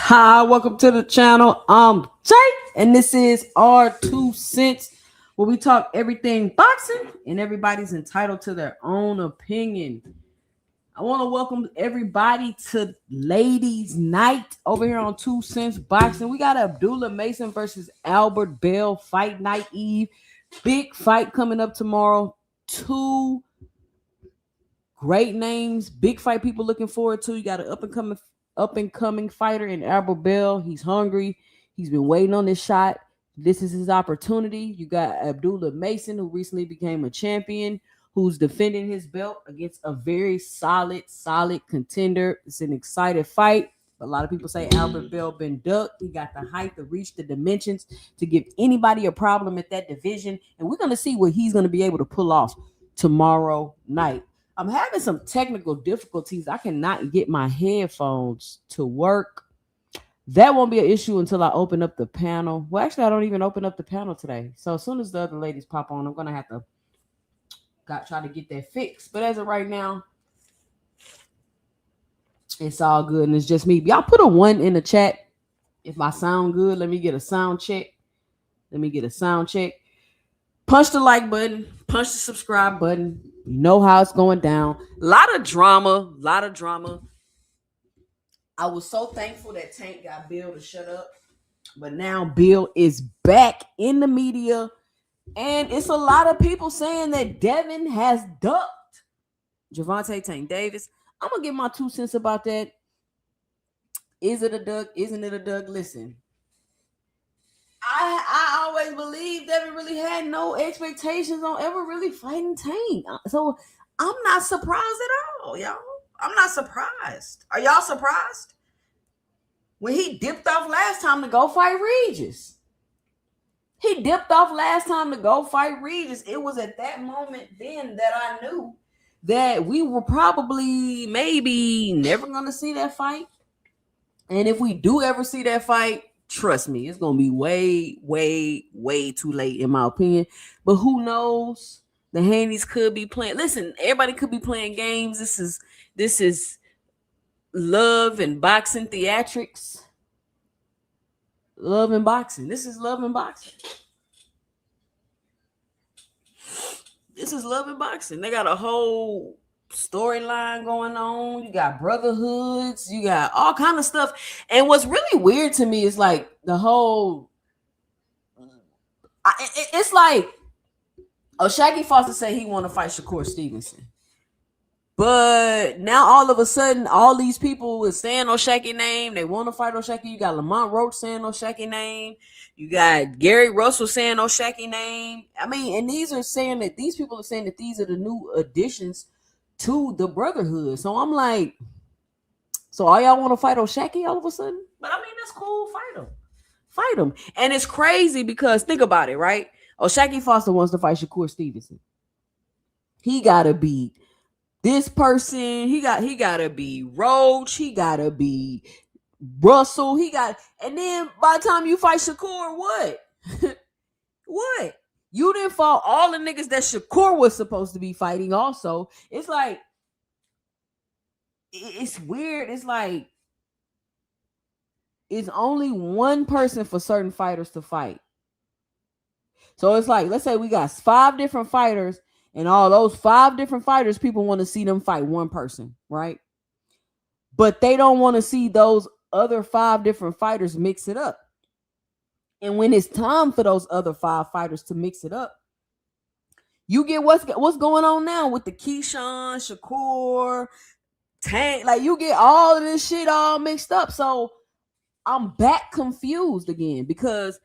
Hi, welcome to the channel. I'm Jay, and this is our 2 cents, where we talk everything boxing, and everybody's entitled to their own opinion. I want to welcome everybody to Ladies Night over here on 2 Cents Boxing. We got Abdullah Mason versus Albert Bell, Fight Night Eve. Big fight coming up tomorrow. 2 great names, big fight people looking forward to. You got an up and coming fighter in Albert Bell. He's hungry. He's been waiting on this shot. This is his opportunity. You got Abdullah Mason, who recently became a champion, who's defending his belt against a very solid contender. It's an exciting fight. A lot of people say Albert Bell been ducked. He got the height, the reach, the dimensions to give anybody a problem at that division. And we're going to see what he's going to be able to pull off tomorrow night. I'm having some technical difficulties. I cannot get my headphones to work. That won't be an issue until I open up the panel. Well, actually, I don't even open up the panel today. So as soon as the other ladies pop on, I'm going to have to try to get that fixed. But as of right now, it's all good. And it's just me. Y'all put a 1 in the chat if I sound good. Let me get a sound check. Punch the like button. Punch the subscribe button. You know how it's going down. A lot of drama. I was so thankful that Tank got Bill to shut up. But now Bill is back in the media. And it's a lot of people saying that Devin has ducked Gervonta Tank Davis. I'm going to give my 2 cents about that. Is it a duck? Isn't it a duck? Listen. I always believed Devin really had no expectations on ever really fighting Tank. So I'm not surprised at all, y'all. I'm not surprised. Are y'all surprised? When he dipped off last time to go fight Regis. It was at that moment then that I knew that we were probably maybe never going to see that fight. And if we do ever see that fight, trust me, it's going to be way too late in my opinion. But who knows? The Handies could be playing. Listen, everybody could be playing games. This is love and boxing theatrics. Love and boxing. This is love and boxing. They got a whole storyline going on. You got brotherhoods. You got all kind of stuff. And what's really weird to me is like the whole. It's like Shaggy Foster said he want to fight Shakur Stevenson. But now all of a sudden, all these people is saying O'Shaquie name. They want to fight O'Shaquie. You got Lamont Roach saying O'Shaquie name. You got Gary Russell saying O'Shaquie name. I mean, and these people are saying that these are the new additions to the brotherhood. So I'm like, so all y'all want to fight O'Shaquie all of a sudden? But I mean, that's cool. Fight him. And it's crazy because think about it, right? O'Shaquie Foster wants to fight Shakur Stevenson. He gotta be this person. He gotta be Roach. He gotta be Russell. And then by the time you fight Shakur, what? What? You didn't fought all the niggas that Shakur was supposed to be fighting. Also, it's like it's weird. It's like it's only one person for certain fighters to fight. So it's like, let's say we got 5 different fighters, and all those 5 different fighters, people want to see them fight one person, right? But they don't want to see those other 5 different fighters mix it up. And when it's time for those other 5 fighters to mix it up, you get what's going on now with the Keyshawn, Shakur, Tank. Like, you get all of this shit all mixed up. So I'm back confused again because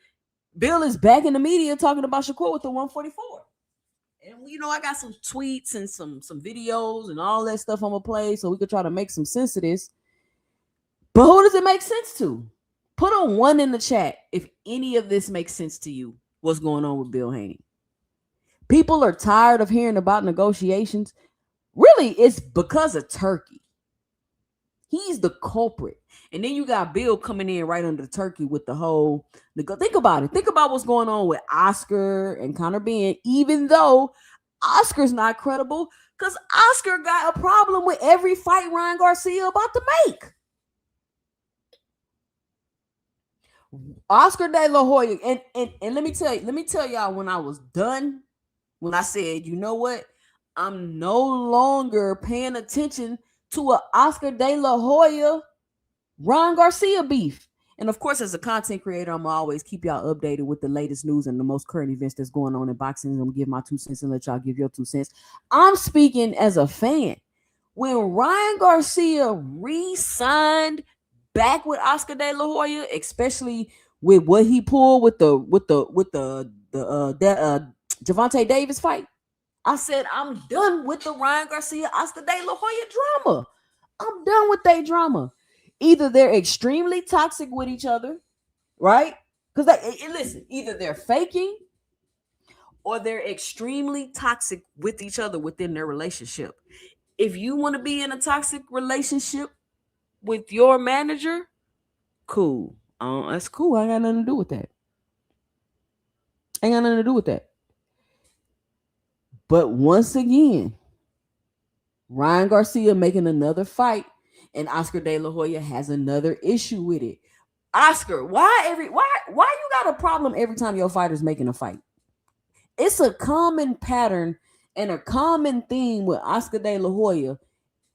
Bill is back in the media talking about Shakur with the 144. And I got some tweets and some videos and all that stuff I'm gonna play so we could try to make some sense of this. But who does it make sense to? Put a 1 in the chat if any of this makes sense to you. What's going on with Bill Haney? People are tired of hearing about negotiations. Really, it's because of Turkey. He's the culprit. And then you got Bill coming in right under Turkey with the whole. Think about it. Think about what's going on with Oscar and Conor Benn, even though Oscar's not credible, because Oscar got a problem with every fight Ryan Garcia about to make. Oscar De La Hoya, and let me tell y'all when I was done, when I said, you know what, I'm no longer paying attention to a Oscar De La Hoya Ryan Garcia beef. And of course, as a content creator, I'm always keep y'all updated with the latest news and the most current events that's going on in boxing. I'm gonna give my 2 cents and let y'all give your 2 cents. I'm speaking as a fan. When Ryan Garcia re-signed back with Oscar De La Hoya, especially with what he pulled with the Gervonta Davis fight, I said, I'm done with the Ryan Garcia Oscar De La Hoya drama. I'm done with that drama. Either they're extremely toxic with each other, right? Because listen, either they're faking or they're extremely toxic with each other within their relationship. If you want to be in a toxic relationship with your manager, cool. That's cool. I ain't got nothing to do with that. But once again, Ryan Garcia making another fight, and Oscar De La Hoya has another issue with it. Oscar, why you got a problem every time your fighter's making a fight? It's a common pattern and a common theme with Oscar De La Hoya.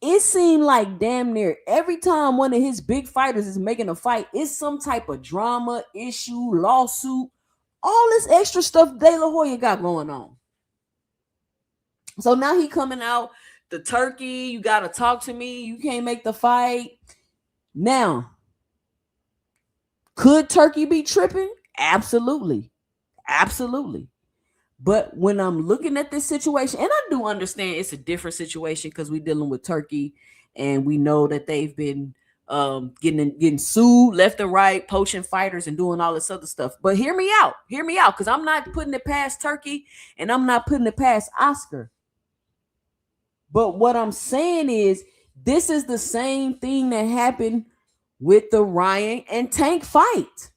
It seemed like damn near every time one of his big fighters is making a fight, it's some type of drama, issue, lawsuit, all this extra stuff De La Hoya got going on. So now he coming out, the Turkey, you got to talk to me. You can't make the fight. Now, could Turkey be tripping? Absolutely. But when I'm looking at this situation, and I do understand it's a different situation because we're dealing with Turkey, and we know that they've been getting sued left and right, poaching fighters and doing all this other stuff. But hear me out, because I'm not putting it past Turkey, and I'm not putting it past Oscar. But what I'm saying is, this is the same thing that happened with the Ryan and Tank fight.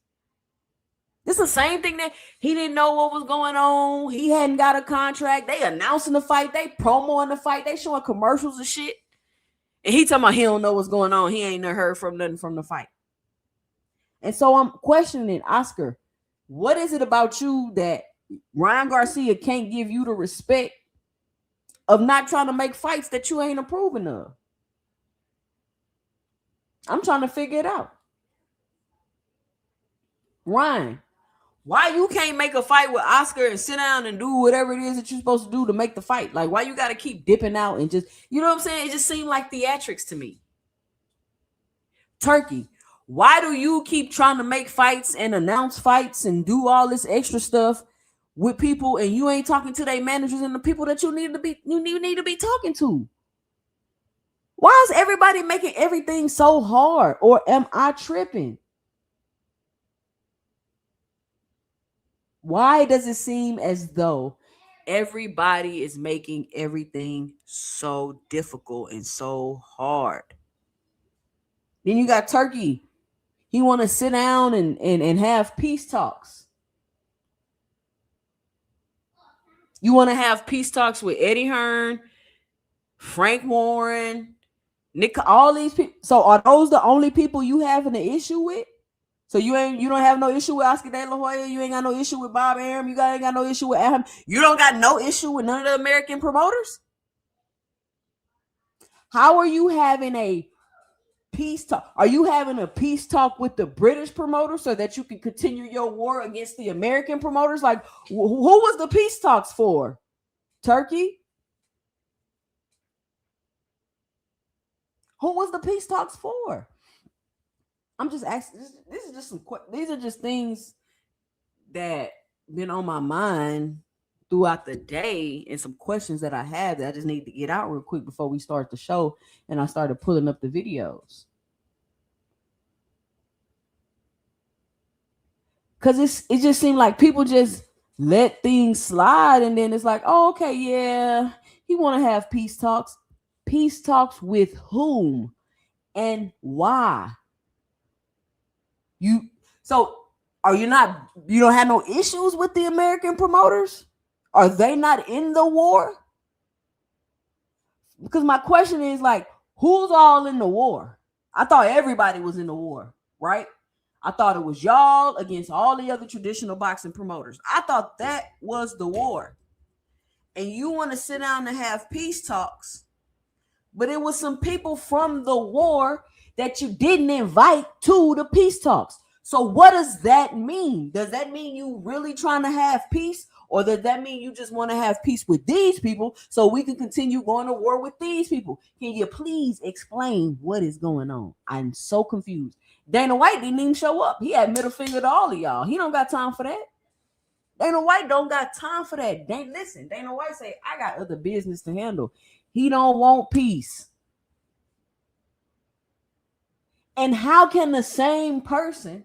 This is the same thing that he didn't know what was going on. He hadn't got a contract. They announcing the fight. They promoting the fight. They showing commercials and shit. And he talking about he don't know what's going on. He ain't never heard from nothing from the fight. And so I'm questioning, Oscar, what is it about you that Ryan Garcia can't give you the respect of not trying to make fights that you ain't approving of? I'm trying to figure it out. Ryan, why you can't make a fight with Oscar and sit down and do whatever it is that you're supposed to do to make the fight? Like, why you got to keep dipping out and just, you know what I'm saying? It just seemed like theatrics to me. Turkey, why do you keep trying to make fights and announce fights and do all this extra stuff with people, and you ain't talking to their managers and the people that you need to be talking to? Why is everybody making everything so hard? Or am I tripping? Why does it seem as though everybody is making everything so difficult and so hard. Then you got Turkey. He want to sit down and have peace talks. You want to have peace talks with Eddie Hearn, Frank Warren, Nick, all these people. So are those the only people you having an issue with? So you don't have no issue with Oscar De La Hoya. You ain't got no issue with Bob Arum. You ain't got no issue with Adam. You don't got no issue with none of the American promoters. How are you having a peace talk? Are you having a peace talk with the British promoters so that you can continue your war against the American promoters? Like, who was the peace talks for? Turkey? Who was the peace talks for? I'm just asking. These are just things that been on my mind throughout the day, and some questions that I have that I just need to get out real quick before we start the show. And I started pulling up the videos because it just seemed like people just let things slide, and then it's like, oh, okay, yeah, he want to have peace talks. Peace talks with whom and why? You don't have no issues with the American promoters? Are they not in the war? Because my question is, like, who's all in the war? I thought everybody was in the war, right? I thought it was y'all against all the other traditional boxing promoters. I thought that was the war. And you want to sit down and have peace talks, but it was some people from the war that you didn't invite to the peace talks. So what does that mean? Does that mean you really trying to have peace? Or does that mean you just want to have peace with these people so we can continue going to war with these people? Can you please explain what is going on? I'm so confused. Dana White didn't even show up. He had middle finger to all of y'all. He don't got time for that. Dana White don't got time for that. Listen, Dana White say, I got other business to handle. He don't want peace. And how can the same person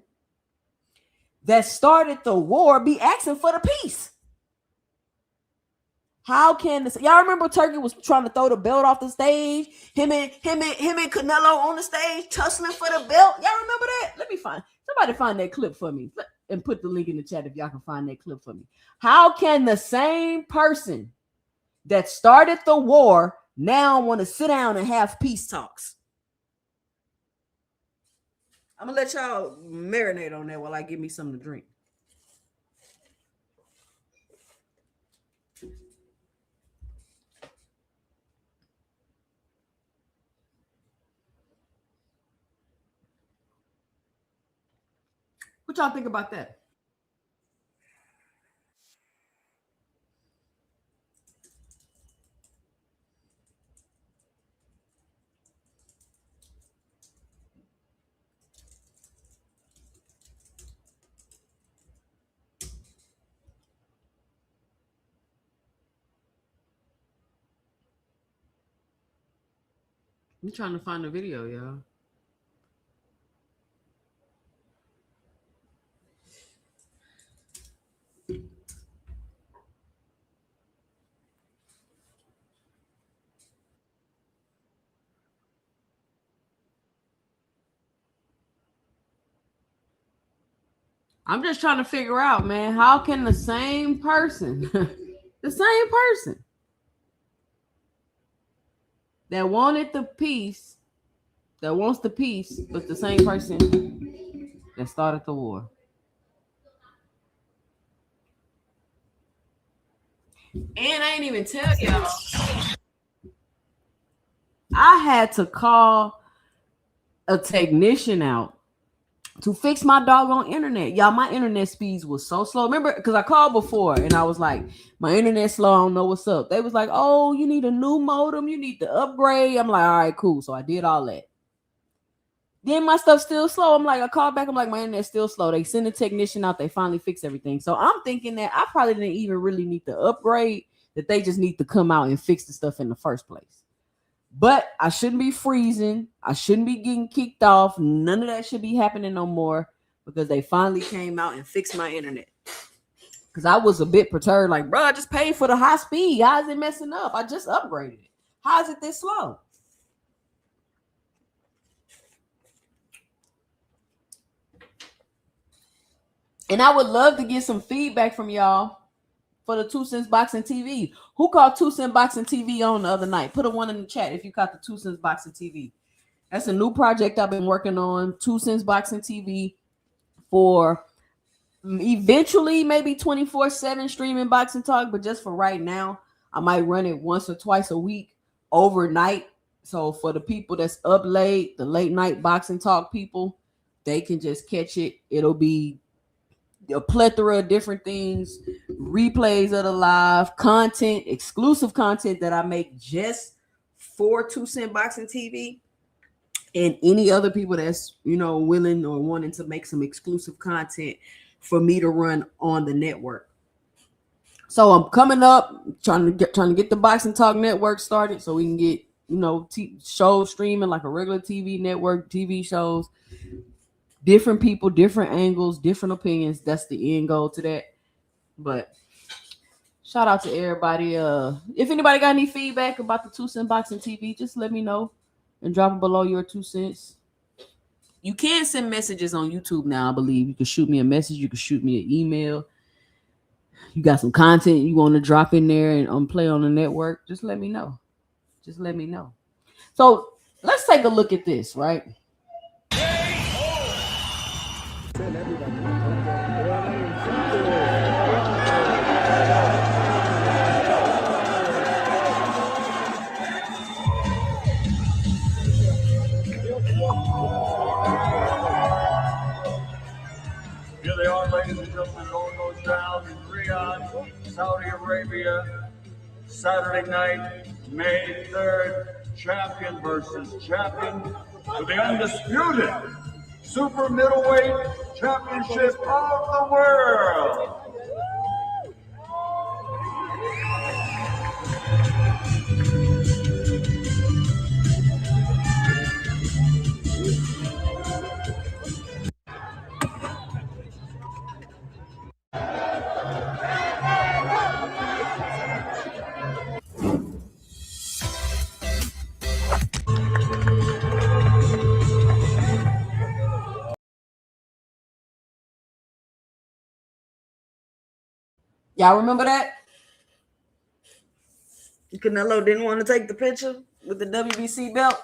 that started the war be asking for the peace? How can this? Y'all remember Turkey was trying to throw the belt off the stage? Him and Canelo on the stage tussling for the belt. Y'all remember that? Somebody find that clip for me and put the link in the chat if y'all can find that clip for me. How can the same person that started the war now want to sit down and have peace talks? I'm gonna let y'all marinate on that while I give me something to drink. What y'all think about that? I'm trying to find the video, y'all. I'm just trying to figure out, man, how can the same person, the same person that wanted the peace, that wants the peace, was the same person that started the war? And I ain't even tell y'all, I had to call a technician out to fix my doggone internet. Y'all, my internet speeds was so slow. Remember, because I called before and I was like, my internet's slow, I don't know what's up. They was like, oh, you need a new modem, you need to upgrade. I'm like, all right, cool. So I did all that. Then my stuff's still slow. I'm like, I called back, I'm like, my internet's still slow. They send a technician out, they finally fix everything. So I'm thinking that I probably didn't even really need to upgrade, that they just need to come out and fix the stuff in the first place. But I shouldn't be freezing. I shouldn't be getting kicked off. None of that should be happening no more, because they finally came out and fixed my internet. Because I was a bit perturbed, like, bro, I just paid for the high speed. How is it messing up? I just upgraded it. How is it this slow? And I would love to get some feedback from y'all for the 2 Cents Boxing TV. Who caught 2 Cent Boxing TV on the other night? Put a 1 in the chat if you caught the 2 Cents Boxing TV. That's a new project I've been working on. 2 Cents Boxing TV for eventually maybe 24/7 streaming boxing talk, but just for right now, I might run it once or twice a week overnight. So for the people that's up late, the late night boxing talk people, they can just catch it. It'll be a plethora of different things, replays of the live content, exclusive content that I make just for 2 Cent Boxing TV, and any other people that's, you know, willing or wanting to make some exclusive content for me to run on the network. So I'm coming up, trying to get the Boxing Talk Network started so we can get, you know, shows streaming like a regular TV network, TV shows, different people, different angles, different opinions. That's the end goal to that. But shout out to everybody. If anybody got any feedback about the 2 Cent Boxing TV, just let me know and drop it below your 2 cents. You can send messages on YouTube now, I believe. You can shoot me a message. You can shoot me an email. You got some content you want to drop in there and play on the network, just let me know. Just let me know. So let's take a look at this, right? Here they are, ladies and gentlemen. It all goes down in Riyadh, Saudi Arabia, Saturday night, May 3rd. Champion versus champion for the undisputed super middleweight championship of the world. Y'all remember that? Canelo didn't want to take the picture with the WBC belt.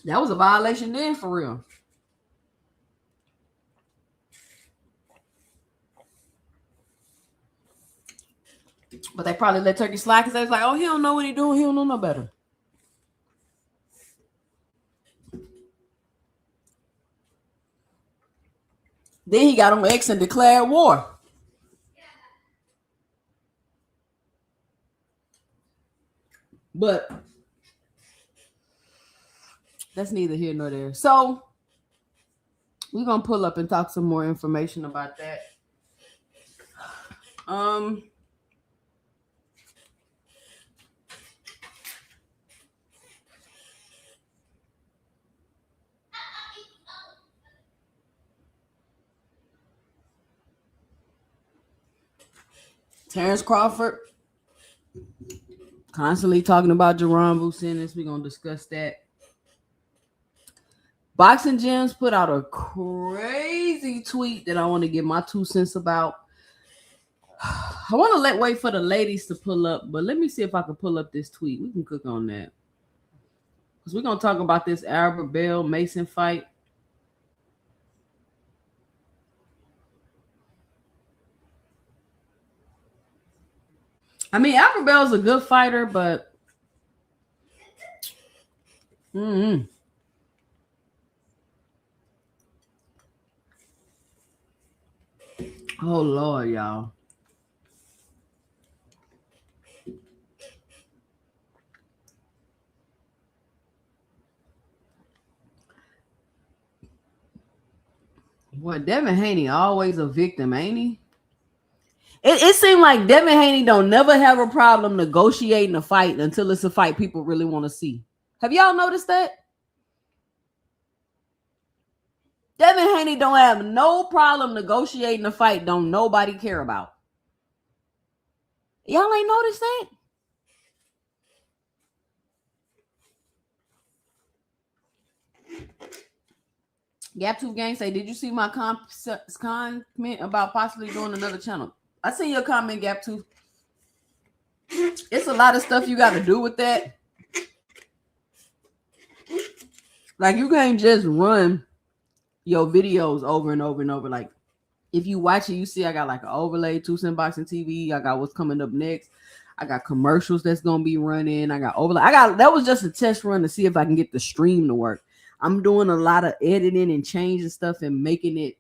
That was a violation then, for real. But they probably let Turkey slide because they was like, oh, he don't know what he doing. He don't know no better. Then he got on X and declared war. But that's neither here nor there. So we're going to pull up and talk some more information about that. Terrence Crawford constantly talking about Jerome Business. We're going to discuss that. Boxing Gems put out a crazy tweet that I want to give my 2 cents about. I want to wait for the ladies to pull up, but let me see if I can pull up this tweet. We can cook on that. Because we're going to talk about this Albert Bell Mason fight. I mean, Albert Bell's a good fighter, but oh Lord, y'all. Boy, Devin Haney always a victim, ain't he? It seemed like Devin Haney don't never have a problem negotiating a fight until it's a fight people really want to see. Have y'all noticed that? Devin Haney don't have no problem negotiating a fight don't nobody care about. Y'all ain't noticed that? Gap2 Gang say, did you see my comment about possibly doing another channel? I seen your comment, Gap2. It's a lot of stuff you got to do with that. Like, you can't just run your videos over and over and over. Like, if you watch it, you see I got like an overlay, 2 Cent Boxing TV. I got what's coming up next. I got commercials that's going to be running. I got overlay. That was just a test run to see if I can get the stream to work. I'm doing a lot of editing and changing stuff and making it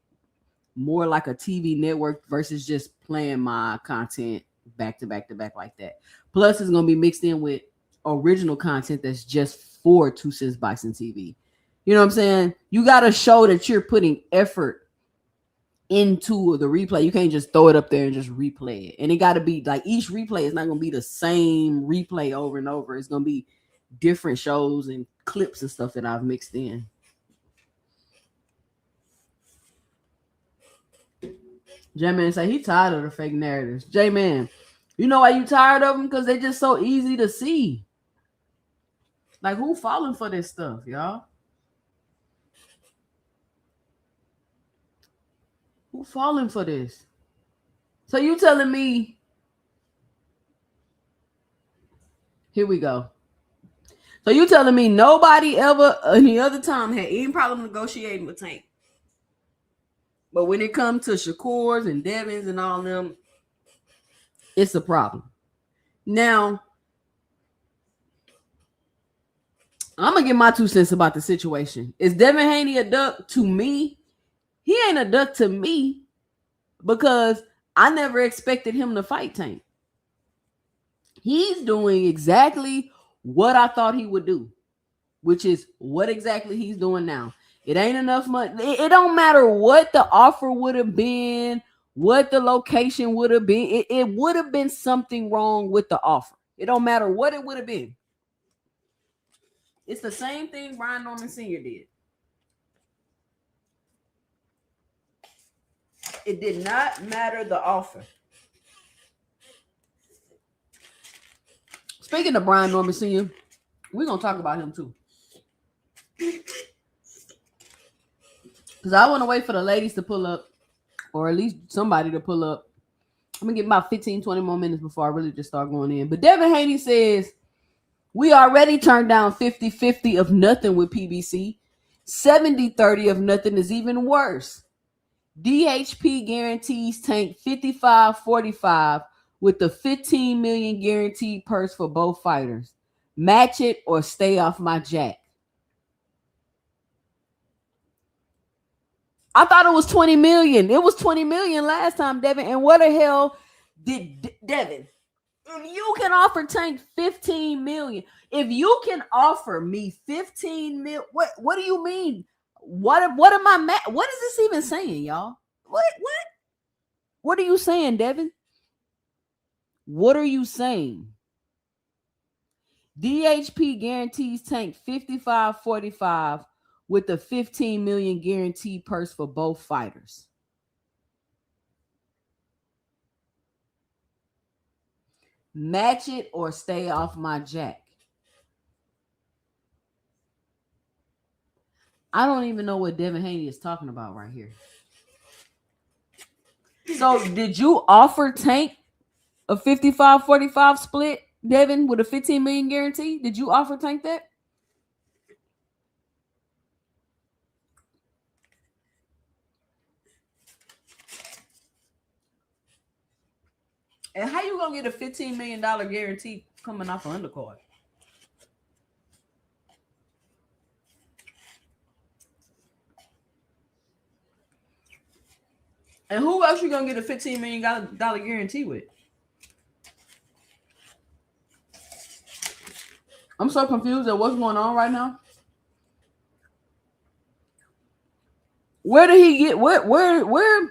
more like a TV network versus just playing my content back to back to back like that. Plus, it's going to be mixed in with original content that's just for 2 Cents Boxing TV. You know what I'm saying? You got to show that you're putting effort into the replay. You can't just throw it up there and just replay it. And it got to be like each replay is not going to be the same replay over and over. It's going to be different shows and clips and stuff that I've mixed in. J-Man say he tired of the fake narratives. J-Man, you know why you tired of them? Because they're just so easy to see. Like, who falling for this stuff, y'all? Who falling for this? So you telling me, here we go. So you telling me nobody ever any other time had any problem negotiating with Tank. But when it comes to Shakur's and Devin's and all them, it's a problem. Now, I'm going to give my 2 cents about the situation. Is Devin Haney a duck? To me, he ain't a duck to me because I never expected him to fight Tank. He's doing exactly what I thought he would do, which is what exactly he's doing now. It ain't enough money. It don't matter what the offer would have been, what the location would have been. It would have been something wrong with the offer. It don't matter what it would have been. It's the same thing Brian Norman Sr. did. It did not matter the offer. Speaking of Brian Norman Sr., we're going to talk about him too. Because I want to wait for the ladies to pull up, or at least somebody to pull up. I'm going to get about 15, 20 more minutes before I really just start going in. But Devin Haney says, we already turned down 50-50 of nothing with PBC. 70-30 of nothing is even worse. DHP guarantees Tank 55-45 with the $15 million guaranteed purse for both fighters. Match it or stay off my jack. I thought it was 20 million. It was 20 million last time, Devin. And what the hell did Devin? If you can offer Tank 15 million, if you can offer me 15 mil, what do you mean? What am I what is this even saying, y'all? What are you saying, Devin? What are you saying? DHP guarantees Tank 55-45 with the 15 million guaranteed purse for both fighters. Match it or stay off my jack. I don't even know what Devin Haney is talking about right here. So did you offer Tank a 55-45 split, Devin, with a 15 million guarantee? Did you offer Tank that? And how you gonna get a $15 million guarantee coming off an undercard? And who else you gonna get a $15 million guarantee with? I'm so confused at what's going on right now. Where did he get where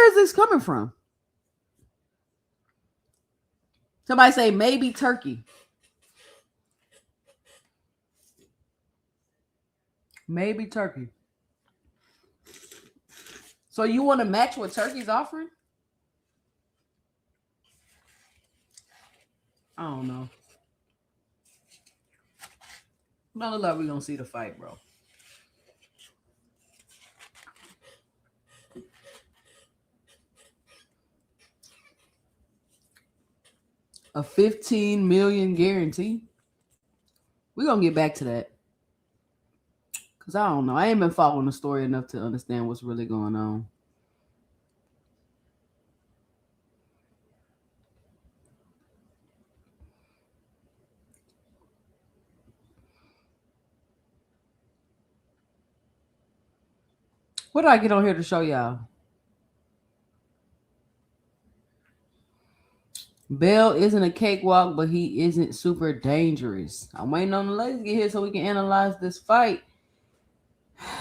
is this coming from? Somebody say maybe Turkey. Maybe Turkey. So you want to match what Turkey's offering? I don't know. Don't look like we're gonna see the fight, bro. A 15 million guarantee. We're gonna get back to that. Cause I don't know. I ain't been following the story enough to understand what's really going on. What did I get on here to show y'all? Bell isn't a cakewalk, but he isn't super dangerous. I'm waiting on the ladies to get here so we can analyze this fight.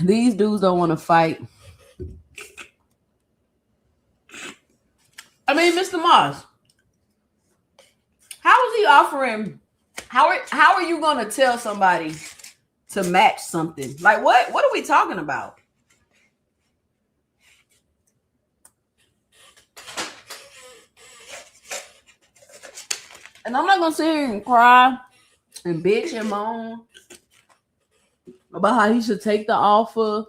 These dudes don't want to fight. I mean, Mr. Moss, how is he offering? How are you gonna tell somebody to match something? Like what? What are we talking about? And I'm not gonna sit here and cry and bitch and moan about how he should take the offer.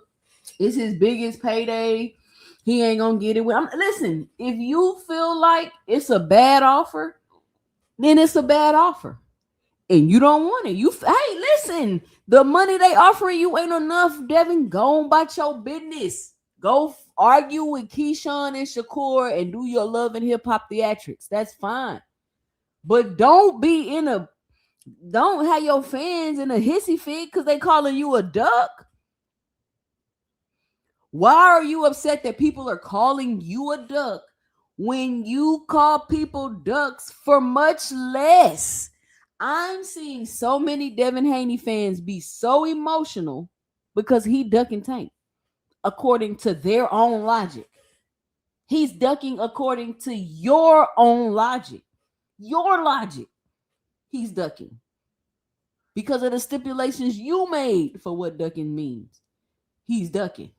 It's his biggest payday. He ain't gonna get it. Listen, if you feel like it's a bad offer, then it's a bad offer. And you don't want it. Hey, listen, the money they offering you ain't enough, Devin. Go on about your business. Go argue with Keyshawn and Shakur and do your love and hip hop theatrics. That's fine. But don't have your fans in a hissy fit because they calling you a duck. Why are you upset that people are calling you a duck when you call people ducks for much less? I'm seeing so many Devin Haney fans be so emotional because he ducking Tank according to their own logic. He's ducking according to your own logic. Your logic. He's ducking because of the stipulations you made for what ducking means. He's ducking.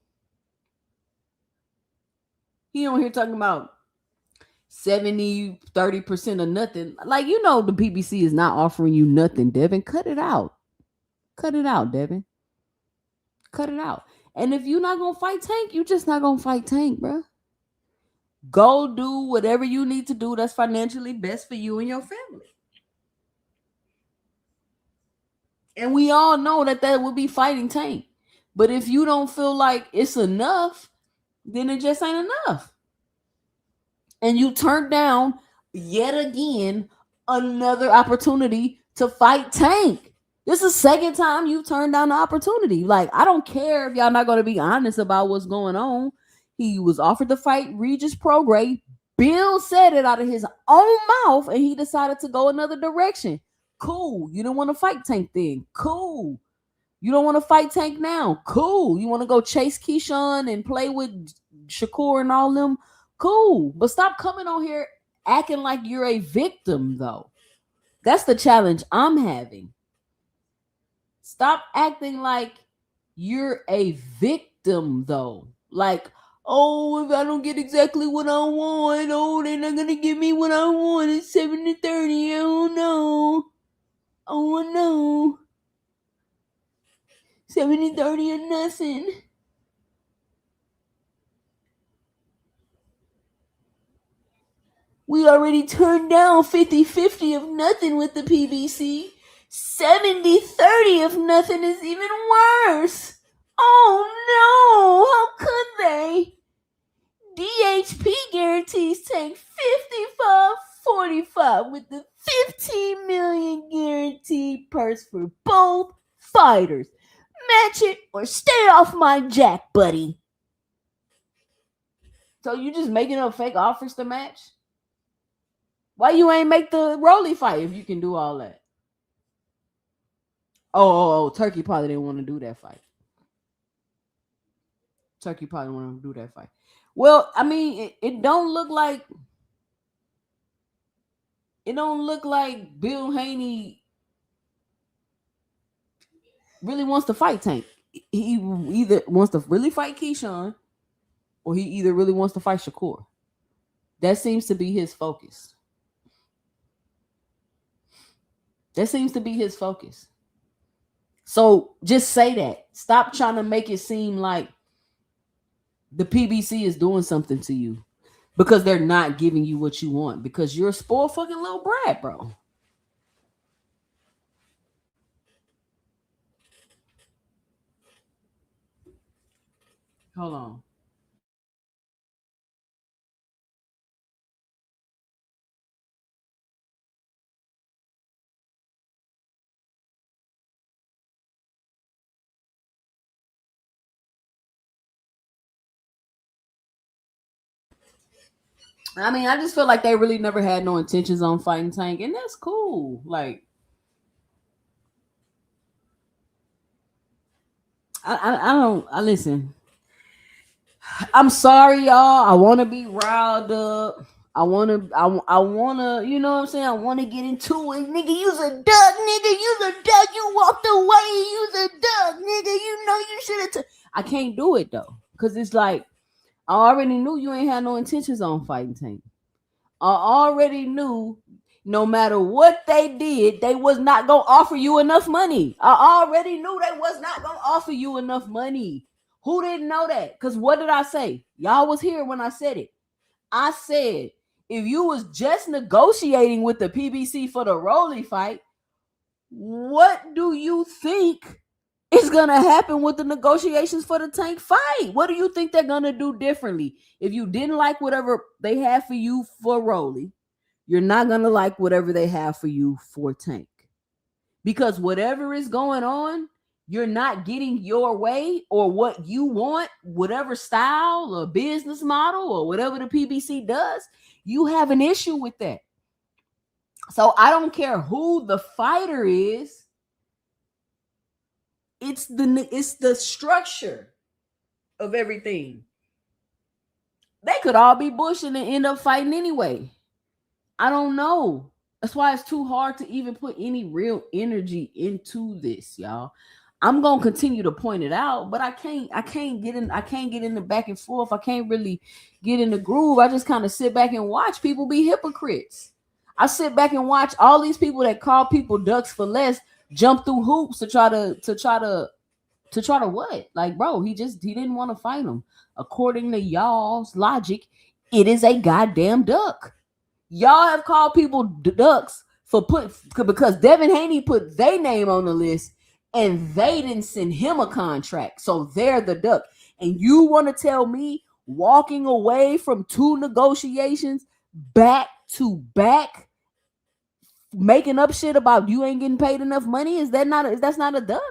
He on here talking about 70, 30% of nothing. Like, you know, the PBC is not offering you nothing, Devin. Cut it out. Cut it out, Devin. Cut it out. And if you're not going to fight Tank, you're just not going to fight Tank, bro. Go do whatever you need to do that's financially best for you and your family. And we all know that would be fighting Tank. But if you don't feel like it's enough, then it just ain't enough. And you turn down yet again another opportunity to fight Tank. This is the second time you turned down the opportunity. Like, I don't care if y'all not going to be honest about what's going on. He was offered to fight Regis Prograis. Bill said it out of his own mouth, and he decided to go another direction. Cool. You don't want to fight Tank then. Cool. You don't want to fight Tank now. Cool. You want to go chase Keyshawn and play with Shakur and all them. Cool. But stop coming on here acting like you're a victim, though. That's the challenge I'm having. Stop acting like you're a victim, though. Like, oh, if I don't get exactly what I want, oh, they're not going to give me what I want. It's 70-30. I don't know. Oh, no. 70-30 or nothing. We already turned down 50-50 of nothing with the PBC. 70-30 of nothing is even worse. Oh no, how could they? DHP guarantees Tank 55-45 with the 15 million guaranteed purse for both fighters. Match it or stay off my jack, buddy. So you just making up fake offers to match? Why you ain't make the Rolly fight if you can do all that? Oh, Turkey probably didn't want to do that fight. Turkey probably want to do that fight. Well, I mean, it don't look like Bill Haney really wants to fight Tank. He either wants to really fight Keyshawn or he either really wants to fight Shakur. That seems to be his focus. That seems to be his focus. So just say that. Stop trying to make it seem like the PBC is doing something to you because they're not giving you what you want because you're a spoiled fucking little brat, bro. Hold on. I mean, I just feel like they really never had no intentions on fighting Tank, and that's cool. Like, I don't. I listen. I'm sorry, y'all. I want to be riled up. I want to, you know what I'm saying? I want to get into it. Nigga, you's a duck, nigga. You's a duck. You walked away. You's a duck, nigga. You know you should have. I can't do it, though. Because it's like, I already knew you ain't had no intentions on fighting Tank. I already knew no matter what they did, they was not going to offer you enough money. I already knew they was not going to offer you enough money. Who didn't know that? Because what did I say? Y'all was here when I said it. I said, if you was just negotiating with the PBC for the Rolly fight, what do you think is going to happen with the negotiations for the Tank fight? What do you think they're going to do differently? If you didn't like whatever they have for you for Rolly, you're not going to like whatever they have for you for Tank. Because whatever is going on, you're not getting your way or what you want, whatever style or business model or whatever the PBC does, you have an issue with that. So I don't care who the fighter is. It's the structure of everything. They could all be bushing and end up fighting anyway. I don't know. That's why it's too hard to even put any real energy into this, y'all. I'm gonna continue to point it out, but I can't get in the back and forth. I can't really get in the groove. I just kind of sit back and watch people be hypocrites. I sit back and watch all these people that call people ducks for less jump through hoops to try to what? Like, bro, he didn't want to fight him. According to y'all's logic, it is a goddamn duck. Y'all have called people ducks because Devin Haney put their name on the list and they didn't send him a contract. So they're the duck. And you want to tell me walking away from 2 negotiations back to back, making up shit about you ain't getting paid enough money? That's not a duck?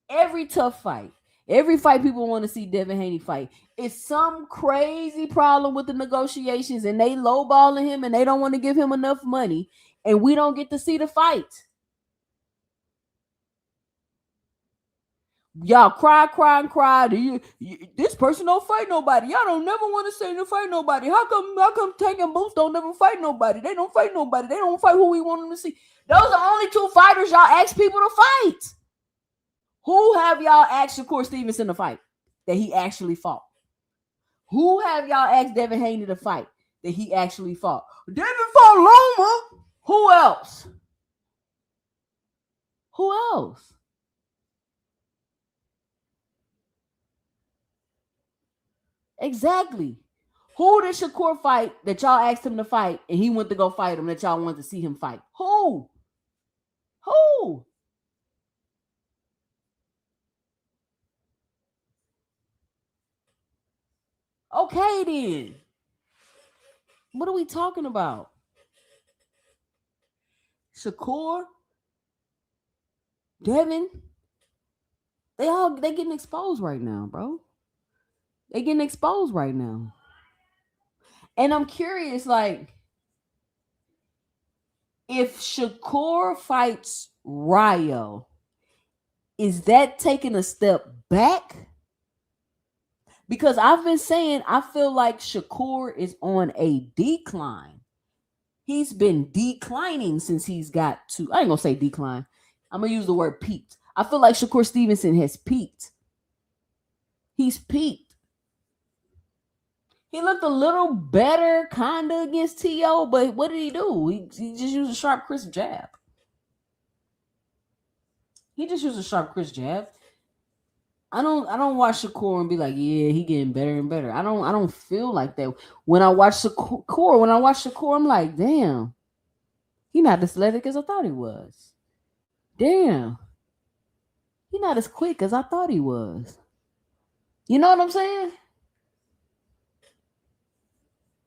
Every tough fight, every fight people want to see Devin Haney fight, it's some crazy problem with the negotiations and they lowballing him and they don't want to give him enough money and we don't get to see the fight. Y'all cry. This person don't fight nobody. Y'all don't never want to say to fight nobody. How come Tank and Boots don't never fight nobody? They don't fight nobody. They don't fight who we want them to see. Those are only 2 fighters y'all ask people to fight. Who have y'all asked Shakur Stevenson to fight that he actually fought? Who have y'all asked Devin Haney to fight that he actually fought? Devin fought Loma. Who else? Exactly. Who did Shakur fight that y'all asked him to fight and he went to go fight him that y'all wanted to see him fight? Who? Okay, then. What are we talking about? Shakur, Devin, they getting exposed right now, bro. They getting exposed right now. And I'm curious, like, if Shakur fights Ryo, is that taking a step back? Because I've been saying I feel like Shakur is on a decline. He's been declining since he's got to. I ain't gonna say decline. I'm gonna use the word peaked. I feel like Shakur Stevenson has peaked. He's peaked. He looked a little better, kinda against T.O., but what did he do? He just used a sharp, crisp jab. He just used a sharp, crisp jab. I don't watch Shakur and be like, yeah, he getting better and better. I don't feel like that. When I watch Shakur, I'm like, damn, he not as athletic as I thought he was. Damn, he not as quick as I thought he was. You know what I'm saying?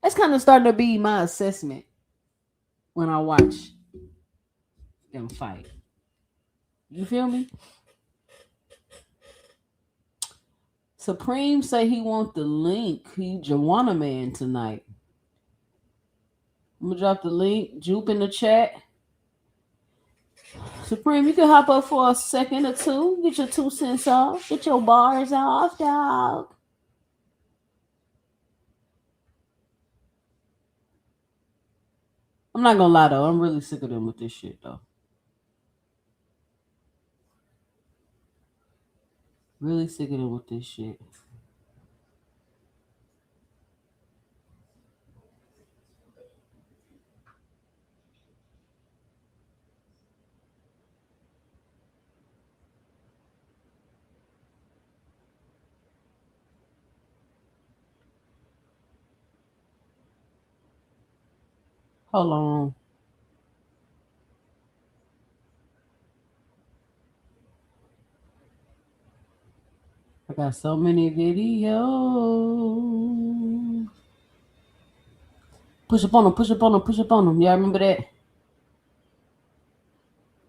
That's kind of starting to be my assessment when I watch them fight. You feel me? Supreme say he want the link. He Joanna man tonight. I'm gonna drop the link. Jupe in the chat. Supreme, you can hop up for a second or two. Get your 2 cents off. Get your bars off, dog. I'm not gonna lie though. I'm really sick of them with this shit though. Really sick of them with this shit. Hold on. I got so many videos. Push up on them, push up on them, push up on them. Y'all remember that?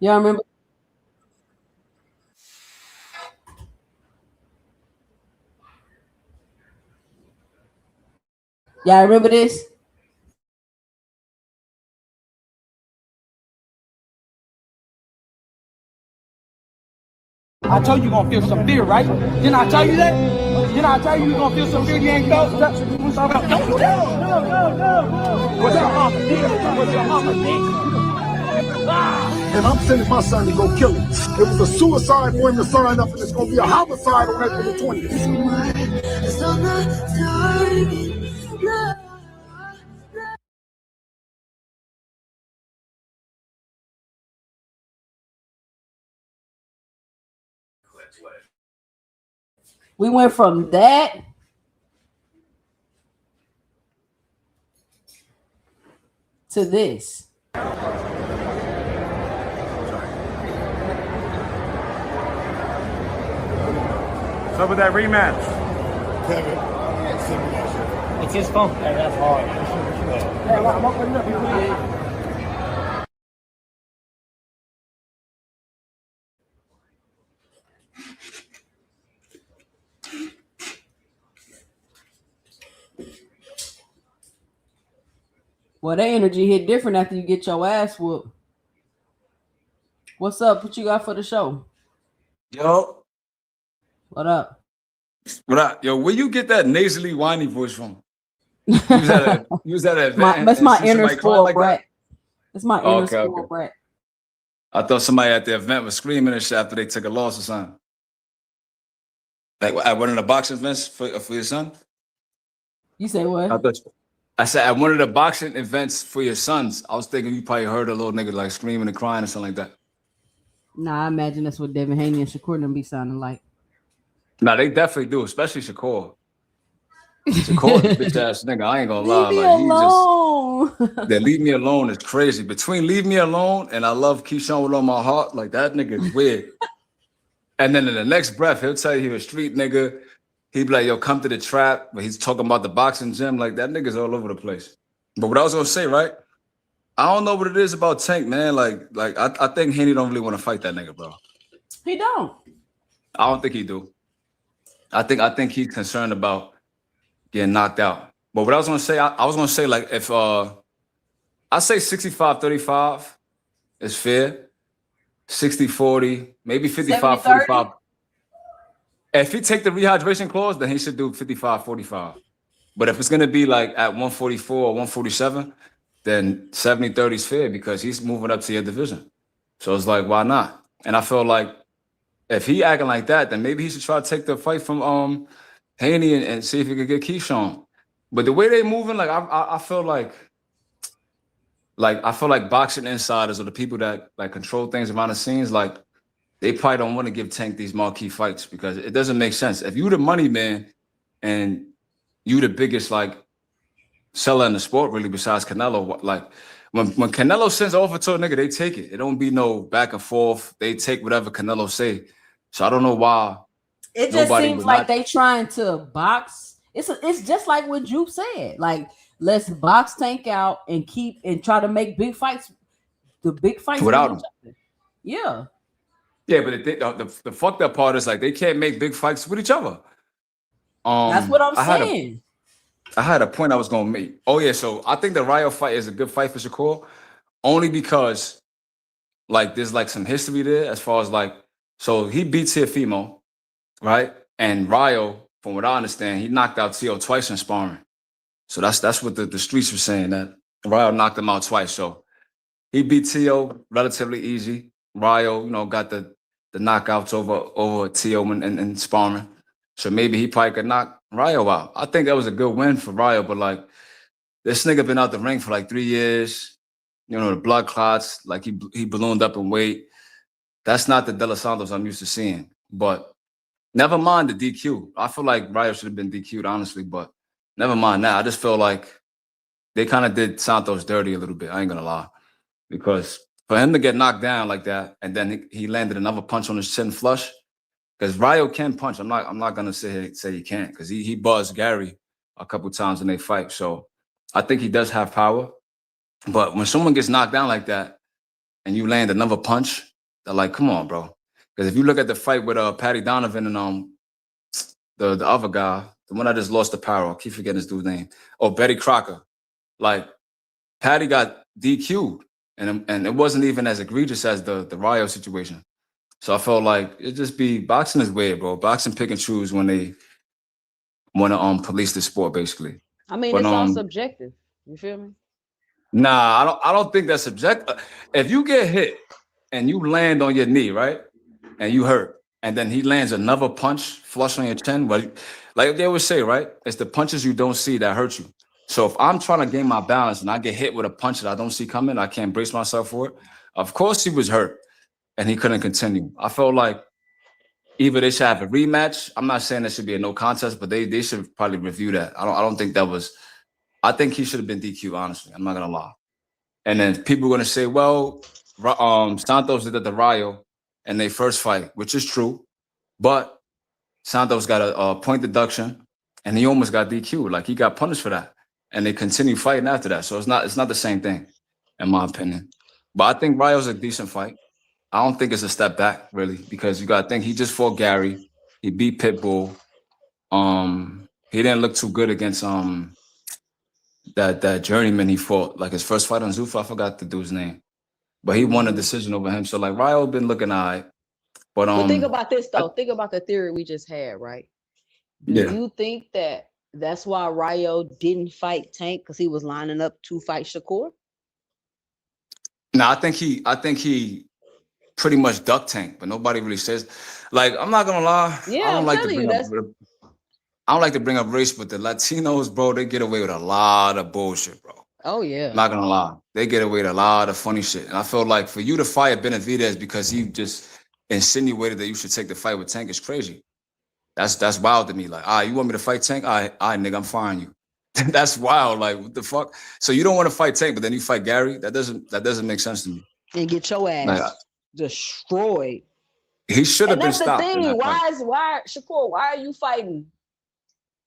Y'all remember? Y'all remember this? I told you gonna feel some fear, right? Didn't I tell you that? Didn't I tell you you gonna feel some fear you ain't felt? No. What's your mama did? What's your mama did? And I'm sending my son to go kill him. It was a suicide for him to sign up, and it's going to be a homicide on April the 20th. We went from that to this. What's up with that rematch? Kevin, send me that shit. It's his phone. Hey, that's hard. Well, that energy hit different after you get your ass whooped. What's up? What you got for the show? Yo, What up? what up? Yo, where you get that nasally whiny voice from? You was at an event. That's and my see inner somebody crying spoiled like brat. that? That's my inner spoiled brat. I thought somebody at the event was screaming and shit after they took a loss or something. Like at one of the boxing events for your son? You say what? I said at one of the boxing events for your sons. I was thinking you probably heard a little nigga like screaming and crying or something like that. Nah, I imagine that's what Devin Haney and Shakur them be sounding like. Nah, they definitely do, especially Shakur. Shakur's a bitch ass nigga. I ain't gonna lie. Leave me Like alone. that leave me alone is crazy. Between leave me alone and I love Keyshawn with all my heart, like that nigga is weird. And then in the next breath, he'll tell you he a street nigga. He'd be like, yo, come to the trap. But he's talking about the boxing gym. Like that nigga's all over the place. But what I was gonna say, right? I don't know what it is about Tank, man. Like I think Haney don't really want to fight that nigga, bro. He don't. I don't think he do. I think he's concerned about getting knocked out. But what I was gonna say, I was gonna say, like, if I say 65-35 is fair, 60-40, maybe 55-45. If he take the rehydration clause, then he should do 55-45. But if it's gonna be like at 144 or 147, then 70-30 is fair because he's moving up to your division. So it's like, why not? And I feel like if he acting like that, then maybe he should try to take the fight from Haney and see if he could get Keyshawn. But the way they moving, like I feel like I feel like boxing insiders or the people that like control things around the scenes, like they probably don't want to give Tank these marquee fights because it doesn't make sense. If you the money man and you the biggest like seller in the sport, really, besides Canelo, like when Canelo sends offer to a nigga, they take it. It don't be no back and forth. They take whatever Canelo say. So I don't know why. It just seems like they trying to box. It's just like what Jupe said. Like, let's box Tank out and try to make big fights. The big fights without him. Yeah. Yeah, but the fucked up part is like they can't make big fights with each other. That's what I'm saying. I had a point I was gonna make. Oh yeah, so I think the Rayo fight is a good fight for Shakur, only because like there's like some history there as far as like, so he beat Teofimo, right? And Rayo, from what I understand, he knocked out Teo twice in sparring. So that's what the streets were saying, that Rayo knocked him out twice. So he beat Teo relatively easy. Rayo, got the knockouts over Teo and sparring. So maybe he probably could knock Rayo out. I think that was a good win for Rayo, but like this nigga been out the ring for like 3 years. The blood clots, like he ballooned up in weight. That's not the De Los Santos I'm used to seeing. But never mind the DQ. I feel like Rayo should have been DQ'd, honestly, but never mind that. I just feel like they kind of did Santos dirty a little bit. I ain't gonna lie. Because for him to get knocked down like that, and then he landed another punch on his chin flush, because Rayo can punch. I'm not gonna say he can't, because he buzzed Gary a couple times in their fight. So I think he does have power. But when someone gets knocked down like that and you land another punch, they're like, come on, bro. Because if you look at the fight with Patty Donovan and the other guy, the one that just lost the power, I keep forgetting his dude's name. Oh, Betty Crocker. Like Patty got DQ'd. And it wasn't even as egregious as the Rayo situation. So I felt like it just be boxing is weird, bro. Boxing pick and choose when they want to police the sport, basically. I mean, it's all subjective. You feel me? Nah, I don't think that's subjective. If you get hit and you land on your knee, right, and you hurt, and then he lands another punch flush on your chin, well, like they always say, right, it's the punches you don't see that hurt you. So if I'm trying to gain my balance and I get hit with a punch that I don't see coming, I can't brace myself for it. Of course he was hurt and he couldn't continue. I felt like either they should have a rematch. I'm not saying there should be a no contest, but they should probably review that. I don't think that was. I think he should have been DQ, honestly. I'm not gonna lie. And then people are gonna say, well, Santos did at the Rayo in their first fight, which is true, but Santos got a point deduction and he almost got DQ. Like he got punished for that. And they continue fighting after that. So it's not the same thing, in my opinion. But I think Rayo's a decent fight. I don't think it's a step back, really, because you gotta think he just fought Gary. He beat Pitbull. He didn't look too good against that journeyman he fought, like his first fight on Zuffa. I forgot the dude's name. But he won a decision over him. So like Rayo been looking all right. But think about this though. Think about the theory we just had, right? Do you think that's why Rayo didn't fight Tank, because he was lining up to fight Shakur? No, I think he pretty much ducked Tank, but nobody really says. Like, I'm not gonna lie. Yeah, I don't like to bring up race, but the Latinos, bro, they get away with a lot of bullshit, bro. Oh yeah. I'm not gonna lie. They get away with a lot of funny shit. And I feel like for you to fire Benavidez because he just insinuated that you should take the fight with Tank is crazy. That's wild to me. Like, you want me to fight Tank? All right, nigga, I'm firing you. That's wild. Like, what the fuck? So you don't want to fight Tank, but then you fight Gary? That doesn't make sense to me. And get your ass destroyed. He should have been stopped. That's the thing. Why, Shakur? Why are you fighting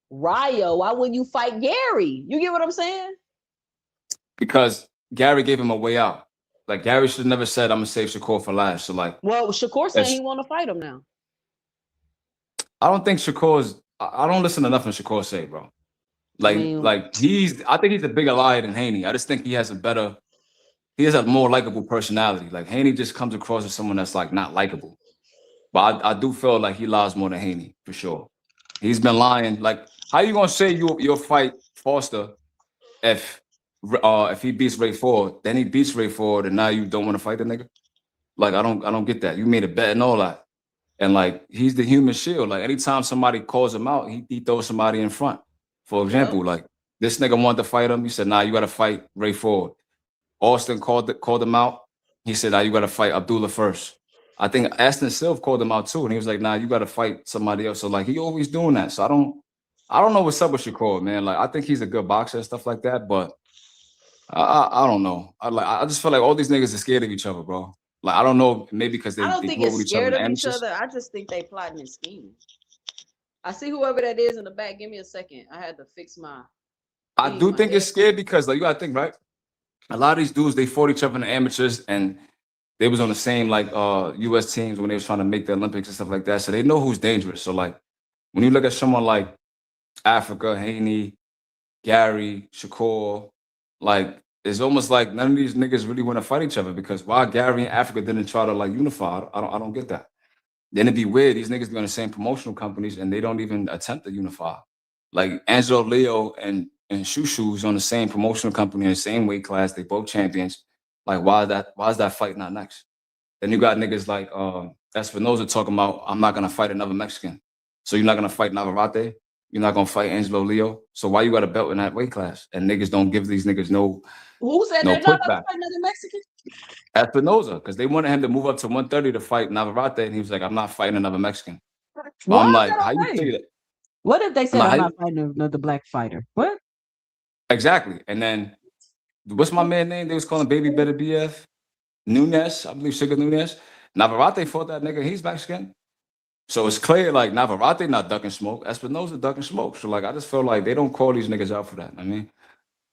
Rayo? Why wouldn't you fight Gary? You get what I'm saying? Because Gary gave him a way out. Like Gary should have never said, "I'm gonna save Shakur for last." So like, well, Shakur saying he want to fight him now. I don't think Shakur's. I don't listen to nothing Shakur say, bro. Like, I think he's a bigger liar than Haney. I just think he has a more likable personality. Like Haney just comes across as someone that's like not likable. But I do feel like he lies more than Haney for sure. He's been lying. Like, how you gonna say you'll fight Foster if he beats Ray Ford, then he beats Ray Ford, and now you don't want to fight the nigga? Like, I don't get that. You made a bet and all that. And like, he's the human shield. Like anytime somebody calls him out, he throws somebody in front. For example, like This nigga wanted to fight him. He said, nah, you got to fight Ray Ford. Austin called him out. He said, nah, you got to fight Abdullah first. I think Aston Silva called him out too. And he was like, nah, you got to fight somebody else. So like, he always doing that. So I don't know what's up with Shakur, man. Like, I think he's a good boxer and stuff like that, but I don't know. I just feel like all these niggas are scared of each other, bro. Like, I don't know, maybe because they I don't think grew up it's with each other. scared of in each amateurs. other. I just think they plotting and scheming. I see whoever that is in the back. Give me a second. I had to fix my. I do think it's scared because, like, you gotta think, right? A lot of these dudes, they fought each other in the amateurs, and they was on the same like U.S. teams when they was trying to make the Olympics and stuff like that. So they know who's dangerous. So like, when you look at someone like Africa, Haney, Gary, Shakur, like, it's almost like none of these niggas really want to fight each other, because why Gary and Africa didn't try to like unify? I don't get that. Then it'd be weird. These niggas be on the same promotional companies and they don't even attempt to unify. Like Angelo Leo and Shushu's on the same promotional company in the same weight class. They both champions. Like, why is that fight not next? Then you got niggas like Espinoza talking about, I'm not gonna fight another Mexican. So you're not gonna fight Navarrete. You're not gonna fight Angelo Leo. So why you got a belt in that weight class? And niggas don't give these niggas no. Who said No they're not pushback. fighting another Mexican? Espinoza, because they wanted him to move up to 130 to fight Navarrete, and he was like, I'm not fighting another Mexican. Why I'm is like, that how you okay? say that? What if they said Nah, I'm not fighting another black fighter? What? Exactly. And then, what's my man name? They was calling Baby Better BF? Nunes, I believe Sugar Nunes. Navarrete fought that nigga. He's Mexican. So it's clear, like, Navarrete not ducking smoke. Espinoza ducking smoke. So, like, I just feel like they don't call these niggas out for that. I mean,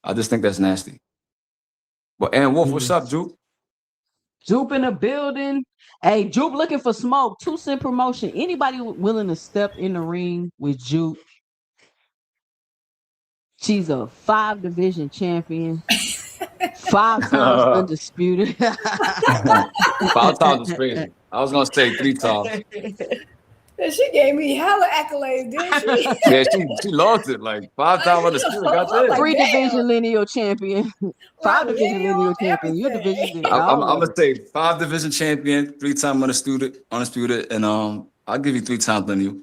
I just think that's nasty. But, and Wolf, what's up, Juke? Jupe in the building. Hey, Jupe looking for smoke. 2 Cent promotion. Anybody willing to step in the ring with Jupe? She's a 5-division champion. 5 times undisputed. 5 times is crazy. I was gonna say 3 times. She gave me hella accolades, didn't she? Yeah, she lost it like 5 times undisputed. Got Like, it. 3-division lineal champion. 5-division lineal champion. You're everything. division. I'm gonna say 5-division champion, 3-time undisputed, and I'll give you 3 times lineal.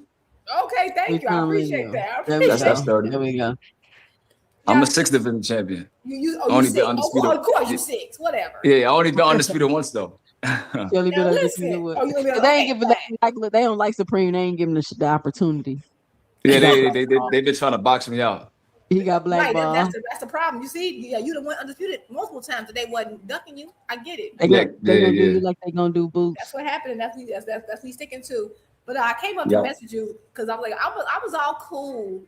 Okay, thank you. I appreciate that. There we go. That's 30. There we go. I'm a 6th-division champion. You Only been 6. undisputed. Of course, you 6. Whatever. Yeah, I only been undisputed once though. She only Now been listen. undisputed with- Oh, you gonna be They okay, ain't giving they don't like Supreme. They ain't giving the opportunity. Yeah, they've been trying to box me out. He got Right, blackballed. that's the problem. You see, yeah, you done went undisputed multiple times, but they wasn't ducking you. I get it. They gonna do you like they gonna do Boots. That's what happened, and that's what he's sticking to. But I came up Yeah. to message you because I'm like, I was all cool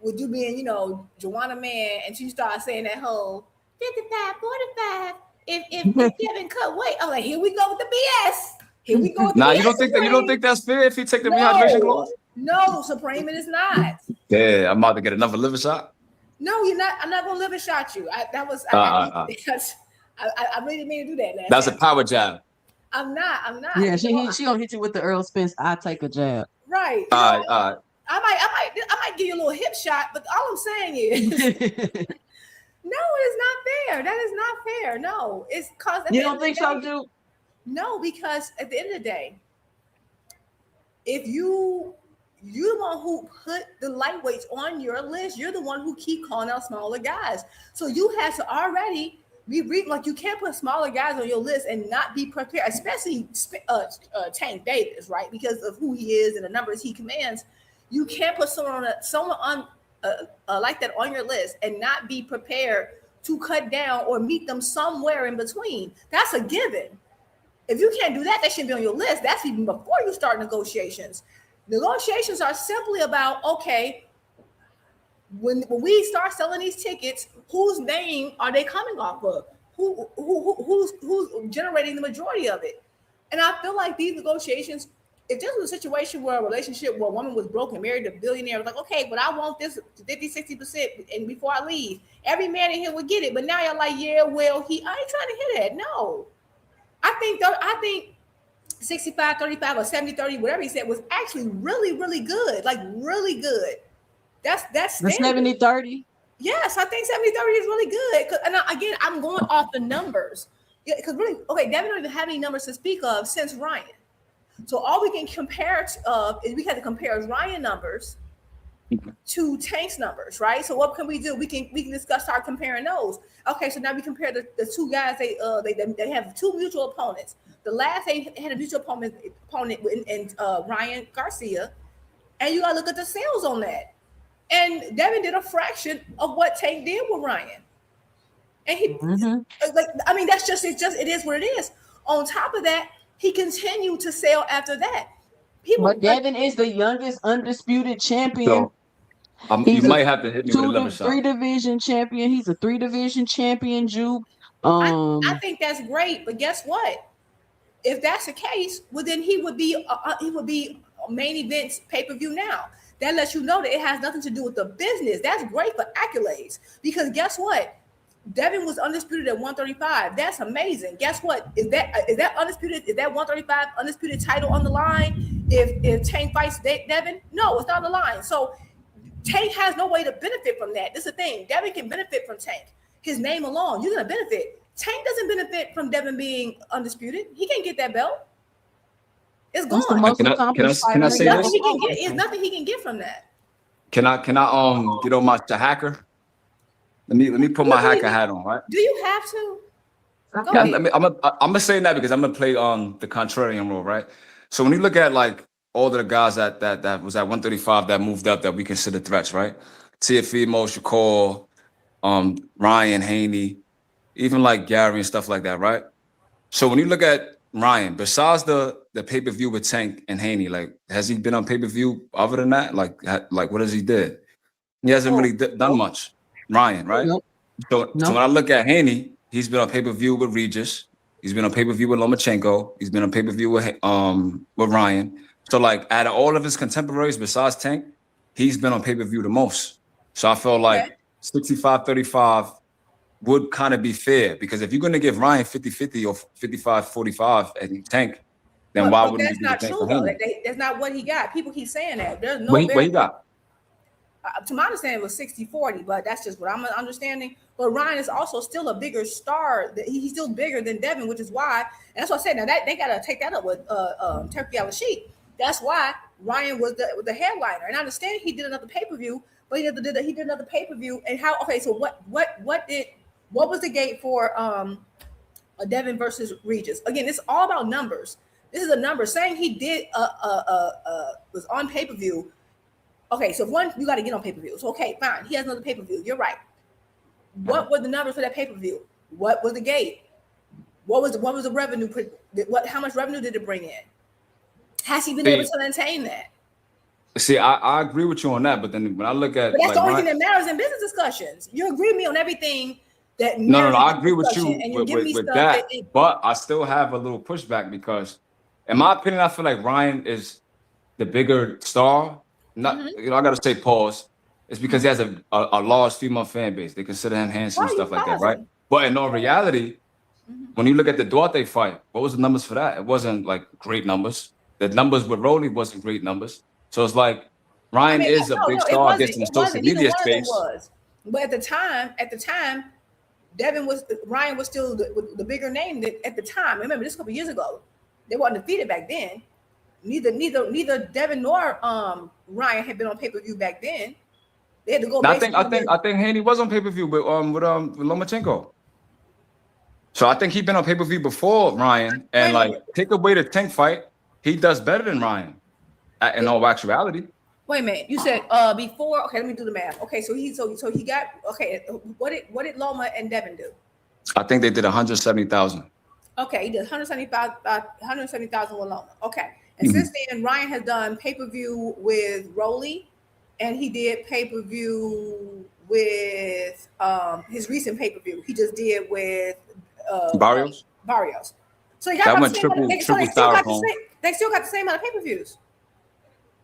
with you being, you know, Joanna Man, and she started saying that whole 55, 45. If Kevin cut weight, I'm like, here we go with the BS. Here we go with the Nah, BS. you don't think that's fair if he take the rehydration clause? No, Supreme, it is not. Yeah, I'm about to get another liver shot. No, you're not. I'm not gonna live and shot you. I really didn't mean to do that. That's a power jab. I'm not. Yeah, she gonna hit you with the Earl Spence. I take a jab. Right. All right. I might give you a little hip shot, but all I'm saying is, no, it's not fair. That is not fair. No, it's cause You don't think so, dude? No, because at the end of the day, if you the one who put the lightweights on your list, you're the one who keep calling out smaller guys. So you have to already be like, you can't put smaller guys on your list and not be prepared, especially Tank Davis, right? Because of who he is and the numbers he commands. You can't put someone on like that on your list and not be prepared to cut down or meet them somewhere in between. That's a given. If you can't do that, that shouldn't be on your list. That's even before you start negotiations. Negotiations are simply about, okay, when we start selling these tickets, whose name are they coming off of? Who's generating the majority of it? And I feel like these negotiations, if this was a situation where a relationship where a woman was broke and married to a billionaire, was like, okay, but I want this 50-60%, and before I leave, every man in here would get it. But now you're like, yeah, well, I ain't trying to hear that. No. I think 65-35 or 70-30, whatever he said, was actually really, really good. Like, really good. That's the 70-30. Yes, I think 70-30 is really good. And again, I'm going off the numbers. Because really, okay, Devin don't even have any numbers to speak of since Ryan. So all we can compare is we had to compare Ryan numbers to Tank's numbers, right? So what can we do? We can discuss, start comparing those. Okay, so now we compare the two guys. They have two mutual opponents. The last they had a mutual opponent in Ryan Garcia, and you gotta look at the sales on that. And Devin did a fraction of what Tank did with Ryan. And he that's just it is what it is. On top of that, he continued to sell after that. But Devin is the youngest undisputed champion. So, you might have to hit me with another shot. 3 division champion. He's a 3 division champion, Juke. I think that's great, but guess what? If that's the case, well then he would be main events pay-per-view now. That lets you know that it has nothing to do with the business. That's great for accolades, because guess what? Devin was undisputed at 135. That's amazing. Guess what? Is that undisputed? Is that 135 undisputed title on the line? If Tank fights Devin, no, it's not on the line. So Tank has no way to benefit from that. This is the thing. Devin can benefit from Tank. His name alone, you're gonna benefit. Tank doesn't benefit from Devin being undisputed. He can't get that belt. It's gone. Can I say this? It's nothing he can get from that. Can I get on my hacker? Let me put my hacker hat on, right? Do you have to? I'm gonna say that because I'm gonna play on the contrarian role, right? So when you look at like all of the guys that was at 135 that moved up that we consider threats, right? Teofimo, Shakur, Ryan, Haney, even like Gary and stuff like that, right? So when you look at Ryan, besides the pay-per-view with Tank and Haney, like, has he been on pay-per-view other than that? Like what has he did? He hasn't really done much. Ryan, right? Nope. So when I look at Haney, he's been on pay-per-view with Regis. He's been on pay-per-view with Lomachenko. He's been on pay-per-view with Ryan. So like out of all of his contemporaries besides Tank, he's been on pay-per-view the most. So I feel like 65-35 would kind of be fair, because if you're going to give Ryan 50-50 or 55-45 and Tank, then why wouldn't you that's not true though. That's not what he got. People keep saying that. There's no what he got? To my understanding, it was 60-40, but that's just what I'm understanding. But Ryan is also still a bigger star. He's still bigger than Devin, which is why, and that's what I said. Now that they got to take that up with Turkey Al-Rashid. That's why Ryan was the headliner. And I understand he did another pay-per-view, but he did another pay-per-view. And how? Okay, so what was the gate for Devin versus Regis? Again, it's all about numbers. This is a number. Saying he did was on pay-per-view. Okay, so one, you got to get on pay-per-view. So okay, fine. He has another pay-per-view. You're right. What were the numbers for that pay-per-view? What was the gate? What was the revenue? How much revenue did it bring in? Has he been able to maintain that? See, I agree with you on that, but then when I look at, but that's the only thing that matters in business discussions. You agree with me on everything that no, I agree with you with that, but I still have a little pushback because, in my opinion, I feel like Ryan is the bigger star. Not, I gotta say pause. It's because he has a large female fan base. They consider him handsome and stuff like that, right? But in all reality, when you look at the Duarte fight, what was the numbers for that? It wasn't like great numbers. The numbers with Rolly wasn't great numbers. So it's like Ryan is a big star against in the social media space. But at the time, Ryan was still the bigger name at the time. Remember, this a couple years ago, they weren't defeated back then. Neither Devin nor Ryan had been on pay-per-view back then. They had to go. I think Haney was on pay-per-view with Lomachenko. So I think he'd been on pay-per-view before Ryan, and like take away the Tank fight, he does better than Ryan. In all actuality. Wait a minute. You said before. Okay, let me do the math. Okay, so he got okay. What did Loma and Devin do? I think they did 170,000. Okay, he did 170,000 with Loma. Okay, and since then Ryan has done pay-per-view with Rolly, and he did pay-per-view with his recent pay-per-view. He just did with Barrios. So he got that went triple styrofoam. They still got the same amount of pay-per-views.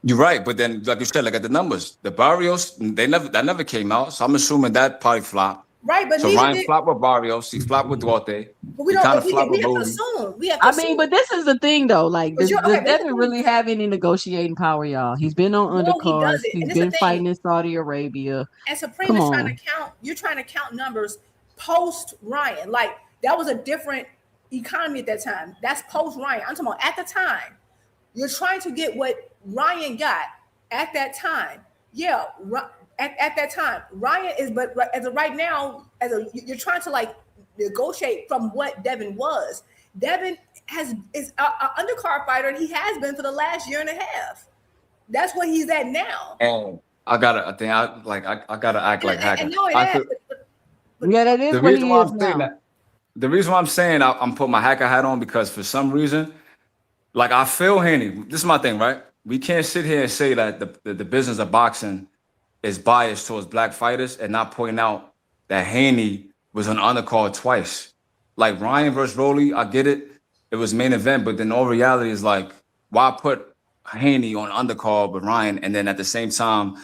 You're right, but then, like you said, look at the numbers. The Barrios, that never came out, so I'm assuming that probably flopped. Right, but so Ryan flopped with Barrios, he flopped with Duarte. But we have to assume. But this is the thing, though. Like, does Devin really have any negotiating power, y'all? He's been on undercards. He's been fighting in Saudi Arabia. And Supreme is trying to count. You're trying to count numbers post Ryan. Like that was a different economy at that time. That's post Ryan. I'm talking about at the time. You're trying to get what Ryan got at that time. Yeah, at that time, Ryan is, but as of right now, you're trying to like negotiate from what Devin was. Devin is a undercard fighter, and he has been for the last year and a half. That's what he's at now. And I gotta act like Hacker. No, it I is. feel, Yeah, that is the what reason he why is I'm saying now. that, the reason why I'm saying I'm putting my Hacker hat on because for some reason, like I feel Haney. This is my thing, right? We can't sit here and say that the business of boxing is biased towards black fighters and not point out that Haney was on undercard twice. Like Ryan versus Rolly, I get it. It was main event, but then all reality is like, why put Haney on undercard with Ryan? And then at the same time,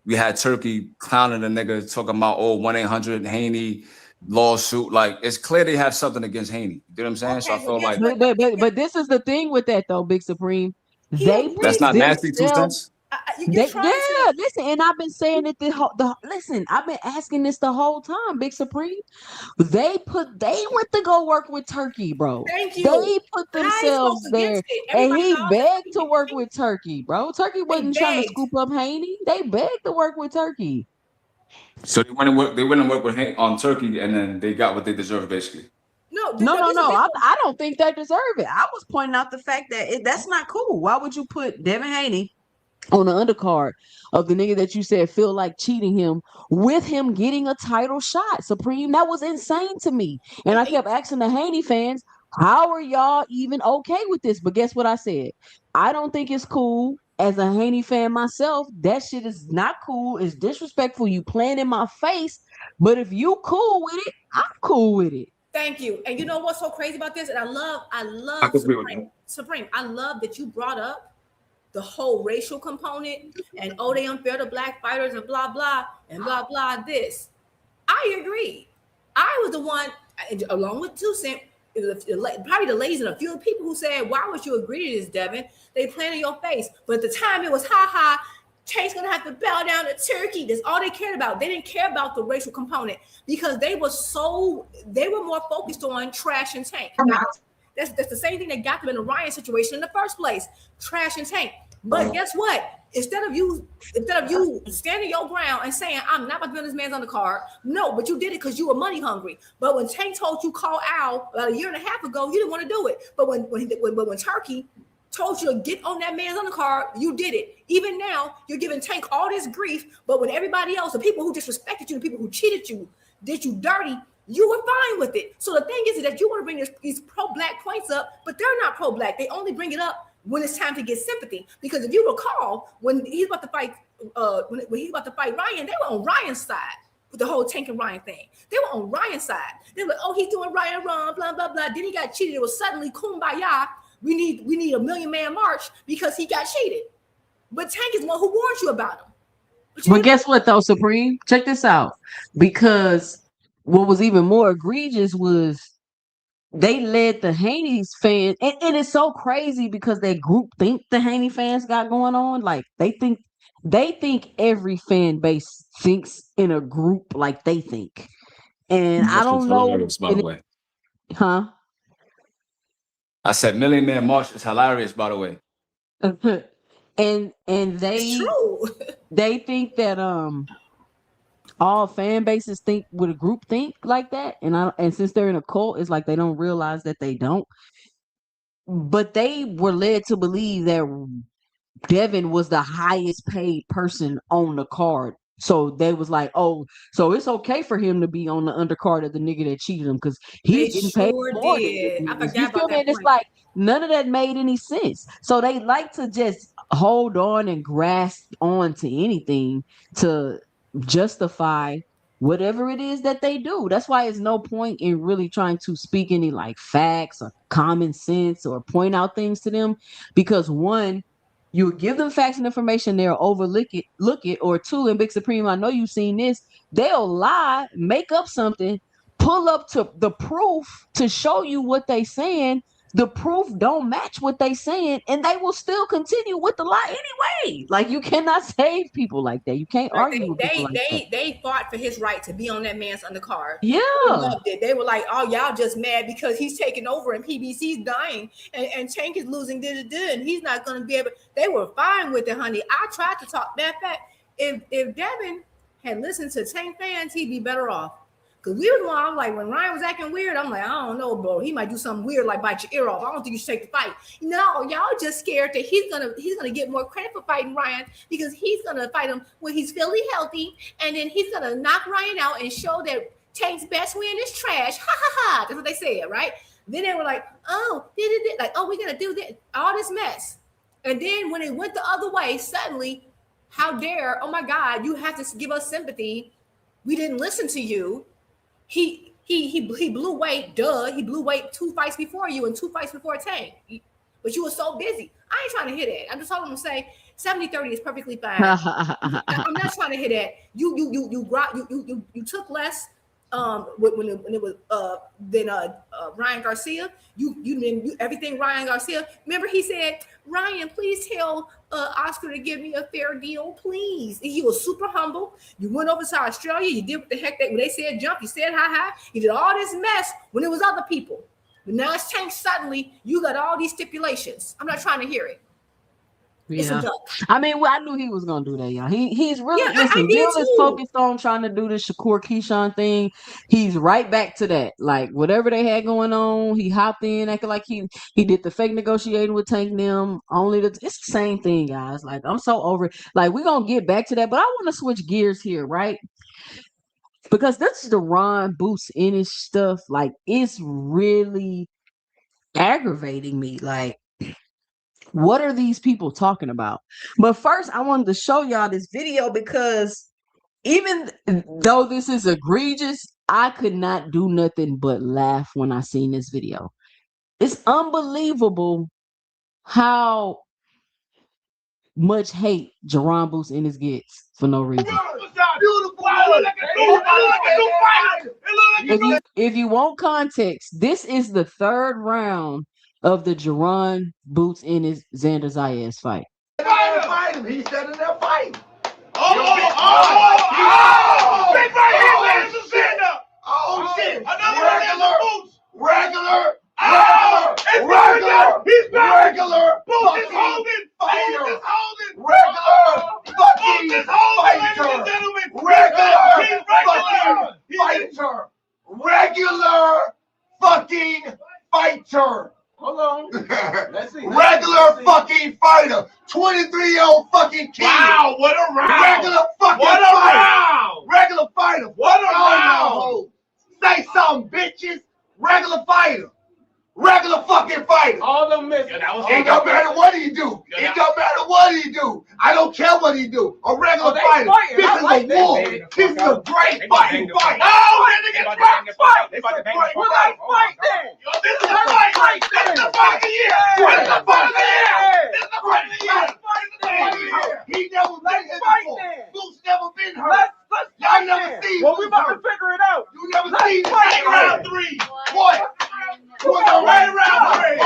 we had Turkey clowning the nigga, talking about 1-800 Haney lawsuit. Like it's clear they have something against Haney. You know what I'm saying? So I feel like But this is the thing with that though, Big Supreme. They put that's not nasty 2 themselves. cents. Listen, and I've been saying it listen, I've been asking this the whole time, Big Supreme. They went to go work with Turkey, bro. Thank you. They put I themselves spoke there, against it. and Everybody he knows begged to work with Turkey, bro. Turkey wasn't trying to begged. scoop up Haney. They begged to work with Turkey. So they went and worked with Haney on Turkey, and then they got what they deserved, basically. No. I don't think they deserve it. I was pointing out the fact that that's not cool. Why would you put Devin Haney on the undercard of the nigga that you said feel like cheating him with him getting a title shot? Supreme, that was insane to me. And I kept asking the Haney fans, how are y'all even okay with this? But guess what I said? I don't think it's cool. As a Haney fan myself, that shit is not cool. It's disrespectful. You playing in my face. But if you cool with it, I'm cool with it. Thank you. And you know what's so crazy about this? And I love Supreme. I love that you brought up the whole racial component and they unfair to black fighters and blah blah and blah blah this. I agree. I was the one, along with 2 Cent, probably the ladies and a few people who said, why would you agree to this, Devin? They playing in your face. But at the time it was Tank's gonna have to bow down to Turkey. That's all they cared about. They didn't care about the racial component because they were more focused on Trash and Tank. That's the same thing that got them in the Ryan situation in the first place. Trash and Tank. But guess what? Instead of you standing your ground and saying, I'm not about to be on this man's undercard, no, but you did it because you were money hungry. But when Tank told you call Al about a year and a half ago, you didn't want to do it. But when Turkey told you to get on that man's undercard, you did it. Even now, you're giving Tank all this grief, but when everybody else, the people who disrespected you, the people who cheated you, did you dirty, you were fine with it. So the thing is that you want to bring these pro-black points up, but they're not pro-black. They only bring it up when it's time to get sympathy. Because if you recall, when he's about to fight, when he's about to fight Ryan, they were on Ryan's side with the whole Tank and Ryan thing. They were on Ryan's side. They were like, oh, he's doing Ryan wrong, blah, blah, blah. Then he got cheated. It was suddenly kumbaya. We need a 1,000,000-man march because he got cheated. But Tank is the one who warned you about him. But guess what, though, Supreme? Check this out. Because what was even more egregious was they led the Haney's fans. And it's so crazy because that group think the Haney fans got going on. Like, they think every fan base thinks in a group like they think. And I don't know. By the way. Huh? I said 1,000,000-man march is hilarious, by the way. and they think that all fan bases think with a group think like that, and since they're in a cult, it's like they don't realize that they don't. But they were led to believe that Devin was the highest paid person on the card. So they was like, oh, so it's okay for him to be on the undercard of the nigga that cheated him because he's getting paid more. I forgot about that. It's like none of that made any sense. So they like to just hold on and grasp on to anything to justify whatever it is that they do. That's why it's no point in really trying to speak any like facts or common sense or point out things to them, because one, you give them facts and information, they'll overlook it, or two, and Big Supreme, I know you've seen this, they'll lie, make up something, pull up to the proof to show you what they saying. The proof don't match what they saying, and they will still continue with the lie anyway. Like, you cannot save people like that. You can't argue with people like that. They fought for his right to be on that man's undercard. Yeah. They loved it. They were like, oh, y'all just mad because he's taking over and PBC's dying and Tank is losing and he's not going to be able. They were fine with it, honey. I tried to talk. Matter of fact, if Devin had listened to Tank fans, he'd be better off. Because we were I'm like, when Ryan was acting weird, I'm like, I don't know, bro. He might do something weird like bite your ear off. I don't think you should take the fight. No, y'all just scared that he's gonna get more credit for fighting Ryan because he's gonna fight him when he's fully healthy, and then he's gonna knock Ryan out and show that Tank's best win is trash. Ha ha ha. That's what they said, right? Then they were like, oh, like, oh, we're gonna do this, all this mess. And then when it went the other way, suddenly, how dare, oh my God, you have to give us sympathy. We didn't listen to you. He blew weight, duh. He blew weight 2 fights before you and 2 fights before Tank. But you were so busy. I ain't trying to hit it. I'm just telling him to say 70-30 is perfectly fine. I'm not trying to hit that. You took less when it was than Ryan Garcia. You everything Ryan Garcia. Remember he said, Ryan, please tell Oscar to give me a fair deal, please. And he was super humble. You went over to Australia. You did what the heck when they said jump. You said hi. You did all this mess when it was other people. But now it's Tank. Suddenly you got all these stipulations. I'm not trying to hear it. Yeah, I mean, I knew he was gonna do that, y'all. He's really listen. Bill is focused on trying to do the Shakur Keyshawn thing. He's right back to that. Like whatever they had going on, he hopped in, acting like he did the fake negotiating with Tank them. It's the same thing, guys. Like I'm so over it. Like we're gonna get back to that, but I want to switch gears here, right? Because this is the Ron Boots in his stuff. Like it's really aggravating me. Like. What are these people talking about? But first, I wanted to show y'all this video because even though this is egregious, I could not do nothing but laugh when I seen this video. It's unbelievable how much hate Jerron Boots Ennis gets for no reason. If you want context, this is the 3rd round of the Jerron Boots Ennis Xander Zayas fight. Fight him. He said in that fight. Oh shit! Regular. He's regular. Boots is holding. Regular fucking fighter. Regular fighter. Regular fucking fighter. Hold on. Let's see. Regular fucking fighter. 23-year-old fucking kid. Wow, what a round. Regular fucking What a fighter. round. Regular fighter. What a round. Say something, bitches. Regular fighter. Regular fucking fighter. All them missing. It don't matter what he do. It don't matter what he do. I don't care what he do. A regular fighter. This is a war. This is a great fighting fight. Oh, they about to bang the fight. They about to bang the fight. This is a fight. This is the fight of the year. This is the fight of the year. This is the fight of the year. He never been here before. Boots never been hurt. Y'all never seen. Well, we about to figure it out. You never seen round 3. What? Right round 3.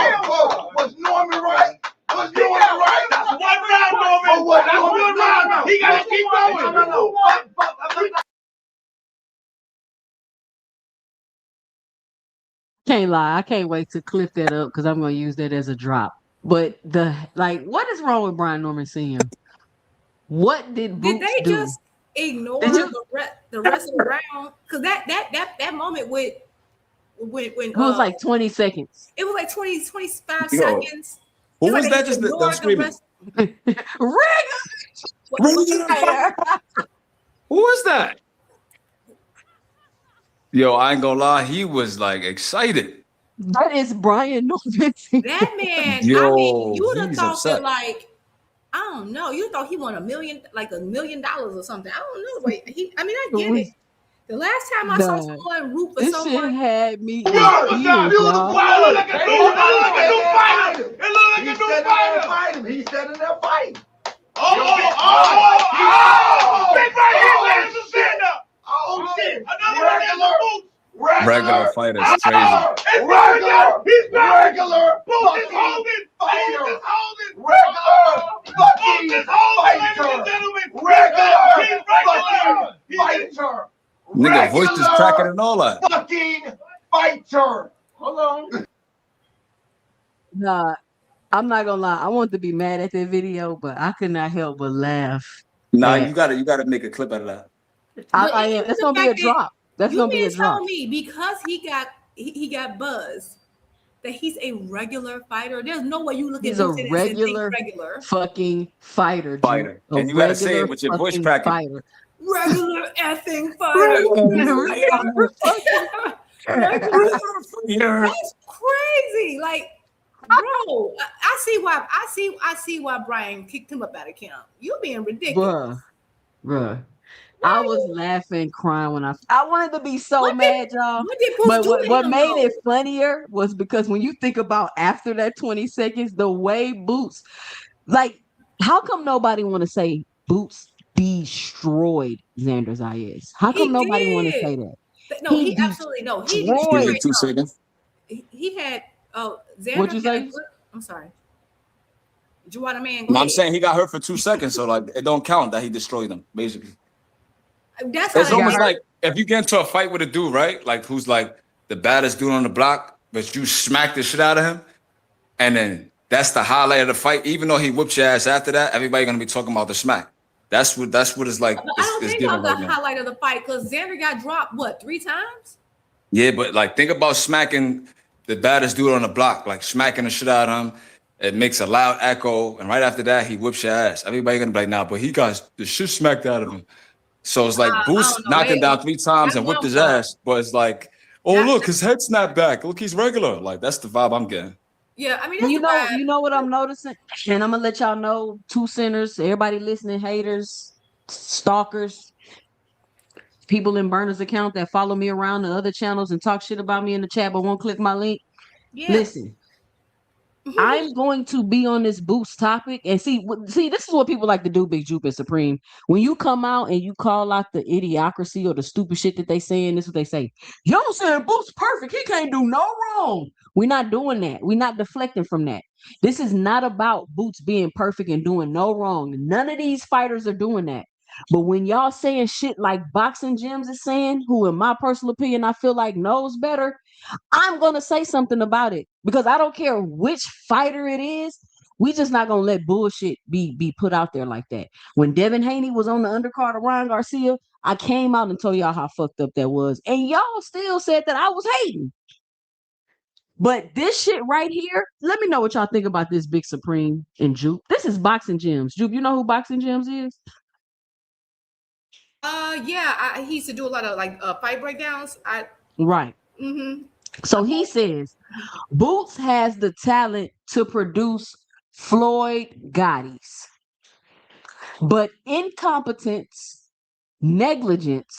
Was Norman right? Was Norman right? That's 1 round, Norman. That's 1 round. He got to keep going. No. Can't lie, I can't wait to clip that up because I'm gonna use that as a drop. But what is wrong with Brian Norman Sr.? What did Boots they do? just ignore the rest of the round? Because that moment when it was like 20 seconds. It was like 25 seconds. Who was that? Just the screaming. Who was that? Yo, I ain't gonna lie, he was like excited. That is Brian Norman. That man, Yo, I mean, you would have he's thought upset. that like, I don't know, you thought he won $1 million or something. I don't know. Wait, I get it. The last time I saw someone root for this someone, shit had me. It looked like a new fighter. He said in that fight. Big right here, ladies and gentlemen. Oh shit! Regular fight is crazy. Regular. He's back. Regular. Boots is holding. Fighter. Boots is holding. Regular fucking Boots is holding, ladies fighter. and gentlemen. Regular He's regular. fucking fighter. Nigga, voice is cracking and all that. Fucking fighter. Hold on. Nah, I'm not gonna lie. I wanted to be mad at that video, but I could not help but laugh Nah, And you gotta make a clip out of that. I am. That's gonna be a drop. That's You gonna be a mean drop. tell me because he got buzz that he's a regular fighter? There's no way you look He's at a Lieutenant and think regular regular. fucking fighter, dude. Fighter. A And you gotta say regular it with your voice fucking cracking. fighter. Regular effing fighter. That's crazy. Like, bro, I see why Brian kicked him up out of camp. You're being ridiculous. Bruh. I was laughing, crying when I wanted to be so mad, y'all. What did Boots But do to what him, made though? it funnier was because when you think about after that 20 seconds, the way Boots, like, how come nobody want to say Boots destroyed Xander Zayas? How come He nobody want to did. say that? No, he absolutely no. He destroyed. Give me 2 seconds. He had Xander. What'd you say? I'm sorry. Juana man. No, I'm saying he got hurt for 2 seconds, so like it don't count that he destroyed them, basically. That's It's how almost hurt. like if you get into a fight with a dude, right? Like who's like the baddest dude on the block, but you smack the shit out of him, and then that's the highlight of the fight. Even though he whooped your ass after that, everybody gonna be talking about the smack. That's what it's like. I don't It's think given that was right the now. highlight of the fight because Xander got dropped 3 times? Yeah, but like think about smacking the baddest dude on the block, like smacking the shit out of him. It makes a loud echo, and right after that, he whips your ass. Everybody gonna be like, nah, but he got the shit smacked out of him. So it's like Boost knocked him down 3 times and whipped his ass, but it's like, oh look, his head snapped back. Look, he's regular. Like that's the vibe I'm getting. Yeah, I mean, You know what I'm noticing, and I'm gonna let y'all know. 2 centers, everybody listening, haters, stalkers, people in Burner's account that follow me around the other channels and talk shit about me in the chat, but won't click my link. Yeah. Listen, I'm going to be on this Boost topic and see. This is what people like to do, Big Jupe and Supreme. When you come out and you call out the idiocracy or the stupid shit that they saying, this is what they say. Y'all saying Boost perfect. He can't do no wrong. We're not doing that. We're not deflecting from that. This is not about Boots being perfect and doing no wrong. None of these fighters are doing that. But when y'all saying shit like Boxing Gyms is saying, who in my personal opinion I feel like knows better, I'm gonna say something about it because I don't care which fighter it is. We just not gonna let bullshit be put out there like that. When Devin Haney was on the undercard of Ryan Garcia, I came out and told y'all how fucked up that was, and y'all still said that I was hating. But this shit right here, let me know what y'all think about this, Big Supreme and Jupe. This is Boxing Gyms. Jupe, you know who Boxing Gyms is? Yeah, he used to do a lot of fight breakdowns. Right. So he says Boots has the talent to produce Floyd Gottis, but incompetence, negligence,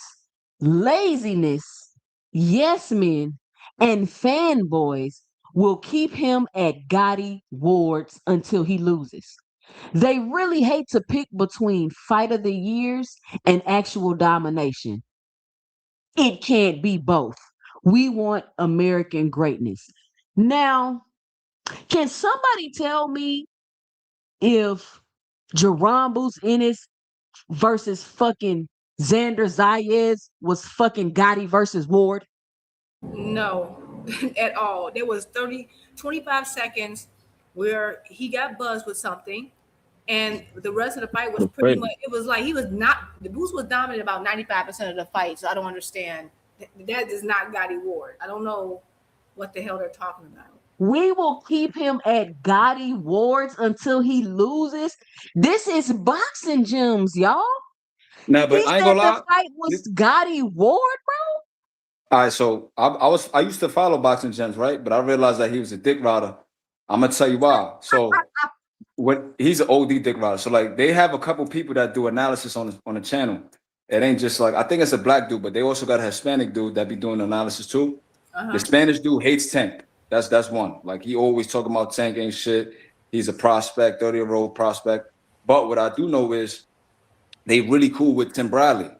laziness, yes men, and fanboys will keep him at Gotti Wards until he loses. They really hate to pick between fight of the years and actual domination. It can't be both. We want American greatness. Now, can somebody tell me if Jerron Boots Ennis versus fucking Xander Zayas was fucking Gotti versus Ward? No, at all. There was 25 seconds where he got buzzed with something, and the rest of the fight was pretty much. It was like the Boots was dominant about 95% of the fight. So I don't understand. That is not Gotti Ward. I don't know what the hell they're talking about. We will keep him at Gotti Wards until he loses. This is Boxing Gyms, y'all. Nah, but I ain't gonna lie. The fight was Gotti Ward, bro. All right, so I used to follow Boxing Gyms, right? But I realized that he was a dick rider. I'm gonna tell you why. So when he's an OD dick rider, so like they have a couple people that do analysis on the channel. It ain't just like I think it's a black dude, but they also got a Hispanic dude that be doing analysis too. The Spanish dude hates Tank. That's one. Like he always talking about Tank ain't shit. He's a prospect, 30-year-old prospect. But what I do know is they really cool with Tim Bradley,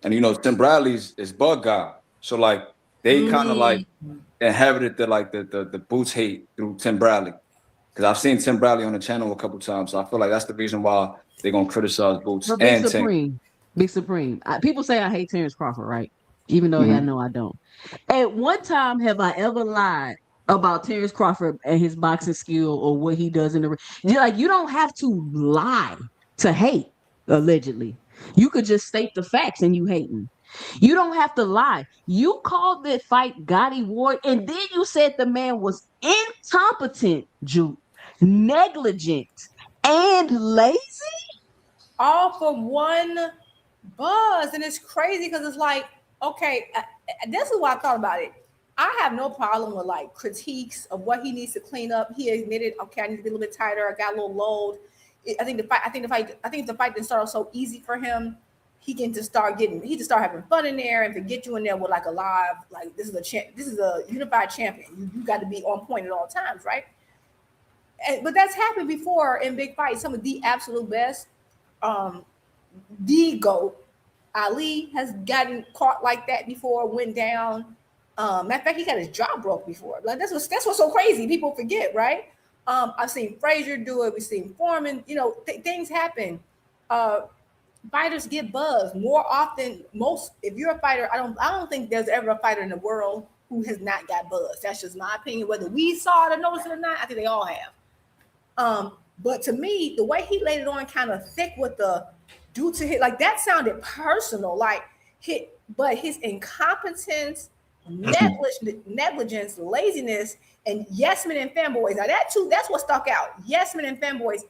and you know Tim Bradley's is bug guy. So like they kind of like inherited the Boots hate through Tim Bradley. Because I've seen Tim Bradley on the channel a couple times. So I feel like that's the reason why they're gonna criticize Boots and Tank. Big Supreme. People say I hate Terrence Crawford, right? Even though y'all know I don't. At one time have I ever lied about Terrence Crawford and his boxing skill or what he does in the ring? Like you don't have to lie to hate. allegedly. You could just state the facts and you hating. You don't have to lie. You called that fight Gotti Ward, and then you said the man was incompetent, negligent, and lazy. All for one buzz, and it's crazy because it's like, okay, this is what I thought about it. I have no problem with like critiques of what he needs to clean up. He admitted, okay, I need to be a little bit tighter. I got a little load. I think if the fight didn't start off so easy for him, he can just start having fun in there and to get you in there with like a live, like this is a unified champion. You got to be on point at all times, right? But that's happened before in big fights. Some of the absolute best, the GOAT, Ali has gotten caught like that before, went down. Matter of fact, he got his jaw broke before. Like that's what's so crazy. People forget, right? I've seen Frazier do it. We've seen Foreman. You know, things happen. Fighters get buzzed more often. If you're a fighter, I don't think there's ever a fighter in the world who has not got buzzed. That's just my opinion. Whether we saw it or noticed it or not, I think they all have. But to me, the way he laid it on kind of thick with the due to hit, like that sounded personal, like but his incompetence, negligence, laziness, and yes men and fanboys. Now that's what stuck out. Yes men and fanboys.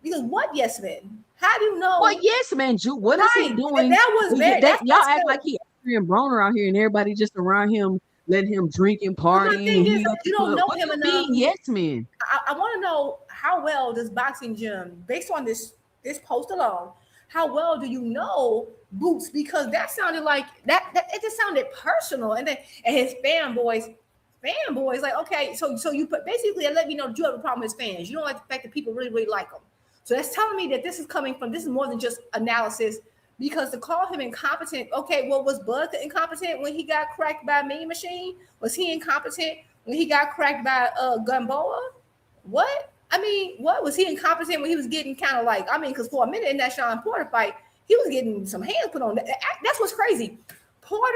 Because what yes men? How do you know? What yes man, What is he doing? And that was very, y'all act like he Adrian Broner out here and everybody just around him, letting him drink and party. You don't know him enough. Yes man. I want to know, how well does Boxing Gym, based on this post alone, how well do you know Boots? Because that sounded like that it just sounded personal. And his fanboys, like, okay, so you basically let me know that you have a problem with his fans. You don't like the fact that people really, really like him. So that's telling me that this is more than just analysis, because to call him incompetent, okay, well, was Bud incompetent when he got cracked by Mean Machine? Was he incompetent when he got cracked by Gamboa? What? I mean, what was he incompetent when he was getting kind of like, I mean, because for a minute in that Sean Porter fight, he was getting some hands put on. That's what's crazy. Porter.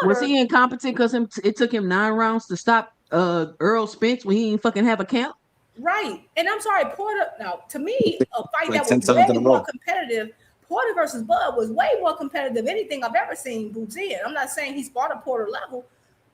Was he incompetent because it took him 9 rounds to stop Earl Spence when he didn't fucking have a count? Right. And I'm sorry, Porter. Now, to me, a fight that was way more competitive. Porter versus Bud was way more competitive than anything I've ever seen Boots in. I'm not saying he's fought a Porter level.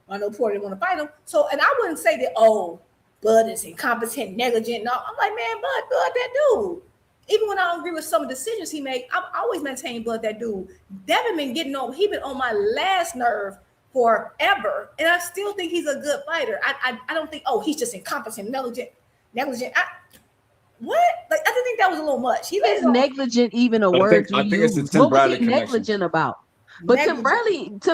I know Porter didn't want to fight him. So, and I wouldn't say that, oh, Bud is incompetent, negligent. No, I'm like, man, Bud, that dude. Even when I don't agree with some of the decisions he made, I always maintain Bud, that dude. Devin been he been on my last nerve forever. And I still think he's a good fighter. I don't think, oh, he's just incompetent, negligent. What? Like, I think that was a little much. Is negligent even a word you use? What was he negligent about? But Tim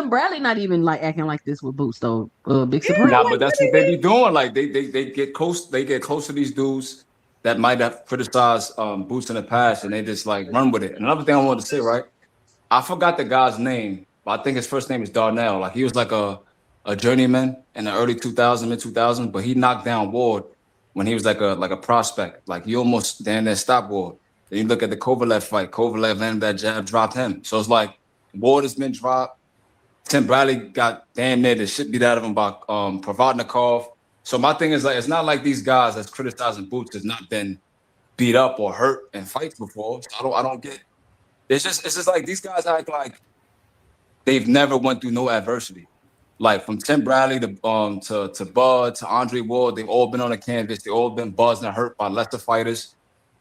Bradley not even like acting like this with Boots though. Big Supreme. Nah, but that's what they be doing. Like they get close. They get close to these dudes that might have criticized Boots in the past, and they just like run with it. And another thing I wanted to say, right? I forgot the guy's name, but I think his first name is Darnell. Like he was like a journeyman in the early 2000s, mid 2000s, but he knocked down Ward when he was like a prospect. Like he almost damn near stopped Ward. Then you look at the Kovalev fight. Kovalev landed that jab, dropped him. So it's like Ward has been dropped. Tim Bradley got damn near the shit beat out of him by Provodnikov. So my thing is like, it's not like these guys that's criticizing Boots has not been beat up or hurt in fights before. So I don't get. It's just like these guys act like they've never went through no adversity. Like from Tim Bradley to Bud to Andre Ward, they've all been on the canvas. They've all been buzzed and hurt by lesser fighters.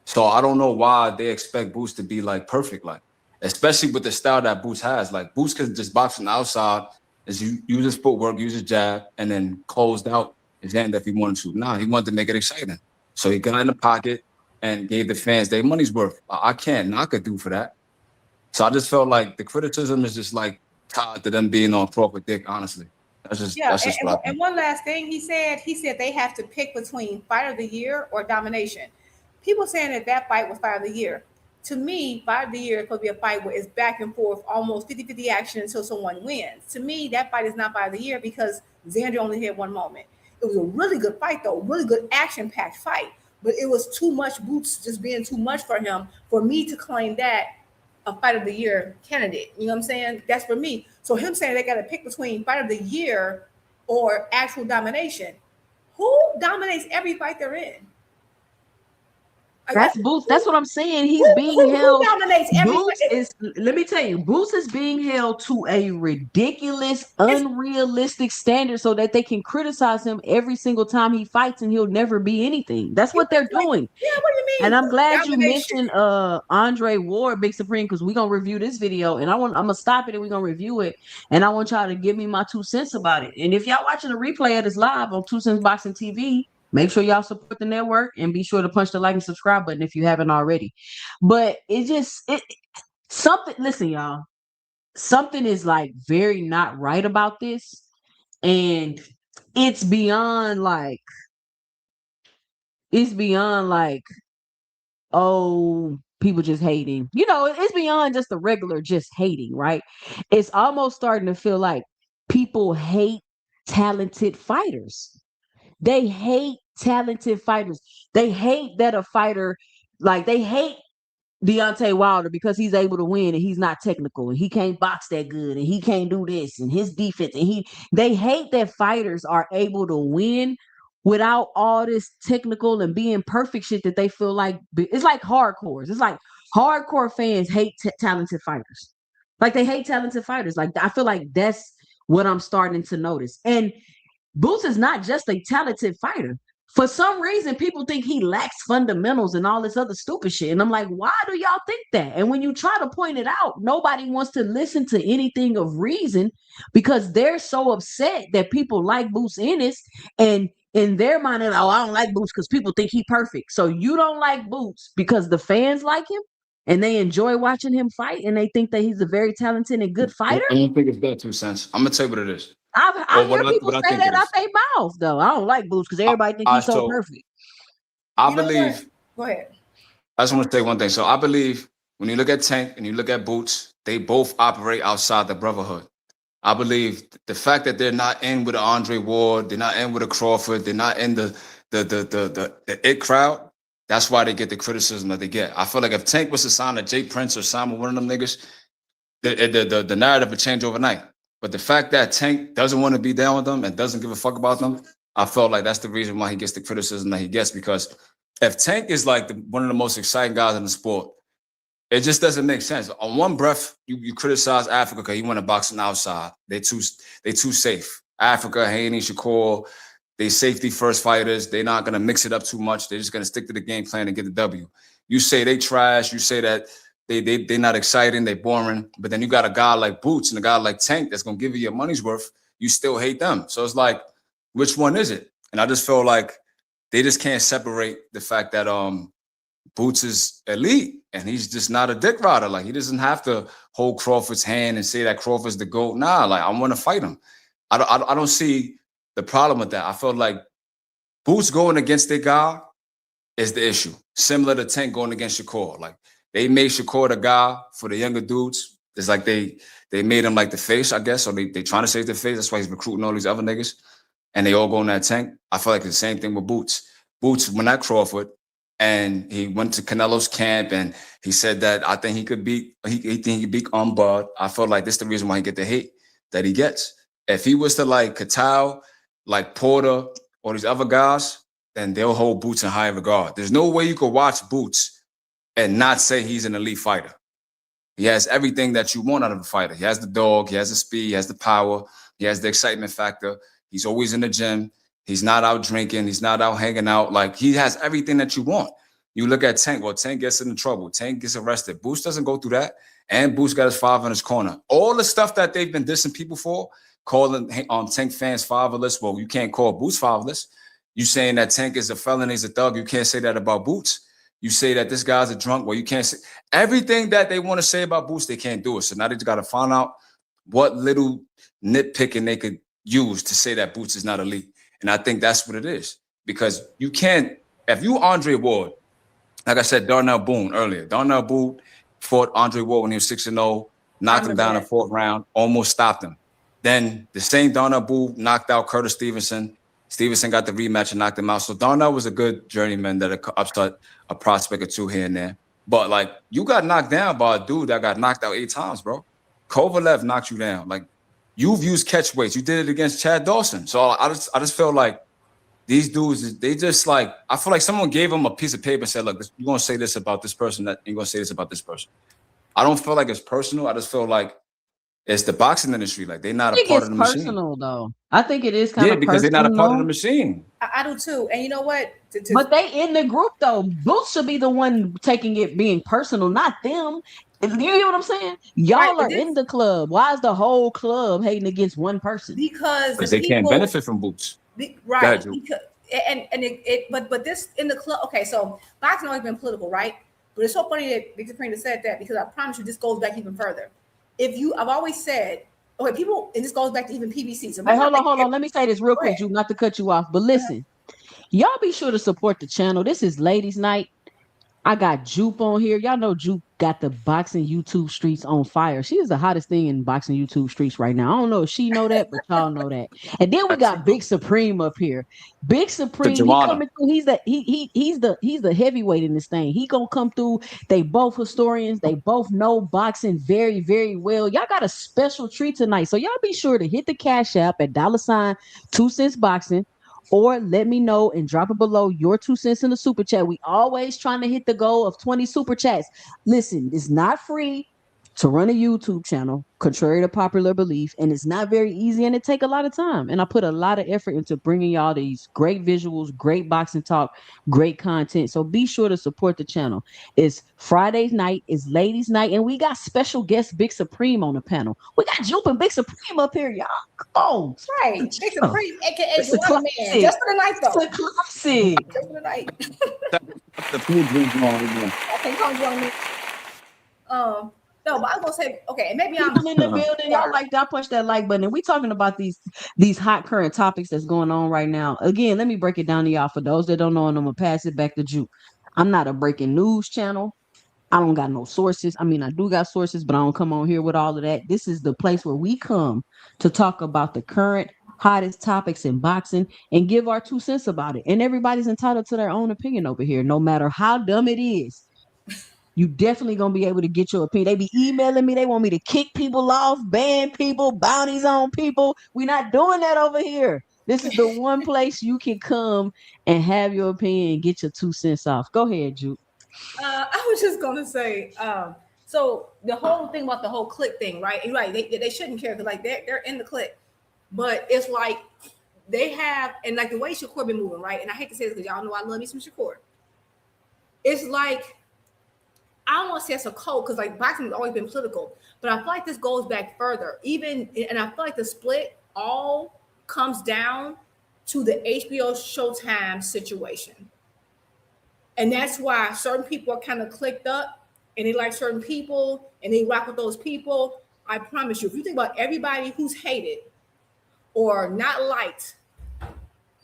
So I don't know why they expect Boots to be like perfect, like especially with the style that Boots has. Like Boots could just box from the outside, as you use his footwork, use his jab, and then closed out his hand if he wanted to. Nah, he wanted to make it exciting. So he got in the pocket and gave the fans their money's worth. I can't knock a dude for that. So I just felt like the criticism is just like tied to them being on Crawford Dick, honestly. That's just and one last thing he said they have to pick between fight of the year or domination. People saying that fight was fight of the year. To me, fight of the year is supposed to be a fight where it's back and forth, almost 50-50 action until someone wins. To me, that fight is not fight of the year because Xander only had one moment. It was a really good fight, though, really good action-packed fight. But it was too much, Boots just being too much for him, for me to claim that a fight of the year candidate. You know what I'm saying? That's for me. So him saying they got to pick between fight of the year or actual domination. Who dominates every fight they're in? That's Boots. That's what I'm saying. He's being who held. dominates every Boots is. Let me tell you, Boots is being held to a ridiculous, unrealistic standard, so that they can criticize him every single time he fights, and he'll never be anything. That's what they're doing. Yeah, what do you mean? And I'm glad you Domination. mentioned Andre Ward, Big Supreme, because we're gonna review this video, and I'm gonna stop it and we're gonna review it, and I want y'all to give me my 2 cents about it. And if y'all watching a replay of this live on 2 Cents Boxing TV, make sure y'all support the network and be sure to punch the like and subscribe button if you haven't already. But something. Listen, y'all, something is like very not right about this, and it's beyond like oh, people just hating. It's beyond just the regular just hating, right? It's almost starting to feel like people hate talented fighters. They hate talented fighters. They hate that a fighter, like they hate Deontay Wilder because he's able to win and he's not technical and he can't box that good and he can't do this and his defense and they hate that fighters are able to win without all this technical and being perfect shit that they feel like. It's like hardcores. It's like hardcore fans hate talented fighters. Like they hate talented fighters. Like I feel like that's what I'm starting to notice. And Boots is not just a talented fighter. For some reason, people think he lacks fundamentals and all this other stupid shit. And I'm like, why do y'all think that? And when you try to point it out, nobody wants to listen to anything of reason because they're so upset that people like Boots Ennis. And in their mind, I don't like Boots because people think he's perfect. So you don't like Boots because the fans like him and they enjoy watching him fight and they think that he's a very talented and good fighter? I don't think it's that 2 cents. I'm gonna tell you what it is. I hear people say that out their mouth, though. I don't like Boots because everybody thinks he's so perfect. I believe. Go ahead. I just want to say one thing. So I believe when you look at Tank and you look at Boots, they both operate outside the brotherhood. I believe the fact that they're not in with Andre Ward, they're not in with a Crawford, they're not in the it crowd. That's why they get the criticism that they get. I feel like if Tank was to sign a Jay Prince or sign with one of them niggas, the narrative would change overnight. But the fact that Tank doesn't want to be down with them and doesn't give a fuck about them, I felt like that's the reason why he gets the criticism that he gets. Because if Tank is like one of the most exciting guys in the sport, it just doesn't make sense. On one breath, you criticize Africa because he want to box on outside. They too safe. Africa, Haney, Shakur, they safety first fighters. They're not gonna mix it up too much. They're just gonna stick to the game plan and get the W. You say they trash. You say that they're not exciting, they're boring. But then you got a guy like Boots and a guy like Tank that's gonna give you your money's worth. You still hate them. So it's like, which one is it? And I just feel like they just can't separate the fact that Boots is elite and he's just not a dick rider. Like he doesn't have to hold Crawford's hand and say that Crawford's the GOAT. Nah, like I want to fight him. I don't see the problem with that. I felt like Boots going against their guy is the issue. Similar to Tank going against Shakur. Like they made Shakur the guy for the younger dudes. It's like they made him like the face, I guess, or they trying to say the face. That's why he's recruiting all these other niggas. And they all go in that Tank. I feel like it's the same thing with Boots. Boots went at Crawford and he went to Canelo's camp and he said that I think he could beat, he think he could beat Bud. I felt like this is the reason why he get the hate that he gets. If he was to like Catal, like Porter, or these other guys, then they'll hold Boots in high regard. There's no way you could watch Boots and not say he's an elite fighter. He has everything that you want out of a fighter. He has the dog, he has the speed, he has the power, he has the excitement factor. He's always in the gym. He's not out drinking. He's not out hanging out. Like he has everything that you want. You look at Tank. Well, Tank gets into trouble. Tank gets arrested. Boots doesn't go through that. And Boots got his father in his corner. All the stuff that they've been dissing people for, calling Tank fans fatherless. Well, you can't call Boots fatherless. You saying that Tank is a felon, he's a thug. You can't say that about Boots. You say that this guy's a drunk. Well, you can't say everything that they want to say about Boots. They can't do it. So now they just got to find out what little nitpicking they could use to say that Boots is not elite. And I think that's what it is. Because you can't, if you Andre Ward, like I said, Darnell Boone earlier. Darnell Boone fought Andre Ward when he was 6-0, knocked him down in the fourth round, almost stopped him. Then the same Darnell Boone knocked out Curtis Stevenson. Stevenson got the rematch and knocked him out. So Darnell was a good journeyman that upstart a prospect or two here and there. But like you got knocked down by a dude that got knocked out 8 times, bro. Kovalev knocked you down. Like you've used catch weights. You did it against Chad Dawson. So I just felt like these dudes, they just like, I feel like someone gave them a piece of paper and said, look, you're going to say this about this person, that you're going to say this about this person. I don't feel like it's personal. I just feel like it's the boxing industry. Like, they're not a part of the machine. Personal, though. I think it is kind of because personal. they're not a part of the machine. I do too. And you know what? But they in the group, though. Boots should be the one taking it being personal, not them. You hear what I'm saying? Y'all are in the club. Why is the whole club hating against one person? Because they can't benefit from Boots. Right. Because, but this in the club. Okay, so boxing always been political, right? But it's so funny that Big Supreme said that, because I promise you this goes back even further. I've always said, okay, people, and this goes back to even PBC. So hey, hold on. Let me say this real quick, Juke, not to cut you off. But listen, y'all be sure to support the channel. This is Ladies Night. I got Jupe on here. Y'all know Jupe got the boxing YouTube streets on fire. She is the hottest thing in boxing YouTube streets right now. I don't know if she know that, but y'all know that. And then we got Big Supreme up here. Big Supreme, he coming through. He's the heavyweight in this thing. He gonna come through. They both historians. They both know boxing very, very well. Y'all got a special treat tonight, so y'all be sure to hit the Cash App at $2 Boxing. Or let me know and drop it below your 2 cents in the super chat. We always trying to hit the goal of 20 super chats. Listen, it's not free to run a YouTube channel, contrary to popular belief, and it's not very easy, and it take a lot of time. And I put a lot of effort into bringing y'all these great visuals, great boxing talk, great content. So be sure to support the channel. It's Friday night, it's Ladies Night, and we got special guest Big Supreme on the panel. We got Jupe and Big Supreme up here, y'all. Come on. That's right. Big Supreme, aka One Man. Just for the night, though. It's a classic. Just for the night. The food drinks on again. I think come join me. No, but I'm gonna say, okay, and maybe I'm in the building. Y'all push that like button. And we talking about these hot current topics that's going on right now. Again, let me break it down to y'all. For those that don't know, and I'm gonna pass it back to Juke. I'm not a breaking news channel. I don't got no sources. I mean, I do got sources, but I don't come on here with all of that. This is the place where we come to talk about the current hottest topics in boxing and give our 2 cents about it. And everybody's entitled to their own opinion over here, no matter how dumb it is. You definitely gonna be able to get your opinion. They be emailing me. They want me to kick people off, ban people, bounties on people. We're not doing that over here. This is the one place you can come and have your opinion and get your 2 cents off. Go ahead, Juke. I was just gonna say, so the whole thing about the whole clique thing, right? And right, they shouldn't care because like they're in the clique, but it's like they have, and like the way Shakur been moving, right? And I hate to say this because y'all know I love me some Shakur. It's like, I don't want to say it's a cult because like boxing has always been political, but I feel like this goes back further. And I feel like the split all comes down to the HBO Showtime situation. And that's why certain people are kind of clicked up and they like certain people and they rock with those people. I promise you, if you think about everybody who's hated or not liked,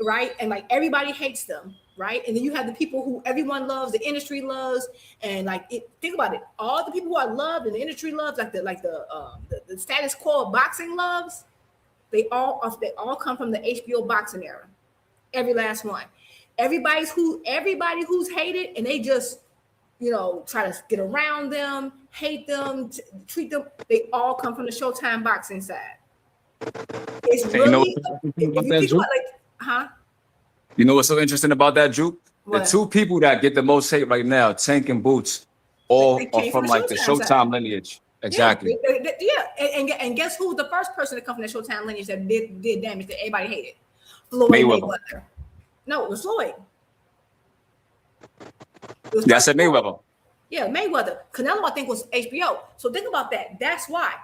right? And like everybody hates them, right? And then you have the people who everyone loves, the industry loves, and like think about it. All the people who are loved and the industry loves, like the status quo of boxing loves, they all come from the HBO boxing era. Every last one. Everybody who's hated and they just, try to get around them, hate them, treat them, they all come from the Showtime boxing side. It's really, You know what's so interesting about that, Juke? What? The two people that get the most hate right now, Tank and Boots, all are from like the Showtime lineage. Exactly. Yeah. And guess who was the first person to come from the Showtime lineage that did damage that everybody hated? Floyd Mayweather. No, it was Floyd. I said Mayweather. Yeah, Mayweather. Canelo, I think, was HBO. So think about that. That's why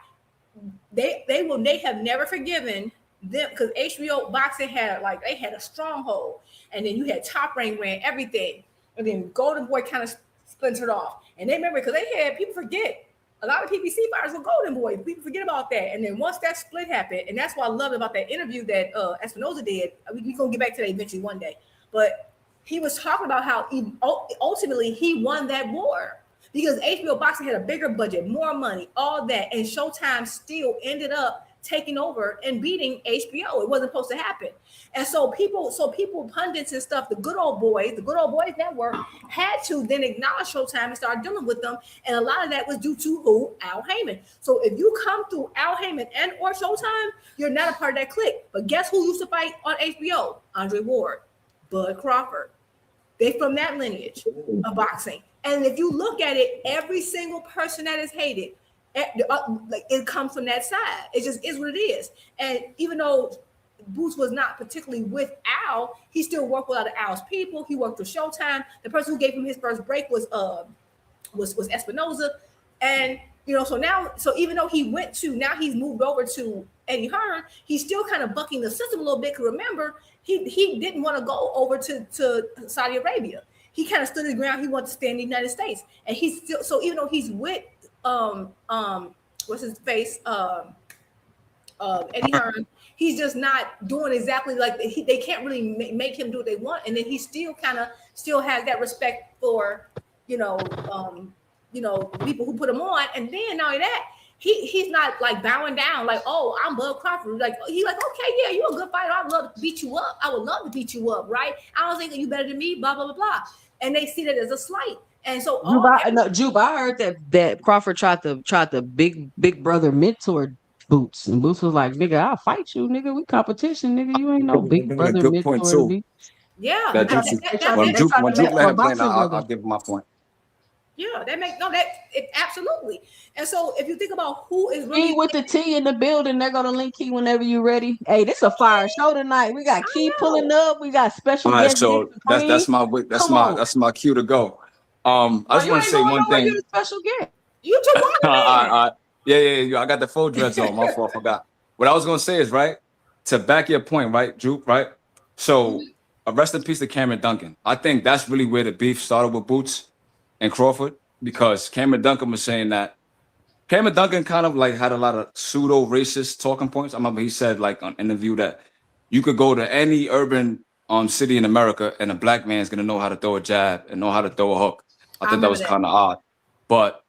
they have never forgiven them, because HBO boxing had a stronghold, and then you had Top Rank ran everything, and then Golden Boy kind of splintered off. And they remember because they had people forget. A lot of PBC fighters were Golden Boy. People forget about that. And then once that split happened, and that's what I loved about that interview that Espinoza did. We're gonna get back to that eventually one day. But he was talking about how ultimately he won that war because HBO boxing had a bigger budget, more money, all that, and Showtime still ended up taking over and beating HBO. It wasn't supposed to happen. And so people, pundits and stuff, the good old boys network had to then acknowledge Showtime and start dealing with them. And a lot of that was due to who? Al Heyman. So if you come through Al Heyman and or Showtime, you're not a part of that clique. But guess who used to fight on HBO? Andre Ward. Bud Crawford. They from that lineage of boxing. And if you look at it, every single person that is hated, like it comes from that side. It just is what it is. And even though Boots was not particularly with Al, he still worked with a lot of Al's people. He worked with Showtime. The person who gave him his first break was Espinoza. And so even though now he's moved over to Eddie Hearn, he's still kind of bucking the system a little bit. Because remember, he didn't want to go over to Saudi Arabia. He kind of stood his ground. He wanted to stay in the United States. And he's still, so even though he's with what's his face, Eddie Hearn, he's just not doing exactly like they can't really make him do what they want. And then he still has that respect for people who put him on. And then not only that, he's not like bowing down like, oh, I'm Bud Crawford. Like he's like, okay, yeah, you're a good fighter. I'd love to beat you up. I would love to beat you up, right? I don't think that you better than me, blah, blah, blah, blah. And they see that as a slight. And so Jupe, I heard that Crawford tried to big brother mentor Boots. And Boots was like, nigga, I'll fight you, nigga. We competition, nigga. You ain't no big brother mentor to me. Yeah. When Jupe let him play, I'll give him my point. Yeah, absolutely. And so if you think about who is really Key with the T in the building, they're gonna link Key whenever you're ready. Hey, this is a fire show tonight. We got Key pulling up. We got special guests. So that's my cue to go. I just want to say one thing. You're the special guest. You too. Yeah. I got the full dreads on. My fault. I forgot. What I was gonna say is right to back your point, right, Jupe, right? So rest in peace to Cameron Duncan. I think that's really where the beef started with Boots and Crawford, because Cameron Duncan was saying that Cameron Duncan kind of like had a lot of pseudo racist talking points. I remember he said like on an interview that you could go to any urban city in America and a black man's gonna know how to throw a jab and know how to throw a hook. I think that was kind of odd. But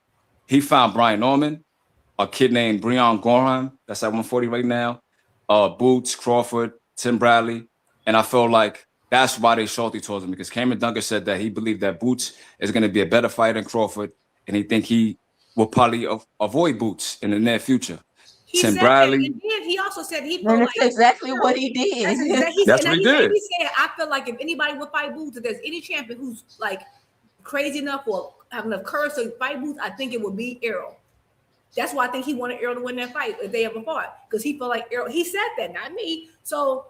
he found Brian Norman, a kid named Breon Gorham, that's at 140 right now, Boots, Crawford, Tim Bradley, and I feel like that's why they salty towards him, because Cameron Duncan said that he believed that Boots is going to be a better fighter than Crawford, and he think he will probably avoid Boots in the near future. Tim Bradley. And then he also said that's exactly what he did. That's what he did. He said, I feel like if anybody would fight Boots, if there's any champion who's like crazy enough or have enough courage to fight Boots, I think it would be Errol. That's why I think he wanted Errol to win that fight if they ever fought, because he felt like Errol. He said that, not me. So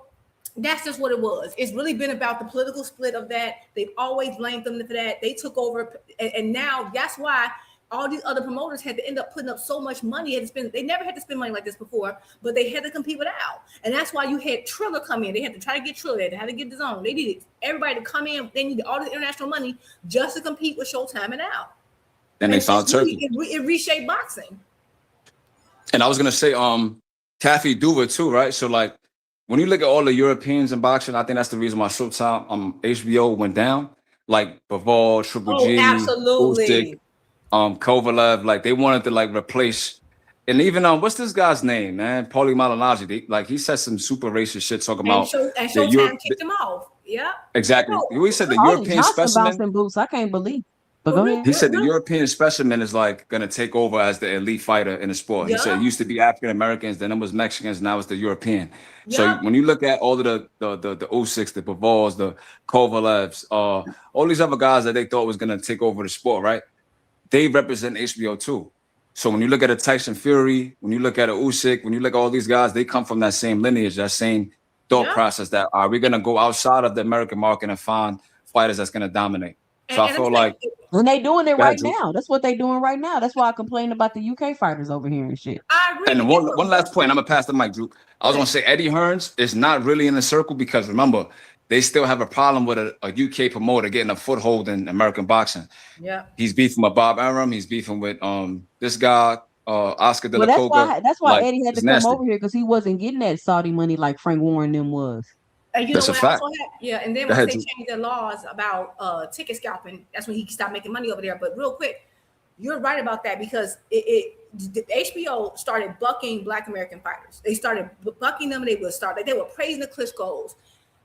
that's just what it was. It's really been about the political split of that. They've always blamed them for that. They took over, and now that's why all these other promoters had to end up putting up so much money. They never had to spend money like this before, but they had to compete with Al. And that's why you had Triller come in. They had to try to get Triller. They had to get the zone. They needed everybody to come in. They needed all the international money just to compete with Showtime and Al. And they found Turkey. It reshaped boxing. And I was gonna say, Kathy Duva too, right? So like, when you look at all the Europeans in boxing, I think that's the reason why Showtime, HBO went down. Like Bivol, Triple G, absolutely. Usyk, Kovalev, like they wanted to like replace, and even what's this guy's name, man? Paulie Malignaggi. Like he said some super racist shit talking about. And Showtime kicked him off. Yeah, exactly. We said the European specimen. Boots, I can't believe. But go ahead. He said the European specimen is like gonna take over as the elite fighter in the sport. He said it used to be African Americans, then it was Mexicans, now it's the European. Yeah. So when you look at all of the Usyks, the Bivols, the Kovalevs, all these other guys that they thought was gonna take over the sport, right? They represent HBO too. So when you look at a Tyson Fury, when you look at a Usyk, when you look at all these guys, they come from that same lineage, that same thought process. That are we gonna go outside of the American market and find fighters that's gonna dominate? So I feel like when they doing it right now, that's what they doing right now. That's why I complain about the UK fighters over here and shit. I agree. And one last point, I'm gonna pass the mic, Drew. I was gonna say Eddie Hearns is not really in the circle because remember, they still have a problem with a UK promoter getting a foothold in American boxing. Yeah, he's beefing with Bob Arum. He's beefing with this guy, Oscar De La Hoya. That's why Eddie had to come over here, because he wasn't getting that Saudi money like Frank Warren them was. And that's a fact. And then once they changed their laws about ticket scalping, that's when he stopped making money over there. But real quick, you're right about that, because the HBO started bucking Black American fighters. They started bucking them. They were praising the Klitschko's,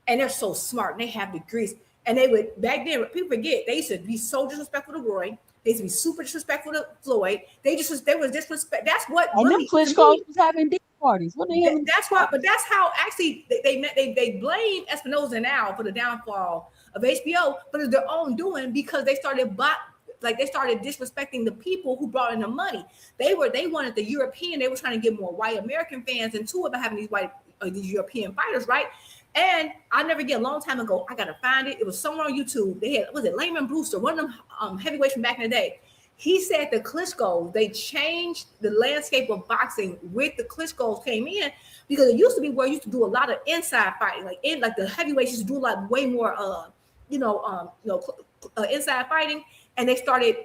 and they're so smart. And they have degrees. And they would, back then, people forget, they used to be so disrespectful to Roy. They used to be super disrespectful to Floyd. They was disrespect. That's what. And them Klitschko's was having parties. What the hell? That's why, but that's how actually they blame Espinosa and Al for the downfall of HBO, but it's their own doing because they started disrespecting the people who brought in the money. They wanted the European. They were trying to get more white American fans into it by having these European fighters, right? And I never get a long time ago. I gotta find it. It was somewhere on YouTube. They had Layman Brewster, one of them heavyweights from back in the day. He said the Klitschko's, they changed the landscape of boxing with the Klitschko's came in because it used to be where you used to do a lot of inside fighting, like the heavyweights used to do like way more inside fighting, and they started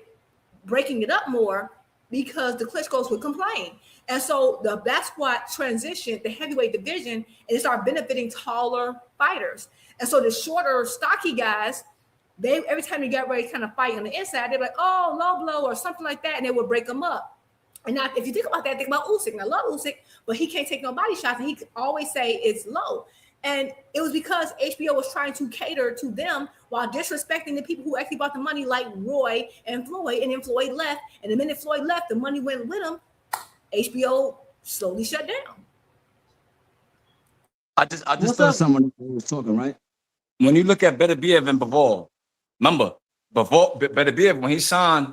breaking it up more because the Klitschko's would complain. And so that's what transitioned the heavyweight division, and it started benefiting taller fighters. And so the shorter, stocky guys, they every time they got ready to kind of fight on the inside, they're like, oh, low blow or something like that, and they would break them up. And now, if you think about that, think about Usyk. And I love Usyk, but he can't take no body shots, and he always say it's low. And it was because HBO was trying to cater to them while disrespecting the people who actually brought the money, like Roy and Floyd. And then Floyd left, and the minute Floyd left, the money went with him. HBO slowly shut down. I just thought someone was talking, right? When you look at Beterbiev and Bivol, remember, Beterbiev, when he signed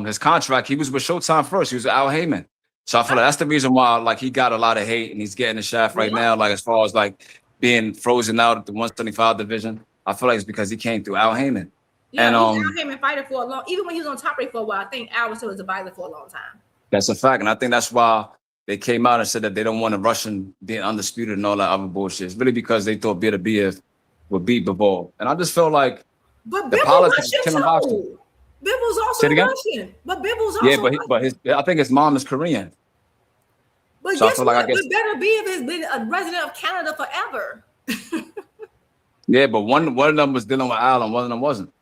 his contract, he was with Showtime first. He was with Al Heyman. So I feel like that's the reason why like he got a lot of hate and he's getting the shaft right now, like as far as like being frozen out at the 175 division. I feel like it's because he came through Al Heyman. Yeah, and Al Heyman fighter for a long, even when he was on Top Rank for a while, I think Al was still his advisor for a long time. That's a fact. And I think that's why they came out and said that they don't want a Russian being undisputed and all that other bullshit. It's really because they thought Beterbiev would beat Bivol. And I just felt like but the Bivol politics Russian too. Bivol's also Russian. But Bivol's also I think his mom is Korean. But so guess what? Beterbiev has been a resident of Canada forever. Yeah, but one of them was dealing with Al and one of them wasn't.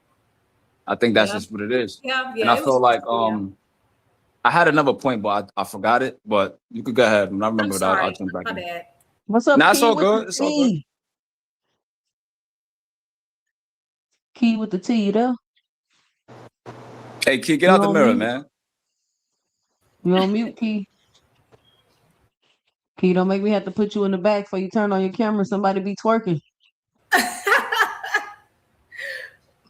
I think that's just what it is. Yeah. And I feel like I had another point, but I forgot it. But you could go ahead. When I remember that, I'll jump back. My bad. What's up? Nah, it's all good. It's all good. Key with the T, you there? Hey, Key, get out the mirror, man. You on mute, Key? Key, don't make me have to put you in the back before you turn on your camera. Somebody be twerking.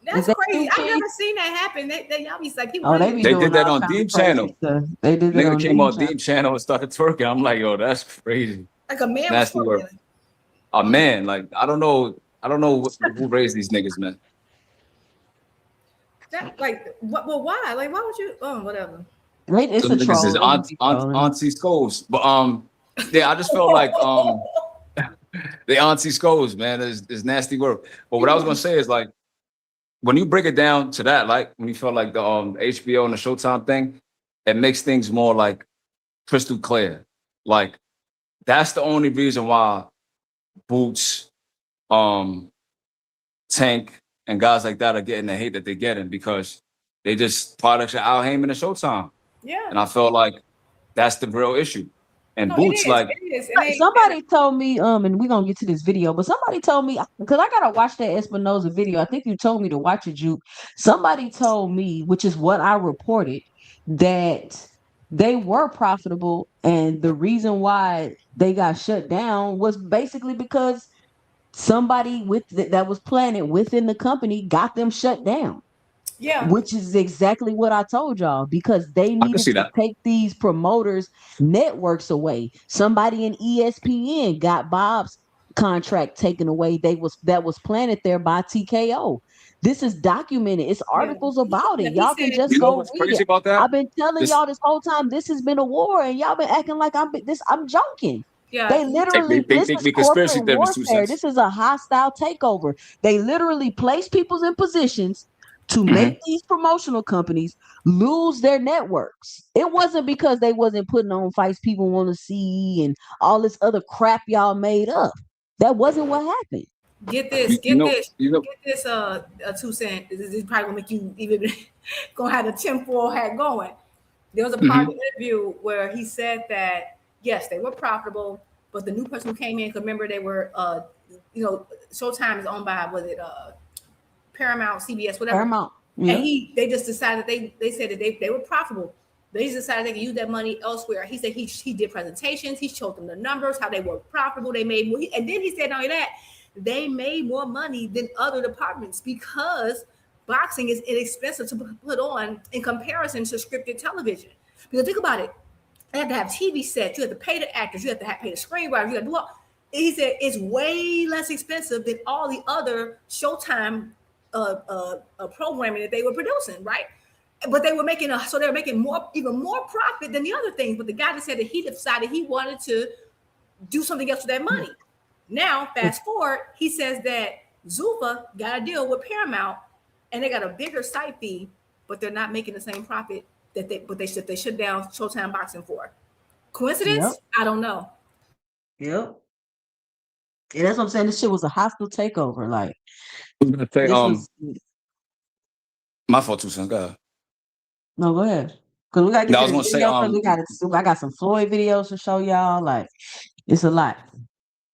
That's crazy. I've never seen that happen. Y'all be like people. They did that on Deep Channel. They did that on came on Deep Channel and started twerking. I'm like, yo, that's crazy. Like a man. Nasty work. A man, like I don't know who raised these niggas, man. That like what? Well, why? Like, why would you? Oh, whatever. Right, it's a troll. Is Auntie Scoles, but yeah, I just felt like the Auntie Scoles, man, is nasty work. But what I was gonna say is like, when you break it down to that, like when you feel like the HBO and the Showtime thing, it makes things more like crystal clear. Like that's the only reason why Boots, Tank, and guys like that are getting the hate that they're getting because they just products of Al Heyman and Showtime. Yeah. And I felt like that's the real issue. And no, Boots, somebody told me, and we're gonna get to this video, but somebody told me, because I gotta watch that Espinosa video. I think you told me to watch it, Juke. Somebody told me, which is what I reported, that they were profitable, and the reason why they got shut down was basically because somebody that was planted within the company got them shut down. Yeah, which is exactly what I told y'all, because they needed to take these promoters' networks away. Somebody in ESPN got Bob's contract taken away. That was planted there by TKO. This is documented. It's articles about it. Y'all can just go read crazy it. About that? I've been telling y'all this whole time. This has been a war, and y'all been acting like I'm joking. Yeah, they literally this is corporate warfare. This is a hostile takeover. They literally place people in positions to make these promotional companies lose their networks. It wasn't because they wasn't putting on fights people want to see and all this other crap y'all made up. That wasn't what happened. Get this, get this 2 cent. This is probably gonna make you even gonna have the tinfoil hat going. There was a part of the interview where he said that yes, they were profitable, but the new person who came in, because remember they were Showtime is owned by Paramount, CBS, whatever. Paramount. Yeah. And they just decided they said that they were profitable, They decided they could use that money elsewhere. He said he did presentations. He showed them the numbers, how they were profitable. They made more. And then he said, not only that, they made more money than other departments because boxing is inexpensive to put on in comparison to scripted television. Because think about it. You have to have TV sets. You have to pay the actors. You have to pay the screenwriters. You have to do all. He said it's way less expensive than all the other Showtime programming that they were producing, right? But they were making even more profit than the other things. But the guy just said that he decided he wanted to do something else with that money. Now, fast forward, he says that Zuffa got a deal with Paramount, and they got a bigger site fee, but they're not making the same profit that they shut down Showtime Boxing for. Coincidence? Yep. I don't know. Yep. And that's what I'm saying. This shit was a hostile takeover. Like, I was gonna say, my fault, 2 cents. Go ahead. No, go ahead. Because we got to get this video. I got some Floyd videos to show y'all. Like, it's a lot.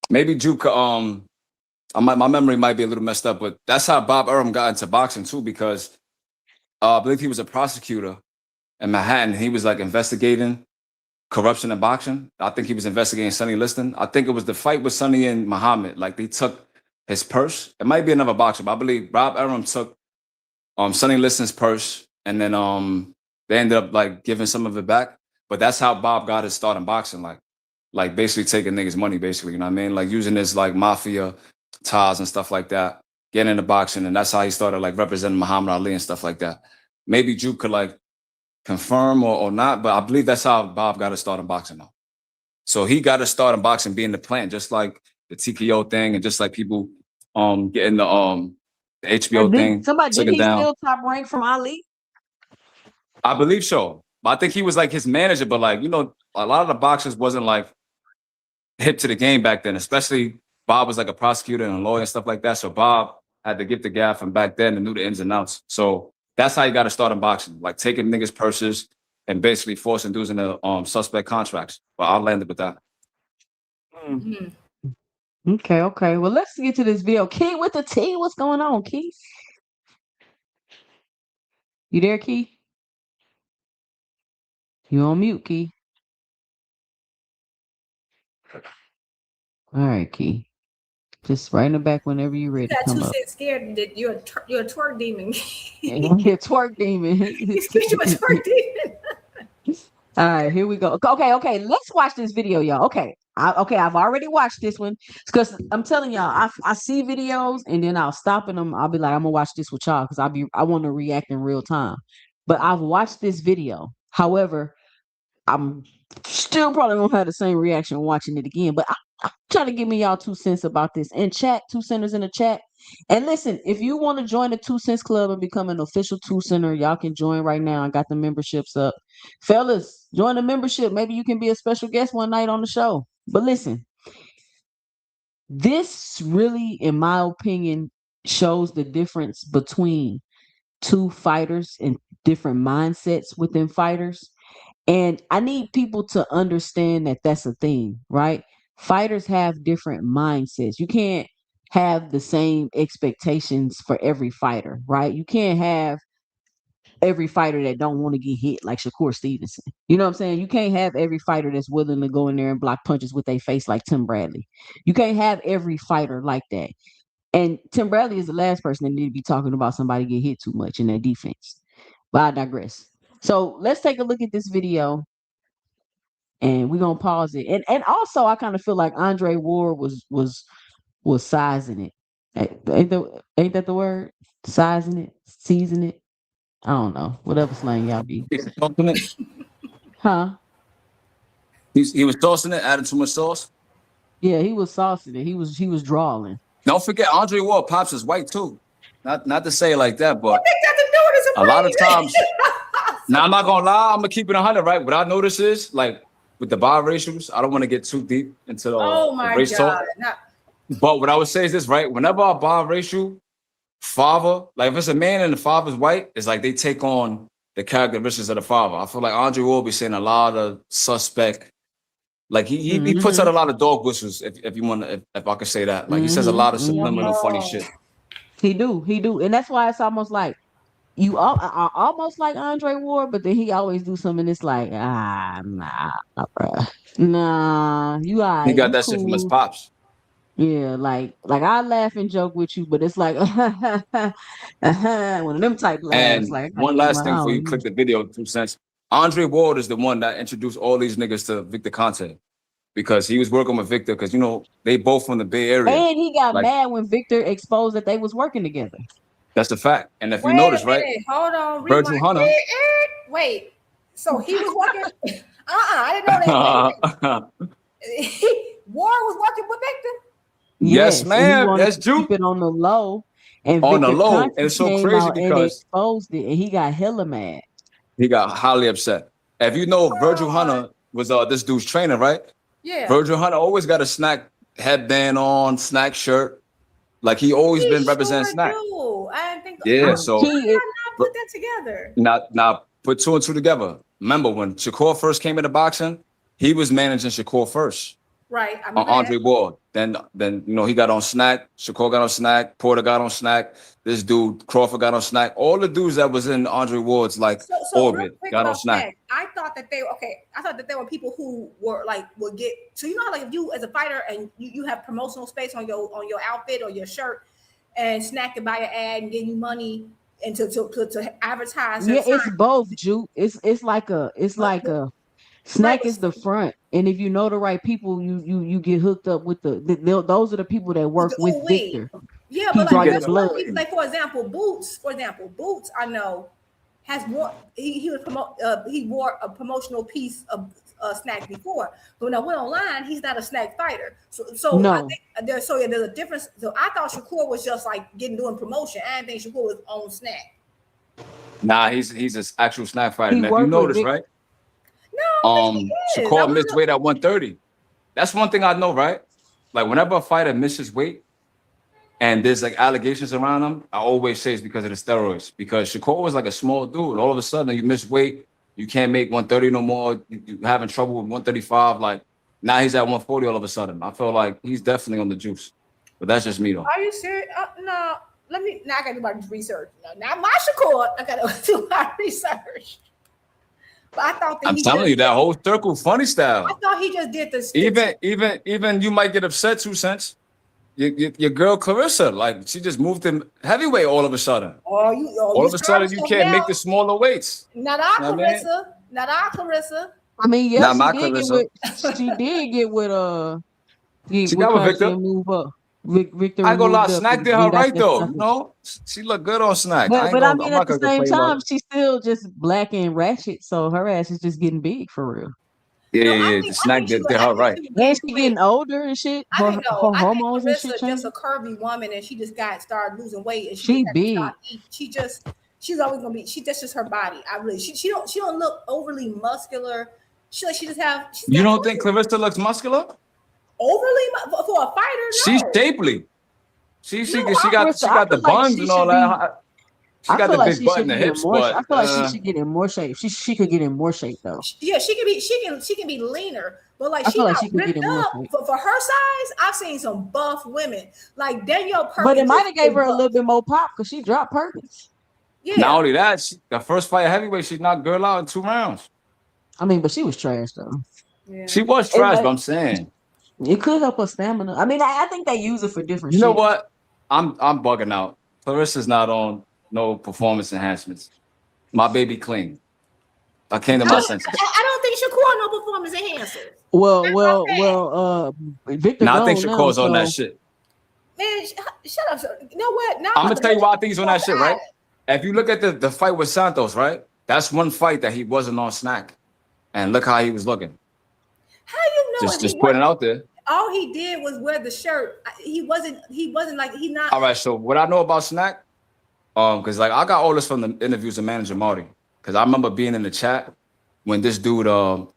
Maybe Juke, my memory might be a little messed up, but that's how Bob Arum got into boxing too, because I believe he was a prosecutor in Manhattan. He was like investigating corruption in boxing. I think he was investigating Sonny Liston. I think it was the fight with Sonny and Muhammad. Like, they took his purse. It might be another boxer, but I believe Bob Arum took Sonny Liston's purse, and then they ended up like giving some of it back. But that's how Bob got his start in boxing, like basically taking niggas' money, basically, you know what I mean? Like using his like mafia ties and stuff like that, getting into boxing, and that's how he started like representing Muhammad Ali and stuff like that. Maybe Juke could like confirm or not, but I believe that's how Bob got his start in boxing though. So he got his start in boxing being the plant, just like the TKO thing, and just like people getting the HBO thing. Somebody did he still top rank from Ali? I believe so. But I think he was like his manager, but like, you know, a lot of the boxers wasn't like hip to the game back then, especially Bob was like a prosecutor and a lawyer and stuff like that. So Bob had to get the guy from back then and knew the ins and outs. So that's how you got to start in boxing, like taking niggas' purses and basically forcing dudes into suspect contracts. But I'll land it with that. Mm-hmm. Okay. Well, let's get to this video. Key with the T. What's going on, Key? You there, Key? You on mute, Key? All right, Key. Just right in the back whenever you're ready. You got 2 cents scared that you're a twerk demon. You're a twerk demon. He's a twerk demon. All right, here we go. Okay. Let's watch this video, y'all. Okay. I've already watched this one because I'm telling y'all, I see videos and then I'll stop and I'll be like, I'm gonna watch this with y'all because I want to react in real time. But I've watched this video. However, I'm still probably gonna have the same reaction watching it again. But I'm trying to give me y'all 2 cents about this. In chat, 2 centers in the chat. And listen, if you want to join the 2 cents club and become an official 2 center, y'all can join right now. I got the memberships up. Fellas, join the membership. Maybe you can be a special guest one night on the show. But listen, this really, in my opinion, shows the difference between two fighters and different mindsets within fighters. And I need people to understand that that's a thing, right? Fighters have different mindsets. You can't have the same expectations for every fighter, right? You can't have every fighter that don't want to get hit like Shakur Stevenson. You know what I'm saying? You can't have every fighter that's willing to go in there and block punches with their face like Tim Bradley. You can't have every fighter like that. And Tim Bradley is the last person that need to be talking about somebody get hit too much in their defense. But I digress. So let's take a look at this video. And we're gonna pause it. And also I kind of feel like Andre Ward was sizing it. Ain't that the word? Sizing it, season it. I don't know. Whatever slang y'all be. Huh? He was saucing it, adding too much sauce. Yeah, he was saucing it. He was drawing. Don't forget, Andre Ward pops is white too. Not to say it like that, but a lot of times. Now I'm not gonna lie, I'm gonna keep it 100, right? What I notice is like with the biracials, I don't want to get too deep into the race talk. But what I would say is this, right? Whenever a biracial father, like if it's a man and the father's white, it's like they take on the characteristics of the father. I feel like Andre will be saying a lot of suspect, like he puts out a lot of dog whistles, if you want to, if I could say that. Like he says a lot of subliminal funny shit. He do. And that's why it's almost like I almost like Andre Ward, but then he always do something that's like, nah, bruh. Nah, you all He right, got you that shit from his cool. pops. Yeah, like I laugh and joke with you, but it's like one of them type laughs. And Like I one keep last my thing before you own. click the video, 2 cents. Andre Ward is the one that introduced all these niggas to Victor Conte because he was working with Victor because, you know, they both from the Bay Area. And he got Like, mad when Victor exposed that they was working together. that's the fact. And if you Wait a notice, right, minute. Hold on. Virgil Rewind. Hunter. Wait. So he was working. I didn't know that. Ward was working with Victor. Yes, And he ma'am. wanted That's to true. keep it on the low. And On the Victor low. Conti And it's so came crazy out and because exposed it, and he got hella mad. he got highly upset. If you know, Virgil Hunter was this dude's trainer, right? Yeah. Virgil Hunter always got a snack headband on, snack shirt. Like he always been representing snack. I didn't think. Yeah, How so did I not put that together? now put 2 and 2 together. Remember when Shakur first came into boxing, he was managing Shakur first. Right. On Andre Ward. Then you know he got on snack. Shakur got on snack. Porter got on snack. This dude Crawford got on snack. All the dudes that was in Andre Ward's like orbit got on snack. I thought that they were people who were like would get. So you know how like if you as a fighter and you have promotional space on your outfit or your shirt, and Snack can buy an ad and give you money and to advertise. Yeah, it's both, Ju. It's like a Snack is the front, and if you know the right people, you get hooked up with those are the people that work with Victor. Yeah, He but draw like, your blood. like for example, Boots I know has more. He would promote. He wore a promotional piece of Snack before, but when I went online, he's not a Snack fighter. So No. I think there's a difference. So I thought Shakur was just like doing promotion. I didn't think Shakur was on Snack. Nah, he's an actual snack fighter. He And if you worked with notice, right? No, Shakur missed weight at 130. That's one thing I know, right? Like whenever a fighter misses weight and there's like allegations around him, I always say it's because of the steroids. Because Shakur was like a small dude. All of a sudden you miss weight, you can't make 130 no more. You having trouble with 135. Like now he's at 140 all of a sudden. I feel like he's definitely on the juice. But that's just me though. Are you serious? No. Now I gotta do my research. Now my Shakur, I gotta do my research. But I thought that I'm telling you, that whole circle funny style. I thought he just did this. Even you might get upset, 2 cents. Your girl Clarissa, like she just moved him heavyweight all of a sudden. All of a sudden you can't make the smaller weights. Not our Clarissa. Not our Clarissa. I mean, yeah, she did get with she got with Victor. Move up. Victor, I ain't gonna lie, Snack did her right though. You know, she looked good on Snack. But I mean, at the same time, she's still just black and ratchet, so her ass is just getting big for real. Yeah. Snack did her right. And she getting older and shit. I think hormones and shit. Just a curvy woman, and she just started losing weight, and she big. She's always gonna be. That's just her body. She don't look overly muscular. She just have. You don't think Clarissa looks muscular? Overly for a fighter, no. She's shapely. She got the buns and all that. She got the big butt and the hips, but I feel like she should get in more shape. She could get in more shape though. Yeah, she can be leaner, but like I feel like she could get in more shape. For her size. I've seen some buff women like Danielle Perkins. But it might have gave her a little bit more pop because she dropped Perkins. Yeah. Not only that, the first fight at heavyweight, she knocked girl out in 2 rounds. I mean, but she was trash though. Yeah. She was trash, but I'm saying. It could help her stamina. I mean, I think they use it for different shit. You know what? I'm bugging out. Clarissa's not on no performance enhancements. My baby clean. I came to my senses. I don't think Shakur no performance enhancer. Well, Victor. I think Shakur's on that shit. Man, shut up. You know what? Now I'm gonna tell you why I think he's on that shit, right? If you look at the fight with Santos, right? That's one fight that he wasn't on Snack. And look how he was looking. How you know? Just putting it out there. All he did was wear the shirt. He wasn't like he not. All right. So what I know about Snack, because like I got all this from the interviews of manager Marty. Because I remember being in the chat when this dude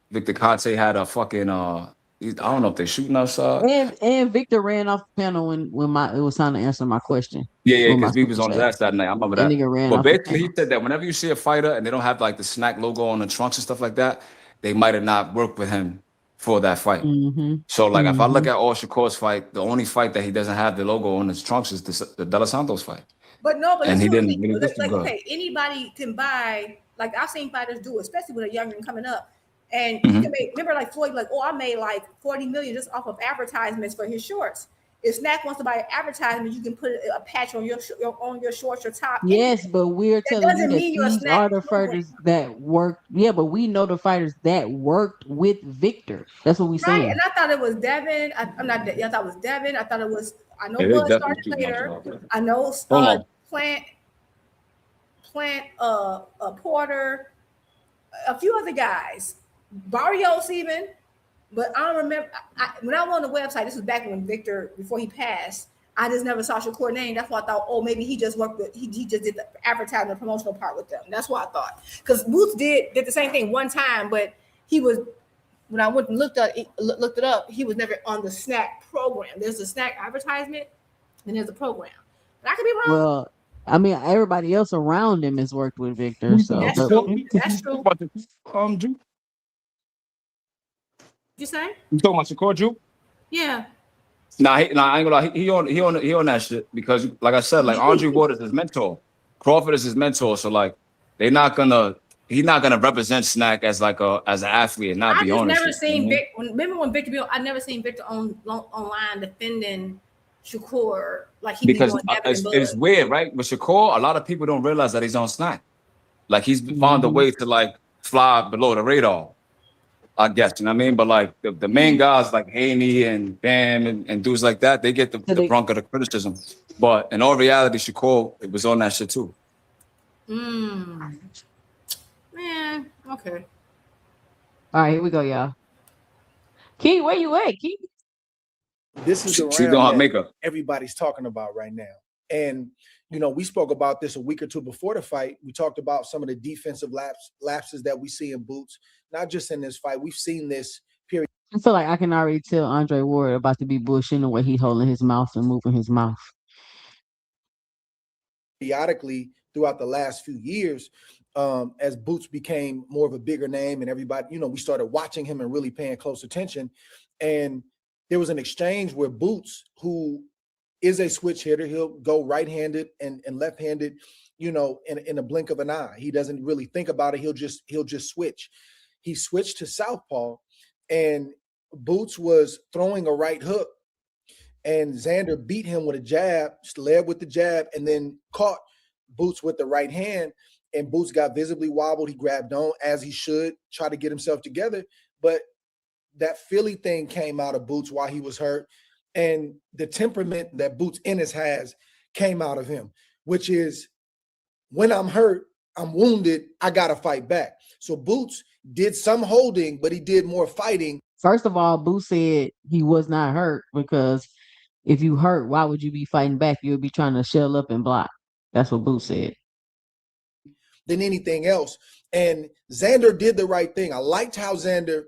Victor Conte had a fucking I don't know if they're shooting outside. And Victor ran off the panel when it was time to answer my question. Yeah, because we was on his ass that night. I remember that. Nigga ran but off basically, he said that whenever you see a fighter and they don't have like the Snack logo on the trunks and stuff like that, they might have not worked with him for that fight. Mm-hmm. So like if I look at all Shakur's fight, the only fight that he doesn't have the logo on his trunks is the De Los Santos fight. But no, but And he listen, didn't look like good. okay, anybody can buy. Like I've seen fighters do, especially when they're younger and coming up. And Mm-hmm. you can make, remember, like Floyd, like, oh, I made like 40 million just off of advertisements for his shorts. If Snack wants to buy an advertisement, you can put a patch on your shorts, your top. Yes, but we're telling you doesn't that mean you're a these Snack are the fighters that worked. Yeah, but we know the fighters that worked with Victor. That's what we Right, saying. and I thought it was Devin. I'm not. I thought it was Devin. I thought it was. I know It is Bud definitely started too later. much. I know Hold on. Plant, Porter, a few other guys, Barrios even, but I don't remember. When I went on the website, this was back when Victor, before he passed. I just never saw Shakur name. That's why I thought, oh, maybe he just worked with, he just did the advertising, the promotional part with them. That's what I thought. Because Boots did the same thing one time, but he was, when I went and looked it up, he was never on the Snack program. There's a Snack advertisement, and there's a program. And I could be wrong. Well, I mean, everybody else around him has worked with Victor. So That's true. That's true. Drew? You say? You talking about Shakur, Drew? Yeah. Nah, I ain't gonna lie. He on that shit because, like I said, like Andre Ward is his mentor, Crawford is his mentor. So like, he's not gonna represent Snack as like as an athlete and not be on it. I just never seen Victor. Remember when Victor Bill? I never seen Victor online defending Shakur like he because be doing it's weird, right? With Shakur, a lot of people don't realize that he's on Snack. Like he's found a way to like fly below the radar. I guess, you know what I mean? But like the main guys like Haney and Bam and dudes like that, they get the brunt of the criticism. But in all reality, Shakur, it was on that shit too. Man, okay. all right, here we go, y'all. Key, where you at, Key? This is the She round know how to that make her. everybody's talking about right now. And you know, we spoke about this a week or two before the fight. We talked about some of the defensive lapses that we see in Boots, not just in this fight. We've seen this period. I feel like I can already tell Andre Ward about to be bullshitting the way he holding his mouth and moving his mouth. Periodically throughout the last few years, as Boots became more of a bigger name and everybody, you know, we started watching him and really paying close attention. And there was an exchange where Boots, who is a switch hitter, he'll go right-handed and left-handed, you know, in a blink of an eye. He doesn't really think about it. He'll just switch. He switched to southpaw, and Boots was throwing a right hook, and Xander beat him with a jab, led with the jab, and then caught Boots with the right hand, and Boots got visibly wobbled. He grabbed on, as he should, try to get himself together, but that Philly thing came out of Boots while he was hurt, and the temperament that Boots Ennis has came out of him, which is, when I'm hurt, I'm wounded, I got to fight back. So Boots did some holding, but he did more fighting. First of all, Boots said he was not hurt because if you hurt, why would you be fighting back? You would be trying to shell up and block. That's what Boots said. Than anything else. And Xander did the right thing. I liked how Xander,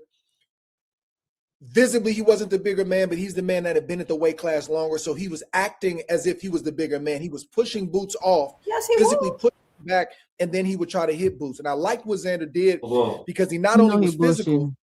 visibly, he wasn't the bigger man, but he's the man that had been at the weight class longer. So he was acting as if he was the bigger man. He was pushing Boots off, physically pushing back, and then he would try to hit Boots. And I liked what Xander did because he not only was physical,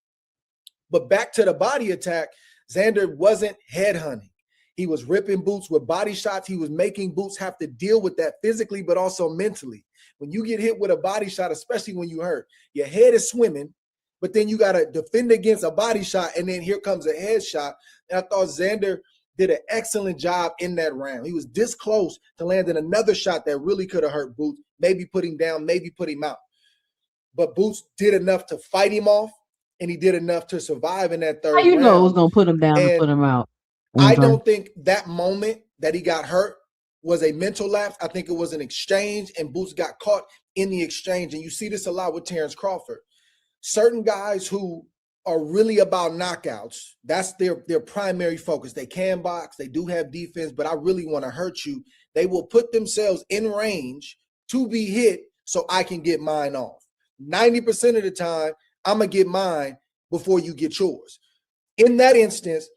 but back to the body attack, Xander wasn't headhunting. He was ripping Boots with body shots. He was making Boots have to deal with that physically, but also mentally. When you get hit with a body shot, especially when you hurt, your head is swimming, but then you got to defend against a body shot, and then here comes a head shot. And I thought Xander did an excellent job in that round. He was this close to landing another shot that really could have hurt Boots, maybe put him down, maybe put him out. But Boots did enough to fight him off, and he did enough to survive in that third round. How you know it was going to put him down and put him out? I don't think that moment that he got hurt was a mental lapse. I think it was an exchange, and Boots got caught in the exchange. And you see this a lot with Terrence Crawford. Certain guys who are really about knockouts, that's their primary focus. They can box, they do have defense, but I really want to hurt you. They will put themselves in range to be hit so I can get mine off. 90% of the time, I'm going to get mine before you get yours. In that instance,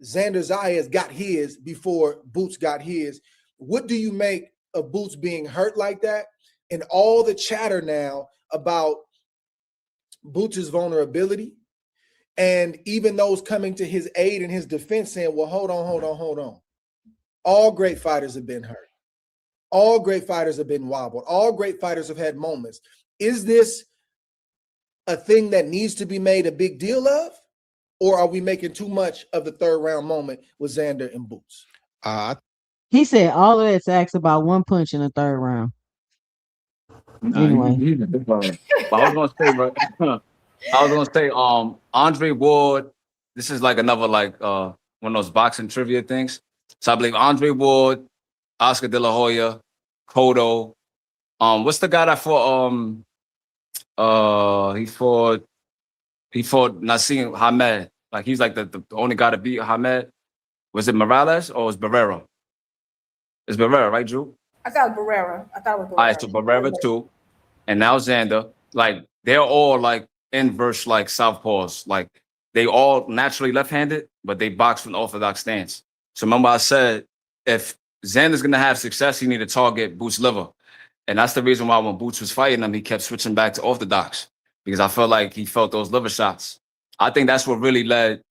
Xander Zayas got his before Boots got his. What do you make of Boots being hurt like that? And all the chatter now about Boots' vulnerability And even those coming to his aid and his defense saying, well, hold on. All great fighters have been hurt. All great fighters have been wobbled. All great fighters have had moments. Is this a thing that needs to be made a big deal of? Or are we making too much of the third round moment with Xander and Boots? He said all of that to ask about one punch in the third round. Anyway. But I was gonna say, Andre Ward. This is like another one of those boxing trivia things. So I believe Andre Ward, Oscar De La Hoya, Cotto. What's the guy that fought? He fought Nassim Hamed. Like he's like the only guy to beat Hamed. Was it Morales or was Barrera? It's Barrera, right, Drew? I thought it was Barrera. All right, so Barrera too, and now Xander. Like they're all like inverse, like southpaws. Like they all naturally left-handed, but they box from the orthodox stance. So remember, I said if Xander's gonna have success, he need to target Boots' liver, and that's the reason why when Boots was fighting him, he kept switching back to orthodox because I felt like he felt those liver shots. I think that's what really led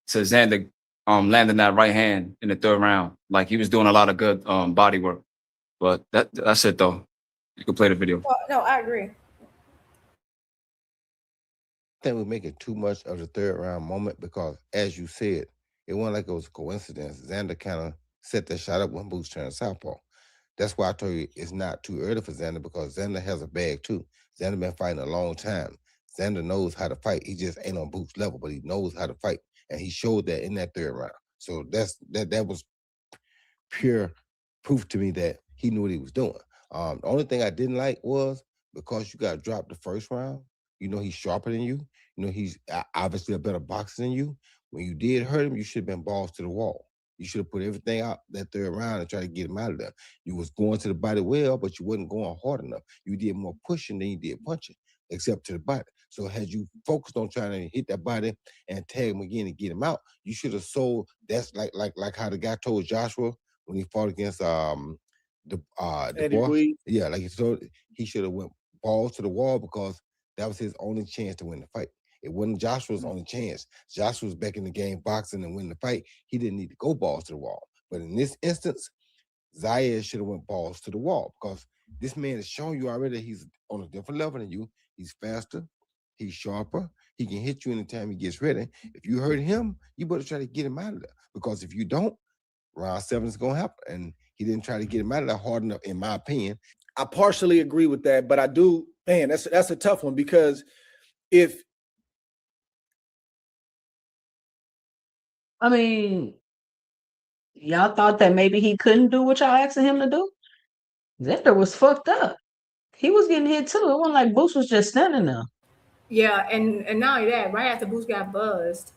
to Xander landing that right hand in the third round. Like he was doing a lot of good body work. But that's it though. You can play the video. Well, no, I agree. I think we're making too much of the third round moment because, as you said, it wasn't like it was a coincidence. Xander kind of set that shot up when Boots turned southpaw. That's why I told you it's not too early for Xander because Xander has a bag too. Xander been fighting a long time. Xander knows how to fight. He just ain't on Boots' level, but he knows how to fight, and he showed that in that third round. So that was pure proof to me that he knew what he was doing. The only thing I didn't like was because you got dropped the first round, you know he's sharper than you. You know he's obviously a better boxer than you. When you did hurt him, you should have been balls to the wall. You should have put everything out that third round and try to get him out of there. You was going to the body well, but you wasn't going hard enough. You did more pushing than you did punching, except to the body. So had you focused on trying to hit that body and tag him again and get him out, you should have sold. That's like how the guy told Joshua when he fought against the boy. Yeah, like he should have went balls to the wall because that was his only chance to win the fight. It wasn't Joshua's only chance. Joshua's back in the game boxing and win the fight. He didn't need to go balls to the wall. But in this instance, Zaire should have went balls to the wall because this man has shown you already that he's on a different level than you. He's faster. He's sharper. He can hit you anytime he gets ready. If you hurt him, you better try to get him out of there because if you don't, round 7 is going to happen. And he didn't try to get him out of there hard enough, in my opinion. I partially agree with that, but I do, man, that's a tough one because if I mean, y'all thought that maybe he couldn't do what y'all asking him to do? Xander was fucked up. He was getting hit too. It wasn't like Boots was just standing there. Yeah, and not only that, right after Boots got buzzed,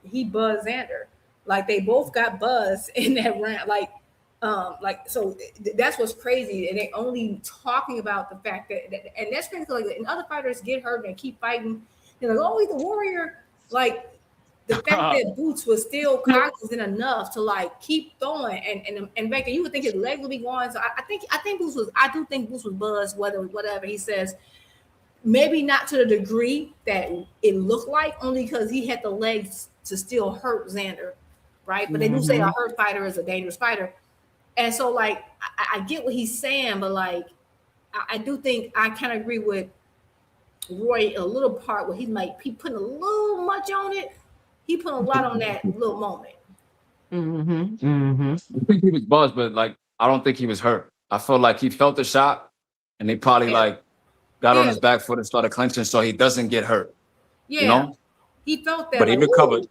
he buzzed Xander. Like they both got buzzed in that round. So that's what's crazy. And they only talking about the fact that and that's crazy. Like, and other fighters get hurt and keep fighting. They're like, oh, he's the warrior. Like the fact that Boots was still cognizant enough to like keep throwing and back, you would think his legs would be going. So I think Boots was. I do think Boots was buzzed. Whatever he says, maybe not to the degree that it looked like, only because he had the legs to still hurt Xander, right? But they do say a hurt fighter is a dangerous fighter. And so, like, I get what he's saying, but, like, I do think I kind of agree with Roy a little part where he putting a little much on it. He put a lot on that little moment. I think he was buzzed, but, like, I don't think he was hurt. I felt like he felt the shot, and they probably, got on his back foot and started clenching so he doesn't get hurt. Yeah. You know? He felt that. But he recovered.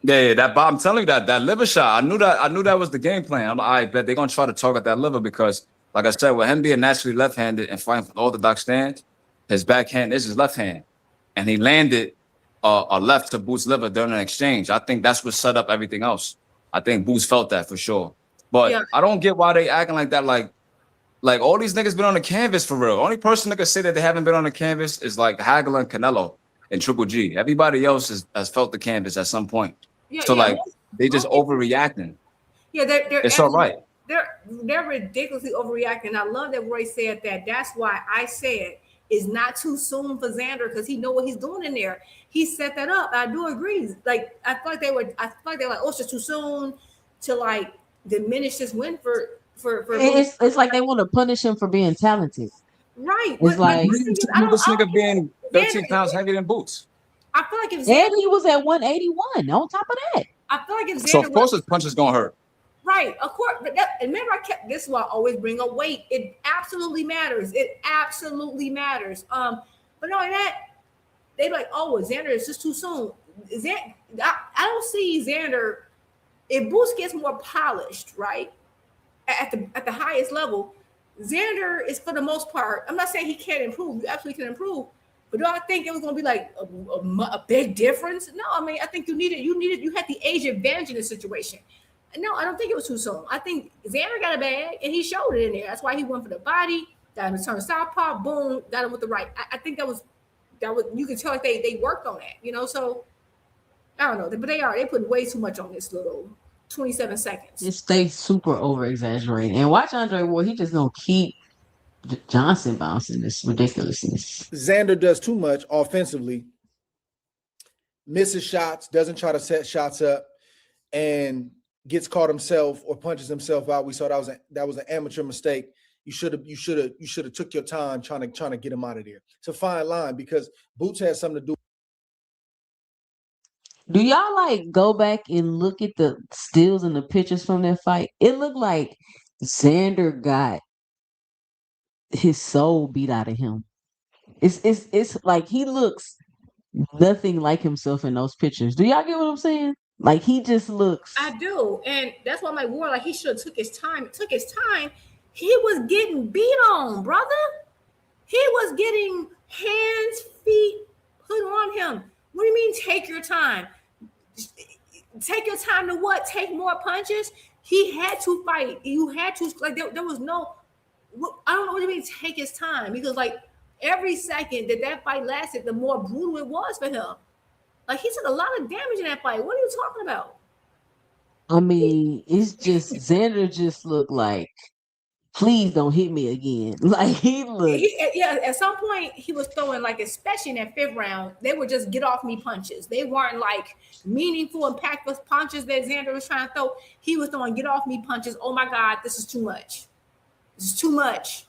Yeah, that I'm telling you that liver shot. I knew that was the game plan. I bet they're gonna try to target that liver because, like I said, with him being naturally left-handed and fighting from orthodox stance, his backhand is his left hand, and he landed a left to Boots' liver during an exchange. I think that's what set up everything else. I think Boots felt that for sure. But I don't get why they acting like that. Like all these niggas been on the canvas for real. Only person that can say that they haven't been on the canvas is like Hagler and Canelo and Triple G. Everybody else has felt the canvas at some point. They just overreacting. Yeah, it's all right. They're ridiculously overreacting. I love that Roy said that. That's why I said it's not too soon for Xander because he know what he's doing in there. He set that up. I do agree. Like I feel like they were like, oh, it's just too soon to like diminish this win for. It's like they want to punish him for being talented. Right. It's like this nigga being 13 pounds heavier than Boots. I feel like if Xander, he was at 181. On top of that, I feel like if Xander so of course his punch is gonna hurt. Right, of course. But remember, this is why I always bring up weight. It absolutely matters. It absolutely matters. But not only that, they like, oh, Xander is just too soon. I don't see Xander. If Boots gets more polished, right, at the highest level, Xander is for the most part. I'm not saying he can't improve. You absolutely can improve. But do I think it was going to be like a big difference? No, I mean, I think you had the age advantage in this situation. No, I don't think it was too soon. I think Xander got a bag and he showed it in there. That's why he went for the body, got him to turn southpaw, boom, got him with the right. I think that was you can tell like they worked on that, you know. So I don't know, but they put way too much on this little 27 seconds. just stay super over exaggerating. And watch Andre Ward, he just gonna keep Johnson bouncing this ridiculousness. Xander does too much offensively, misses shots, doesn't try to set shots up, and gets caught himself or punches himself out. We saw that was an amateur mistake. You should have took your time trying to get him out of there. It's a fine line because Boots has something to do. Do y'all like go back and look at the stills and the pictures from that fight? It looked like Xander got his soul beat out of him. It's like he looks nothing like himself in those pictures. Do y'all get what I'm saying? Like he just looks. I do, and that's why my Ward, like he should have took his time. It took his time. He was getting beat on, brother. He was getting hands, feet put on him. What do you mean? Take your time. Take your time to what? Take more punches. He had to fight. You had to like. There was no. I don't know what you mean. Take his time because like every second that fight lasted, the more brutal it was for him. Like he took a lot of damage in that fight. What are you talking about? I mean, it's just Xander just looked like, please don't hit me again. Like he looked. At some point he was throwing like, especially in that 5th round, they were just get off me punches. They weren't like meaningful, impactful punches that Xander was trying to throw. He was throwing get off me punches. Oh my God, this is too much. This is too much.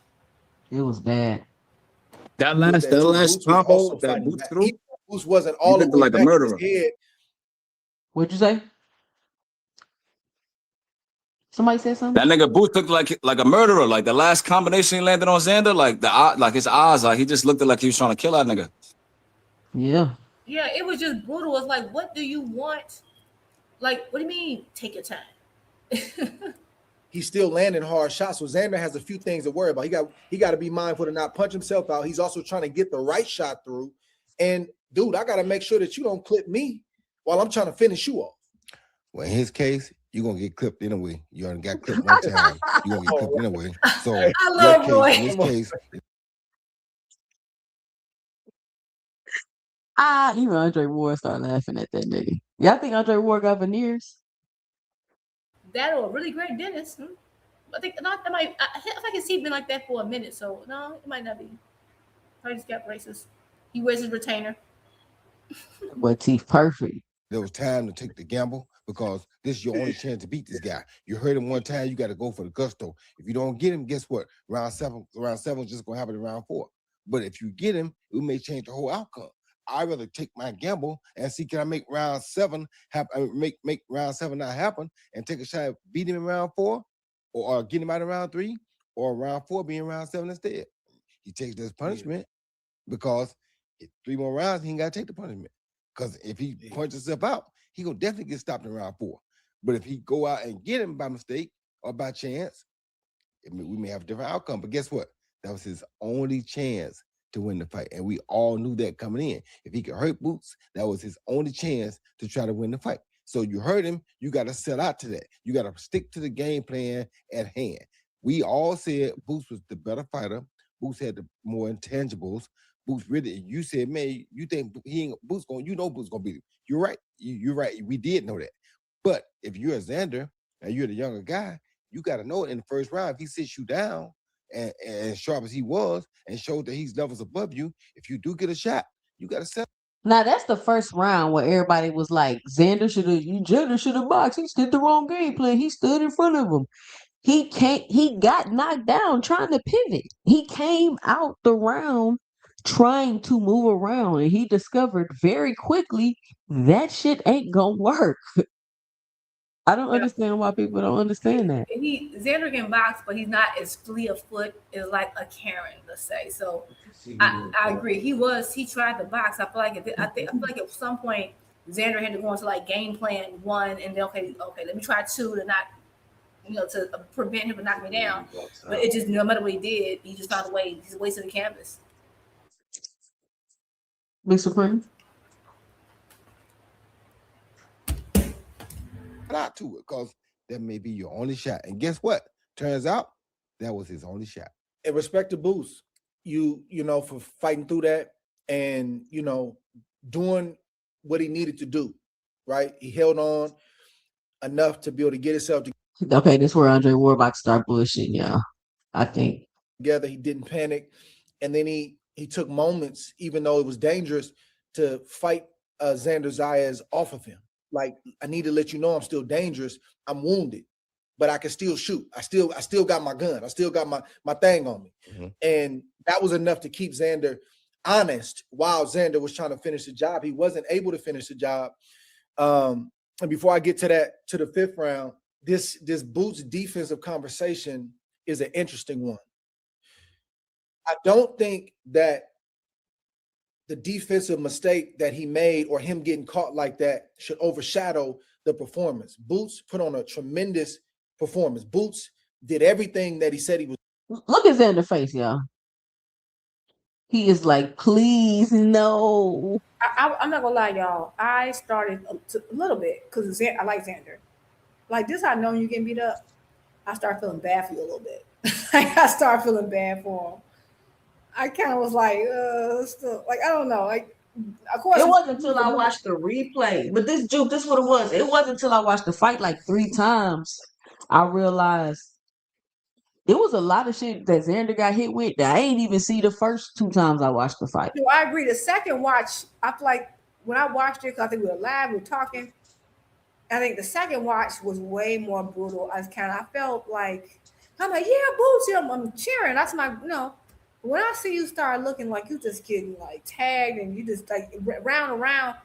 It was bad. That last combo that Boots threw. Boots wasn't all the way like a murderer. What'd you say? Somebody said something? That nigga Boots looked like a murderer. Like the last combination he landed on Xander, like his eyes, like he just looked like he was trying to kill that nigga. Yeah. Yeah, it was just brutal. It's like, what do you want? Like, what do you mean? Take your time. He's still landing hard shots. So Xander has a few things to worry about. He got to be mindful to not punch himself out. He's also trying to get the right shot through. And dude, I got to make sure that you don't clip me while I'm trying to finish you off. Well, in his case, you're going to get clipped anyway. You already got clipped one time. You're going to get clipped anyway. So I love Roy. In this case, even Andre Ward started laughing at that nigga. Y'all think Andre Ward got veneers? That or a really great dentist. I think not. That might. If I can see him like that for a minute, so no, it might not be. Probably just got braces. He wears his retainer. But teeth perfect. there was time to take the gamble because this is your only chance to beat this guy. You hurt him one time, you got to go for the gusto. If you don't get him, guess what? Round seven is just going to happen in round 4. But if you get him, it may change the whole outcome. I'd rather take my gamble and see, can I make round 7 happen, make round 7 not happen and take a shot at beat him in round 4 or get him out of round 3 or round 4 being round 7 instead. He takes this punishment because 3 more rounds, he ain't got to take the punishment. Because if he punches himself out, he gonna definitely get stopped in round 4. But if he go out and get him by mistake or by chance, we may have a different outcome. But guess what? That was his only chance to win the fight. And we all knew that coming in. If he could hurt Boots, that was his only chance to try to win the fight. So you hurt him, you got to sell out to that. You got to stick to the game plan at hand. We all said Boots was the better fighter. Boots had the more intangibles. Boots really, you said, man, you think Boots gonna beat him. You're right. You're right. We did know that. But if you're a Xander and you're the younger guy, you got to know in the first round, if he sits you down and sharp as he was, and showed that he's levels above you. If you do get a shot, you got to set. Now that's the first round where everybody was like, Xander should have boxed. He did the wrong game plan. He stood in front of him. He got knocked down trying to pivot. He came out the round trying to move around, and he discovered very quickly that shit ain't gonna work. I don't understand why people don't understand that. Xander can box, but he's not as fleet of foot as like a Karen, let's say. So I agree. He tried to box. I feel like at some point Xander had to go into like game plan 1 and then okay, let me try 2 to not, to prevent him from knocking me down. But it just, no matter what he did, he just found a way. He's wasting the canvas. Big Supreme. Not to it, because that may be your only shot. And guess what? Turns out that was his only shot. And respect to Boots, for fighting through that and doing what he needed to do. Right? He held on enough to be able to get himself Okay, this is where Andre Warbach start bullshitting, y'all. I think together. He didn't panic, and then he took moments, even though it was dangerous, to fight Xander Zayas off of him. Like, I need to let you know I'm still dangerous. I'm wounded, but I can still shoot. I still got my gun. I still got my thing on me. Mm-hmm. And that was enough to keep Xander honest while Xander was trying to finish the job. He wasn't able to finish the job. And before I get to the 5th round, this Boots defensive conversation is an interesting one. I don't think that the defensive mistake that he made or him getting caught like that should overshadow the performance. Boots put on a tremendous performance. Boots did everything that he said he was. Look at Xander's face, y'all. He is like, please, no. I'm not gonna lie, y'all. I started a little bit because I like Xander. Like this, I know you getting beat up. I start feeling bad for you a little bit. I start feeling bad for him. I kind of was like, still, like I don't know, like. Of course, it wasn't until I watched the replay. But this is what it was. It wasn't until I watched the fight like 3 times I realized it was a lot of shit that Xander got hit with that I ain't even see the first 2 times I watched the fight. No, I agree. The second watch, I feel like when I watched it, because I think we were live, we were talking. I think the second watch was way more brutal. I felt like I'm like, yeah, Boots, I'm cheering. That's my when I see you start looking like you just getting like tagged and you just like round around,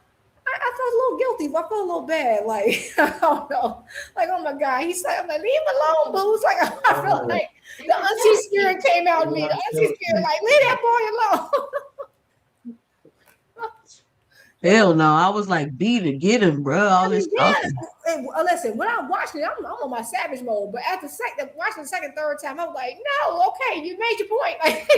I felt a little guilty. I felt a little bad. Like, I don't know. Like, oh my God. He's like, I'm like, leave him alone, Boots. Like, I felt like the auntie spirit came out of me. The auntie spirit, like, leave that boy alone. Hell no. I was like, beat it, get him, bro. All this stuff. Listen, when I'm watching it, I'm on my savage mode. But after watching the second, third time, I was like, no, okay, you made your point. Like,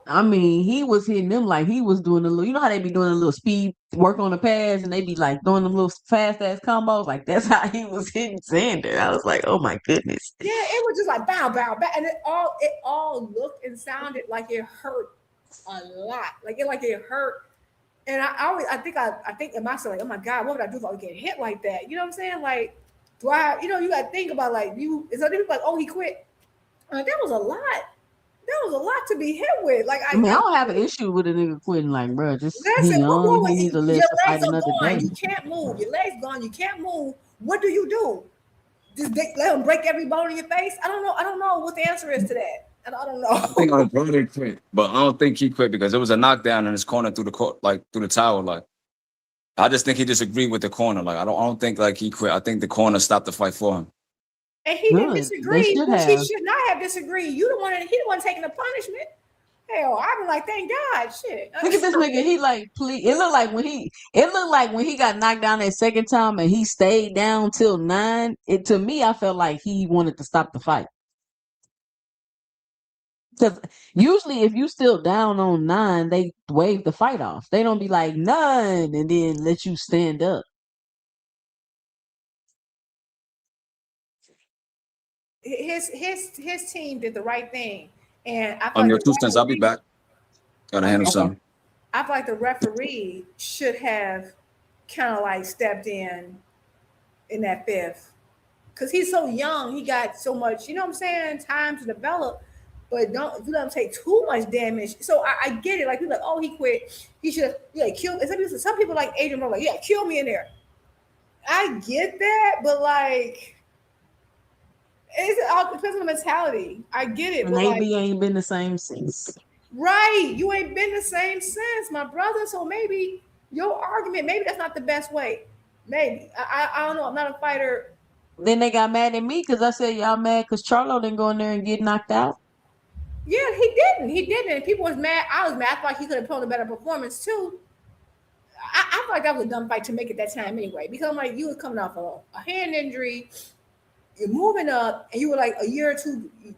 I mean, he was hitting them like he was doing a little, you know how they be doing a little speed work on the pads and they be like throwing them little fast ass combos. Like that's how he was hitting Xander. I was like, oh my goodness. Yeah, it was just like bow, bow, bow. And it all looked and sounded like it hurt a lot. Like it hurt. And I think in myself, like, oh my God, what would I do if I would get hit like that? You know what I'm saying? Like, do I, you got to think about like is other people like, oh, he quit. That was a lot. That was a lot to be hit with. Like, I don't have an issue with a nigga quitting. Like, bro, just he needs to live to fight another day. You can't move. Your legs gone. You can't move. What do? Just let him break every bone in your face? I don't know. I don't know what the answer is to that. I don't know. I think Andre quit, but I don't think he quit because it was a knockdown in his corner through the court, like through the tower. Like, I just think he disagreed with the corner. Like, I don't think like he quit. I think the corner stopped the fight for him. And he didn't disagree. He should not have disagreed. He the one taking the punishment. Hell, I've been like, thank God, shit. Look at this nigga. He like, please. It looked like when he got knocked down that second time and he stayed down till 9. To me, I felt like he wanted to stop the fight. Because usually, if you still down on 9, they wave the fight off. They don't be like none and then let you stand up. His team did the right thing, and I. Your 2 cents. I'll be back. Gotta handle something. I feel like the referee should have kind of like stepped in that 5th, because he's so young. He got so much, you know what I'm saying, time to develop. but don't let him take too much damage. So I get it. Like, you're like, oh, he quit. He should kill. And some people like Adrian Broner, like, yeah, kill me in there. I get that, but like, it all depends on the mentality. I get it, but Maybe like, ain't been the same since. right, you ain't been the same since, my brother. So maybe your argument, maybe that's not the best way. Maybe I don't know. I'm not a fighter. Then they got mad at me because I said y'all mad because Charlo didn't go in there and get knocked out. Yeah, he didn't. He didn't. And people was mad. I was mad. I thought like he could have put on a better performance too. I feel like that was a dumb fight to make at that time anyway, because I'm like, you was coming off a hand injury, you're moving up, and you were like a year or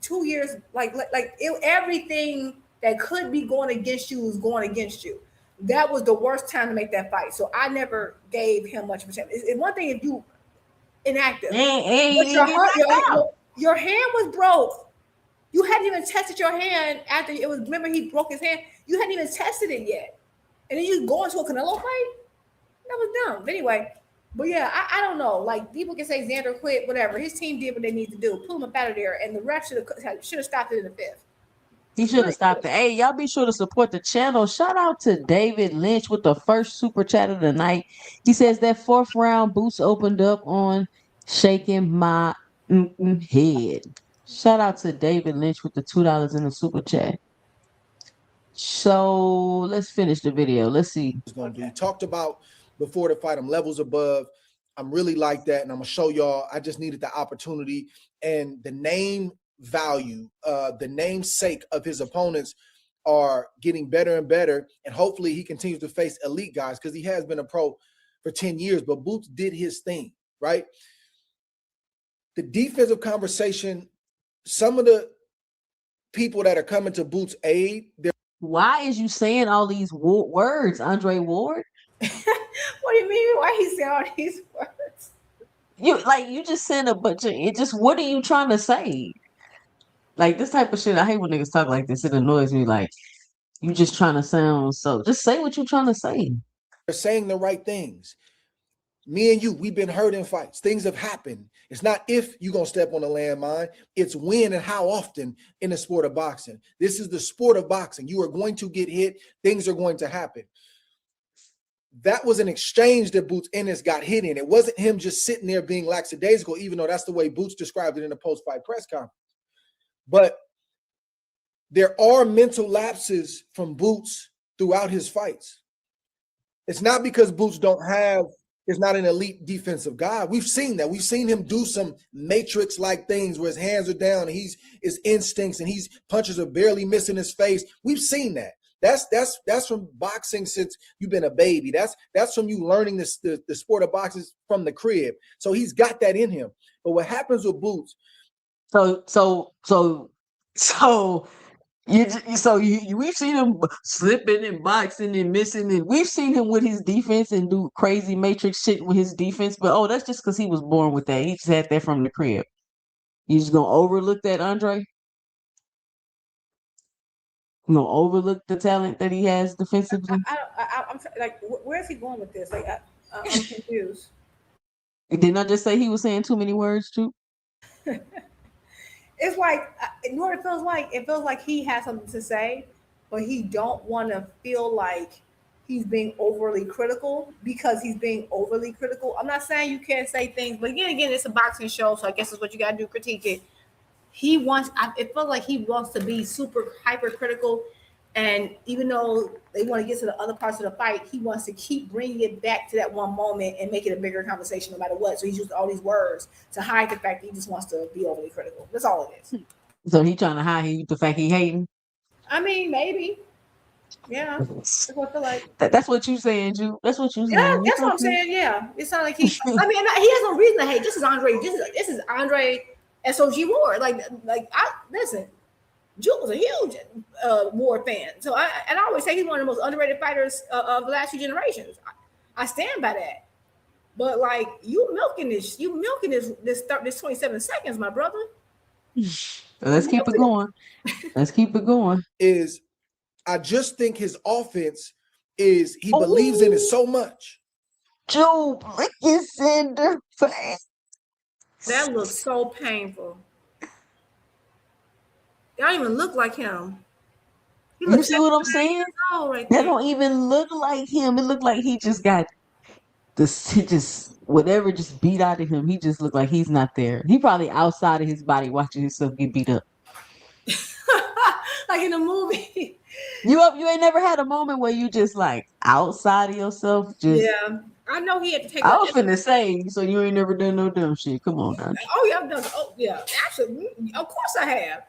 2 years, everything that could be going against you was going against you. That was the worst time to make that fight. So I never gave him much of a chance. It's one thing if you inactive, but your hand was broke. You hadn't even tested your hand after it was. Remember, he broke his hand. You hadn't even tested it yet, and then you go into a Canelo fight. That was dumb. But anyway, but yeah, I don't know. Like, people can say Xander quit, whatever. His team did what they need to do. Pull him up out of there, and the ref should have stopped it in the fifth. He should have stopped it. Hey, y'all be sure to support the channel. Shout out to David Lynch with the first super chat of the night. He says that 4th round Boots opened up on shaking my head. Shout out to David Lynch with the $2 in the super chat. So let's finish the video. Let's see. It's gonna do. He talked about before the fight, I'm levels above. I'm really like that, and I'm gonna show y'all. I just needed the opportunity and the name value, the namesake of his opponents are getting better and better, and hopefully he continues to face elite guys because he has been a pro for 10 years. But Boots did his thing, right? The defensive conversation, some of the people that are coming to Boots' aid, why is you saying all these words, Andre Ward? What do you mean? Why he saying all these words? You just saying a bunch of it. Just what are you trying to say? Like, this type of shit, I hate when niggas talk like this. It annoys me. Like, you just trying to sound so. Just say what you're trying to say. They're saying the right things. Me and you, we've been hurt in fights. Things have happened. It's not if you're going to step on a landmine. It's when and how often in the sport of boxing. This is the sport of boxing. You are going to get hit. Things are going to happen. That was an exchange that Boots Ennis got hit in. It wasn't him just sitting there being lackadaisical, even though that's the way Boots described it in the post-fight press conference. But there are mental lapses from Boots throughout his fights. It's not because Boots is not an elite defensive guy. We've seen that. We've seen him do some Matrix-like things where his hands are down and his instincts and punches are barely missing his face. We've seen that. That's from boxing since you've been a baby. That's from you learning the sport of boxing from the crib. So he's got that in him. But what happens with Boots? We've seen him slipping and boxing and missing, and we've seen him with his defense and do crazy matrix shit with his defense. But that's just because he was born with that. He just had that from the crib. You just gonna overlook that, Andre? You gonna overlook the talent that he has defensively? I'm like, where is he going with this? Like, I'm confused. Didn't I just say he was saying too many words too? It's like, you know what it feels like? It feels like he has something to say, but he don't want to feel like he's being overly critical because he's being overly critical. I'm not saying you can't say things, but again, it's a boxing show, so I guess that's what you got to do, critique it. It feels like he wants to be super hypercritical, and even though they want to get to the other parts of the fight, he wants to keep bringing it back to that one moment and make it a bigger conversation no matter what. So he's used all these words to hide the fact that he just wants to be overly critical. That's all it is. So he trying to hide the fact he hating? I mean, maybe. Yeah. That's what I feel like. That's what you saying, Ju. That's what you saying. Yeah, that's what I'm saying. Yeah. It sounds like he he has no reason to hate. This is Andre. This is Andre SOG Ward. Listen, Jules was a huge Ward fan. So I always say he's one of the most underrated fighters of the last few generations. I stand by that. But like, you milking this 27 seconds, my brother. Let's keep it going. Let's keep it going. I just think his offense he believes in it so much. Joe, look at Xander face. That looks so painful. don't even look like him. He You looks see what I'm saying? right That there. don't even look like him. It looked like he just got this. He just whatever just beat out of him. He just looked like he's not there. He probably outside of his body watching himself get beat up. Like in a movie. You ain't never had a moment where you just like outside of yourself. Just Yeah, I know he had to take. I was finna say, so you ain't never done no dumb shit. Come on, now. Oh yeah, I've done. Oh yeah, actually, of course I have.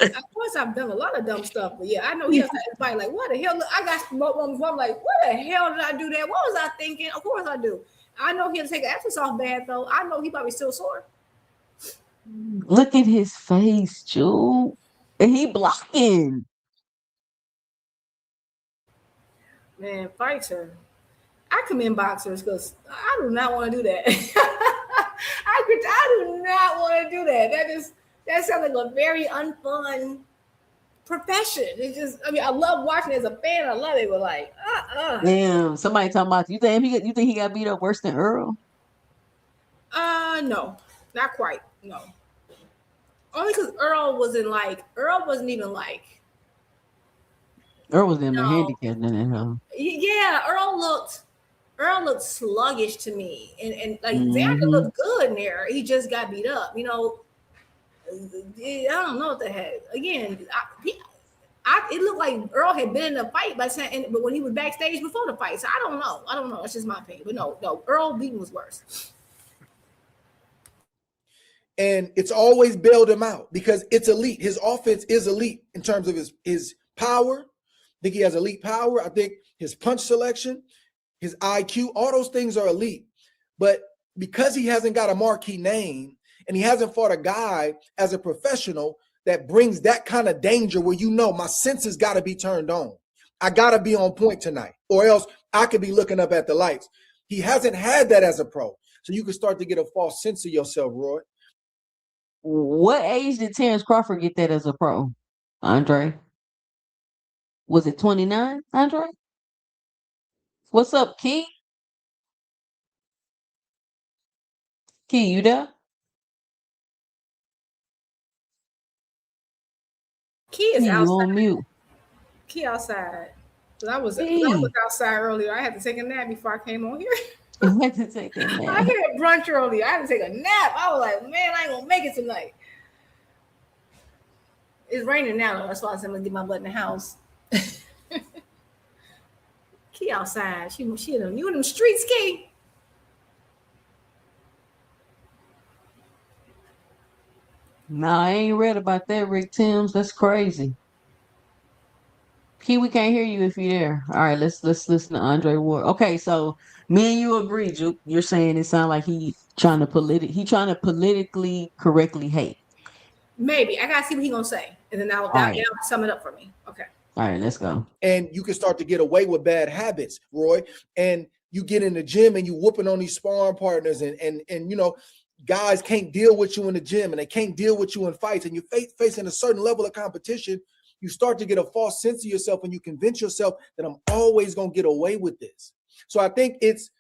Of course I've done a lot of dumb stuff, but yeah, I know he has to everybody like, what the hell? Look, I got smoke moments where I'm like, what the hell did I do that? What was I thinking? Of course I do. I know he had to take an absence off bad though. I know he probably still sore. Look at his face, Jude. And he blocking. Man, fighter. I commend boxers because I do not want to do that. I do not want to do that. That sounds like a very unfun profession. It's just, I mean, I love watching it as a fan. I love it, but like, Damn, somebody talking about you think he got beat up worse than Earl? No, not quite. No, only because Earl wasn't even like. Earl was in the handicap than him. Yeah, Earl looked sluggish to me, and like Xander looked good in there. He just got beat up. You know, I don't know what the heck. Again, it looked like Earl had been in a fight but when he was backstage before the fight. So I don't know. That's just my opinion. But no, Earl beating was worse. And it's always bailed him out because it's elite. His offense is elite in terms of his power. I think he has elite power. I think his punch selection, his IQ, all those things are elite. But because he hasn't got a marquee name and he hasn't fought a guy as a professional that brings that kind of danger where my senses got to be turned on. I got to be on point tonight or else I could be looking up at the lights. He hasn't had that as a pro. So you can start to get a false sense of yourself, Roy. What age did Terrence Crawford get that as a pro, Andre? Was it 29, Andre? What's up, Key? Key, you there? Key is Key, you outside. on mute. Key outside. I was Key. outside earlier. I had to take a nap before I came on here. You had to take a I nap. had brunch earlier. I had to take a nap. I was like, man, I ain't gonna make it tonight. It's raining now, though. That's why I said I'm gonna get my butt in the house. Key outside. She in them. You in them streets, Key? Nah, I ain't read about that, Rick Timms. That's crazy. Key, we can't hear you if you're there. All right, let's listen to Andre Ward. Okay, so me and you agree, Juke. You're saying it sounds like he trying to politically correctly hate. Maybe. I gotta see what he gonna say. And then that'll sum it up for me. Okay. All right, let's go. And you can start to get away with bad habits, Roy. And you get in the gym and you whooping on these sparring partners and guys can't deal with you in the gym and they can't deal with you in fights and you're facing a certain level of competition. You start to get a false sense of yourself and you convince yourself that I'm always going to get away with this. So I think it's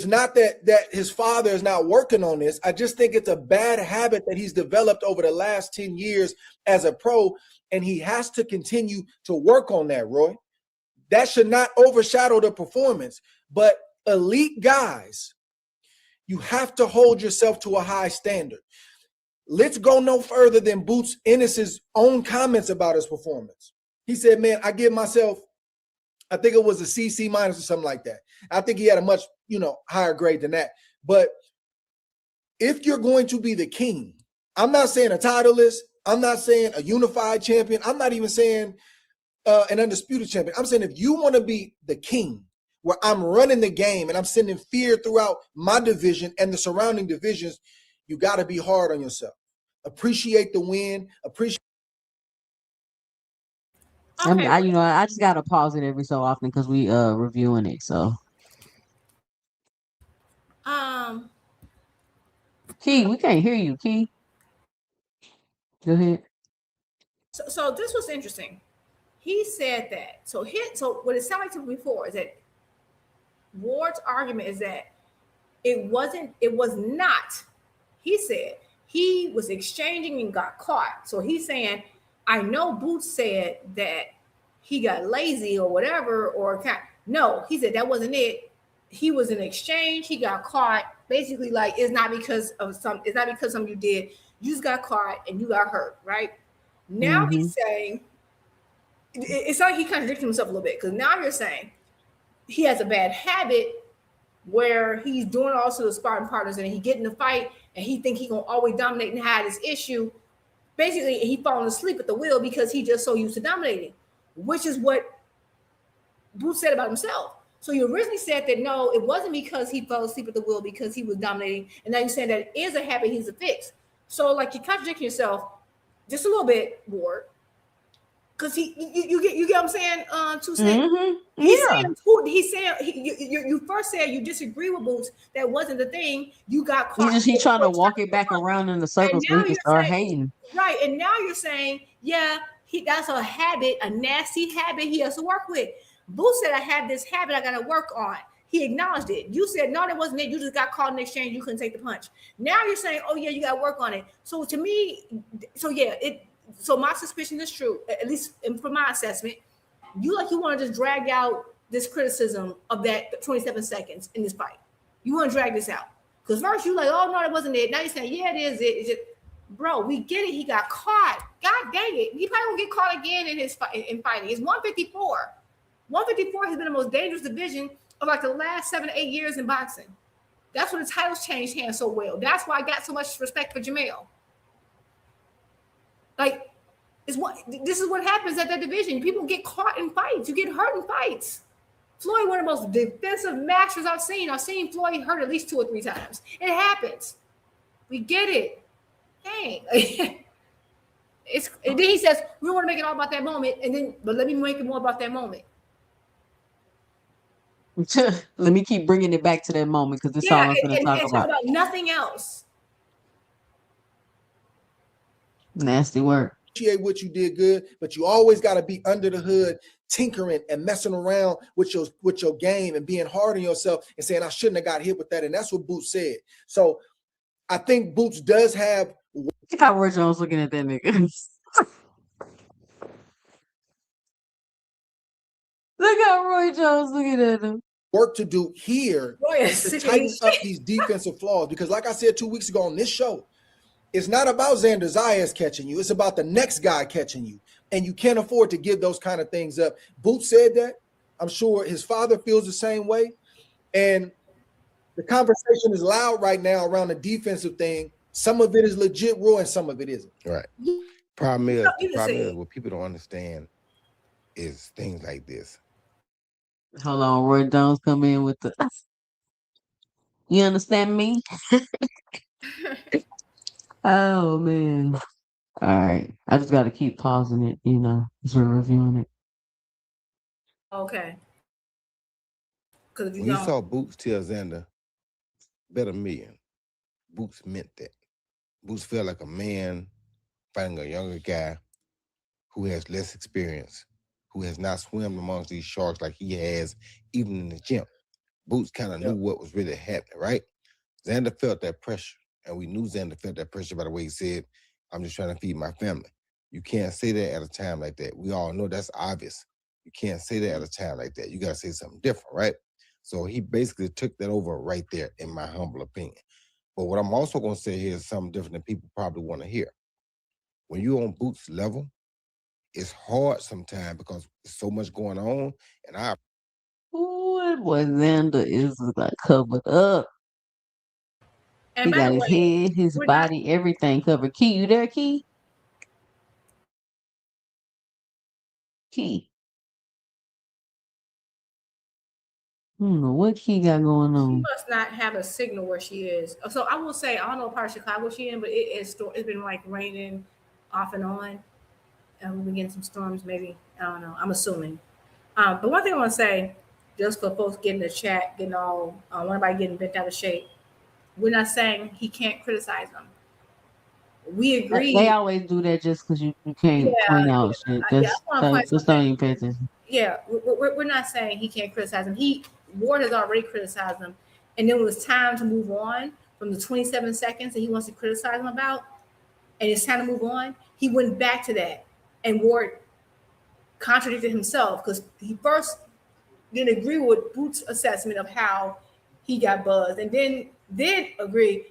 not that his father is not working on this. I just think it's a bad habit that he's developed over the last 10 years as a pro, and he has to continue to work on that, Roy. That should not overshadow the performance. But elite guys, you have to hold yourself to a high standard. Let's go no further than Boots Ennis's own comments about his performance. He said, man, I give myself, I think it was a C minus or something like that. I think he had a much, higher grade than that. But if you're going to be the king, I'm not saying a titleist, I'm not saying a unified champion, I'm not even saying an undisputed champion. I'm saying if you want to be the king, where I'm running the game and I'm sending fear throughout my division and the surrounding divisions, you got to be hard on yourself. Appreciate the win. Appreciate. Okay. I just gotta pause it every so often because we reviewing it. So, Key, we can't hear you, Key. Go ahead. So this was interesting. He said that. So what it sounded like to me before is that Ward's argument is that it was not. He said he was exchanging and got caught. So he's saying I know Boots said that he got lazy or whatever, no, he said that wasn't it. He was in exchange. He got caught. Basically, like it's not because of something you did. You just got caught and you got hurt, right? Now he's saying it's like he contradicting himself a little bit because now you're saying he has a bad habit where he's doing all sorts of sparring partners and he get in a fight and he think he gonna always dominate and have this issue. Basically, he falling asleep at the wheel because he just so used to dominating, which is what Boots said about himself. So you originally said that no, it wasn't because he fell asleep at the wheel because he was dominating, and now you're saying that it is a habit he's a fix. So like you're contradicting yourself just a little bit, Ward. Because you get what I'm saying? Two cents. He's saying you first said you disagree with Boots. That wasn't the thing. You got caught. He's trying to walk it back around in the circles so he can start hating. Right, and now you're saying, yeah, that's a habit, a nasty habit he has to work with. Boots said, I have this habit I got to work on. He acknowledged it. You said, no, that wasn't it. You just got caught in exchange. You couldn't take the punch. Now you're saying, oh, yeah, you got to work on it. So to me, so my suspicion is true, at least from my assessment. You want to just drag out this criticism of that 27 seconds in this fight. You want to drag this out. Because first you're like, oh, no, that wasn't it. Now you're saying, yeah, it is it. It's just, bro, we get it. He got caught. God dang it. He probably won't get caught again in fighting. It's 154. 154 has been the most dangerous division of like the last 7 to 8 years in boxing. That's when the titles changed hands so well. That's why I got so much respect for Jamel. Like, this is what happens at that division. People get caught in fights. You get hurt in fights. Floyd, one of the most defensive masters I've seen. I've seen Floyd hurt at least 2 or 3 times. It happens. We get it. Dang. And then he says, we don't want to make it all about that moment. But let me make it more about that moment. Let me keep bringing it back to that moment because this is all I'm going to talk about. Nothing else. Nasty work. Appreciate what you did good, but you always got to be under the hood, tinkering and messing around with your game and being hard on yourself and saying I shouldn't have got hit with that. And that's what Boots said. So I think Boots does have. Look how Roy Jones looking at that nigga. Look how Roy Jones looking at him. Work to do here to tighten up these defensive flaws. Because like I said 2 weeks ago on this show, it's not about Xander Zayas catching you. It's about the next guy catching you. And you can't afford to give those kind of things up. Boots said that. I'm sure his father feels the same way. And the conversation is loud right now around the defensive thing. Some of it is legit raw and some of it isn't. Right. Problem is what people don't understand is things like this. Hold on, Roy Jones come in with the. You understand me? Oh man! All right, I just got to keep pausing it, as we're reviewing it. Okay. When you saw Boots tell Xander, bet $1 million, Boots meant that. Boots felt like a man fighting a younger guy who has less experience, who has not swum amongst these sharks like he has, even in the gym. Boots kind of knew what was really happening, right? Xander felt that pressure, and we knew Xander felt that pressure by the way he said, I'm just trying to feed my family. You can't say that at a time like that. We all know that's obvious. You can't say that at a time like that. You got to say something different, right? So he basically took that over right there, in my humble opinion. But what I'm also going to say here is something different that people probably want to hear. When you're on Boots' level, it's hard sometimes because there's so much going on. And Ooh, boy, Xander is like covered up. And he got his head, his body, everything covered. Key, you there, Key? Key. I don't know what Key got going on. She must not have a signal where she is. So I will say, I don't know what part of Chicago she's in, but it's been like raining off and on. And we've been getting some storms, maybe. I don't know. I'm assuming. But one thing I want to say, just for folks getting the chat, getting all, everybody getting bent out of shape, we're not saying he can't criticize them. We agree. They always do that just because you can't point out shit. Just don't even pay attention. Yeah, we're not saying he can't criticize him. Ward has already criticized him. And then when it was time to move on from the 27 seconds that he wants to criticize him about, and it's time to move on, he went back to that. And Ward contradicted himself because he first didn't agree with Boots' assessment of how he got buzzed, and then did agree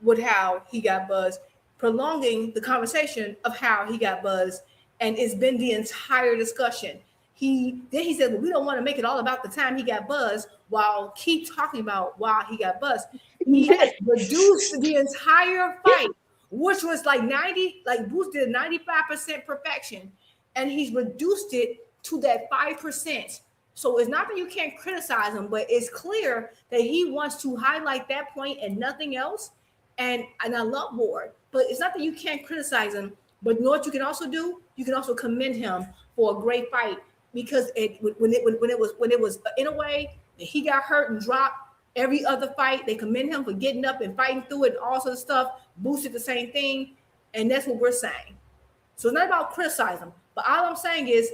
with how he got buzzed, prolonging the conversation of how he got buzzed. And it's been the entire discussion. He said, well, we don't want to make it all about the time he got buzzed while keep talking about why he got buzzed. He has reduced the entire fight, which was like 90, like Boots did 95% perfection, and he's reduced it to that 5%. So it's not that you can't criticize him, but it's clear that he wants to highlight that point and nothing else. And I love Ward, but it's not that you can't criticize him. But you know what you can also do? You can also commend him for a great fight, because when it was in a way that he got hurt and dropped every other fight, they commend him for getting up and fighting through it and all sorts of stuff. Boosted the same thing, and that's what we're saying. So it's not about criticizing, but all I'm saying is,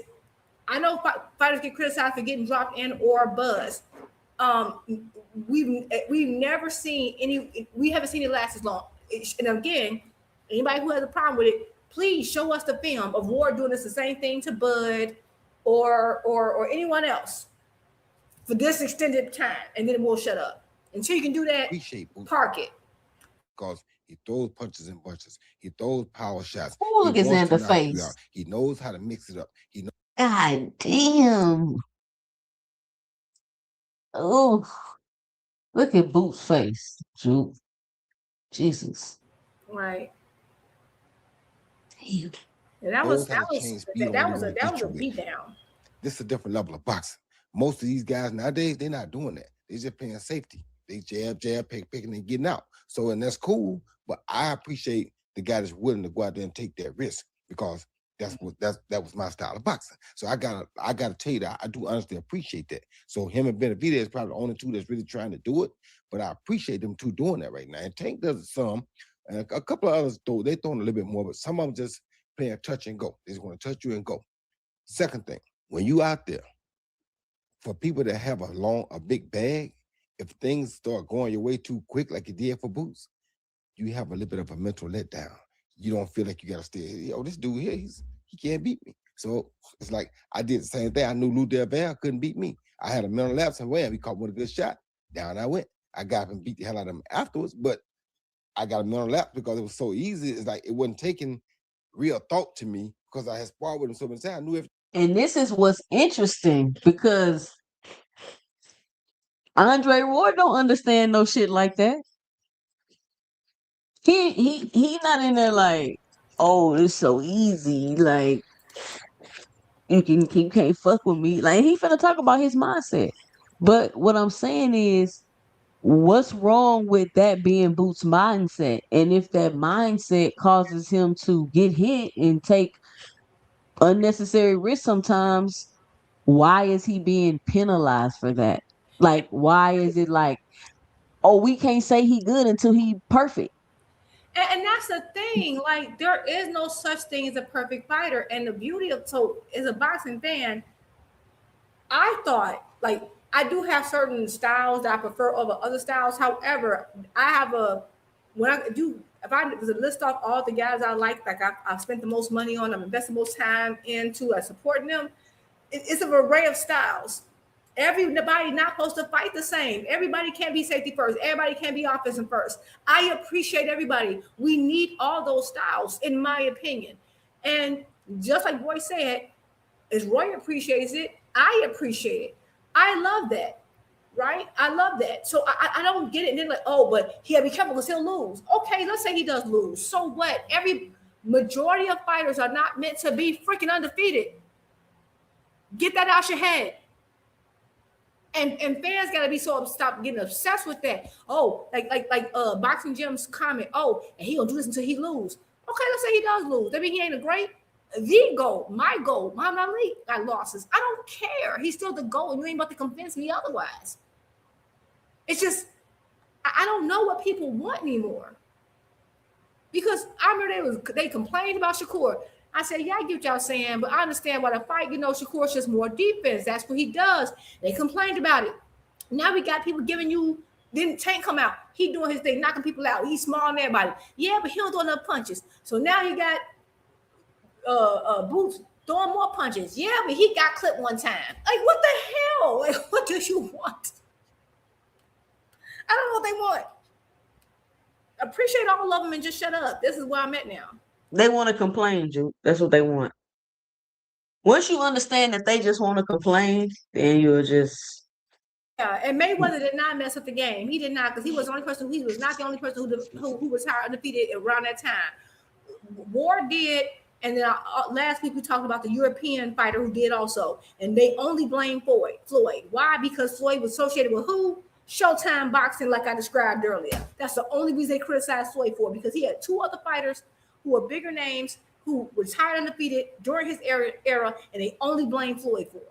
I know fighters get criticized for getting dropped and or buzzed. We've never seen any. We haven't seen it last as long. And again, anybody who has a problem with it, please show us the film of Ward doing this the same thing to Bud or anyone else for this extended time, and then we'll shut up. Until you can do that, park it. Because he throws punches and bunches. He throws power shots. Ooh, look at Xander's face. He knows how to mix it up. He knows. God damn. Oh, look at Boots' face. Jesus. Right. Damn. And that was a beatdown. This is a different level of boxing. Most of these guys nowadays, they're not doing that. They're just playing safety. They jab, picking and getting out. So, and that's cool, but I appreciate the guy that's willing to go out there and take that risk, because that was my style of boxing. So I gotta tell you that I do honestly appreciate that. So him and Benavidez is probably the only two that's really trying to do it, but I appreciate them two doing that right now. And Tank does some, and a couple of others though, they're throwing a little bit more, but some of them just playing touch and go. They just want to touch you and go. Second thing, when you out there, for people that have a big bag, if things start going your way too quick, like you did for Boots, you have a little bit of a mental letdown. You don't feel like you gotta stay. Yo, this dude here, he can't beat me. So it's like I did the same thing. I knew Lou Delbert couldn't beat me. I had a mental lapse, and wham, he caught one a good shot. Down I went. I got up and beat the hell out of him afterwards, but I got a mental lapse because it was so easy. It's like it wasn't taking real thought to me because I had sparred with him so many times. I knew everything. And this is what's interesting, because Andre Ward don't understand no shit like that. He not in there like, oh, it's so easy. Like you can't fuck with me. Like he finna talk about his mindset. But what I'm saying is, what's wrong with that being Boots' mindset? And if that mindset causes him to get hit and take unnecessary risks sometimes, why is he being penalized for that? Like, why is it like, oh, we can't say he good until he perfect? And that's the thing. Like, there is no such thing as a perfect fighter. And the beauty of, so as a boxing fan, I thought, like, I do have certain styles that I prefer over other styles. However, I have if I was to list off all the guys I like I've spent the most money on, I'm investing most time into, supporting them, it's an array of styles. Everybody not supposed to fight the same. Everybody can't be safety first. Everybody can't be offensive first. I appreciate everybody. We need all those styles, in my opinion. And just like Roy said, as Roy appreciates it, I appreciate it. I love that, right? I love that. So I don't get it. And then like, oh, but he gotta be careful because he'll lose. Okay, let's say he does lose. So what? Every majority of fighters are not meant to be freaking undefeated. Get that out your head. And fans gotta be stop getting obsessed with that. Oh, like Boxing Jim's comment. Oh, and he gonna do this until he lose. Okay, let's say he does lose. That mean he ain't a great. The goal, my goal, Muhammad Ali got losses. I don't care. He's still the goal, and you ain't about to convince me otherwise. It's just I don't know what people want anymore. Because I remember they complained about Shakur. I said, yeah, I get what y'all saying, but I understand why the fight, Shakur's just more defense. That's what he does. They complained about it. Now we got people giving you, didn't Tank come out. He doing his thing, knocking people out. He's small on everybody. Yeah, but he don't do enough punches. So now you got Boots throwing more punches. Yeah, but he got clipped one time. Like, what the hell? Like, what do you want? I don't know what they want. Appreciate all of them and just shut up. This is where I'm at now. They want to complain, Juke. That's what they want. Once you understand that they just want to complain, then you'll just. Yeah, and Mayweather did not mess up the game. He did not, because he was the only person. He was not the only person who was undefeated around that time. Ward did, and then last week we talked about the European fighter who did also, and they only blame Floyd. Why? Because Floyd was associated with who? Showtime boxing, like I described earlier. That's the only reason they criticized Floyd for, because he had two other fighters who were bigger names who retired undefeated during his era, and they only blame Floyd for it.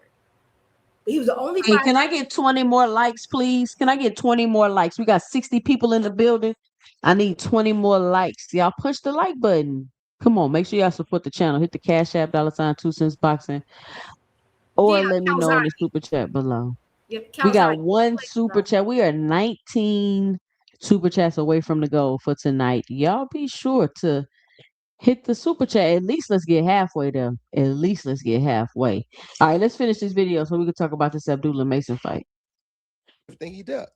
But he was the only fighter. Can I get 20 more likes, please? Can I get 20 more likes? We got 60 people in the building. I need 20 more likes. Y'all push the like button. Come on, make sure y'all support the channel. Hit the Cash App, $ 2 cents boxing. Or let me know in the super chat below. Yep, we got one super chat. We are 19 super chats away from the goal for tonight. Y'all be sure to hit the super chat. At least let's get halfway there. At least let's get halfway. All right, let's finish this video so we can talk about this Abdullah Mason fight. Everything he does.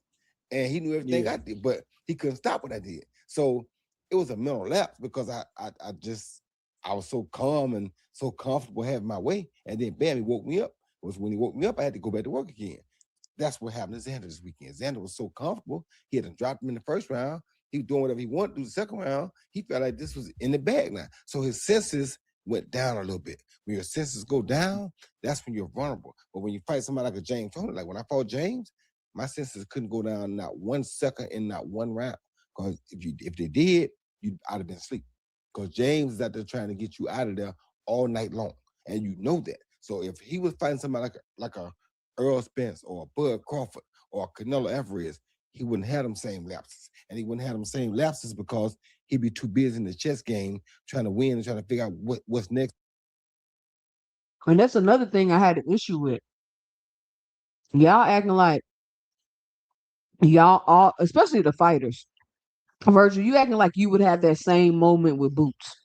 And he knew everything I did, but he couldn't stop what I did. So it was a mental lapse because I was so calm and so comfortable having my way. And then bam, he woke me up. It was when he woke me up, I had to go back to work again. That's what happened to Xander this weekend. Xander was so comfortable. He had dropped him in the first round. He was doing whatever he wanted to do the second round. He felt like this was in the bag now. So his senses went down a little bit. When your senses go down, that's when you're vulnerable. But when you fight somebody like a James Toney, like when I fought James, my senses couldn't go down not 1 second in not one round. Because if they did, I'd have been asleep. Because James is out there trying to get you out of there all night long. And you know that. So if he was fighting somebody like a Earl Spence or a Bud Crawford or a Canelo Alvarez, he wouldn't have them same lapses. And he wouldn't have them same lapses because he'd be too busy in the chess game trying to win and trying to figure out what's next. And that's another thing I had an issue with. Y'all acting like y'all all, especially the fighters. Virgil, you acting like you would have that same moment with Boots.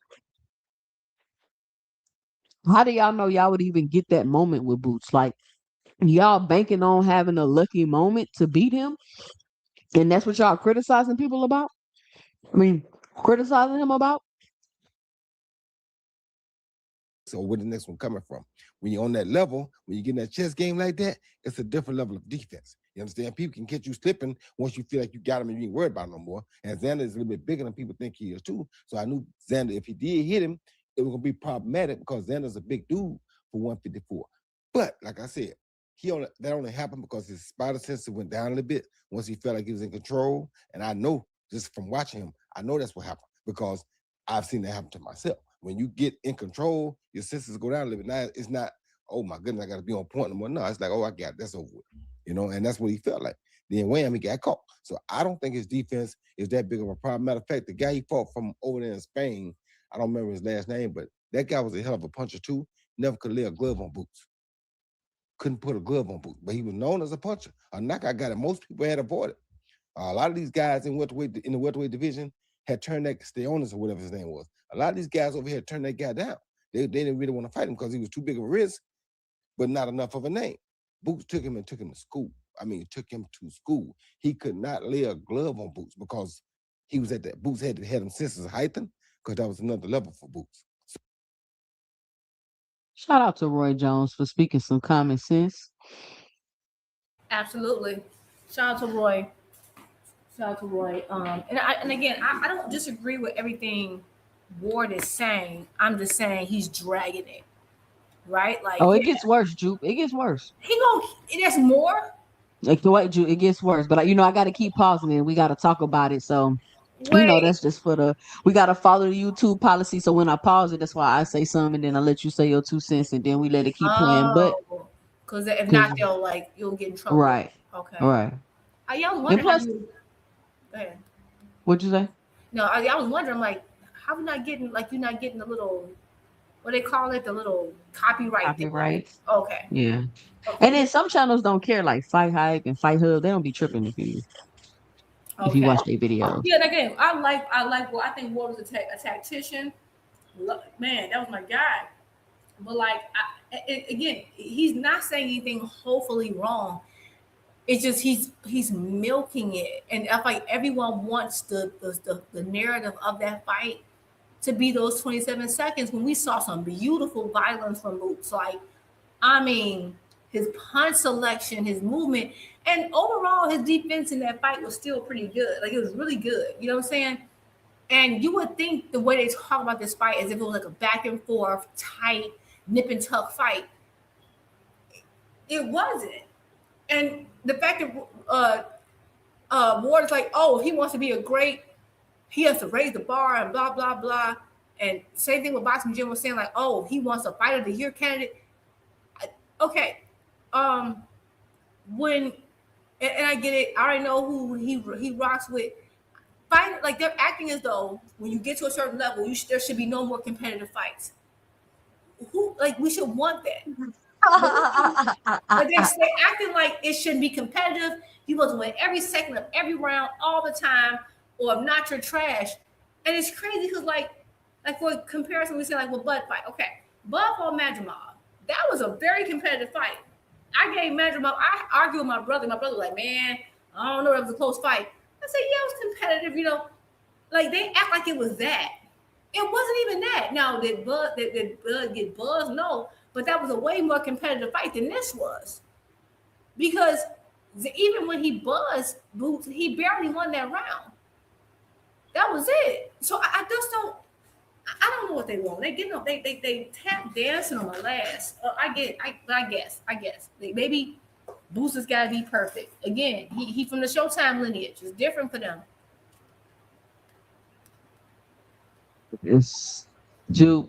How do y'all know y'all would even get that moment with Boots? Like, y'all banking on having a lucky moment to beat him? And that's what y'all criticizing people about? I mean, criticizing him about? So where the next one coming from? When you're on that level, when you get in that chess game like that, it's a different level of defense. You understand? People can catch you slipping once you feel like you got him and you ain't worried about him no more. And Xander is a little bit bigger than people think he is too. So I knew Xander, if he did hit him, it was gonna be problematic because Xander's a big dude for 154. But like I said, that only happened because his spider sensor went down a little bit once he felt like he was in control. And I know just from watching him, I know that's what happened because I've seen that happen to myself. When you get in control, your senses go down a little bit. Now it's not, oh my goodness, I got to be on point no more. No, it's like, oh, I got it. That's over with. You know, and that's what he felt like. Then wham, he got caught. So I don't think his defense is that big of a problem. Matter of fact, the guy he fought from over there in Spain, I don't remember his last name, but that guy was a hell of a puncher too. Never could lay a glove on Boots. Couldn't put a glove on Boots, but he was known as a puncher. A knockout guy that most people had avoided. A lot of these guys in the welterweight division had turned that Steonis or whatever his name was. A lot of these guys over here turned that guy down. They didn't really want to fight him because he was too big of a risk, but not enough of a name. Boots took him to school. I mean, took him to school. He could not lay a glove on Boots because he was at that. Boots had him senses heightened because that was another level for Boots. Shout out to Roy Jones for speaking some common sense. Absolutely. Shout out to Roy. Shout out to Roy. And again, I don't disagree with everything Ward is saying. I'm just saying he's dragging it. Right? Like, it gets worse, Juke. It gets worse. There's more. Like the way Juke, it gets worse. But I got to keep pausing it. We got to talk about it. So that's just we got to follow the YouTube policy. So when I pause it, that's why I say something and then I let you say your 2 cents and then we let it keep playing. But because if not, you'll get in trouble. Right. Okay. Right. Y'all wondering go ahead. What'd you say? No, I was wondering how you're not getting the little, what they call it, the little copyright thing. Okay. Yeah. Okay. And then some channels don't care, like Fight Hype and Fight Hub. They don't be tripping if you watch their videos. Yeah, again, I think Ward was a tactician. Man, that was my guy. But like, again, he's not saying anything hopefully wrong. It's just he's milking it, and I feel like everyone wants the narrative of that fight to be those 27 seconds when we saw some beautiful violence from Boots. Like, I mean, his punch selection, his movement, and overall his defense in that fight was still pretty good. Like, it was really good. You know what I'm saying? And you would think the way they talk about this fight as if it was like a back and forth, tight, nip and tuck fight. It wasn't. And the fact that Ward is like, oh, he wants to be he has to raise the bar and blah, blah, blah. And same thing with Boxing Jim was saying, like, oh, he wants a fighter of the year candidate. Okay. When, and I get it, I already know who he rocks with. Like, they're acting as though when you get to a certain level, there should be no more competitive fights. We should want that. But they're acting like it shouldn't be competitive. You must win every second of every round all the time, or if not, you're trash. And it's crazy because, like for comparison, we say like with Bud fight. Okay, Bud fought Madrimov. That was a very competitive fight. I gave Madrimov. I argued with my brother. My brother was like, man, I don't know. It was a close fight. I said, yeah, it was competitive. You know, like they act like it was that. It wasn't even that. Now, did Bud get buzzed? No. But that was a way more competitive fight than this was. Because even when he buzzed Boots, he barely won that round. That was it. So I just don't know what they want. They getting up, they tap dancing on my last. I guess. Maybe Boots has got to be perfect. Again, he from the Showtime lineage. It's different for them. It's Juke.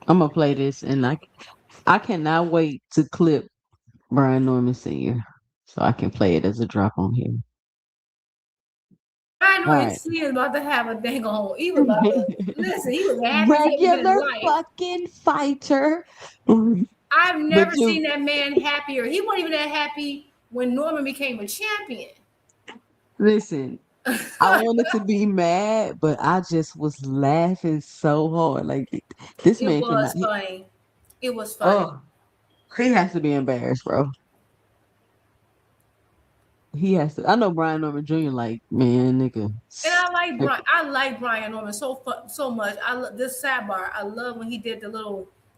I'm gonna play this, and I cannot wait to clip Brian Norman Sr. so I can play it as a drop on here. Brian Norman Sr. is about to have a dang on. He was about to listen. He was happy. Regular fucking fighter. I've never seen that man happier. He wasn't even that happy when Norman became a champion. Listen, I wanted to be mad, but I just was laughing so hard. Like, this man was funny. It was funny. Oh, he has to be embarrassed, bro. He has to. I know Brian Norman Jr. like, man, nigga. And I like Brian Norman so much. This sidebar. I love when he did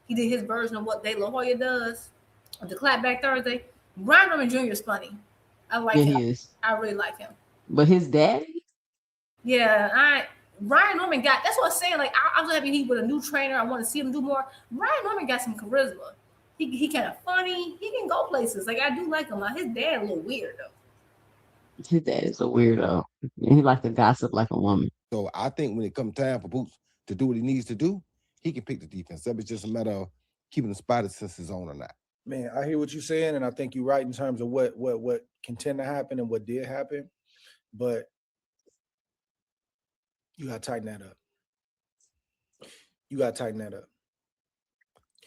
his version of what De La Hoya does, the Clapback Thursday. Brian Norman Jr. is funny. I like him. He is. I really like him. But his daddy? Yeah, Brian Norman that's what I'm saying. Like, I'm so happy he with a new trainer. I want to see him do more. Brian Norman got some charisma. He kind of funny. He can go places. Like, I do like him. His dad a little weird though. His dad is a weirdo. He like to gossip like a woman. So I think when it comes time for Boots to do what he needs to do, he can pick the defense up. It's just a matter of keeping the spotted senses on or not. Man, I hear what you're saying, and I think you're right in terms of what can tend to happen and what did happen. But you gotta tighten that up.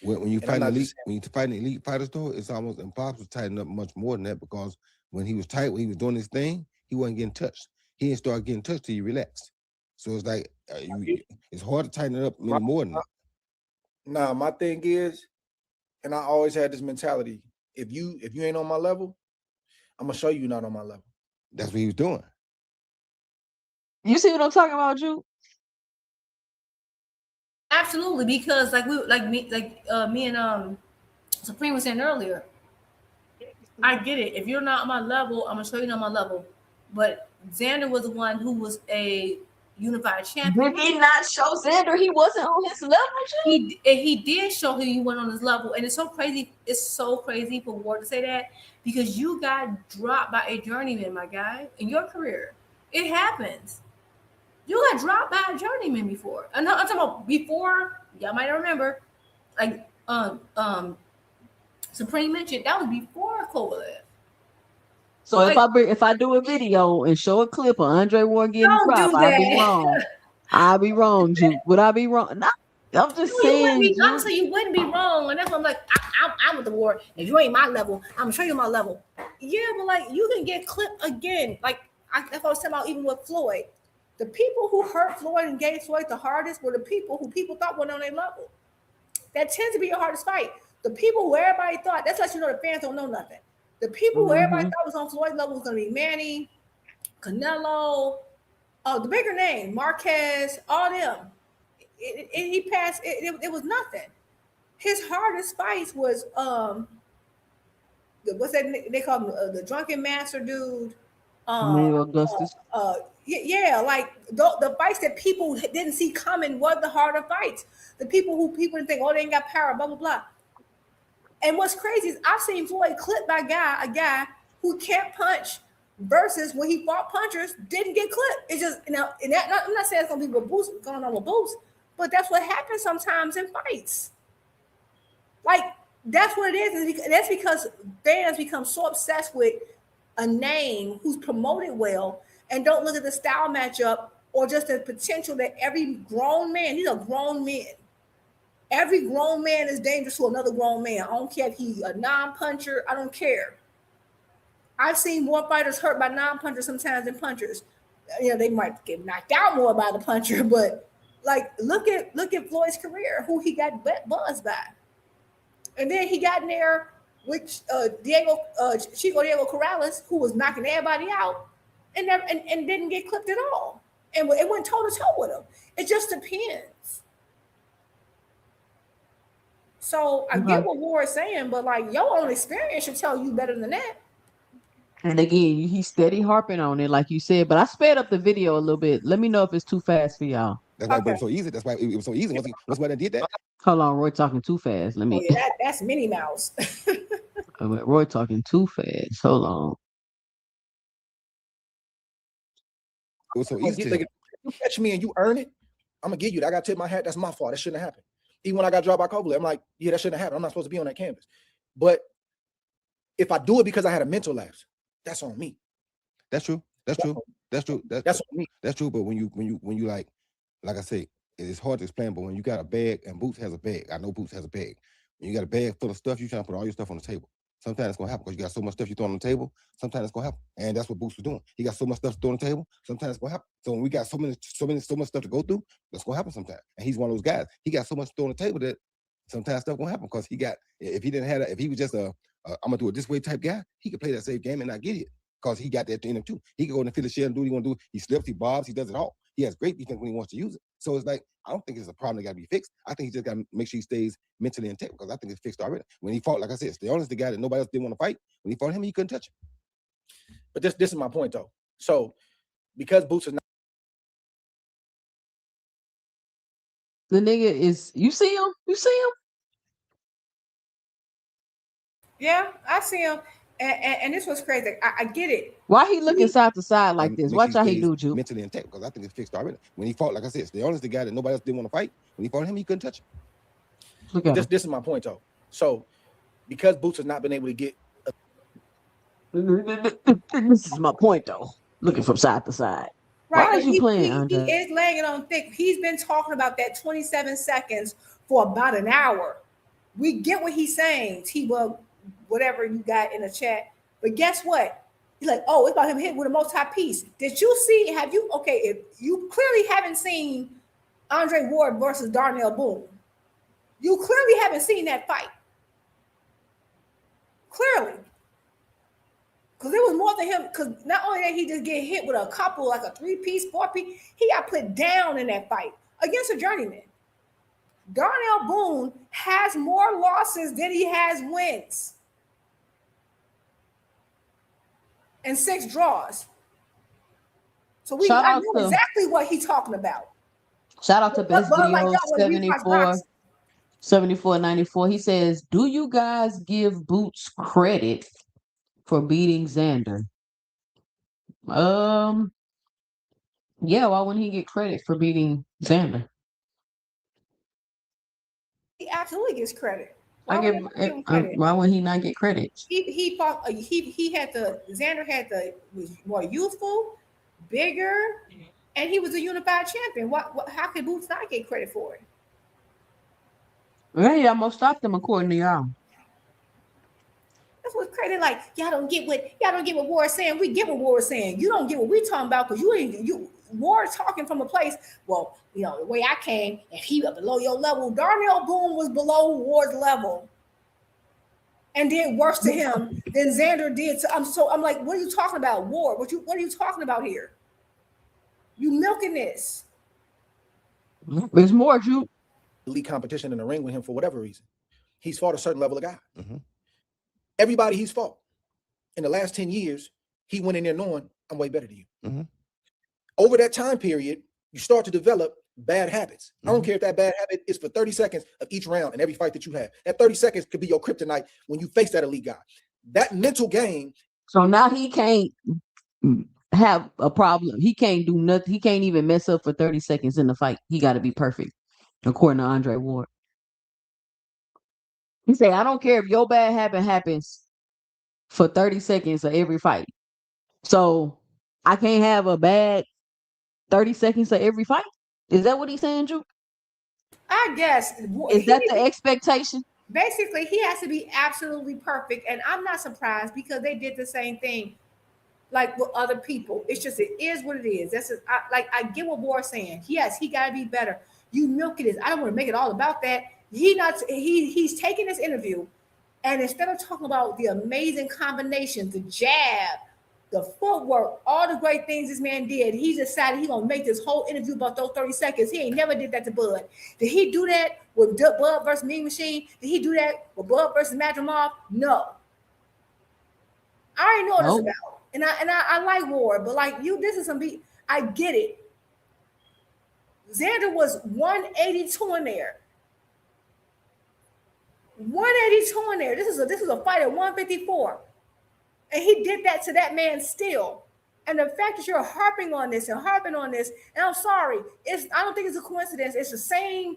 When you fight elite fighters, though, it's almost impossible to tighten up much more than that, because when he was tight, when he was doing his thing, he wasn't getting touched. He didn't start getting touched till he relaxed. So it's like it's hard to tighten it up any more than that. Nah, my thing is, and I always had this mentality: if you ain't on my level, I'm gonna show you not on my level. That's what he was doing. You see what I'm talking about, Drew? Absolutely, because me and Supreme was saying earlier, I get it. If you're not on my level, I'm gonna show you not on my level. But Xander was the one who was a unified champion. Did he not show Xander he wasn't on his level? He did show he went on his level, and it's so crazy. It's so crazy for Ward to say that, because you got dropped by a journeyman, my guy, in your career. It happens. You got dropped by a journeyman before. I'm talking about before. Y'all might remember, like Supreme mentioned, that was before Kovalev. So if I do a video and show a clip of Andre Ward getting dropped, I'll be wrong. I'll be wrong, Juke. Would I be wrong? No, I'm just saying. Honestly, you wouldn't be wrong, and that's what I'm like. I'm with the Ward. If you ain't my level, I'm gonna show you my level. Yeah, but like you can get clipped again. Like that's what I was talking about, even with Floyd. The people who hurt Floyd and gave Floyd the hardest were the people who people thought were on their level. That tends to be your hardest fight. The people who everybody thought, that's lets you know the fans don't know nothing. The people who everybody thought was on Floyd's level was going to be Manny, Canelo, the bigger name, Marquez, all them. He passed. It was nothing. His hardest fights was what's that they call him, the drunken master dude. Augustus. Yeah, like the fights that people didn't see coming were the harder fights. The people didn't think, oh, they ain't got power, blah blah blah. And what's crazy is I've seen Floyd clipped by a guy who can't punch, versus when he fought punchers didn't get clipped. It's just I'm not saying it's gonna be going on with Boots, but that's what happens sometimes in fights. Like that's what it is. That's because fans become so obsessed with a name who's promoted well and don't look at the style matchup or just the potential that every grown man, these are grown men. Every grown man is dangerous to another grown man. I don't care if he's a non-puncher. I don't care. I've seen more fighters hurt by non-punchers sometimes than punchers. You know, they might get knocked out more by the puncher, but like look at Floyd's career, who he got buzzed by. And then he got in there with Chico Diego Corrales, who was knocking everybody out and didn't get clipped at all. And it went toe to toe with him. It just depends. So I get what Ward is saying, but like your own experience should tell you better than that. And again, he's steady harping on it, like you said. But I sped up the video a little bit. Let me know if it's too fast for y'all. That's why it was so easy. That's why it was so easy. Once I did that. Hold on, Roy talking too fast. Let me. Oh, yeah, that's Minnie Mouse. Roy talking too fast. Hold on. It was so easy. You catch me and you earn it, I'm gonna give you that. I got to tip my hat. That's my fault. That shouldn't have happened. Even when I got dropped by Kovalev, I'm like, yeah, that shouldn't have happened. I'm not supposed to be on that canvas. But if I do it because I had a mental lapse, that's on me. That's true. That's true. That's true. That's on me. That's true. But when you like I say, it's hard to explain. But when you got a bag, and Boots has a bag, I know Boots has a bag. When you got a bag full of stuff, you trying to put all your stuff on the table. Sometimes it's gonna happen because you got so much stuff you throw on the table. Sometimes it's gonna happen, and that's what Boots was doing. He got so much stuff to throw on the table. Sometimes it's gonna happen. So when we got so much stuff to go through, that's gonna happen sometimes. And he's one of those guys. He got so much to throw on the table that sometimes stuff gonna happen because he got. If he didn't have that, if he was just a I'm gonna do it this way type guy, he could play that safe game and not get it because he got that in him too. He can go in the field of shell and do what he want to do. He slips, he bobs, he does it all. He has great defense when he wants to use it. So it's like, I don't think it's a problem that got to be fixed. I think he just got to make sure he stays mentally intact because I think it's fixed already. When he fought, like I said, Steone's the guy that nobody else didn't want to fight. When he fought him, he couldn't touch him. But this is my point though. So because Boots is not. The nigga is, you see him? Yeah, I see him. And this was crazy. I get it. Why he looking side to side like this? Watch how he do, Ju. Mentally intact because I think it's fixed already. When he fought, like I said, Steone's the guy that nobody else didn't want to fight. When he fought him, he couldn't touch him. This is my point though. So because Boots has not been able to get. This is my point though. Looking from side to side. Right. Why is you playing, Andre? He is laying it on thick. He's been talking about that 27 seconds for about an hour. We get what he's saying, T-Bug, whatever you got in the chat. But guess what? He's like, oh, it's about him hitting with a multi-piece. Did you see, if you clearly haven't seen Andre Ward versus Darnell Boone. You clearly haven't seen that fight. Clearly. Because it was more than him, because not only that he just get hit with a couple, like a 3-piece, 4-piece, he got put down in that fight against a journeyman. Darnell Boone has more losses than he has wins. And 6 draws. So I know exactly what he's talking about. Shout out to Best Video 7494. He says, do you guys give Boots credit for beating Xander? Yeah, why wouldn't he get credit for beating Xander? He absolutely gets credit. Why would he not get credit? He fought. Xander was more youthful, bigger, and he was a unified champion. How could Boots not get credit for it? Well, he almost stopped him according to y'all. That's what's crazy. Like y'all don't get what Ward's saying. We get what Ward's saying. You don't get what we talking about because Ward talking from a place, well, the way I came, if he was below your level, Darnell Boone was below Ward's level and did worse to him than Xander did to. I'm like, what are you talking about, Ward? What are you talking about here? You milking this. There's more, Drew. Elite competition in the ring with him for whatever reason. He's fought a certain level of guy. Mhm. Everybody he's fought in the last 10 years, he went in there knowing I'm way better than you. Mhm. Over that time period, you start to develop bad habits. I don't care if that bad habit is for 30 seconds of each round in every fight that you have. That 30 seconds could be your kryptonite when you face that elite guy. That mental game. So now he can't have a problem. He can't do nothing. He can't even mess up for 30 seconds in the fight. He got to be perfect, according to Andre Ward. He say, I don't care if your bad habit happens for 30 seconds of every fight. So I can't have a bad 30 seconds of every fight? Is that what he's saying, Drew? I guess. Is that the expectation? Basically, he has to be absolutely perfect. And I'm not surprised because they did the same thing like with other people. It's just, it is what it is. I get what Ward's saying. Yes, he got to be better. You milking this. I don't want to make it all about that. He's taking this interview, and instead of talking about the amazing combinations, the jab, the footwork, all the great things this man did, he decided he gonna make this whole interview about those 30 seconds. He ain't never did that to Bud. Did he do that with Bud versus Mean Machine? Did he do that with Bud versus Madrimov? No. I already know what it's about. And I like Ward, but like this is some beat. I get it. Xander was 182 in there. 182 in there. This is a fight at 154. And he did that to that man still. And the fact that you're harping on this, and I'm sorry, I don't think it's a coincidence. It's the same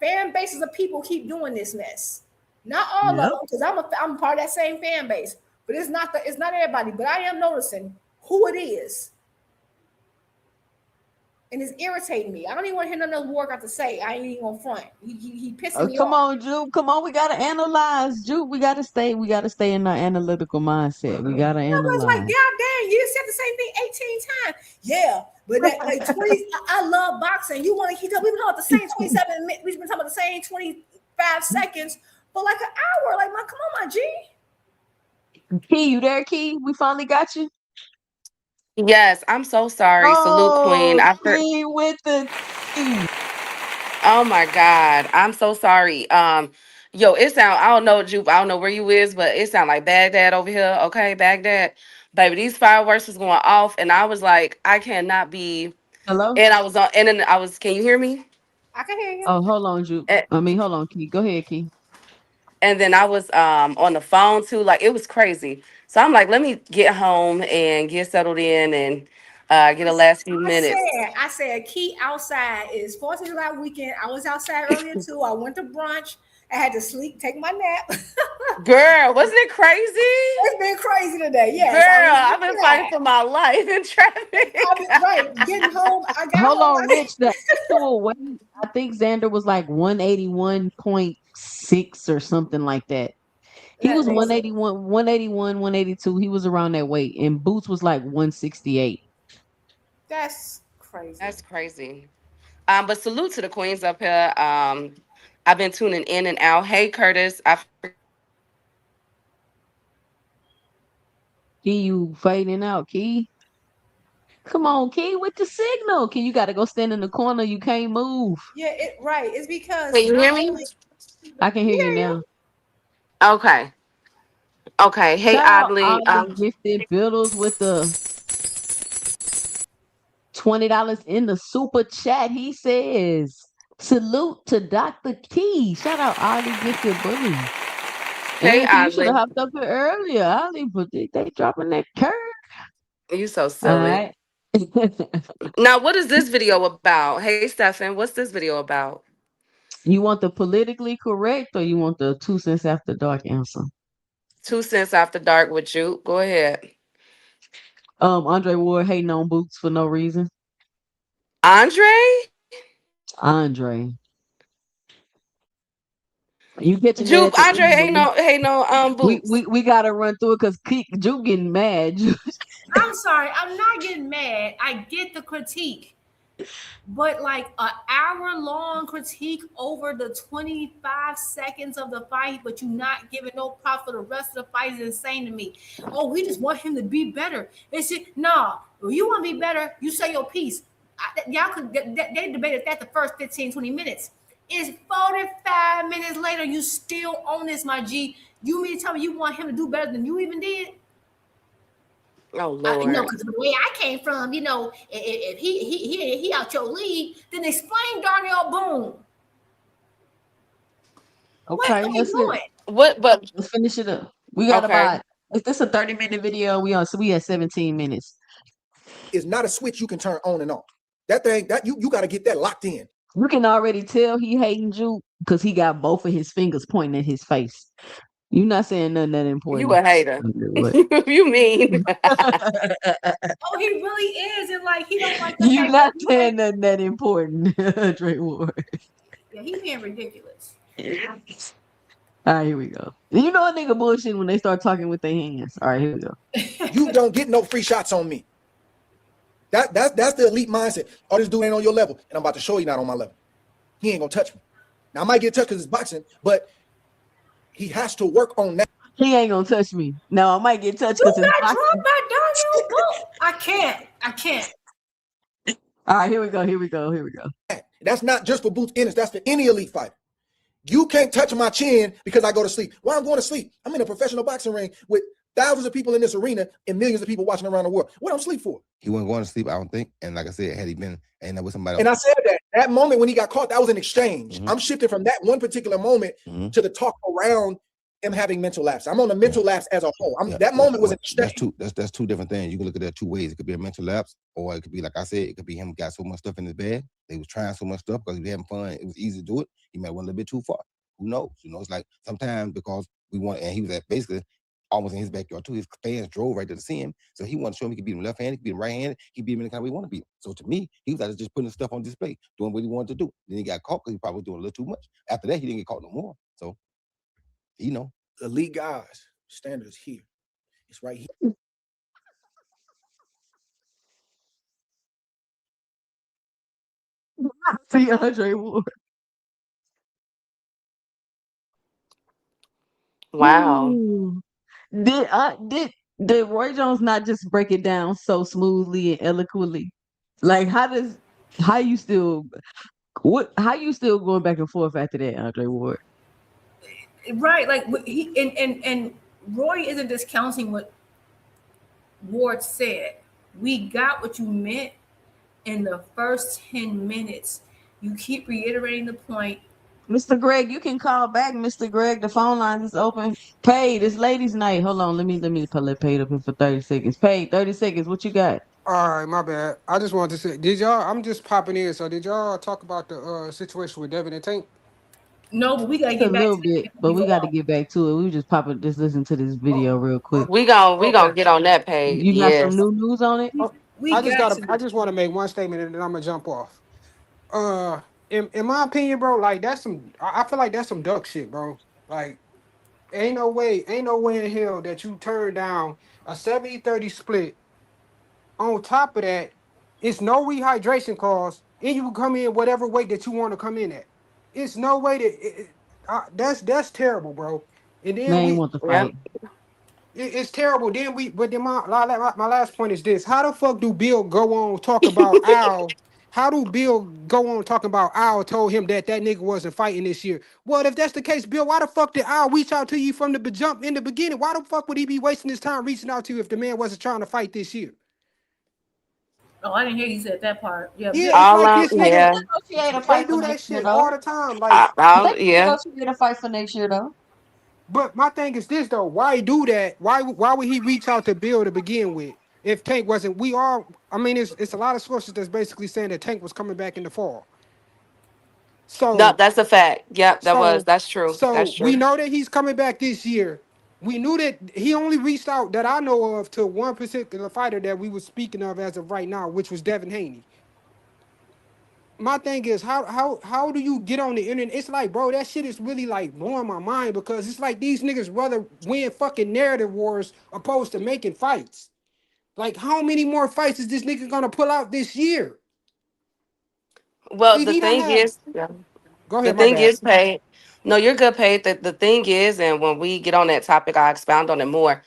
fan bases of people keep doing this mess. Not all of them, because I'm part of that same fan base. But it's not everybody. But I am noticing who it is. And it's irritating me. I don't even want to hear nothing else Ward got to say. I ain't even gonna front. He pissing me off. Come on, Drew. Come on, we gotta analyze. Drew, we gotta stay in our analytical mindset. We gotta analyze. It's like, God dang, you said the same thing 18 times. Yeah, but that like 20, I love boxing. You want to keep we've been talking about the same 27 minutes, we've been talking about the same 25 seconds for like an hour. Like, come on, my G. Key, you there, Key? We finally got you. Yes, I'm so sorry. Salute, Queen. Key with the key. Oh my God, I'm so sorry. Yo, it sound, I don't know, Jupe, I don't know where you is, but it sound like Baghdad over here. Okay, Baghdad, baby, these fireworks was going off, and I was like, I cannot be. Hello. And I was on, and then I was. Can you hear me? I can hear you. Oh, hold on, Jupe. Hold on, Key. Go ahead, Key. And then I was on the phone too. Like, it was crazy. So I'm like, let me get home and get settled in and get the last few minutes. I said, Key outside is 4th of July weekend. I was outside earlier too. I went to brunch. I had to sleep, take my nap. Girl, wasn't it crazy? It's been crazy today. Yes. Girl, I've been fighting for my life in traffic. Right. Getting home. Hold on, Rich. The actual weight, I think Xander was like 181.6 or something like that. He was 181, 182. He was around that weight. And Boots was like 168. That's crazy. That's crazy. But salute to the queens up here. I've been tuning in and out. Hey, Curtis. Key, you fading out, Key. Come on, Key, with the signal. Key, you got to go stand in the corner. You can't move. Yeah, right. It's because. Can you hear me? I can hear you now. Okay. Okay. Hey, Oddly. Gifted Biddles with the $20 in the super chat. He says, salute to Dr. Key. Shout out Oddly Gifted Bully. Hey, you should have hopped up here earlier, Oddly, but they dropping that curve. You so silly. All right. Now, what is this video about? Hey, Stefan, what's this video about? You want the politically correct or you want the 2 cents after dark answer? 2 cents after dark with you. Go ahead. Andre Ward hating on Boots for no reason. Andre. You catching Juke? Andre ain't no Boots. We gotta run through it because Juke getting mad. I'm sorry. I'm not getting mad. I get the critique. But like an hour-long critique over the 25 seconds of the fight, but you not giving no props for the rest of the fight is insane to me. Oh, we just want him to be better. It's it. No, if you want to be better, you say your piece. Y'all could they debated that the first 15, 20 minutes. It's 45 minutes later. You still on this, my G. You mean to tell me you want him to do better than you even did? Oh Lord. Because the way I came from, if he out your league, then explain Darnell Boone. Okay, What are you doing? But let's finish it up. We got okay. about, if this a 30-minute video, we at 17 minutes. It's not a switch you can turn on and off. That thing, that you got to get that locked in. You can already tell he hating you because he got both of his fingers pointing at his face. You not saying nothing that important. You a hater. What? You mean? Oh, he really is, and like he don't like the You fact not that saying nothing that important, Dre Ward. yeah, he being ridiculous. All right, here we go. You know a nigga bullshit when they start talking with their hands. All right, here we go. You don't get no free shots on me. That's the elite mindset. Oh, this dude ain't on your level, and I'm about to show you not on my level. He ain't gonna touch me. Now I might get touched because it's boxing, but he has to work on that. He ain't gonna touch me. Now I might get touched You because it's got boxing. dropped by Darnell Boone. I can't. All right, here we go. That's not just for Boots Ennis. That's for any elite fighter. You can't touch my chin because I go to sleep. Why I'm going to sleep? I'm in a professional boxing ring with thousands of people in this arena and millions of people watching around the world. What I'm sleep for? He wasn't going to sleep, I don't think. And like I said, had he been ain't there with somebody else. And I said that moment when he got caught, that was an exchange. I'm shifting from that one particular moment to the talk around him having mental lapse. I'm on the mental lapse as a whole. That moment was an exchange. That's two different things. You can look at that two ways. It could be a mental lapse, or it could be, like I said, it could be him got so much stuff in his bag. They was trying so much stuff because he was having fun. It was easy to do it. He might went a little bit too far. Who knows? It's like sometimes because we want, and he was at basically almost in his backyard too. His fans drove right there to see him. So he wanted to show him he could beat him left-handed, he could beat him right-handed, he could beat him any kind of way he want to beat him. So to me, he was like just putting stuff on display, doing what he wanted to do. Then he got caught because he probably was doing a little too much. After that, he didn't get caught no more. So, Elite guys, standard is here. It's right here. See Andre Ward. Wow. Ooh. Did Roy Jones not just break it down so smoothly and eloquently? Like how you still going back and forth after that, Andre Ward? Right, like he and Roy isn't discounting what Ward said. We got what you meant in the first 10 minutes. You keep reiterating the point. Mr. Greg, you can call back, Mr. Greg. The phone line is open. Paid, it's ladies' night. Hold on, let me pull Paid up here for 30 seconds. Paid, 30 seconds. What you got? All right, my bad. I just wanted to say, I'm just popping in. So did y'all talk about the situation with Devin and Tank? No, but we gotta A get back little to bit, but we got to get back to it. We just just listen to this video real quick. We gonna get on that page. You got some new news on it? I just want to make one statement and then I'm gonna jump off. In my opinion, bro, like I feel like that's some duck shit, bro. Like, ain't no way in hell that you turn down a 70-30 split. On top of that, it's no rehydration cost, and you can come in whatever weight that you want to come in at. It's no way that that's terrible, bro. And then They ain't want to fight. It's terrible. Then my last point is this: how the fuck do Bill go on talk about Al? How do Bill go on talking about Al told him that nigga wasn't fighting this year? Well, if that's the case, Bill, why the fuck did Al reach out to you from the jump in the beginning? Why the fuck would he be wasting his time reaching out to you if the man wasn't trying to fight this year? Oh, I didn't hear you said that part. Yeah, it's like this nigga. They do that shit all the time. Like, negotiate a fight for next year though. But my thing is this though: why do that? Why would he reach out to Bill to begin with? If Tank wasn't, it's a lot of sources that's basically saying that Tank was coming back in the fall. So no, that's a fact. Yep, that's true. So that's true. We know that he's coming back this year. We knew that he only reached out that I know of to one particular fighter that we were speaking of as of right now, which was Devin Haney. My thing is, how do you get on the internet? It's like, bro, that shit is really like blowing my mind because it's like these niggas rather win fucking narrative wars opposed to making fights. Like, how many more fights is this nigga gonna pull out this year? Well, If the he don't thing have, is, yeah, go the ahead, my thing bad. is, Paige. No, you're good, Paige. The thing is, and when we get on that topic, I'll expound on it more.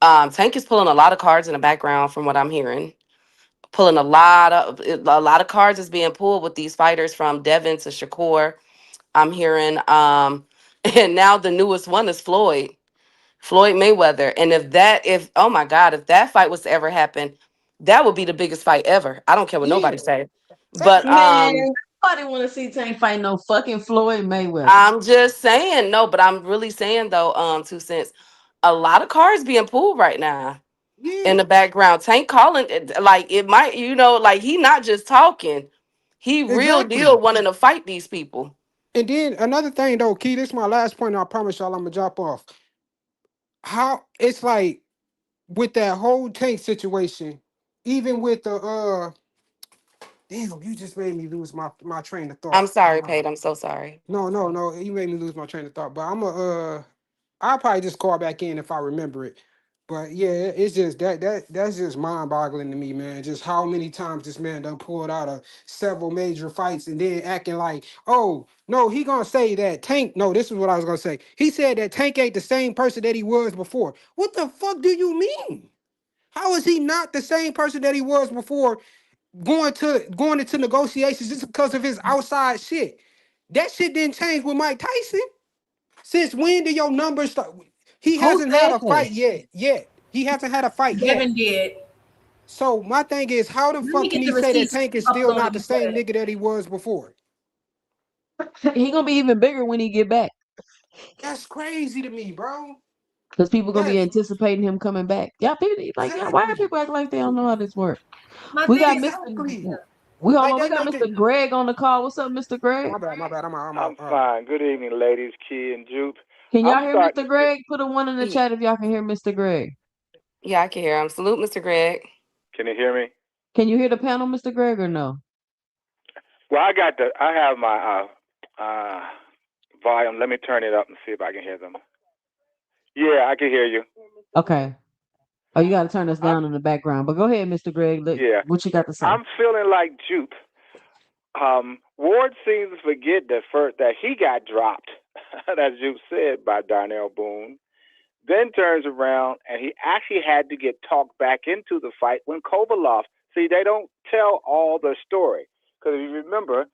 Tank is pulling a lot of cards in the background, from what I'm hearing. Pulling a lot of cards is being pulled with these fighters from Devin to Shakur. I'm hearing, and now the newest one is Floyd Mayweather. And if oh my God, if that fight was to ever happen, that would be the biggest fight ever. I don't care what Yeah, nobody say. But facts. Man, nobody want to see Tank fight no fucking Floyd Mayweather. I'm just saying, no, but I'm really saying though, 2 cents, a lot of cards being pulled right now in Yeah, the background. Tank calling like it might, like he not just talking. He real exactly. deal wanting to fight these people. And then another thing though, Key, this is my last point. And I promise y'all I'm gonna drop off. How it's like with that whole Tank situation, even with the damn, you just made me lose my train of I'm thought. sorry, Pate. I'm so sorry. No, you made me lose my train of thought. But I'll probably just call back in if I remember it. But yeah, it's just that's just mind-boggling to me, man. Just how many times this man done pulled out of several major fights and then acting like, oh no, he gonna say that Tank. No, this is what I was gonna say. He said that Tank ain't the same person that he was before. What the fuck do you mean? How is he not the same person that he was before going into negotiations just because of his outside shit? That shit didn't change with Mike Tyson. Since when did your numbers start? He Who hasn't had said a that? fight yet. He hasn't had a fight yet. Devin did. So my thing is, how the Let me fuck can get he the say that receipts Tank is still not uploaded the before same that. nigga that he was before? He gonna be even bigger when he get back. That's crazy to me, bro. Because people gonna be That's anticipating him coming back. Yeah, people like, yeah, why are exactly, people acting like they don't know how this works? My We thing got is, exactly. we hold Like on, we they got make it. Mr. Greg on the call. What's up, Mr. Greg? My bad. I'm I'm out. All right. fine. Good evening, ladies, Key and Jupe. Can I'm y'all hear starting Mr. to think. Greg? Put a one in the Ye- chat if y'all can hear Mr. Greg. Yeah, I can hear him. Salute, Mr. Greg. Can you hear me? Can you hear the panel, Mr. Greg, or no? Well, I have my volume. Let me turn it up and see if I can hear them. Yeah, I can hear you. Okay. Oh, you got to turn us I'm down in the background. But go ahead, Mr. Greg. Look, yeah. what you got to say? I'm feeling like Jupe. Ward seems to forget that he got dropped, as Jupe said, by Darnell Boone. Then turns around and he actually had to get talked back into the fight when Kovalov. See, they don't tell all the story because if you remember,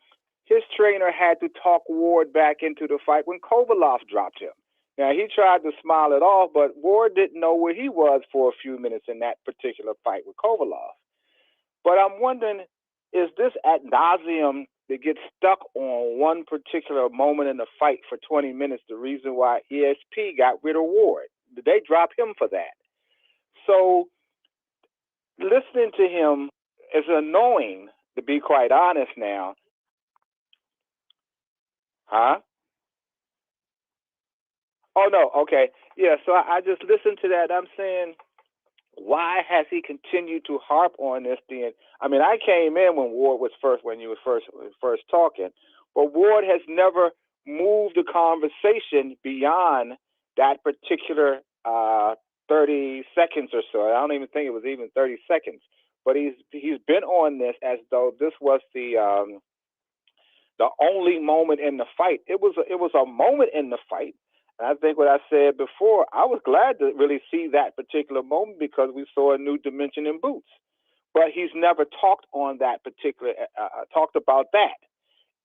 his trainer had to talk Ward back into the fight when Kovalov dropped him. Now he tried to smile it off, but Ward didn't know where he was for a few minutes in that particular fight with Kovalov. But I'm wondering, is this ad nauseum that gets stuck on one particular moment in the fight for 20 minutes the reason why ESP got rid of Ward? Did they drop him for that? So listening to him is annoying, to be quite honest now. Huh? Oh, no. Okay. Yeah, so I just listened to that. I'm saying, why has he continued to harp on this thing? I mean, I came in when you were first talking, but Ward has never moved the conversation beyond that particular 30 seconds or so. I don't even think it was even 30 seconds, but he's been on this as though this was the only moment in the fight. It was a moment in the fight. And I think what I said before, I was glad to really see that particular moment because we saw a new dimension in Boots. But he's never talked on that particular, talked about that.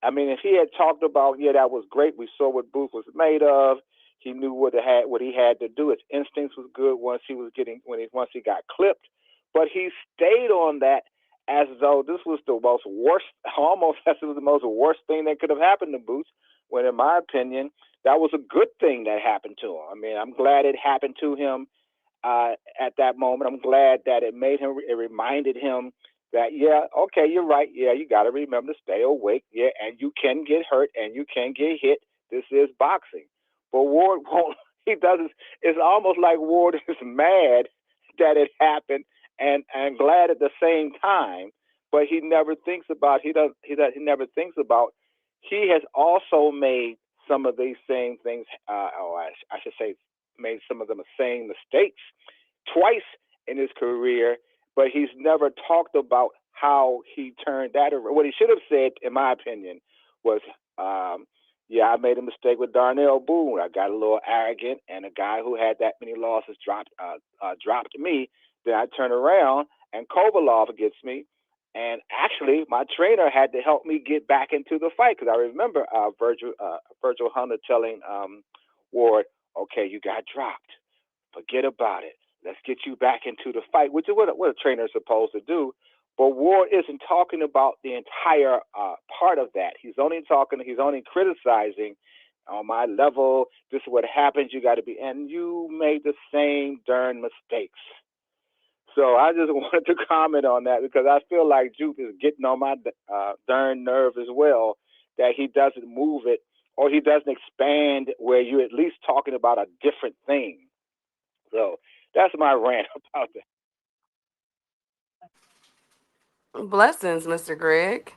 I mean, if he had talked about, yeah, that was great. We saw what Booth was made of. He knew what he had to do. His instincts was good once he got clipped. But he stayed on that as though this was the most worst, almost as it was the most worst thing that could have happened to Booth. When, in my opinion, that was a good thing that happened to him. I mean, I'm glad it happened to him at that moment. I'm glad that it reminded him that, yeah, okay, you're right. Yeah, you got to remember to stay awake. Yeah, and you can get hurt and you can get hit. This is boxing. But Ward won't, he doesn't, it's almost like Ward is mad that it happened and glad at the same time, but he never thinks about, he never thinks about, he has also made some of these same things, or I should say, made some of the same mistakes twice in his career but he's never talked about how he turned that around. What he should have said, in my opinion, was, yeah, I made a mistake with Darnell Boone. I got a little arrogant, and a guy who had that many losses dropped me. Then I turn around, and Kovalov gets me. And actually, my trainer had to help me get back into the fight, because I remember Virgil Hunter telling Ward, okay, you got dropped. Forget about it. Let's get you back into the fight, which is what a trainer is supposed to do. But Ward isn't talking about the entire part of that. He's only criticizing on my level. This is what happens. You got to be, and you made the same darn mistakes. So I just wanted to comment on that, because I feel like Jupe is getting on my darn nerve as well, that he doesn't move it, or he doesn't expand where you're at least talking about a different thing. So that's my rant about that. Blessings, Mr. Greg.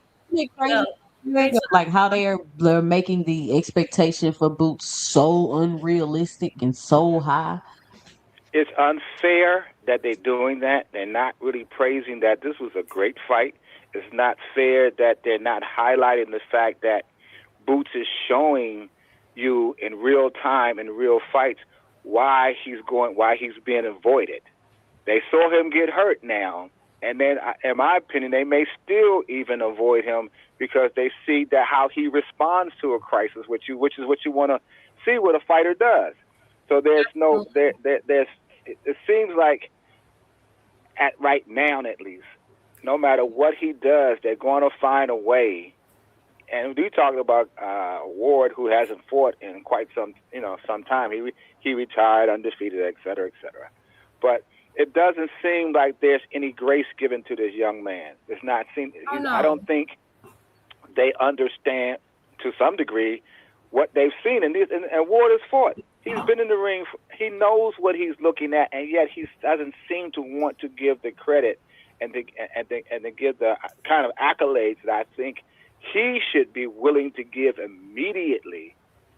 Like how they're making the expectation for Boots so unrealistic and so high. It's unfair that they're doing that. They're not really praising that this was a great fight. It's not fair that they're not highlighting the fact that Boots is showing you in real time, in real fights, why he's being avoided. They saw him get hurt now, and then, in my opinion, they may still even avoid him because they see that how he responds to a crisis, which is what you want to see what a fighter does. So it seems like right now, at least, no matter what he does, they're going to find a way. And we're talking about Ward, who hasn't fought in quite some time. He retired undefeated, et cetera, et cetera. But it doesn't seem like there's any grace given to this young man. It's not seen. I don't think they understand to some degree what they've seen. And Ward has fought. He's been in the ring. He knows what he's looking at, and yet he doesn't seem to want to give the credit and to give the kind of accolades that I think he should be willing to give immediately,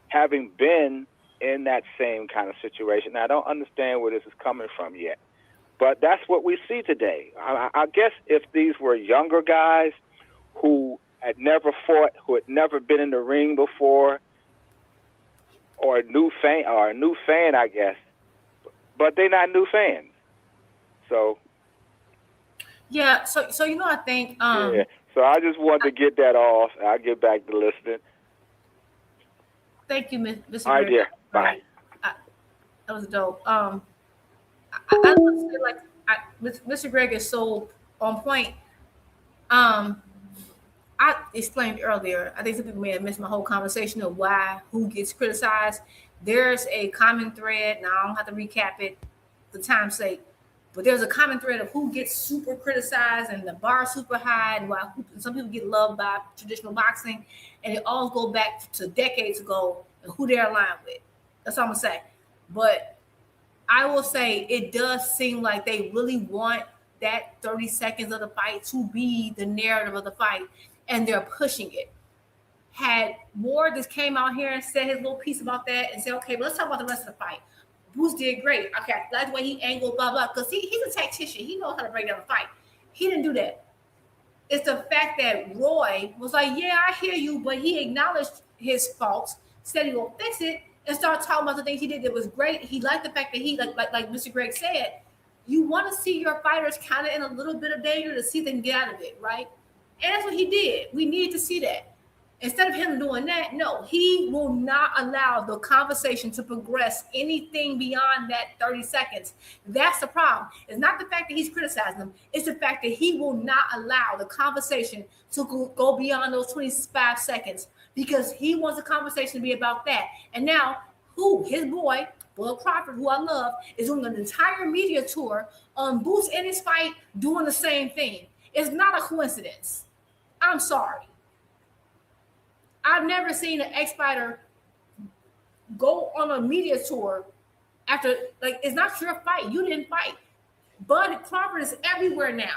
having been in that same kind of situation. Now, I don't understand where this is coming from yet, but that's what we see today. I guess if these were younger guys who had never fought, who had never been in the ring before, or a new fan, I guess, but they're not new fans. So yeah, so I think yeah. So I just wanted to get that off. I'll get back to listening. Thank you, Mr. All right, Greg. yeah. Bye. That was dope. I want to say, Mr. Greg is so on point. I explained earlier, I think some people may have missed my whole conversation of who gets criticized. There's a common thread. Now, I don't have to recap it for time's sake, but there's a common thread of who gets super criticized and the bar super high, and why some people get loved by traditional boxing, and it all go back to decades ago and who they're aligned with. That's all I'm gonna say. But I will say it does seem like they really want that 30 seconds of the fight to be the narrative of the fight, and they're pushing it. Had Ward just came out here and said his little piece about that and said, okay, let's talk about the rest of the fight. Boots did great. Okay, I like the way he angled, blah, blah, because he's a tactician. He knows how to break down a fight. He didn't do that. It's the fact that Roy was like, yeah, I hear you, but he acknowledged his faults, said he will fix it, and started talking about the things he did that was great. He liked the fact that he, like Mr. Greg said, you want to see your fighters kind of in a little bit of danger to see them get out of it, right? And that's what he did. We needed to see that. Instead of him doing that, no, he will not allow the conversation to progress anything beyond that 30 seconds. That's the problem. It's not the fact that he's criticizing them. It's the fact that he will not allow the conversation to go beyond those 25 seconds because he wants the conversation to be about that. And now, his boy, Will Crawford, who I love, is doing an entire media tour on Boots in his fight doing the same thing. It's not a coincidence. I'm sorry. I've never seen an ex-fighter go on a media tour after, it's not your fight. You didn't fight. Bud Crawford is everywhere now.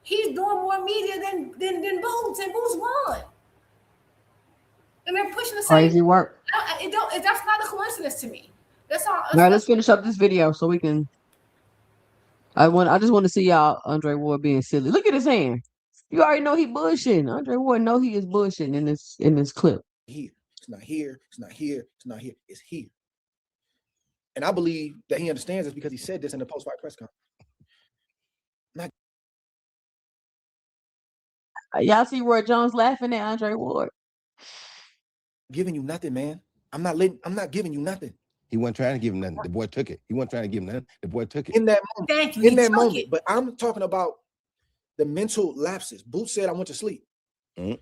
He's doing more media than Boots, and Boots won. And they're pushing the same. Crazy work. That's not a coincidence to me. That's all. All right, let's finish up this video so we can I just want to see y'all Andre Ward being silly. Look at his hand. You already know he bullshitting. Andre Ward know he is bullshitting in this clip. Here. It's not here. It's not here. It's not here. It's here. And I believe that he understands this because he said this in the post-fight press conference. Y'all see Roy Jones laughing at Andre Ward? Giving you nothing, man. I'm not giving you nothing. He wasn't trying to give him nothing. The boy took it. He wasn't trying to give him nothing. The boy took it. In that moment. Thank you. In that moment. But I'm talking about the mental lapses. Boots said I went to sleep. Mm-hmm.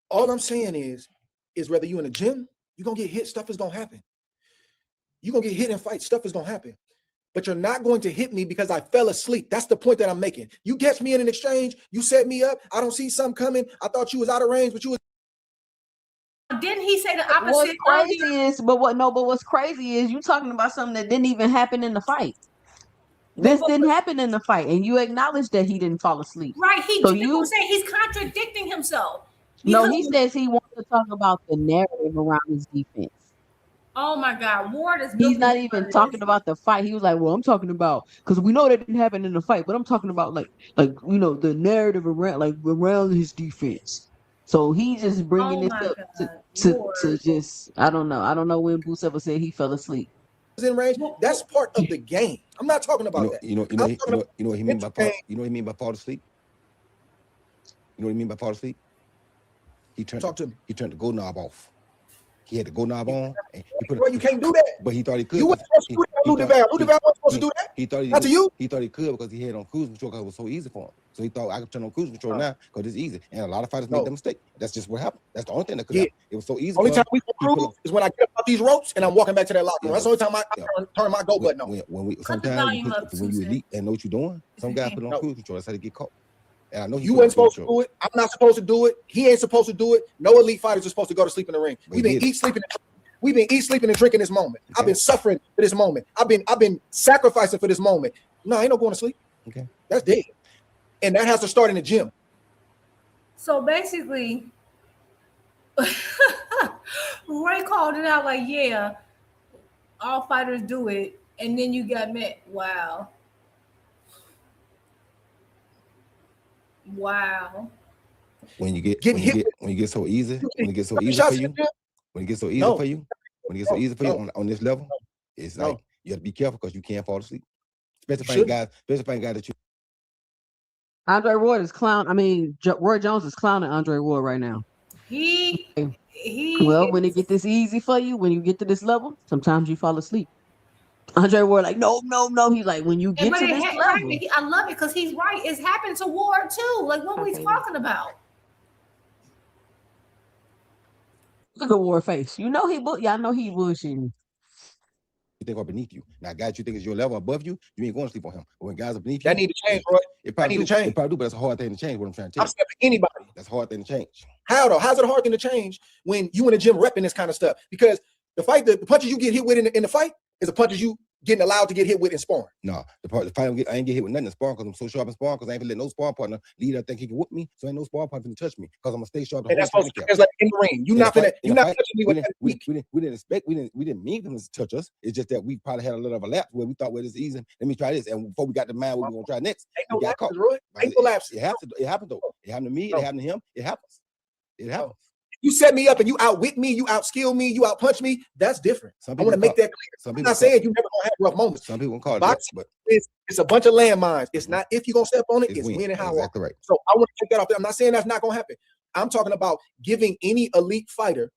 All I'm saying is whether you in the gym, you're gonna get hit, stuff is gonna happen. You're gonna get hit in fights, stuff is gonna happen. But you're not going to hit me because I fell asleep. That's the point that I'm making. You catch me in an exchange, you set me up, I don't see something coming. I thought you was out of range, but you was. Didn't he say the opposite? What's crazy is, what's crazy is you talking about something that didn't even happen in the fight. This didn't happen in the fight, and you acknowledge that he didn't fall asleep. Right. You say he's contradicting himself. No, he says he wants to talk about the narrative around his defense. Oh my God, Ward is. He's not even talking about the fight. He was like, "Well, I'm talking about because we know that didn't happen in the fight, but I'm talking about like the narrative around his defense." So he just bringing this up to just I don't know when Boots ever said he fell asleep. In range, that's part of the game. I'm not talking about that. You know what he mean by fall. You know what he mean by fall asleep. You know what he mean by fall asleep. He turned the go knob off. He had the go knob on. And he put you can't do that. But he thought he could. You weren't supposed to do that. Ludeval wasn't supposed to do that. He thought he not to you. He thought he could because he had on cruise control because it was so easy for him. So he thought I could turn on cruise control now because it's easy. And a lot of fighters make that mistake. That's just what happened. That's the only thing that could happen. It was so easy. Only time we can cruise is when I get up these ropes and I'm walking back to that locker room. That's the only time I turn my go button on. Sometimes when you elite and know what you're doing, some guys put on cruise control. That's how they get caught. And I know you weren't supposed to do it. I'm not supposed to do it. He ain't supposed to do it. No elite fighters are supposed to go to sleep in the ring. We've been eating, sleeping, and drinking this moment. Okay. I've been suffering for this moment. I've been sacrificing for this moment. No, I ain't no going to sleep. Okay, that's dead, and that has to start in the gym. So basically, Roy called it out like, "Yeah, all fighters do it," and then you got met. Wow. When you get so easy, when it gets so easy for you. When it gets so easy for you, on this level, it's like you have to be careful because you can't fall asleep. Especially guys that you. Andre Ward is Roy Jones is clowning Andre Ward right now. When it get this easy for you, when you get to this level, sometimes you fall asleep. Andre Ward like no. He's like when you get to this level. I love it because he's right. It's happened to Ward too. Like what we talking about? Look at Ward face. You know y'all know he bullshitting. You think are beneath you. Now, guys, you think is your level above you, you ain't going to sleep on him. But when guys are beneath you, that need to change, Roy. It probably do, but that's a hard thing to change. What I'm trying to tell you. I'm stepping anybody. That's a hard thing to change. How though? How's it a hard thing to change when you in the gym repping this kind of stuff? Because the punches you get hit with in the fight is the punches you getting allowed to get hit with in sparring. No, the fight I ain't get hit with nothing in sparring because I'm so sharp in sparring because I ain't gonna let no sparring partner lead up think he can whoop me. So ain't no sparring partner to touch me because I'm gonna stay sharp. And that's supposed to like in the ring. You're not touching me with that. We didn't mean them to touch us. It's just that we probably had a little of a lapse where we thought, well, this is easy. Let me try this. And before we got the mind what we're gonna try next, ain't no lapses, Roy. Ain't no lapses. It happened though. It happened to me, it happened to him, it happens. It happens. You set me up and you outwit me, you outskill me, you outpunch me. That's different. I want to make that clear. I'm not saying you never gonna have rough moments. Some people call it boxing, but it's a bunch of landmines. It's not if you're gonna step on it, it's when and how. Exactly right. So I want to take that off there. I'm not saying that's not gonna happen. I'm talking about giving any elite fighter.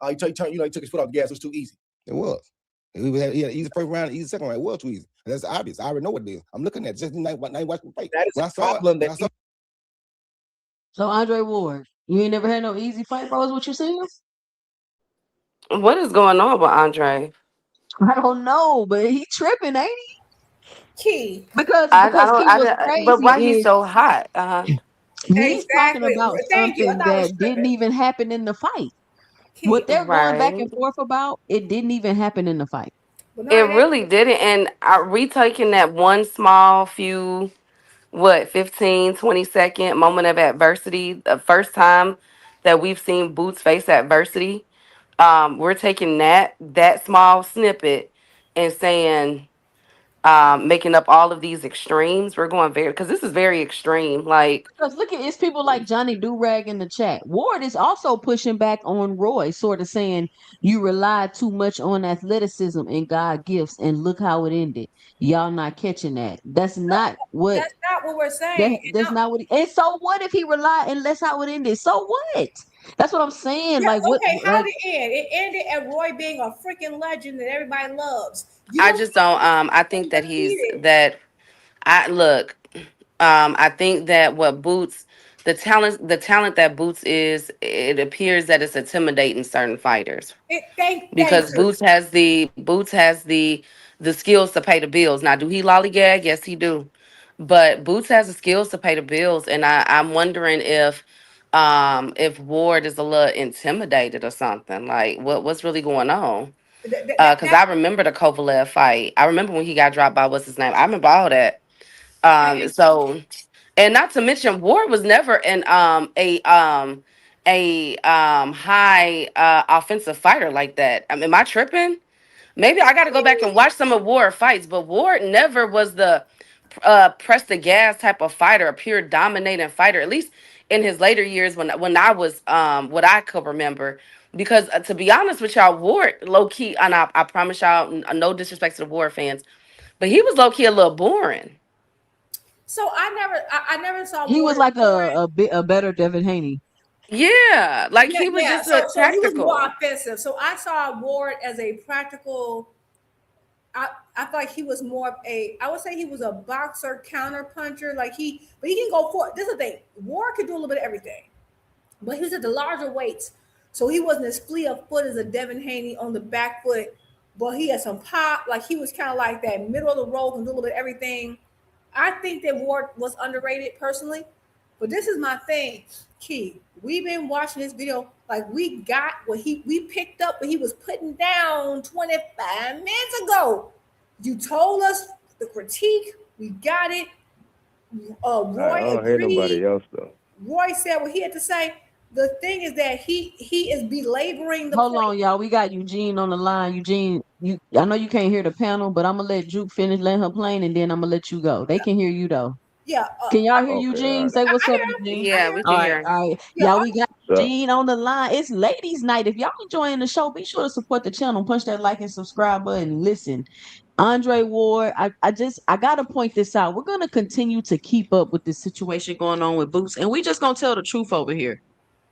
He took his foot off the gas. It was too easy. It was. He had easy first round, easy second round. It was too easy. That's obvious. I already know what it is. I'm looking at it. Just not watching the fight. That is a problem. So Andre Ward, you ain't never had no easy fight, bro. Is what you're saying? What is going on with Andre? I don't know, but he tripping, ain't he? Because he was crazy. But why he's so hot? He's talking about something that didn't even happen in the fight. What they're going back and forth about, it didn't even happen in the fight. It really didn't. And are we taking that one small few, 15, 20-second moment of adversity, the first time that we've seen Boots face adversity? We're taking that small snippet and saying making up all of these extremes. We're going very, because this is very extreme. Like, Because look at it's people like Johnny Durag in the chat. Ward is also pushing back on Roy, sort of saying you rely too much on athleticism and God gifts, and look how it ended. Y'all not catching that. That's not what That's not what we're saying. that's not what. And so what if he relied and that's how it ended? So what? That's what I'm saying. Yeah, Like what? okay, how Like did it end? It ended at Roy being a freaking legend that everybody loves. You I don't just don't. I think that I look. I think that what Boots, the talent that Boots is, it appears that it's intimidating certain fighters thank because you. Boots has the skills to pay the bills. Now, do he lollygag? Yes, he do. But Boots has the skills to pay the bills, and I'm wondering if Ward is a little intimidated or something. Like, what's really going on? Because I remember the Kovalev fight. I remember when he got dropped by what's his name. I remember all that. So, and not to mention, Ward was never a high offensive fighter like that. I mean, am I tripping? Maybe I got to go back and watch some of Ward fights, but Ward never was the press the gas type of fighter, a pure dominating fighter. At least in his later years, when I was what I could remember. Because to be honest with y'all, Ward low key, and I promise y'all, no disrespect to the Ward fans, but he was low key a little boring. So I never saw he was Ward like a better Devin Haney. Yeah, like he was yeah. just a So he was more tactical. offensive. So I saw Ward as a practical. I feel like he was more of I would say he was a boxer counter puncher. But he can go for it. This is the thing. Ward could do a little bit of everything, but he was at the larger weights, so he wasn't as fleet of foot as a Devin Haney on the back foot. But he had some pop. Like he was kind of like that middle of the road, can do a little bit of everything. I think that Ward was underrated personally, but this is my thing, Key. We've been watching this video like we got what we picked up what he was putting down 25 minutes ago. You told us the critique, we got it. Roy I don't hear nobody agreed. else though. Roy said what he had to say. The thing is that he is belaboring the Hold point. on, y'all. We got Eugene on the line. Eugene, I know you can't hear the panel, but I'm gonna let Juke finish letting her plane, and then I'm gonna let you go. They can hear you though. Yeah, Can y'all hear Okay, all Eugene? right. Say what's I up, hear him. Eugene. I Yeah, hear we him. All can right, hear him. all right. Yeah, Y'all, we got So, Eugene on the line. It's ladies' night. If y'all enjoying the show, be sure to support the channel. Punch that like and subscribe button. Listen, Andre Ward, I gotta point this out. We're gonna continue to keep up with this situation going on with Boots, and we just gonna tell the truth over here.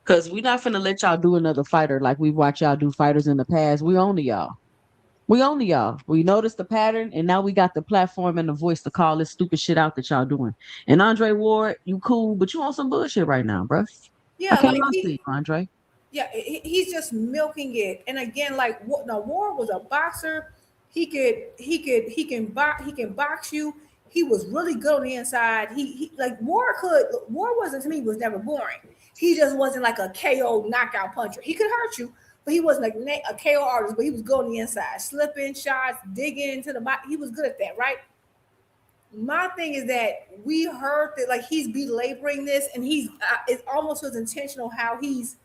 Cause we're not finna let y'all do another fighter like we've watched y'all do fighters in the past. We own to y'all. We own to y'all. We noticed the pattern, and now we got the platform and the voice to call this stupid shit out that y'all doing. And Andre Ward, you cool, but you on some bullshit right now, bro. I yeah, can't like lie to you, Andre. yeah, he's just milking it. And again, like now Ward was a boxer. He can box you. He was really good on the inside. He like Ward wasn't to me was never boring. He just wasn't like a KO knockout puncher. He could hurt you, but he wasn't like a KO artist. But he was good on the inside, slipping shots, digging into the body. He was good at that, right? My thing is that we heard that like he's belaboring this, and it almost was intentional how he's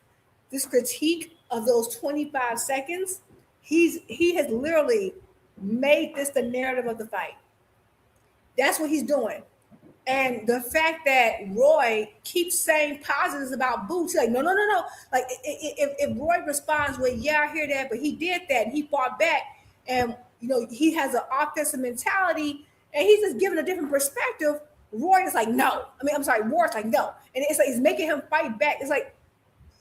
this critique of those 25 seconds. He has literally made this the narrative of the fight. That's what he's doing. And the fact that Roy keeps saying positives about Boots, like, no, no, no, no. Like, if Roy responds with, yeah, I hear that, but he did that and he fought back, and, he has an offensive mentality and he's just giving a different perspective, Roy is like, no. I mean, I'm sorry, Ward's like, no. And it's like, it's making him fight back. It's like,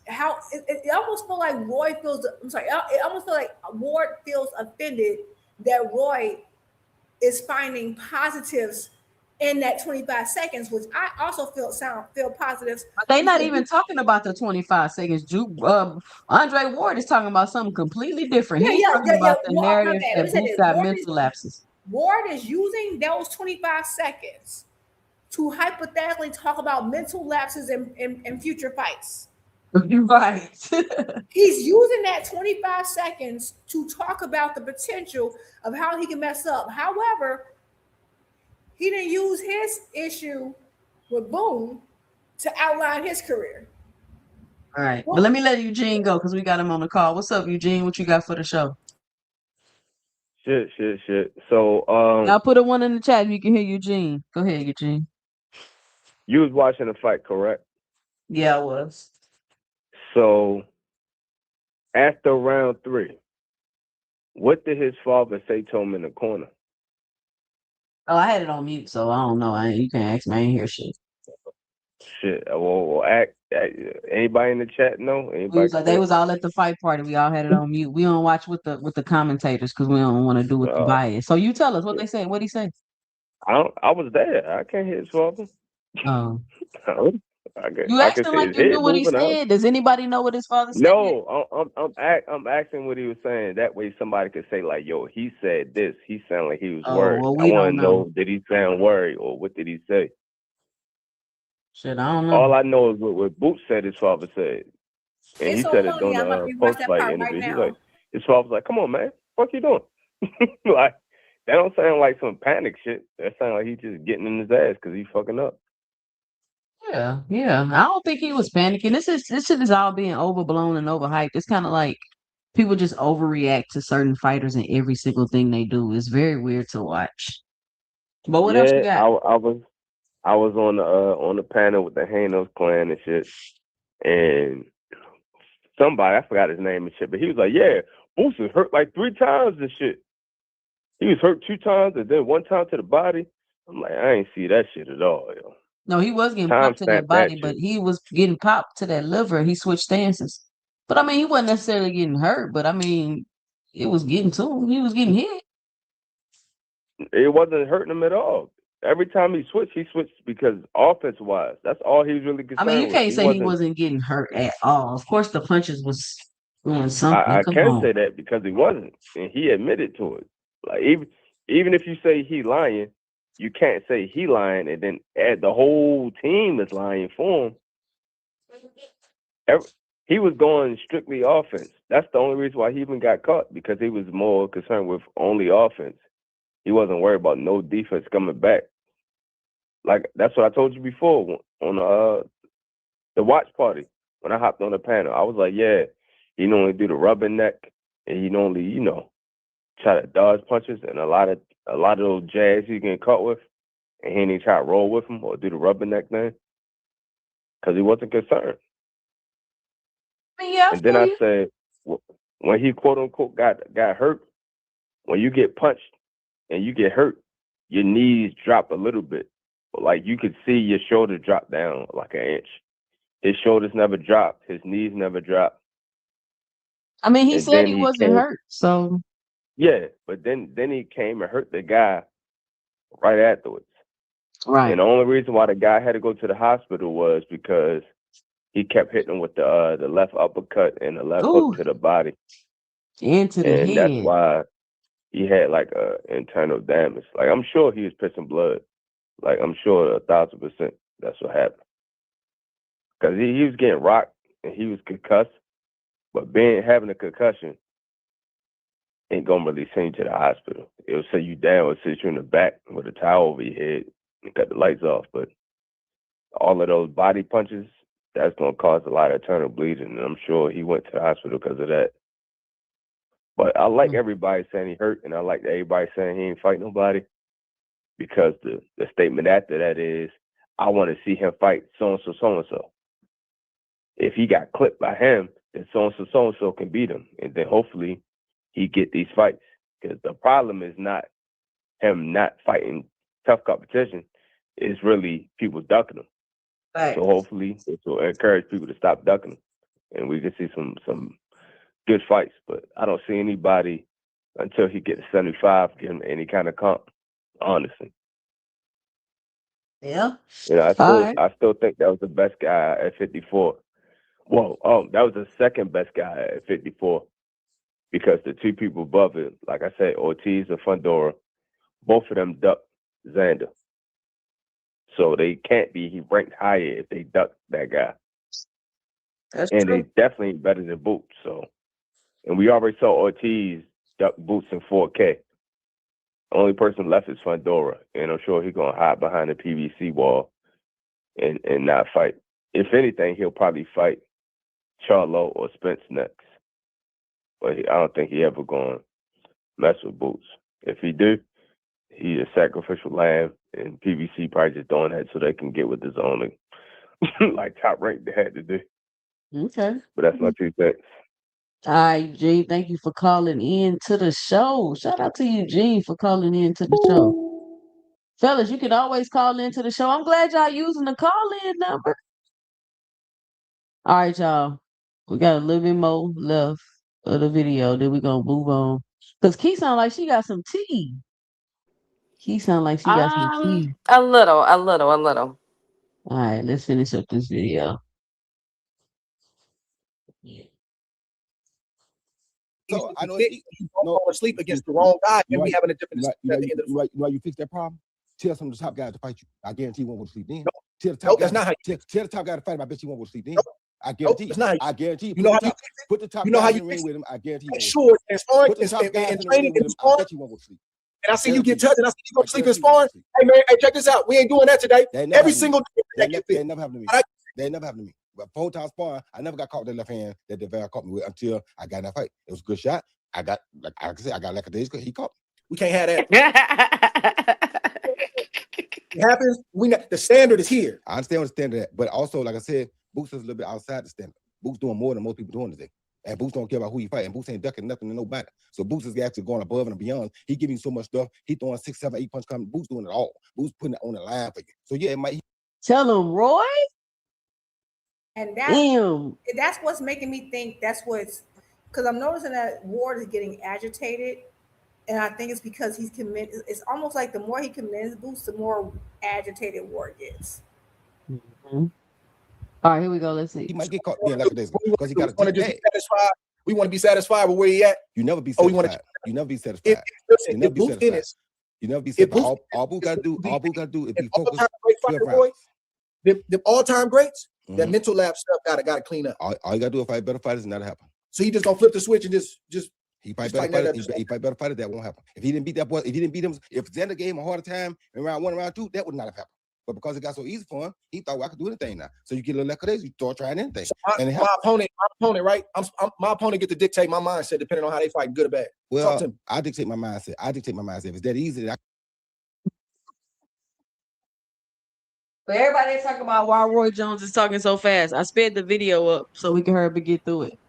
how it almost feel like Roy feels. I'm sorry. It almost feel like Ward feels offended that Roy is finding positives in that 25 seconds, which I also feel positives. But they not even talking about the 25 seconds. Andre Ward is talking about something completely different. He's talking about the My narrative bad. Let me that say Boots this. got mental lapses. Ward is using those 25 seconds to hypothetically talk about mental lapses in future fights. Right. He's using that 25 seconds to talk about the potential of how he can mess up. However, he didn't use his issue with Boone to outline his career. All right. But let me let Eugene go because we got him on the call. What's up, Eugene? What you got for the show? Shit. So, I'll put a one in the chat if you can hear Eugene. Go ahead, Eugene. you was watching the fight, correct? Yeah, I was. So, after round 3, what did his father say to him in the corner? Oh, I had it on mute, so I don't know. You can't ask me. I ain't hear shit. Shit. Well, anybody in the chat know? We Anybody was can like, they say? was all at the fight party. We all had it on mute. We don't watch with the commentators because we don't want to do with the bias. So you tell us what they said. What he say? I was there. I can't hear his father. Oh, I you can acting see like his you head knew what he moving. said. Does anybody know what his father said? No, I'm asking what he was saying. That way somebody could say like, "Yo, he said this. He sounded like he was Oh, worried." well, I we want don't to know. know, did he sound worried or what did he say? Shit, I don't know. All I know is what Boots said his father said, and It's he so said it funny. during I'm about to the rewatch post that fight part right interview. He's now. like, his father was like, "Come on, man, what you doing?" Like that don't sound like some panic shit. That sound like he just getting in his ass because he fucking up. Yeah. I don't think he was panicking. This shit is all being overblown and overhyped. It's kind of like people just overreact to certain fighters and every single thing they do. It's very weird to watch. But what else you Yeah, got? I was on the panel with the Hanos clan and shit, and somebody, I forgot his name and shit, but he was like, "Yeah, Boots was hurt like 3 times and shit. He was hurt 2 times and then 1 time to the body." I'm like, I ain't see that shit at all, yo. No, he was getting Time popped to that stamp that body, but shit. he was getting popped to that liver. He switched stances. But I mean, he wasn't necessarily getting hurt, but I mean, it was getting to him. He was getting hit. It wasn't hurting him at all. Every time he switched because offense wise, that's all he was really I mean, you concerned with. can't He say he wasn't. wasn't getting hurt at all. Of course, the punches was doing something. I Come can on. say that because he wasn't, and he admitted to it. Like even if you say he lying, you can't say he lying and then add the whole team is lying for him. He was going strictly offense. That's the only reason why he even got caught, because he was more concerned with only offense. He wasn't worried about no defense coming back. Like that's what I told you before on the watch party when I hopped on the panel. I was like, yeah, he normally do the rubbing neck, and he normally try to dodge punches, and a lot of those jabs he getting caught with, and he didn't try to roll with him or do the rubbing neck thing because he wasn't concerned. Yeah, And then I said, when he quote unquote got hurt, when you get punched and you get hurt, your knees drop a little bit, but like you could see your shoulder drop down like an inch. His shoulders never dropped. His knees never dropped. I mean, he And said then he he wasn't came. hurt, so Yeah, but then he came and hurt the guy right afterwards. right. And the only reason why the guy had to go to the hospital was because he kept hitting him with the left uppercut and the left hook Ooh, to the body, into the and that's head. why he had like a internal damage. Like I'm sure he was pissing blood. Like I'm sure 1,000% that's what happened. Because he was getting rocked and he was concussed, but having a concussion ain't gonna really send you to the hospital. It'll sit you down, it'll sit you in the back with a towel over your head and cut the lights off. But all of those body punches, that's gonna cause a lot of internal bleeding, and I'm sure he went to the hospital because of that. But I like everybody saying he hurt, and I like everybody saying he ain't fight nobody, because the statement after that is, I want to see him fight so-and-so, so-and-so. If he got clipped by him, then so-and-so, so-and-so can beat him. And then hopefully he get these fights. Because the problem is not him not fighting tough competition. It's really people ducking him. Right. So hopefully it will encourage people to stop ducking him. And we can see some good fights. But I don't see anybody until he gets 75 give him any kind of comp, honestly. Yeah. I still think that was the best guy at 54. Well, that was the second best guy at 54, because the two people above it, like I said, Ortiz and Fundora, both of them ducked Xander. So they can't be ranked higher if they duck that guy. That's and true. they definitely better than Boots. So, and we already saw Ortiz duck Boots in 4K. Only person left is Fundora, and I'm sure he's gonna hide behind the PVC wall and not fight. If anything, he'll probably fight Charlo or Spence next. But I don't think he ever going to mess with Boots. If he do, he's a sacrificial lamb, and PBC probably just doing that so they can get with his own like Top Rank they had to do. Okay. But that's my 2 cents. All right, Gene, thank you for calling in to the show. Shout out to you, Gene, for calling in to the show. Fellas, you can always call in to the show. I'm glad y'all using the call-in number. All right, y'all. We got a little bit more left of the video. Then we're going to move on. Because Key sound like she got some tea. Key sound like she got some tea. A little. All right, let's finish up this video. So I know you don't fall asleep against the wrong guy, and we having a different at the end of the you know you fix that problem? Tell some of the top guys to fight you. I guarantee you won't go to sleep then. No. Tell the top Nope, guys, that's not how you tell the top guy to fight him. I bet you won't go to sleep then. Nope. I guarantee That's not how you, I guarantee you. you know how you Put the top you know how guys you in the ring with him. I guarantee you. make sure and sparring Put the top guys and in the training ring with and him. I sparring. bet you won't go to sleep. And I see you get touched, and I see you go to sleep and Guarantee you won't sparring. go to sleep. Hey man, hey, check this out. We ain't doing that today. That never Every happened to me. single day That that get fit. never happened to me. All right? That never happened to me. But 4 times sparring, I never got caught with that left hand that the Devere caught me with until I got in that fight. It was a good shot. I got, like I said, I got like a day's he caught me. We can't have that. It happens. The standard is here. I understand what the standard is, but also, like I said, Boots is a little bit outside the standard. Boots doing more than most people doing today. And Boots don't care about who you fight. And Boots ain't ducking nothing to nobody. So Boots is actually going above and beyond. He giving you so much stuff. He throwing 6, 7, 8 punch coming. Boots doing it all. Boots putting it on the line for you. So yeah, it might. Tell him, Roy. And Damn. that's what's making me think that's what's, because I'm noticing that Ward is getting agitated. And I think it's because he's committed. It's almost like the more he commends Boots, the more agitated Ward gets. Mm-hmm. All right, here we go. Let's see. He might get caught being like a days because he got a want to just be satisfied. We want to be satisfied with where he at. You never be satisfied. You never be satisfied. Listen, you never be satisfied. You never be satisfied. All Boots got to do is be focused. The all-time greats, that mental lab stuff gotta clean up. All you gotta do is fight better fighters, and that'll happen. So he just gonna flip the switch and just he fight better fighters. He fight better fighters. That won't happen. If he didn't beat that boy, if he didn't beat him, if Xander gave him a harder time in round 1 and round 2, that would not have happened. But because it got so easy for him, he thought, well, I could do anything now. So you get a little less days, you start trying anything. So my opponent, right? My opponent get to dictate my mindset depending on how they fight, good or bad. Well, I dictate my mindset. If it's that easy, But everybody talking about why Roy Jones is talking so fast. I sped the video up so we can hurry up and get through it.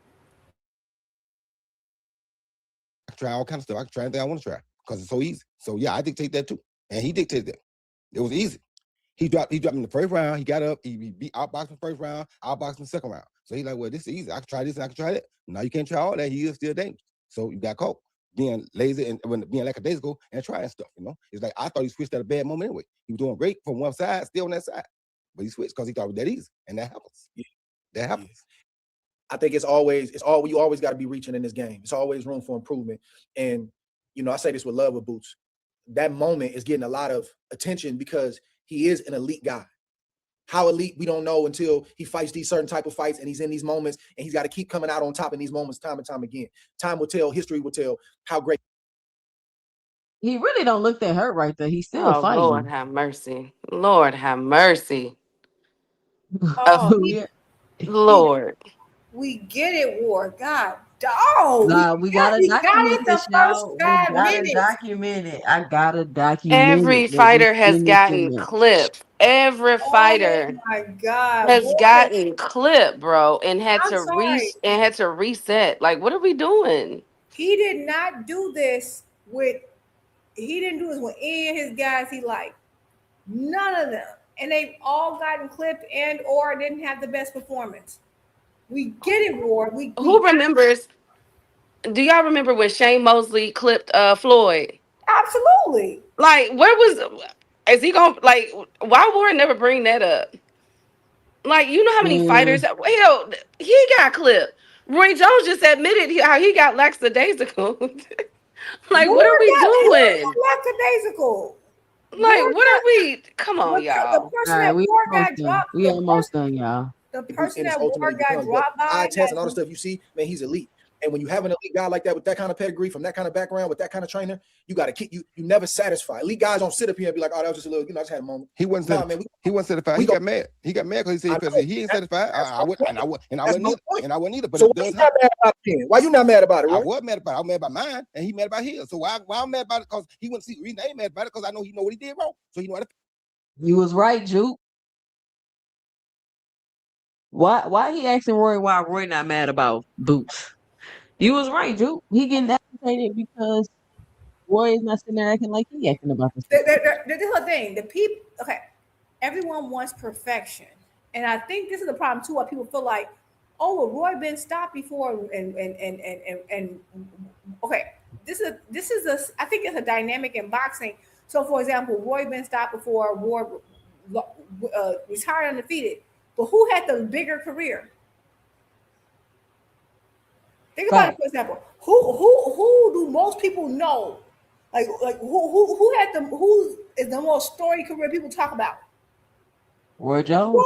I try all kinds of stuff. I can try anything I want to try because it's so easy. So yeah, I dictate that too. And he dictated that. It was easy. He dropped in the first round. He got up. He beat outboxed in the first round, outboxed in the second round. So he's like, well, this is easy. I can try this and I can try that. Now you can't try all that. He is still dangerous. So you got caught being lazy and being like a days ago and trying stuff, It's like I thought he switched at a bad moment anyway. He was doing great from one side, still on that side. But he switched because he thought it was that easy. And that happens. Yeah. That happens. I think you always got to be reaching in this game. It's always room for improvement. And I say this with love with Boots. That moment is getting a lot of attention because he is an elite guy. How elite, we don't know until he fights these certain type of fights and he's in these moments and he's got to keep coming out on top in these moments time and time again. Time will tell, history will tell how great. He really don't look that hurt right there. He's still fighting. Lord have mercy. Lord have mercy. Lord. We get it, Ward. God, dog. Nah, we gotta document this, y'all. I gotta document Every fighter has gotten clipped. Every fighter has gotten clipped, bro, and had to reset. Like, what are we doing? He did not do this with any of his guys he liked. None of them. And they've all gotten clipped and or didn't have the best performance. We get it, Ward. Who remembers? Do y'all remember when Shane Mosley clipped Floyd? Absolutely. Like, is he gonna why Ward never bring that up? Like, you know how many fighters? Hell, he got clipped. Roy Jones just admitted how he got lackadaisical. Like, what are we doing? Lackadaisical. Like, what are we? Come on, y'all. The person that Ward got dropped. We almost done, y'all. The person that Ward got dropped by eye test and all the stuff you see, man, he's elite. And when you have an elite guy like that with that kind of pedigree, from that kind of background, with that kind of trainer, you got to keep you never satisfy. Elite guys don't sit up here and be like, oh, that was just a little, I just had a moment. He wasn't satisfied. He got mad. He got mad because he said he ain't satisfied. I wouldn't either. But so why you not mad about it? Why you not mad about it, right? I was mad about it. I was mad about mine, and he mad about his. So why I'm mad about it? Because he wouldn't see the reason I ain't mad about it, because I know he know what he did wrong. So he know how to. You was right, Juke. Why he asking Roy why Roy not mad about Boots? You was right, Juke. He getting agitated because Roy is not sitting there acting like he acting about this. This is the thing. The people, okay, everyone wants perfection, and I think this is the problem too. Why people feel like, oh, well, Roy been stopped before, and okay, this is a. I think it's a dynamic in boxing. So, for example, Roy been stopped before, Ward retired undefeated, but who had the bigger career? Think about it, for example. Who do most people know? Like who is the most storied career people talk about? Roy Jones.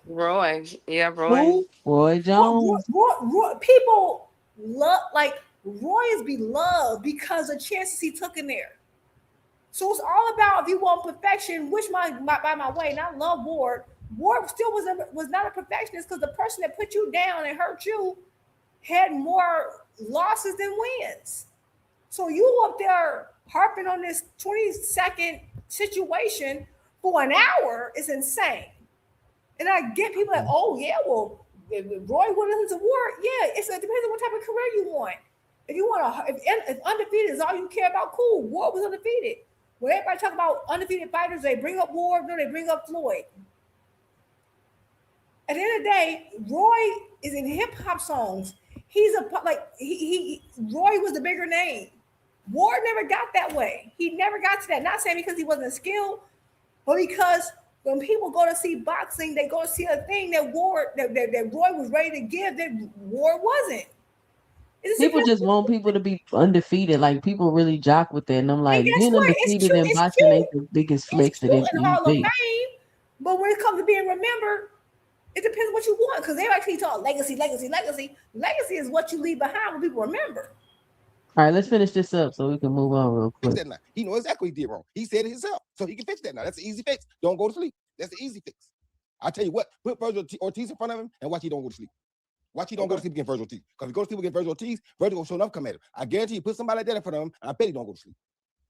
Roy. Yeah, Roy. Who? Roy Jones. Roy, people love, like, Roy is beloved because of chances he took in there. So it's all about, if you want perfection, which by my way, and I love Ward. Ward still was not a perfectionist, because the person that put you down and hurt you had more losses than wins. So you up there harping on this 20-second situation for an hour is insane. And I get people like, oh yeah, well, if Roy Williams Award, yeah, it depends on what type of career you want. If you want if undefeated is all you care about, cool. Ward was undefeated. When everybody talk about undefeated fighters, they bring up Ward, no, they bring up Floyd. At the end of the day, Roy is in hip hop songs. He's Roy was the bigger name. Ward never got that way. He never got to that. Not saying because he wasn't skilled, but because when people go to see boxing, they go to see a thing that Roy was ready to give that Ward wasn't. People just want people to be undefeated. Like, people really jock with that, and I'm like, being undefeated in boxing ain't the biggest flex that it in Hall of Fame. But when it comes to being remembered, it depends on what you want, because they actually talk legacy. Legacy is what you leave behind when people remember. All right, let's finish this up so we can move on real quick. He knows exactly what he did wrong. He said it himself, so he can fix that now. That's an easy fix. Don't go to sleep. That's the easy fix. I tell you what, put Virgil Ortiz in front of him and watch he don't go to sleep. Watch he don't go to sleep against Virgil Ortiz. Because if he goes to sleep against Virgil Ortiz, Virgil gonna show enough come at him. I guarantee you, put somebody like that in front of him, and I bet he don't go to sleep.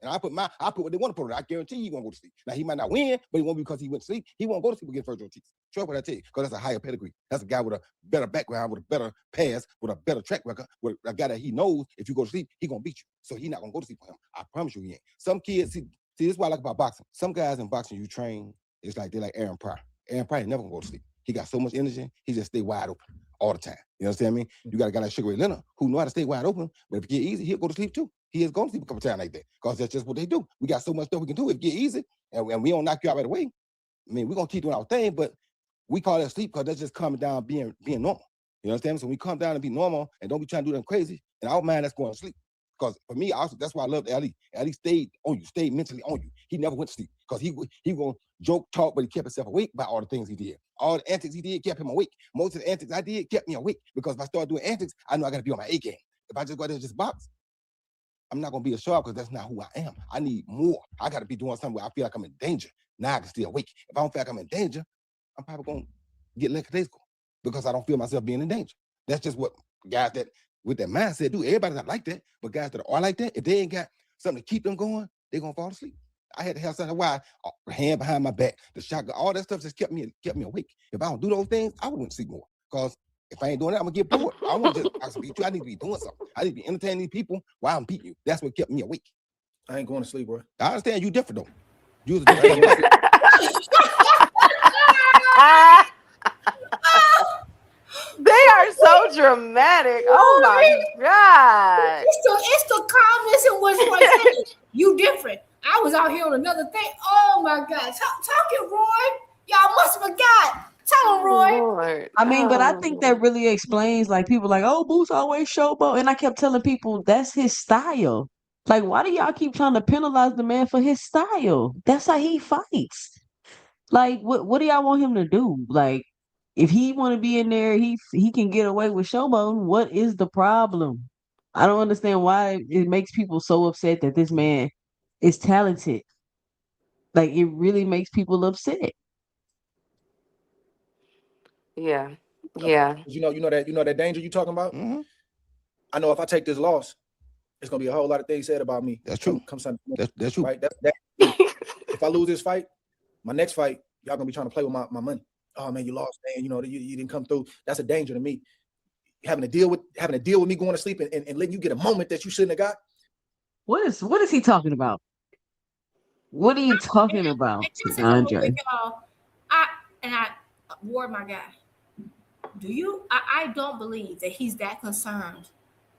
And I put what they want to put on. I guarantee he won't go to sleep. Now, he might not win, but he won't be because he went to sleep. He won't go to sleep against Virgil Ortiz. Sure, what I tell you, because that's a higher pedigree. That's a guy with a better background, with a better past, with a better track record, with a guy that he knows if you go to sleep, he gonna beat you. So he's not gonna go to sleep for him. I promise you he ain't. Some kids, see, this is what I like about boxing. Some guys in boxing you train, it's like they're like Aaron Pryor. Aaron Pryor never gonna go to sleep. He got so much energy, he just stay wide open all the time. You understand me? You got a guy like Sugar Ray Leonard who know how to stay wide open, but if it get easy, he'll go to sleep too. He is going to sleep a couple times like that, because that's just what they do. We got so much stuff we can do if it get easy, and we don't knock you out right away. I mean, we're gonna keep doing our thing, but we call that sleep because that's just calming down, being normal. You understand me? So we come down and be normal and don't be trying to do them crazy. In our mind, that's going to sleep. Because for me, also, that's why I loved Ali. Ali stayed on you, stayed mentally on you. He never went to sleep because he gonna joke, talk, but he kept himself awake by all the things he did. All the antics he did kept him awake. Most of the antics I did kept me awake, because if I start doing antics, I know I got to be on my A game. If I just go out there and just box, I'm not gonna be a sharp, because that's not who I am. I need more. I got to be doing something where I feel like I'm in danger. Now I can stay awake. If I don't feel like I'm in danger, I'm probably gonna get lackadaisical because I don't feel myself being in danger. That's just what guys that with that mindset do. Everybody's not like that, but guys that are like that, if they ain't got something to keep them going, they're gonna fall asleep. I had to have something why hand behind my back, the shotgun, all that stuff just kept me awake. If I don't do those things, I wouldn't sleep more. Because if I ain't doing that, I'm gonna get bored. I want to just beat you. I need to be doing something. I need to be entertaining these people while I'm beating you. That's what kept me awake. I ain't going to sleep, bro. I understand you different though. You was different. They are so dramatic. Oh my God. It's the calmness in what's right. You different. I was out here on another thing. Oh my God. Talking, Roy. Y'all must have forgot. Tell him, Roy. Lord. I mean, but I think that really explains, like, people like, oh, Boots always showboat. And I kept telling people that's his style. Like, why do y'all keep trying to penalize the man for his style? That's how he fights. Like, what do y'all want him to do? Like, If he want to be in there, he can get away with showboating. What is the problem? I don't understand why it makes people so upset that this man is talented. Like it really makes people upset. Yeah. Yeah. You know that danger you talking about. Mm-hmm. I know if I take this loss, it's gonna be a whole lot of things said about me. That's true. Come Sunday, That's true. right? That. If I lose this fight, my next fight, y'all gonna be trying to play with my money. Oh man, you lost, man. You know you didn't come through. That's a danger to me. Having to deal with me going to sleep and letting you get a moment that you shouldn't have got. What is he talking about? What are you talking about, Andre? I Ward, my guy. Do you? I don't believe that he's that concerned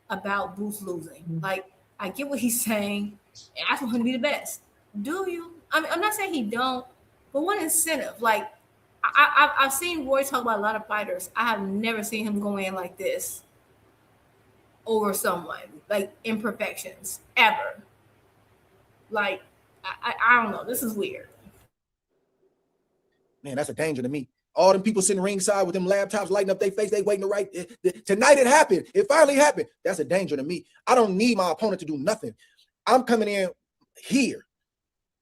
about Boots losing. Like, I get what he's saying. And I want him to be the best. Do you? I mean, I'm not saying he don't, but what incentive? Like, I've seen Roy talk about a lot of fighters. I have never seen him go in like this over someone, like imperfections, ever. Like, I don't know. This is weird. Man, that's a danger to me. All them people sitting ringside with them laptops lighting up their face, they waiting to write. Tonight it happened. It finally happened. That's a danger to me. I don't need my opponent to do nothing. I'm coming in here.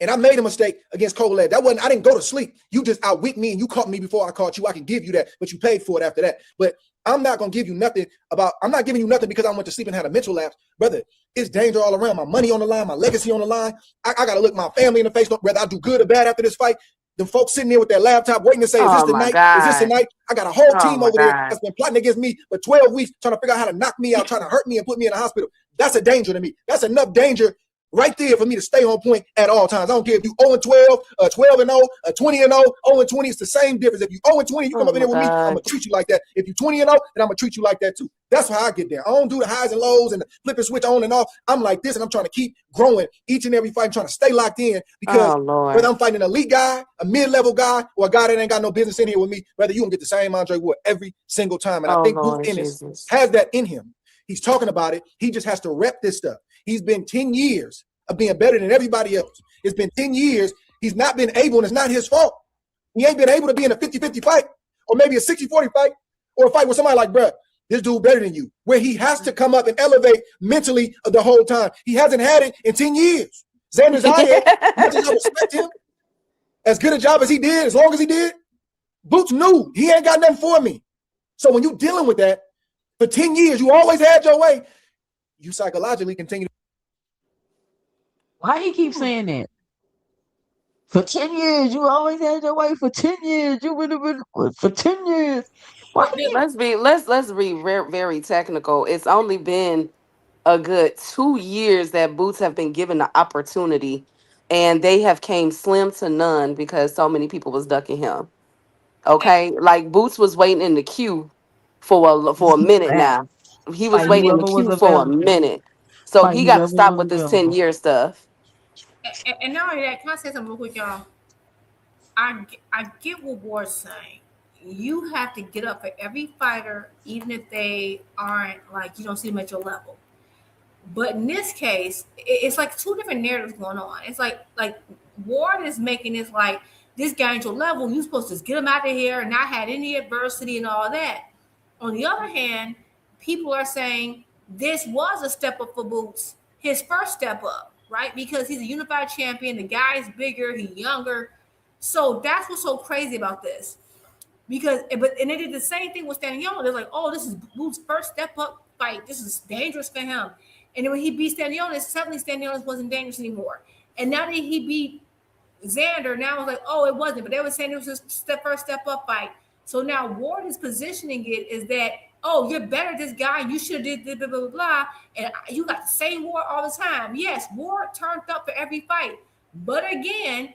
And I made a mistake against Kovalev. I didn't go to sleep. You just outwit me and you caught me before I caught you. I can give you that, but you paid for it after that. But I'm not going to give you nothing I'm not giving you nothing because I went to sleep and had a mental lapse. Brother, it's danger all around. My money on the line, my legacy on the line. I got to look my family in the face, whether I do good or bad after this fight. The folks sitting there with their laptop waiting to say, is this the night? Is this the night? I got a whole team over there that's been plotting against me for 12 weeks, trying to figure out how to knock me out, trying to hurt me and put me in the hospital. That's a danger to me. That's enough danger right there for me to stay on point at all times. I don't care if you 0-12, 12-0, 20-0, 0-20. It's the same difference. If you 0-20, you come up in here with me, I'm going to treat you like that. If you 20-0, then I'm going to treat you like that too. That's how I get there. I don't do the highs and lows and the flip and switch on and off. I'm like this, and I'm trying to keep growing each and every fight. I'm trying to stay locked in because whether I'm fighting an elite guy, a mid-level guy, or a guy that ain't got no business in here with me, whether you going to get the same Andre Ward every single time. And I think Boots Ennis has that in him. He's talking about it. He just has to rep this stuff. He's been 10 years of being better than everybody else. It's been 10 years. He's not been able, and it's not his fault. He ain't been able to be in a 50-50 fight or maybe a 60-40 fight or a fight with somebody like, bruh, this dude better than you, where he has to come up and elevate mentally the whole time. He hasn't had it in 10 years. Xander Zayed, much as I respect him, as good a job as he did, as long as he did, Boots knew he ain't got nothing for me. So when you're dealing with that, for 10 years, you always had your way, you psychologically continue. Why he keep saying that? For 10 years, you always had your way. For 10 years, you would have been for 10 years. Let's be very technical. It's only been a good 2 years that Boots have been given the opportunity, and they have came slim to none because so many people was ducking him. Okay, like Boots was waiting in the queue for a minute now. He was waiting in the queue for a minute, so he got to stop with this 10-year stuff. And not only that, can I say something real quick, y'all? I get what Ward's saying. You have to get up for every fighter, even if they aren't, like, you don't see them at your level. But in this case, it's like two different narratives going on. It's like Ward is making this like, this guy at your level, you're supposed to just get him out of here and not had any adversity and all that. On the other hand, people are saying this was a step up for Boots, his first step up, right? Because he's a unified champion. The guy's bigger, he's younger. So that's what's so crazy about this. Because, and they did the same thing with Staniolo. They're like, oh, this is Boots' first step up fight. This is dangerous for him. And then when he beat Staniolo, suddenly Staniolo wasn't dangerous anymore. And now that he beat Xander, now it's like, oh, it wasn't. But they were saying it was his first step up fight. So now Ward is positioning it is that, oh, you're better than this guy. You should have did blah, blah, blah, blah. And you got the same Ward all the time. Yes, Ward turned up for every fight. But again,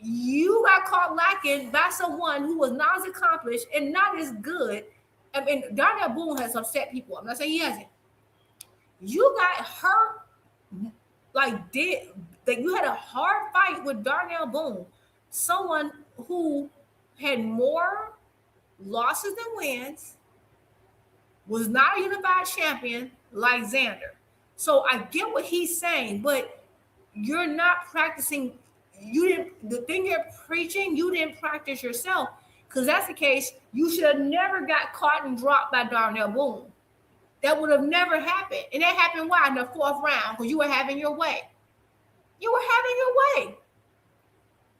you got caught lacking by someone who was not as accomplished and not as good. I mean, Darnell Boone has upset people. I'm not saying he hasn't. You got hurt, you had a hard fight with Darnell Boone, someone who had more losses than wins, was not a unified champion like Xander. So I get what he's saying, but you're not practicing. The thing you're preaching, you didn't practice yourself. Because that's the case, you should have never got caught and dropped by Darnell Boone. That would have never happened. And that happened why? In the 4th round, because you were having your way. You were having your way.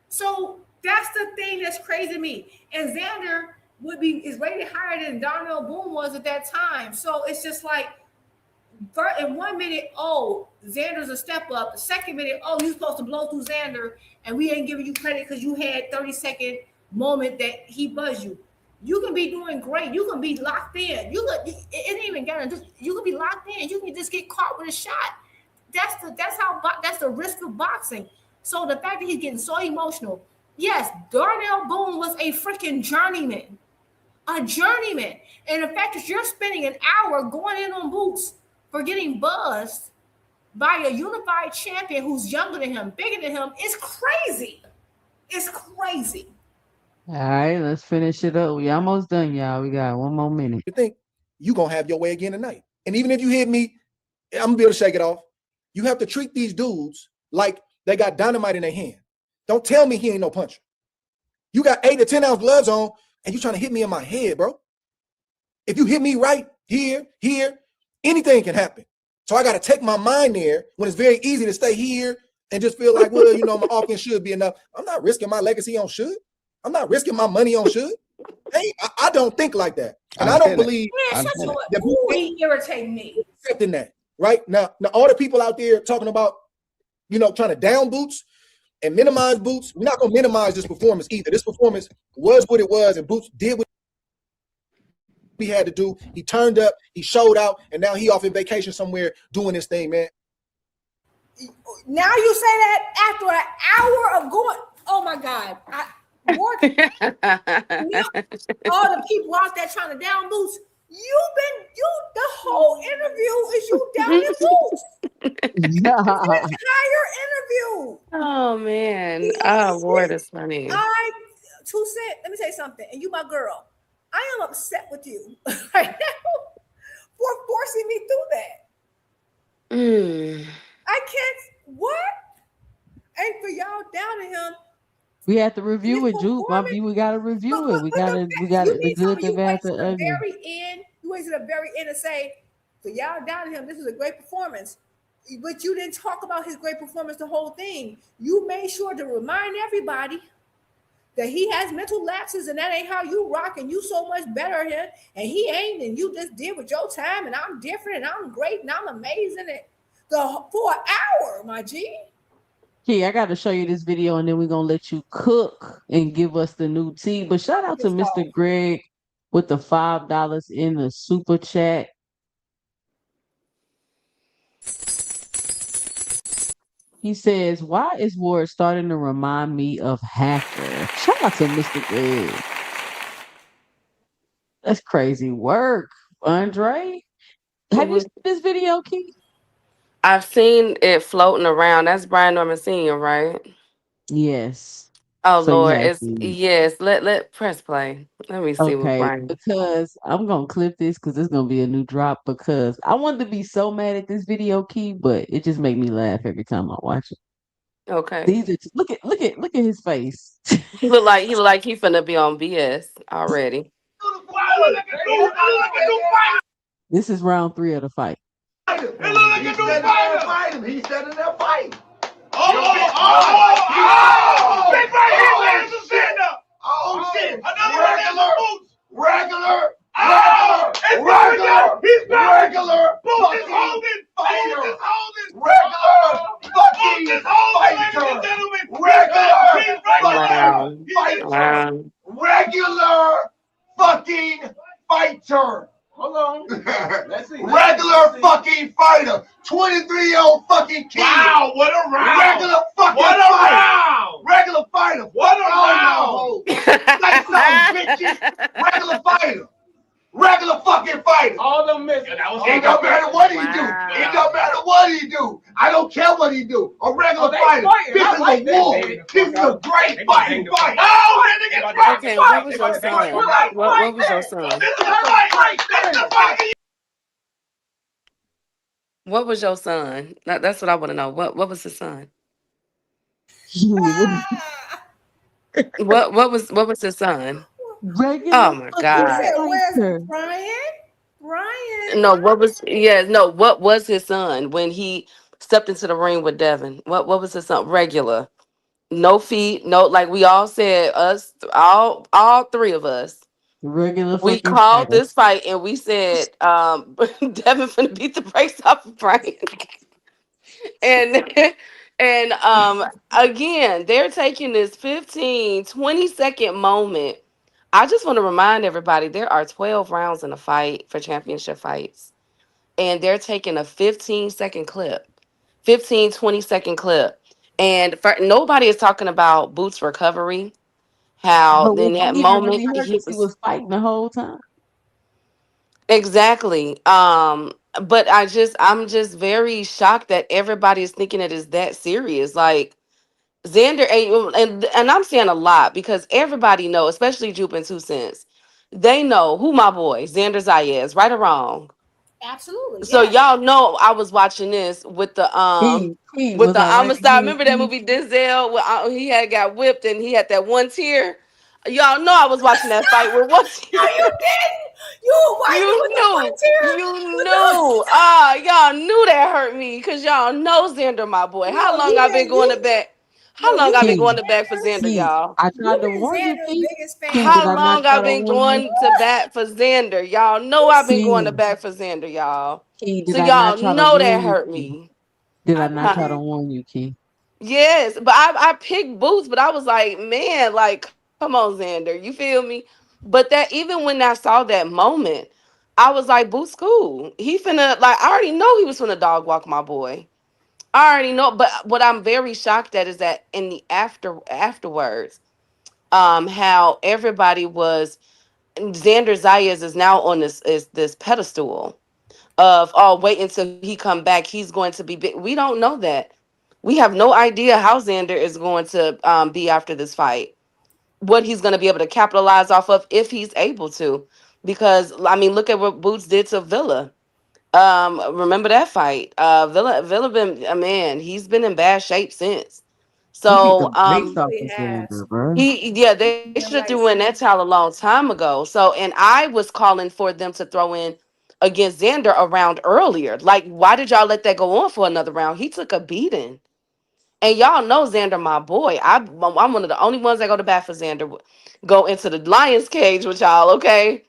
So that's the thing that's crazy to me. And Xander is rated higher than Darnell Boone was at that time. So it's just like, in 1 minute, oh, Xander's a step up. The second minute, oh, you're supposed to blow through Xander, and we ain't giving you credit because you had 30-second moment that he buzzed you. You can be doing great. You can be locked in. It ain't even guaranteed. You can be locked in. You can just get caught with a shot. That's the risk of boxing. So the fact that he's getting so emotional, yes, Darnell Boone was a freaking journeyman, and the fact that you're spending an hour going in on Boots for getting buzzed by a unified champion who's younger than him, bigger than him, is crazy. It's crazy. All right, let's finish it up. We almost done, y'all. We got 1 more minute. You think you gonna have your way again tonight? And even if you hit me, I'm gonna be able to shake it off. You have to treat these dudes like they got dynamite in their hand. Don't tell me he ain't no puncher. You got 8 to 10 ounce gloves on, and you trying to hit me in my head, bro. If you hit me right here, anything can happen. So I got to take my mind there when it's very easy to stay here and just feel like, well, my offense should be enough. I'm not risking my legacy on should. I'm not risking my money on should. Hey, I don't think like that. And I don't believe that he irritate me. Accepting that, right? Now, all the people out there talking about, trying to down Boots and minimize Boots, we're not going to minimize this performance either. This performance was what it was, and Boots did what he had to do. He turned up, he showed out, and now he off in vacation somewhere doing this thing, man. Now you say that after an hour of going, oh my God. All the people out there trying to down Boots, the whole interview is you downing Boots. The entire interview. Oh man. Oh, Lord, it's funny. 2 Cent, let me say something, and you my girl. I am upset with you right now for forcing me through that. I can't, what? And for y'all downing him. We have to review it, Juke. We gotta review it. We gotta the good, the bad, the ugly. You wait to the very end and say, for y'all downing him, this was a great performance. But you didn't talk about his great performance the whole thing. You made sure to remind everybody that he has mental lapses and that ain't how you rock, and you so much better here, and he ain't, and you just did with your time, and I'm different, and I'm great, and I'm amazing. For an hour, my G. Key, I got to show you this video, and then we're going to let you cook and give us the new tea. But shout out to Mr. Greg with the $5 in the super chat. He says, why is Ward starting to remind me of Hacker? Shout out to Mr. Greg. That's crazy work, Andre. Have you seen this video, Key? I've seen it floating around. That's Brian Norman Sr., right? Yes. Oh, so Lord. Yes. Let press play. Let me see what Brian. Because I'm gonna clip this because it's gonna be a new drop, because I wanted to be so mad at this video, Key, but it just made me laugh every time I watch it. Okay. Look at his face. He look like he finna be on BS already. This is round 3 of the fight. He said in that fight. Oh shit! Regular. He's regular. Boots is holding. Regular fucking fighter. Regular fucking fighter. Hold on. Let's see. Regular fucking fighter. 23-year-old fucking kid. Wow, what a round. Regular fucking fighter. Regular fighter. What a round. Like some bitches. Regular fighter. Regular fucking fighter. All them misses. It don't matter what he do. It don't matter what he do. I don't care what he do. A regular fighter. This is a war. This is a great fighting fight. Oh, okay, what was your son? What was your son? What was your son? That's what I want to know. What was his son? What was his son? Regular Oh my He fucking God. said, "Where's fighter. Brian? Brian." No, what was his son when he stepped into the ring with Devin? What was his son? Regular. No feet, no, like we all said, us all three of us. Regular We fucking called fighter. this fight and we said Devin finna beat the brakes off of Brian. And and again, they're taking this 15-20 second moment. I just want to remind everybody there are 12 rounds in a fight for championship fights. And they're taking a 15-second clip, 15-20 second clip. And for, nobody is talking about Boots' recovery. How But in was that he even moment really hurt he because he was was fighting the whole time? exactly. But I'm just very shocked that everybody is thinking it is that serious. Like Xander and I'm saying a lot because everybody know, especially Jupe and Two Cents, they know who my boy Xander Zayas, right or wrong. Absolutely, So yes. y'all know I was watching this King with was the I right Amistad. again, Remember that King? movie Denzel where he had got whipped and he had that one tear. Y'all know I was watching that fight with one No, tear. you didn't. You were wiping You with the one knew. tear. You With the knew. Y'all knew that hurt me because y'all know Xander, my boy. How no, long you I been didn't. going to bat? How No, long you I been been going King, to bat for Xander's. Xander, King. y'all? I tried You've to been warn you, Xander's King. biggest King, did fan. How I not long try I to been warn you? going to bat for Xander? Y'all know I've been going to King, bat for Xander, y'all. King, So did I not y'all try to know that warn you, hurt King? me. Did I I not know try Huh? to that. warn you, King? Yes, but I picked Boots, but I was like, man, like, come on, Xander, you feel me? But that even when I saw that moment, I was like, Boots, cool. He finna like I already know he was finna dog walk my boy. I already know, but what I'm very shocked at is that in the afterwards, how everybody was Xander Zayas is now on this pedestal of oh wait until he come back he's going to be big. We don't know that. We have no idea how Xander is going to be after this fight, what he's going to be able to capitalize off of if he's able to, because I mean look at what Boots did to Villa. Remember that fight? Villa been a man. He's been in bad shape since. He beat So the brakes off Really of has. Xander, bro. they should have Damn threw right, in that towel a long time ago. So and I was calling for them to throw in against Xander a round earlier. Like, why did y'all let that go on for another round? He took a beating. And y'all know Xander, my boy. I'm one of the only ones that go to bat for Xander. Go into the lion's cage with y'all, okay?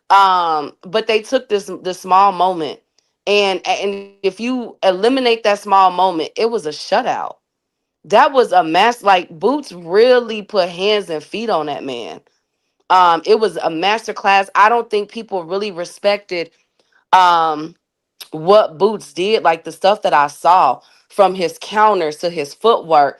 But they took this small moment, and if you eliminate that small moment, it was a shutout. That was a mass. Like Boots really put hands and feet on that man. It was a master class. I don't think people really respected um what Boots did, like the stuff that I saw from his counters to his footwork,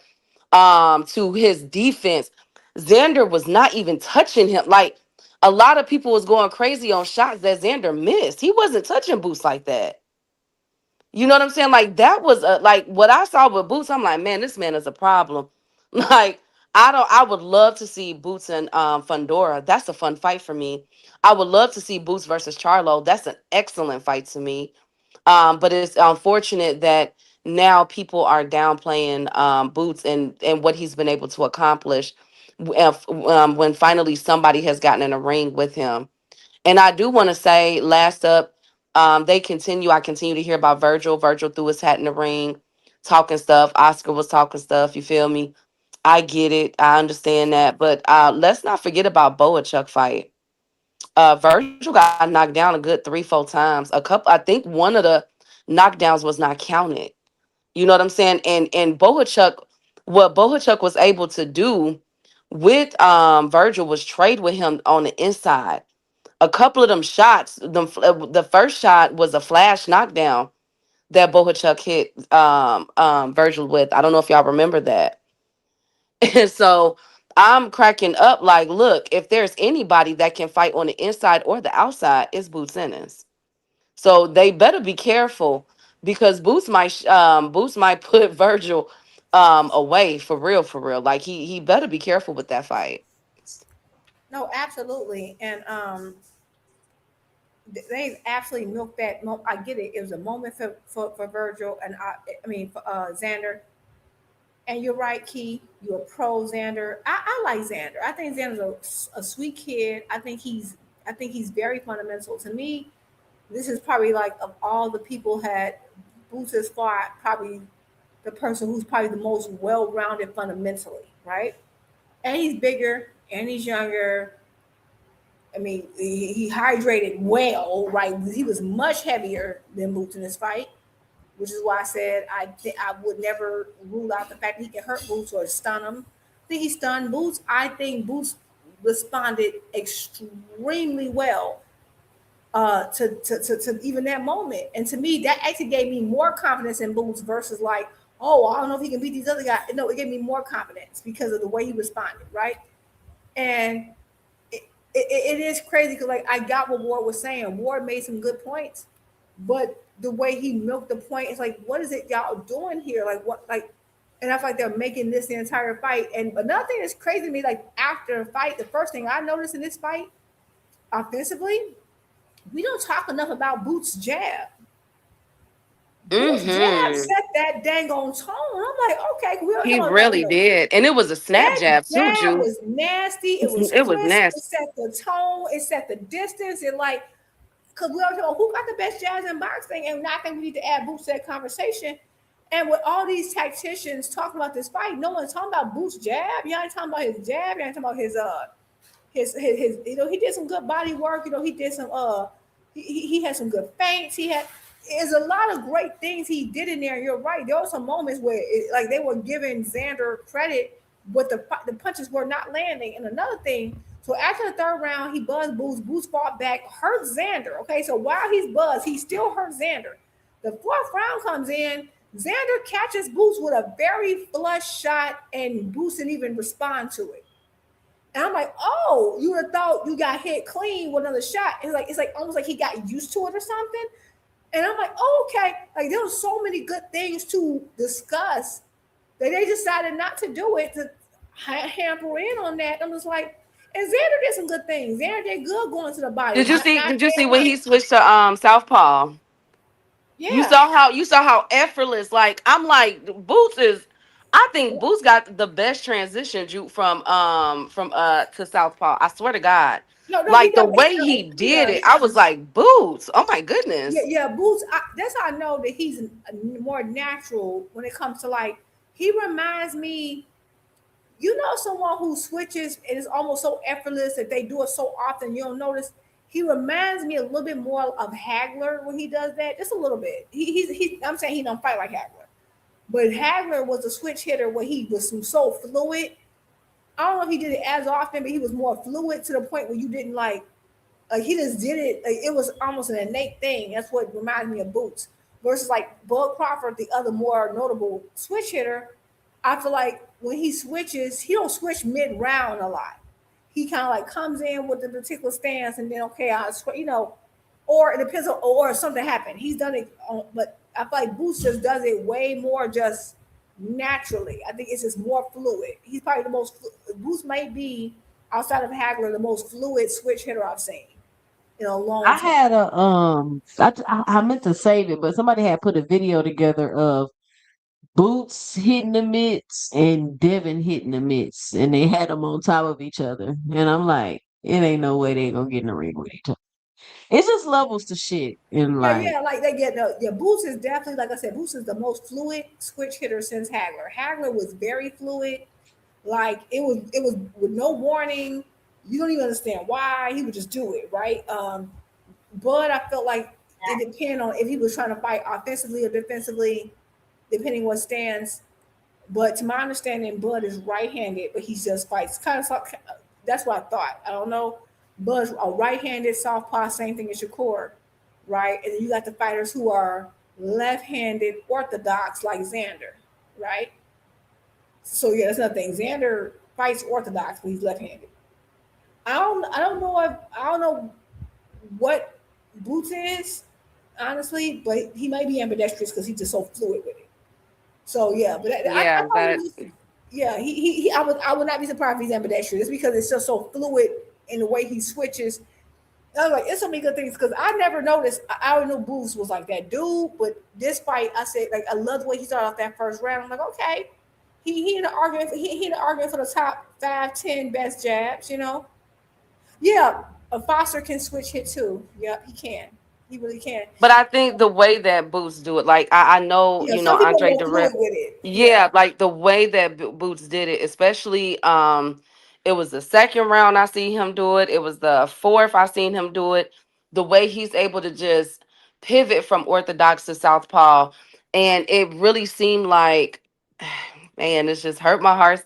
to his defense. Xander was not even touching him. Like a lot of people was going crazy on shots that Xander missed. He wasn't touching Boots like that. You know what I'm saying? Like that was like what I saw with Boots. I'm like, man, this man is a problem. Like I would love to see Boots and Fundora. That's a fun fight for me. I would love to see Boots versus Charlo. That's an excellent fight to me. But it's unfortunate that now people are downplaying Boots and what he's been able to accomplish when finally somebody has gotten in a ring with him. And I do want to say, last up, I continue to hear about Virgil. Virgil threw his hat in the ring, talking stuff. Oscar was talking stuff. You feel me? I get it. I understand that. But let's not forget about Boa Chuck fight. Virgil got knocked down a good 3-4 times. I think one of the knockdowns was not counted. You know what I'm saying? And Bohachuk, what Bohachuk was able to do with Virgil was trade with him on the inside. A couple of them shots, the first shot was a flash knockdown that Bohachuk hit Virgil with. I don't know if y'all remember that. And so I'm cracking up like, look, if there's anybody that can fight on the inside or the outside, it's Boots Ennis. So they better be careful because Boots might put Virgil away for real, for real. Like he better be careful with that fight. No, absolutely. And they absolutely milked that. I get it. It was a moment for Virgil and I mean for Xander. And you're right, Key. You're a pro Xander. I like Xander. I think Xander's a sweet kid. I think he's very fundamental. To me, this is probably like of all the people had Boots as far, probably the person who's probably the most well-rounded fundamentally, right? And he's bigger and he's younger. I mean, he hydrated well, right? He was much heavier than Boots in this fight, which is why I said I would never rule out the fact that he can hurt Boots or stun him. I think he stunned Boots. I think Boots responded extremely well to even that moment. And to me, that actually gave me more confidence in Boots versus like, oh, I don't know if he can beat these other guys. No, it gave me more confidence because of the way he responded, right? And it is crazy because like I got what Ward was saying. Ward made some good points, but the way he milked the point is like, what is it y'all doing here? Like what like, and I feel like they're making this the entire fight. And another thing that's crazy to me, like after the fight, the first thing I noticed in this fight, offensively, we don't talk enough about Boots' jab. Boots' jab set that dang on tone. I'm like, okay, we don't He talk really about did. And it was a snap that jab too, jab Ju. was nasty. It was It was crisp. It nasty. set the tone. It set the distance. It like, because we don't know who got the best jabs in boxing, and I think we need to add Boots to that conversation. And with all these tacticians talking about this fight, no one's talking about Boots' jab. You ain't talking about his jab. You ain't talking about his you know, he did some good body work. You know, he did some he had some good feints. There's a lot of great things he did in there. You're right. There were some moments where like they were giving Xander credit, but the punches were not landing. And another thing, so after the third round, he buzzed Boots. Boots fought back, hurt Xander. Okay, so while he's buzzed, he still hurt Xander. The fourth round comes in. Xander catches Boots with a very flush shot, and Boots didn't even respond to it. And I'm like, oh, you would have thought you got hit clean with another shot. It's like almost like he got used to it or something. And I'm like, oh, okay. Like there were so many good things to discuss that they decided not to do it to hamper in on that. I'm just like, and Xander did some good things. Xander did good going to the body. Did you see when he switched to Southpaw? Yeah. You saw how effortless. Like I'm like Boots is. I think Boots got the best transition from to Southpaw. I swear to God. No, he Like the does. way he did Yeah. it, I was like Boots. Oh my goodness. Yeah, Boots. That's how I know that he's more natural when it comes to like. He reminds me, you know, someone who switches and is almost so effortless that they do it so often you don't notice. He reminds me a little bit more of Hagler when he does that, just a little bit. I'm saying he don't fight like Hagler, but Hagler was a switch hitter where he was so fluid. I don't know if he did it as often, but he was more fluid to the point where you didn't like he just did it. Like, it was almost an innate thing. That's what reminds me of Boots. Versus like Bud Crawford, the other more notable switch hitter. I feel like when he switches, he don't switch mid round a lot. He kind of like comes in with the particular stance, and then okay, you know, or it depends on, or something happened. He's done it, but I feel like Boots just does it way more just naturally. I think it's just more fluid. He's probably the most. Boots may be outside of Hagler the most fluid switch hitter I've seen in a long I time. had a I meant to save it, but somebody had put a video together of Boots hitting the mitts and Devin hitting the mitts, and they had them on top of each other. And I'm like, it ain't no way they gonna get in the ring with each other. It's just levels to shit, and like, Yeah, like they get Boots is definitely, like I said, Boots is the most fluid switch hitter since Hagler. Hagler was very fluid, like it was with no warning. You don't even understand why he would just do it, right? But I felt like it depended on if he was trying to fight offensively or defensively, depending what stance. But to my understanding, Bud is right-handed, but he just fights kind of. That's what I thought. I don't know. Bud's a right-handed southpaw, same thing as Shakur, right? And then you got the fighters who are left-handed orthodox, like Xander, right? So yeah, that's another thing. Xander fights orthodox, but he's left-handed. I don't know what Boots is, honestly, but he might be ambidextrous because he's just so fluid with it. So yeah, but I Yeah, thought he that was, yeah, I would not be surprised if he's ambidextrous. It's because it's just so fluid in the way he switches. I was like, it's so many good things because I never noticed. I already knew Boots was like that dude, but this fight, I said, like, I love the way he started off that first round. I'm like, okay, he in the argument. He in the argument for the top 5, 10 best jabs. Yeah, a Foster can switch hit too. Yep, he can. He really can. But I think the way that Boots do it, like I know, Yeah, some people are Andre more the fluid Rip. with it. Yeah. Yeah, like the way that Boots did it, especially it was the second round I see him do it. It was the fourth I seen him do it. The way he's able to just pivot from orthodox to southpaw, and it really seemed like, man, it's just hurt my heart.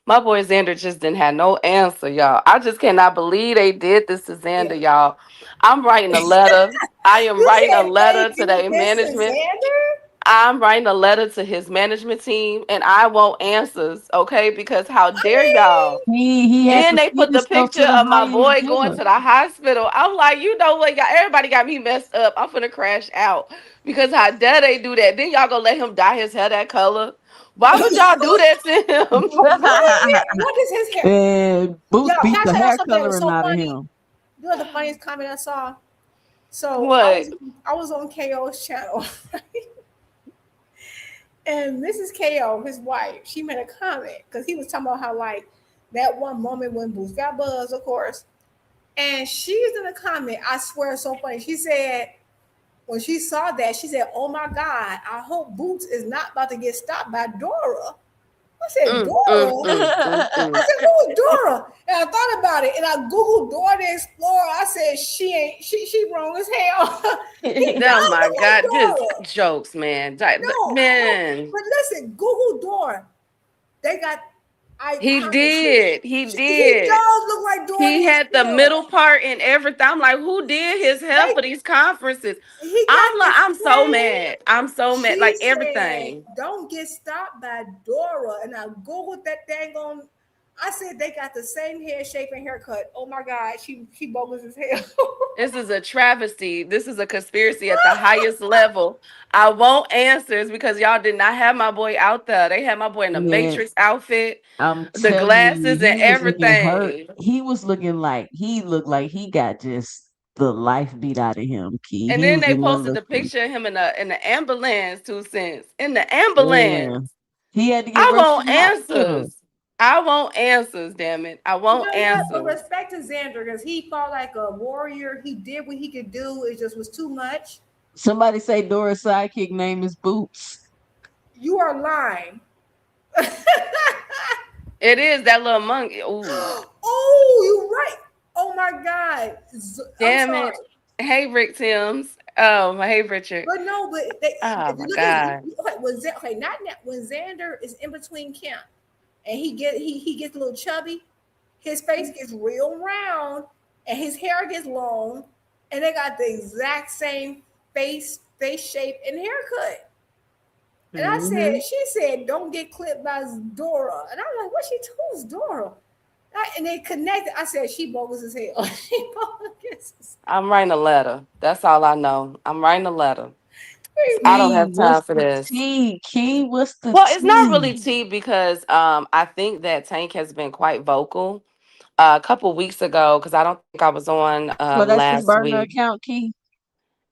My boy Xander just didn't have no answer, y'all. I just cannot believe they did this to Yeah. Xander, y'all. I'm writing a letter. I am You writing a said they letter to did their this to management. Xander? I'm writing a letter to his management team, and I want answers, okay? Because how I dare y'all? mean, He had Then to they feed put the himself picture to the of my high-end boy going killer. to the hospital. I'm like, you know what, y'all? Everybody got me messed up. I'm finna crash out because how dare they do that? Then y'all gonna let him dye his hair that color? Why would y'all do that to him? what is his hair? And Boots Y'all, beat can I the tell y'all hair something that was coloring so out of funny? him. You know the funniest comment I saw? So What? I was on KO's channel, and Mrs. KO, his wife, she made a comment because he was talking about how like that one moment when Boots got buzzed, of course, and she's in a comment. I swear, it's so funny. She said when she saw that, she said, "Oh my God, I hope Boots is not about to get stopped by Dora." I said, Mm, mm, "Dora." mm, mm, I mm. said, "Who's Dora?" And I thought about it, and I googled Dora the Explorer. I said, "She ain't. She wrong as hell." He Oh does my look like God, just Dora. jokes, man. No, Man, but listen, Google Dora. They got. I he promise you, did. He he did. does look like Dora He the had the Explorer. middle part and everything. I'm like, who did his hair They for these conferences? he got I'm like, the I'm so same. mad. I'm so mad. She Like said, everything. "Don't get stopped by Dora." And I googled that dang on. I said they got the same hair shape and haircut. Oh my God, she bogus as hell. This is a travesty. This is a conspiracy at the highest level. I want answers because y'all did not have my boy out there. They had my boy in a Man, Matrix outfit, I'm the telling you, glasses and he was looking hurt. everything. He was looking like he looked like he got just the life beat out of him, Key. And He then was they in there posted the looking, picture of him in the ambulance, 2 cents. In the man. ambulance. He had to get I rushed to want the hospital. answers. I want answers, damn it. I You want know what? But answers. respect to Xander because he fought like a warrior. He did what he could do. It just was too much. Somebody say Dora's sidekick name is Boots. You are lying. It is that little monkey. Ooh, Oh, you're right. Oh my God. I'm damn sorry. it. Hey, Rick Timms. Oh, hey, Richard. But no, but they, Oh, if you my look at it, God. okay, okay, not now, when Xander is in between camp and he gets a little chubby, his face gets real round and his hair gets long, and they got the exact same face shape and haircut. And I said, Hmm. she said, "Don't get clipped by Dora," and I'm like, "What she told Dora?" And they connected. I said, "She bogus as hell." She bogus. I'm writing a letter. That's all I know. I'm writing a letter. I don't Key, have time what's for the this. tea? Key, what's the Well, it's not tea? really tea because I think that Tank has been quite vocal a couple weeks ago because I don't think I was on So that's his last burner week. account, Key?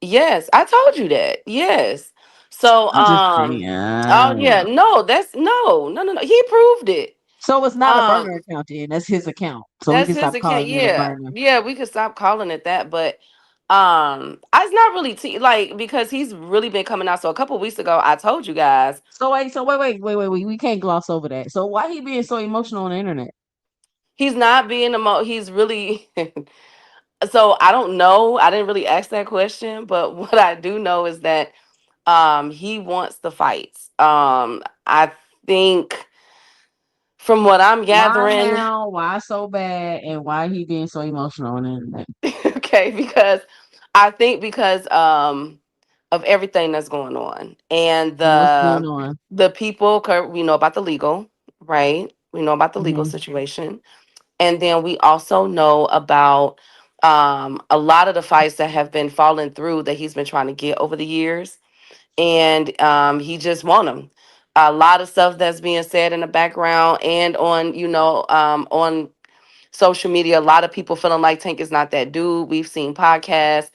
Yes, I told you that. Yes. So I'm just saying. oh yeah, no, that's no. He proved it. So it's not a Um burner account then. That's his account. So we that's can his stop account. calling it a Yeah. burner. Yeah, we could stop calling it that, but it's not really like because he's really been coming out. So a couple weeks ago I told you guys So wait. We can't gloss over that. So why he being so emotional on the internet? he's not being he's really so I don't know. I didn't really ask that question, but what I do know is that he wants the fights. I think from what I'm Why gathering, now? Why so bad? And why he being so emotional on the internet? okay, because I think because of everything that's going on and What's going on? the people we know about the legal, right? We know about the legal Hmm. situation. And then we also know about a lot of the fights that have been falling through that he's been trying to get over the years. And he just won them. A lot of stuff that's being said in the background and on, on social media, a lot of people feeling like Tank is not that dude. We've seen podcasts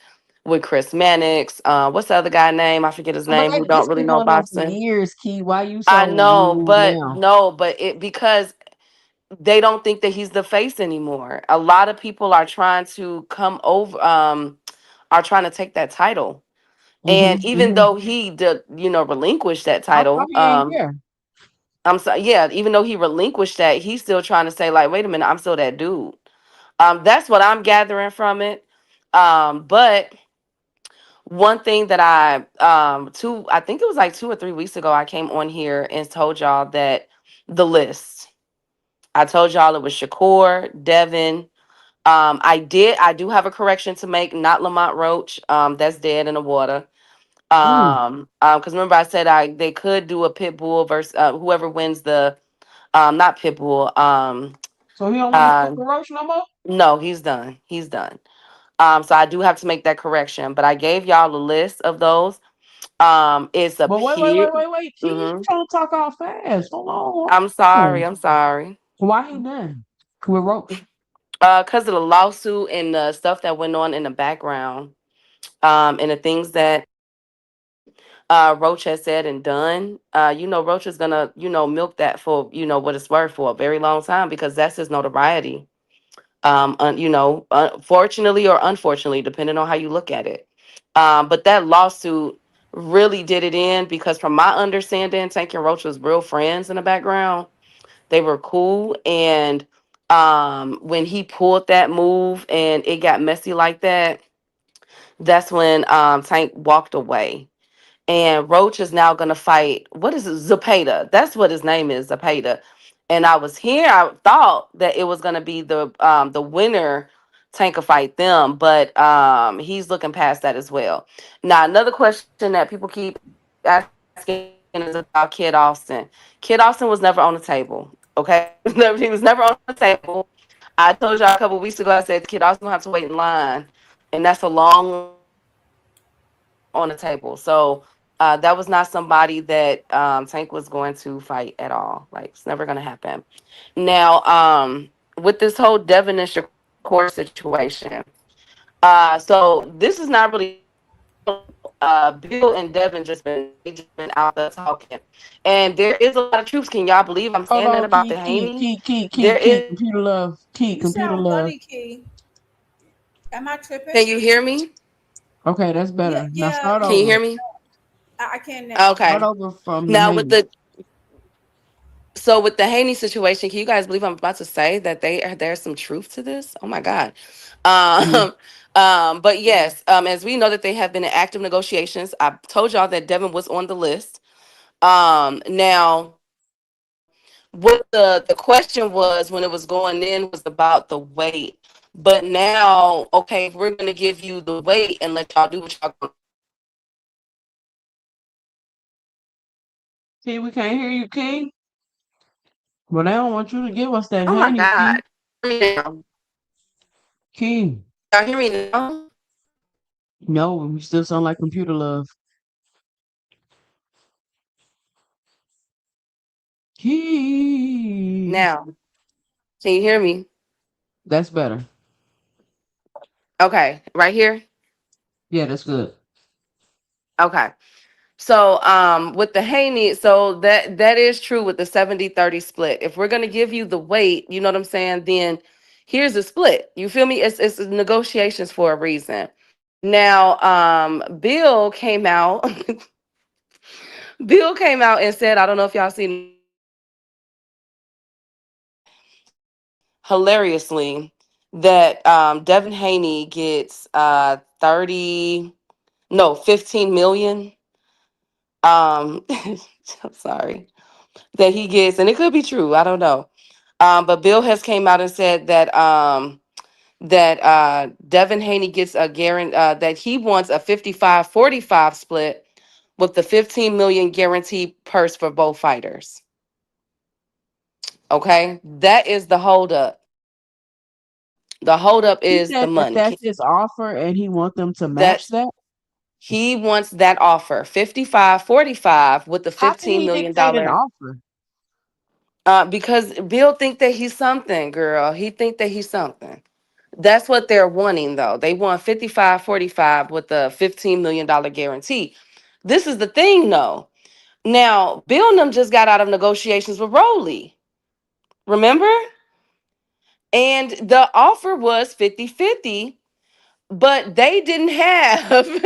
with Chris Mannix. What's the other guy name? I forget his name. Who don't It's really been know going on for boxing. years, Key. Why you I so know, rude but now? no, but it because they don't think that he's the face anymore. A lot of people are trying to come over, are trying to take that title. And even though he did, relinquished that How come title, he ain't here? I'm sorry, yeah, even though he relinquished that, he's still trying to say, like, wait a minute, I'm still that dude. That's what I'm gathering from it. But one thing that I think it was like 2 or 3 weeks ago, I came on here and told y'all that the list. I told y'all it was Shakur, Devin. I do have a correction to make, not Lamont Roach. That's dead in the water. Because remember I said they could do a pit bull versus whoever wins the not pit bull. So he don't want to Uh, fuck the roach no more? no, he's done. He's done. So I do have to make that correction, but I gave y'all a list of those. It's a But peer. wait. Key, you Hmm. trying to talk all fast. Hold I'm sorry. on. I'm sorry. Why he done? With roach. Because of the lawsuit and the stuff that went on in the background, and the things that Roach has said and done. Roach is gonna, milk that for, what it's worth for a very long time because that's his notoriety. Fortunately or unfortunately, depending on how you look at it. But that lawsuit really did it in because, from my understanding, Tank and Roach was real friends in the background. They were cool, and when he pulled that move and it got messy like that, that's when Tank walked away. And Roach is now gonna fight. What is it? Zapata. That's what his name is, Zapata. And I was here. I thought that it was gonna be the winner Tank will fight them, but he's looking past that as well. Now another question that people keep asking is about Kid Austin. Kid Austin was never on the table. Okay, he was never on the table. I told y'all a couple weeks ago. I said Kid Austin gonna have to wait in line, and that's a long, long time for him to be on the table. So that was not somebody that Tank was going to fight at all. Like, it's never gonna happen. Now, with this whole Devin and Shakur situation, so this is not really Bill and Devin just been out there talking, and there is a lot of truth. Can y'all believe I'm Hold saying that on, about the Haney? There is. computer love. You Computer sound love. funny, Key. Am I tripping? Can you hear me? Okay, that's Yeah, better. Now yeah, start Can you over. hear me? I can now. Start Okay. over from the Now with Haney. the Haney situation, can you guys believe I'm about to say that there's some truth to this? Oh my God. Mm. Um, but yes, as we know that they have been in active negotiations. I told y'all that Devin was on the list. Now what the question was when it was going in was about the weight. But now, okay, we're gonna give you the weight and let y'all do what y'all gonna do. Key, we can't hear you, Key. But I don't want you to give us that Oh my Haney, God. Key. Hear me now. Key. Y'all hear me now? No, we still sound like computer love. Key. Now, can you hear me? That's better. Okay, right here. Yeah, that's good. Okay. So with the Haney, so that is true with the 70-30 split. If we're gonna give you the weight, you know what I'm saying, then here's the split. You feel me? It's negotiations for a reason. Now, Bill came out, Bill came out and said, I don't know if y'all seen it, hilariously, that Devin Haney gets 30, no, 15 million. I'm sorry. That he gets, and it could be true, I don't know. But Bill has came out and said that Devin Haney gets a guarantee that he wants a 55-45 split with the 15 million guarantee purse for both fighters. Okay, that is the holdup. The holdup He is the said that money. that's his offer and he want them to match That's that. he wants that offer 55-45 with the How can 15 he million dictate an dollar. offer? Because Bill think that he's something, girl. He think that he's something. That's what they're wanting, though. They want 55-45 with a $15 million guarantee. This is the thing, though. Now, Bill and them just got out of negotiations with Rolly. Remember? And the offer was 50-50, but they didn't have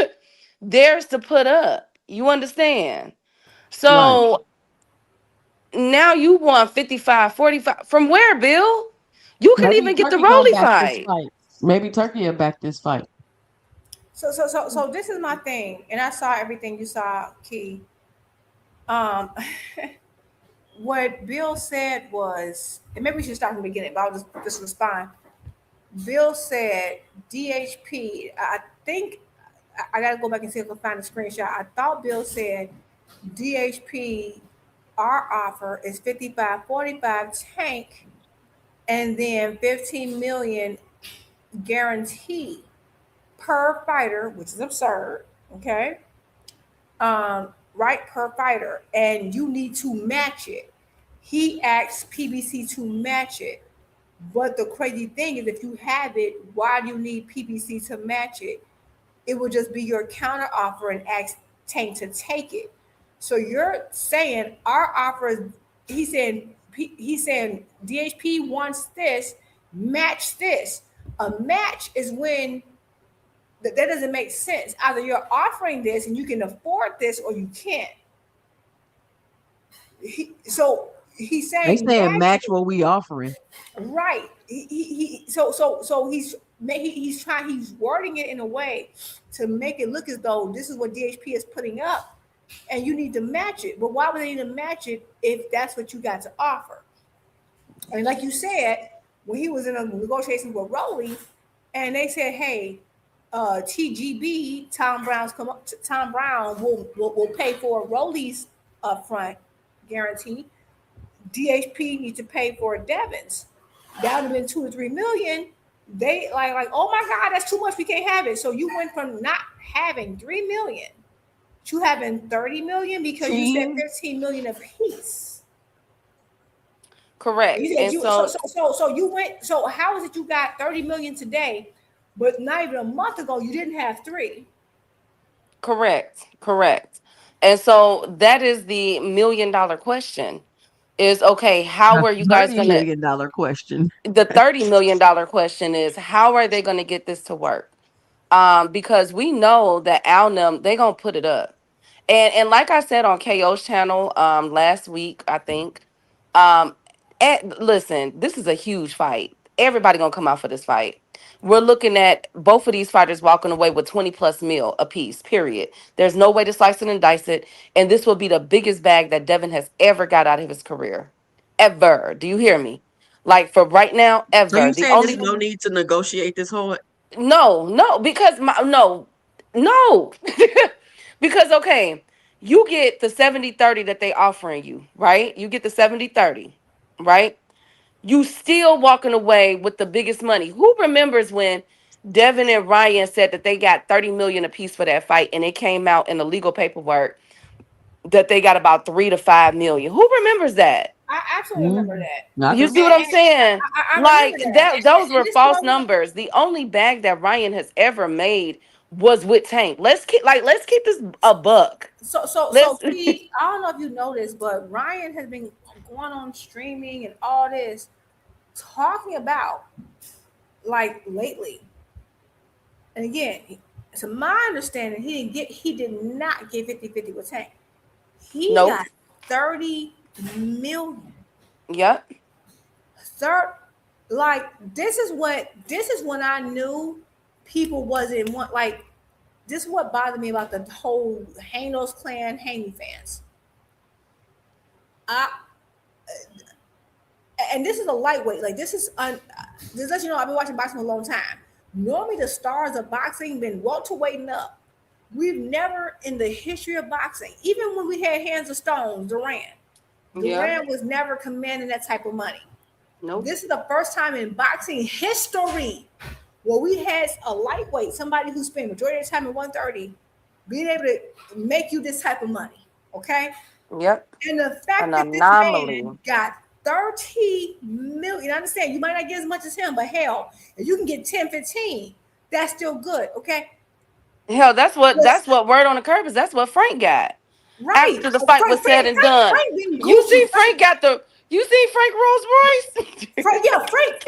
theirs to put up. You understand? Right. So now you want 55-45. From where, Bill? You couldn't Maybe even get the Turkey gonna Rolly back this fight. fight. Maybe Turkey will back this fight. So this is my thing, and I saw everything you saw, Key. Um, what Bill said was, and maybe we should start from the beginning, but I'll just respond. Bill said DHP. I think I got to go back and see if I can find a screenshot. I thought Bill said DHP. Our offer is 55-45 Tank, and then 15 million guarantee per fighter, which is absurd. Okay, right, per fighter, and you need to match it. He asked PBC to match it. But the crazy thing is, if you have it, why do you need PBC to match it? It would just be your counter offer and ask Tank to take it. So you're saying our offer is, he's saying DHP wants this, match this. A match is when that doesn't make sense. Either you're offering this and you can afford this, or you can't. So he's They saying saying match match it. what we offering. Right. So he's wording it in a way to make it look as though this is what DHP is putting up, and you need to match it. But why would they need to match it if that's what you got to offer? And like you said, when he was in a negotiation with Rolly, and they said, "Hey, TGB, Tom Brown will pay for Rolly's upfront guarantee. DHP needs to pay for Devon's. That would have been 2 to 3 million. They like, oh my God, that's too much. We can't have it. So you went from not having 3 million to having 30 million because you said 15 million a piece. Correct. You said And so you went. So how is it you got 30 million today, but not even a month ago you didn't have 3? correct. And so that is the $1 million question. Is okay, how are you guys $30 gonna million question. the $30 million question is how are they gonna get this to work? Because we know that Alnum, they gonna put it up. And like I said on KO's channel last week, I think. Um and listen, this is a huge fight. Everybody gonna come out for this fight. We're looking at both of these fighters walking away with 20 plus mil a piece, period. There's no way to slice it and dice it. And this will be the biggest bag that Devin has ever got out of his career. Ever. Do you hear me? Like for right now, So ever. you The saying there's only no need to negotiate this hard? no, because no. Because okay, you get the 70-30 that they offering you, right? You get the 70-30, right? You still walking away with the biggest money. Who remembers when Devin and Ryan said that they got 30 million a piece for that fight and it came out in the legal paperwork that they got about 3 to 5 million? Who remembers that? I absolutely remember that. I You do. see what I'm saying? I remember Like that. that those And were this is false what numbers. The only bag that Ryan has ever made was with Tank. Let's keep this a buck. so Let's Key, I don't know if you noticed, but Ryan has been going on streaming and all this talking about like lately. And again, to my understanding, he did not get 50-50 with Tank. He Nope. got 30 million. Yep. Third, like this is when I knew people wasn't want like this is what bothered me about the whole Hanos clan Haney fans. I and this is a lightweight. Like this lets you know I've been watching boxing a long time. Normally the stars of boxing been welterweighting up. We've never in the history of boxing, even when we had Hands of Stone, Duran was never commanding that type of money. Nope. This is the first time in boxing history where we had a lightweight, somebody who spent majority of the time at 130, being able to make you this type of money. Okay. Yep. And the fact An that this anomaly. man got 30 million do. You understand? You might not get as much as him, but hell, if you can get 10, 15, that's still good. Okay. Hell, that's Yes. what word on the curb is. That's what Frank got Right. after the fight was said and done. Frank been You see, goofy. Frank got the. You see Frank Rolls Royce. Frank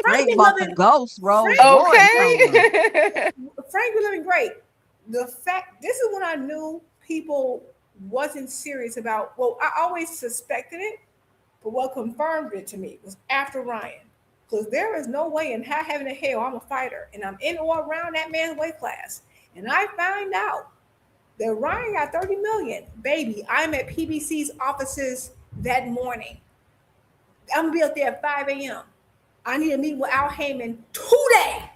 Frank been bought the living. ghost Rolls Frank, Royce. Okay. Frank been living great. The fact, this is when I knew people wasn't serious about. Well, I always suspected it, but what confirmed it to me was after Ryan. Because there is no way in high heaven and hell I'm a fighter and I'm in or around that man's weight class. And I find out that Ryan got 30 million. Baby, I'm at PBC's offices that morning. I'm gonna be up there at 5 a.m. I need to meet with Al Heyman today.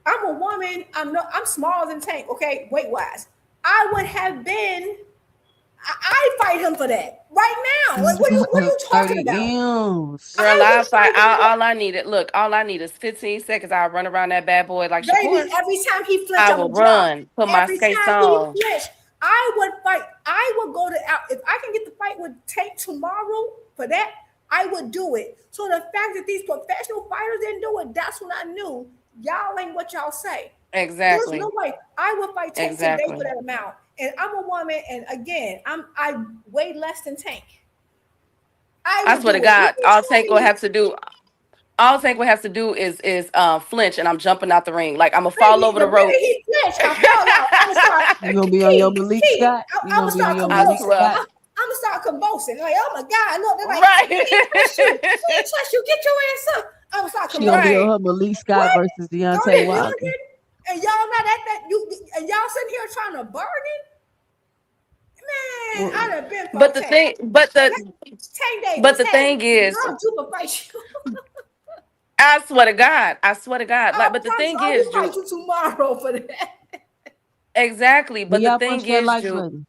I'm a woman. I'm smaller than Tank, okay, weight wise. I would have been. I fight him for that right now. Like, what are you talking 30 about? M's. Girl, I I would fight. fight him. All I needed. Look, all I need is 15 seconds. I'll run around that bad boy like Baby, Shakur. every time he flinched, I I'm will a drop. run. Put my Every skates time he on. flinched, I would fight. I would go to if I can get the fight with Tank tomorrow for that, I would do it. So the fact that these professional fighters didn't do it, that's when I knew y'all ain't what y'all say. There's Exactly. no way I would fight Tank today Exactly. for that amount. And I'm a woman, and again, I weigh less than Tank. I swear to God, all Tank will have to do. All Tank will have to do is flinch, and I'm jumping out the ring. Like I'm gonna fall Baby, over the the rope. minute he flinched, I fell out. I'm gonna start. You gonna be on your Malik Scott? You I'm gonna gonna be on start your I Malik convulsing. swear. Scott? I'm gonna start convulsing. Like, oh my God, look, they're like, Right. we ain't touch you. We ain't touch you. Get your ass up. I'm gonna start She gonna be convulsing. on Right. her Malik Scott What? versus Go Deontay to Wilder. Milligan, and y'all not at that. You and y'all sitting here trying to burn it. Man, I'd have been But fought the Tank. thing, but the, 10 but Davis. the Hey, thing is, girl, Juba fight you. I swear to God, I swear to God. I Like, but the promise thing I is, will fight Juke, you tomorrow for that. exactly. But But the y'all push thing that is, like Juke, button.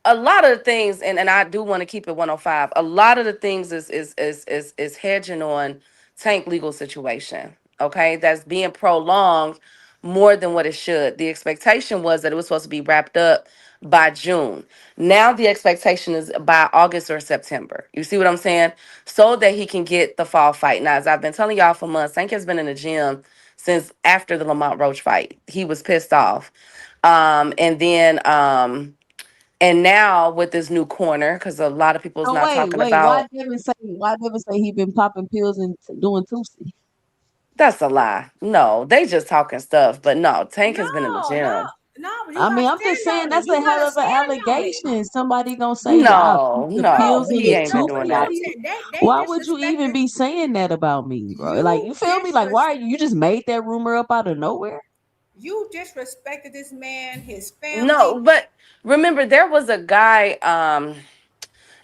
a lot of the things, and I do want to keep it 105. A lot of the things is hedging on Tank legal situation. Okay, that's being prolonged more than what it should. The expectation was that it was supposed to be wrapped up by June. Now the expectation is by August or September. You see what I'm saying? So that he can get the fall fight. Now, as I've been telling y'all for months, Tank has been in the gym since after the Lamont Roach fight. He was pissed off. And now with this new corner, because a lot of people's So not wait, talking wait. Why about Devin say he been popping pills and doing Tusi? that's a lie. No, they just talking stuff. But no, Tank has been in the No, no, gym. no, but you I mean, gotta I'm just stand saying on it. that's a You hell gotta of an stand on it. allegation. Somebody gonna say, "Wow, took No, the no, pills No, and he the ain't been no, doing but I'm that. Tusi." saying they Why would you even disrespected be saying that about me, bro? Like, you. you feel me? Like, why are you just made that rumor up out of nowhere? You disrespected this man, his family. No, but remember there was a guy,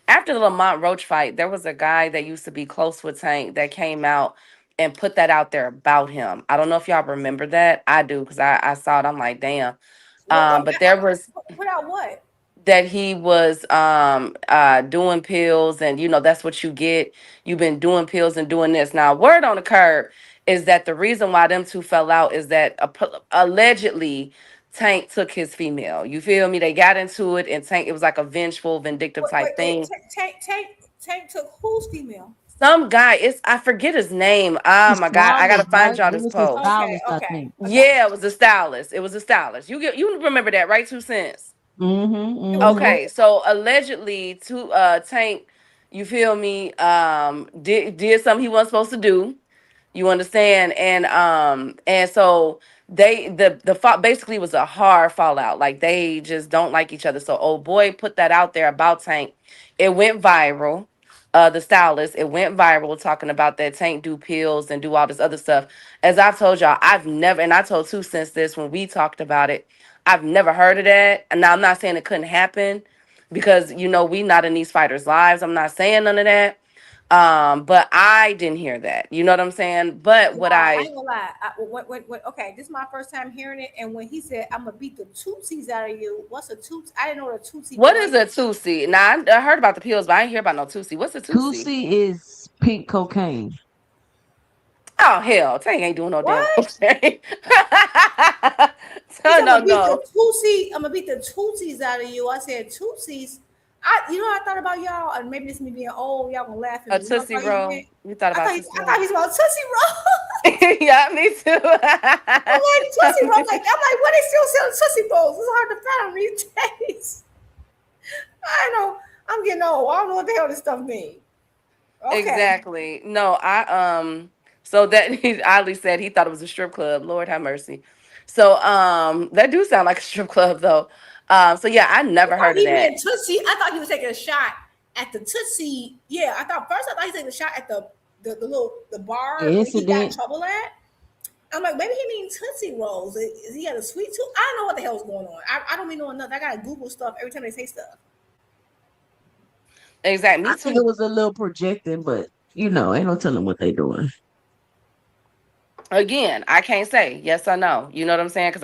after the Lamont Roach fight, there was a guy that used to be close with Tank that came out and put that out there about him. I don't know if y'all remember that. I do, because I saw it. I'm like, damn. But there was Put out what? that he was doing pills, and that's what you get. You've been doing pills and doing this. Now, word on the curb is that the reason why them two fell out is that allegedly Tank took his female. You feel me? They got into it, and Tank, it was like a vengeful, vindictive type Wait. thing. Tank took whose female? Some guy, I forget his name. Oh The my God, I gotta stylist, find right? y'all It this was the post. Okay, stylist, I okay, think. I got Yeah, it was a stylist. It was a stylist. You remember that, right? 2 cents. Mm-hmm. it. Was Mm-hmm. Okay, so allegedly, Tank, you feel me? Did something he wasn't supposed to do. You understand? And so basically was a hard fallout. Like they just don't like each other. So old boy put that out there about Tank. It went viral. The stylist, it went viral talking about that Tank do pills and do all this other stuff. As I've told y'all, I've never, and I told 2 cents this when we talked about it. I've never heard of that. And now I'm not saying it couldn't happen because we not in these fighters' lives. I'm not saying none of that. But I didn't hear that. You know what I'm saying? But what Wow, I I ain't gonna lie. Okay, this is my first time hearing it. And when he said, "I'm gonna beat the Tootsies out of you," what's a Tootsie? I didn't know what a Tootsie what was. is a Tusi? Now I heard about the pills, but I ain't hear about no Tusi. What's a Tusi? Tusi is pink cocaine. Oh hell, Tank ain't doing no damn What? cocaine. He So said, "I'm no, gonna beat the no. Tootsie. I'm gonna beat the Tootsies out of you." I said, "Tootsies." I thought about y'all, and maybe this me being old. Y'all gonna laugh at A me. Tootsie Roll. You thought about Tootsie I Roll? thought he was about Tootsie Roll. Yeah, me too. I'm like Tootsie Roll. I'm like, what they still selling Tootsie Rolls? It's hard to find these days. I know. I'm getting old. I don't know what the hell this stuff means. Okay. Exactly. No, so that he oddly said he thought it was a strip club. Lord have mercy. So that do sound like a strip club though. So yeah, I never heard of He that. meant Tootsie. I thought he was taking a shot at the Tootsie. Yeah, I thought he was taking a shot at the bar where he got in trouble at. I'm like, maybe he means Tootsie Rolls. Is he had a sweet tooth? I don't know what the hell's going on. I don't even know enough. I gotta Google stuff every time they say stuff. Exactly. Me I think too. it was a little projecting, but ain't no telling what they doing. Again, I can't say yes or no. You know what I'm saying? Because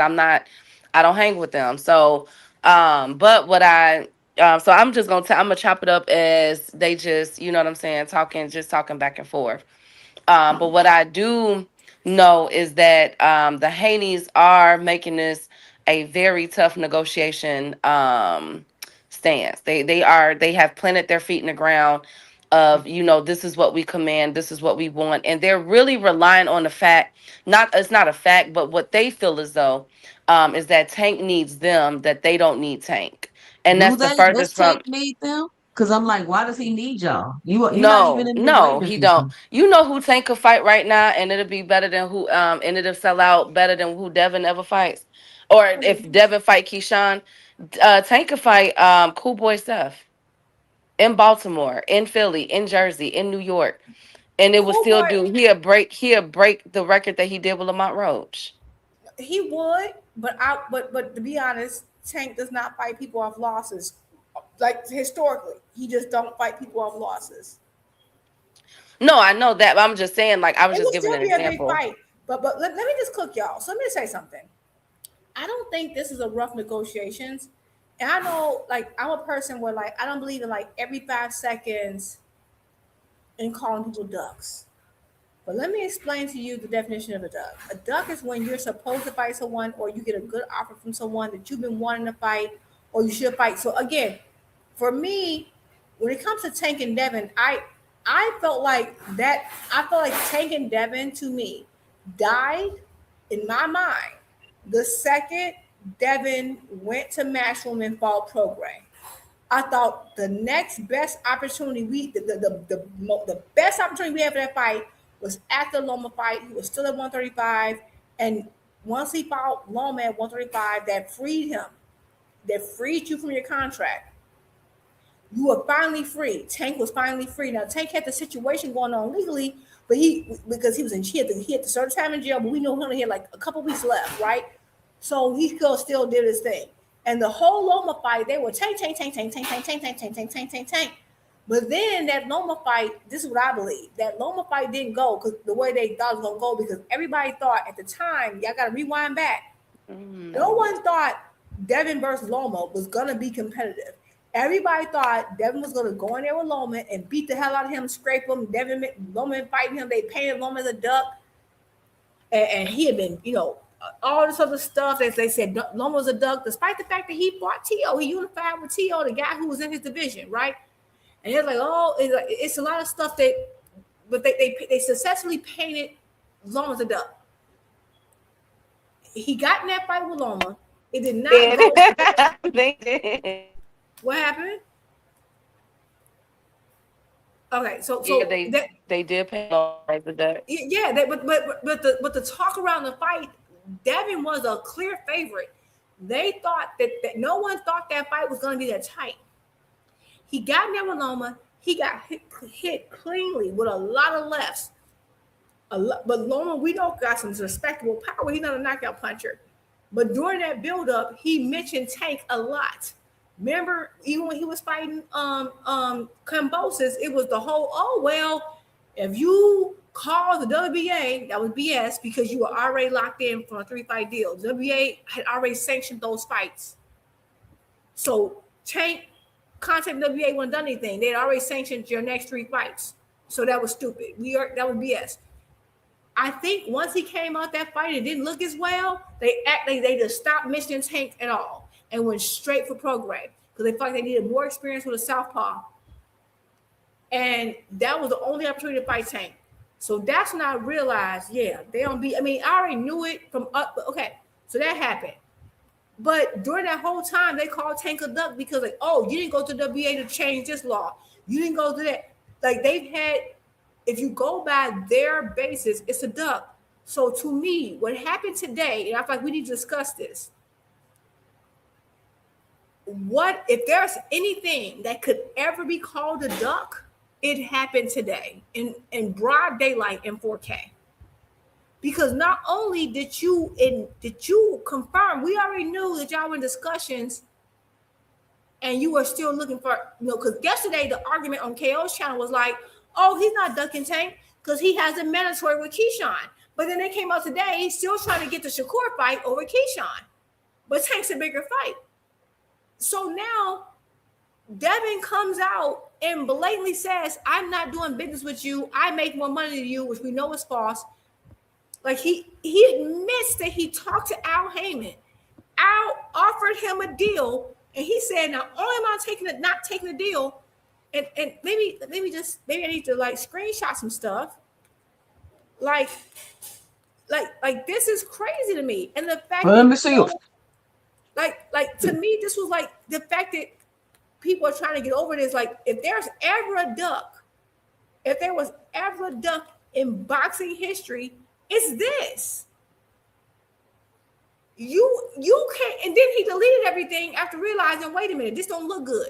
I don't hang with them. So, but what so I'm just I'm gonna chop it up as they just, you know what I'm saying, just talking back and forth. But what I do know is that the Haneys are making this a very tough negotiation stance. They have planted their feet in the ground of, this is what we command, this is what we want, and they're really relying on the fact, it's not a fact, but what they feel as though is that Tank needs them, that they don't need Tank, and that's the Does furthest from. Tank need them? Because I'm like, why does he need y'all? You're not even No, in his weight no, he don't. division. You know who Tank could fight right now, and it'll be better than who and it'll sell out better than who Devin ever fights. Or if Devin fight Keyshawn, Tank could fight Cool Boy Steph in Baltimore, in Philly, in Jersey, in New York. And it would Cool still Boy, he'll break the record that he did with Lamont Roach. he would, but to be honest, Tank does not fight people off losses. Like historically, he just don't fight people off losses. No, I know that, but I'm just saying, like, I was It just will giving still an be a big example. fight. But let me just cook y'all. So let me say something. I don't think this is a rough negotiations. And I know, like, I'm a person where, like, I don't believe in, like, every 5 seconds in calling people ducks. But let me explain to you the definition of a duck. A duck is when you're supposed to fight someone, or you get a good offer from someone that you've been wanting to fight, or you should fight. So again, for me, when it comes to Tank and Devin, I felt like Tank and Devin to me died in my mind the second Devin went to Matchroom and Fall Program. I thought the next best opportunity the best opportunity we had for that fight was after Loma fight. He was still at 135, and once he fought Loma at 135, that freed him. That freed you from your contract. You were finally free. Tank was finally free. Now Tank had the situation going on legally, but because he had to serve time in jail, but we know he only had like a couple weeks left, right? So he still did his thing. And the whole Loma fight, they were tank. But then that Loma fight, this is what I believe. That Loma fight didn't go because the way they thought it was gonna go, because everybody thought at the time, y'all gotta rewind back. No one thought Devin versus Loma was gonna be competitive. Everybody thought Devin was gonna go in there with Loma and beat the hell out of him, scrape him. Loma fighting him. They painted Loma as a duck, and he had been, all this other stuff. As they said, Loma was a duck, despite the fact that he fought T.O. He unified with T.O., the guy who was in his division, right? And it's like, it's a lot of stuff but they successfully painted Loma as a duck. He got in that fight with Loma. It did not go. They did. What happened? Okay, so Yeah, they did pay Loma the duck. Yeah, but the talk around the fight, Devin was a clear favorite. They thought that no one thought that fight was going to be that tight. He got in there with Loma. He got hit cleanly with a lot of lefts. But Loma, we know, got some respectable power. He's not a knockout puncher. But during that buildup, he mentioned Tank a lot. Remember, even when he was fighting Cambosis, it was the whole, if you call the WBA, that was BS because you were already locked in for a 3-fight deal. The WBA had already sanctioned those fights. So Tank contacted WBA, wouldn't done anything. They had already sanctioned your next 3 fights. So that was stupid. That was BS. I think once he came out that fight, it didn't look as well. They just stopped mentioning Tank at all and went straight for Program. because they felt like they needed more experience with a southpaw. And that was the only opportunity to fight Tank. So that's when I realized, yeah, they don't be. I mean, I already knew it from up. Okay, so that happened. But during that whole time, they called Tank a duck because, like, oh, you didn't go to the WBA to change this law. You didn't go to that. Like, they've had, if you go by their basis, it's a duck. So to me, what happened today, and I feel like we need to discuss this. What if there's anything that could ever be called a duck? It happened today in broad daylight in 4K. Because not only did you confirm, we already knew that y'all were in discussions and you were still looking for, because yesterday the argument on KO's channel was like, oh, he's not ducking Tank because he has a mandatory with Keyshawn. But then they came out today, he's still trying to get the Shakur fight over Keyshawn. But Tank's a bigger fight. So now Devin comes out and blatantly says, I'm not doing business with you. I make more money than you, which we know is false. Like he admits that he talked to Al Heyman. Al offered him a deal, and he said, "Not only am I not taking the deal, and maybe I need to like screenshot some stuff. Like this is crazy to me. And the fact Let me see. Like to me, this was like the fact that people are trying to get over this. Like if there was ever a duck in boxing history, it's this. You can't, and then he deleted everything after realizing, wait a minute, this don't look good.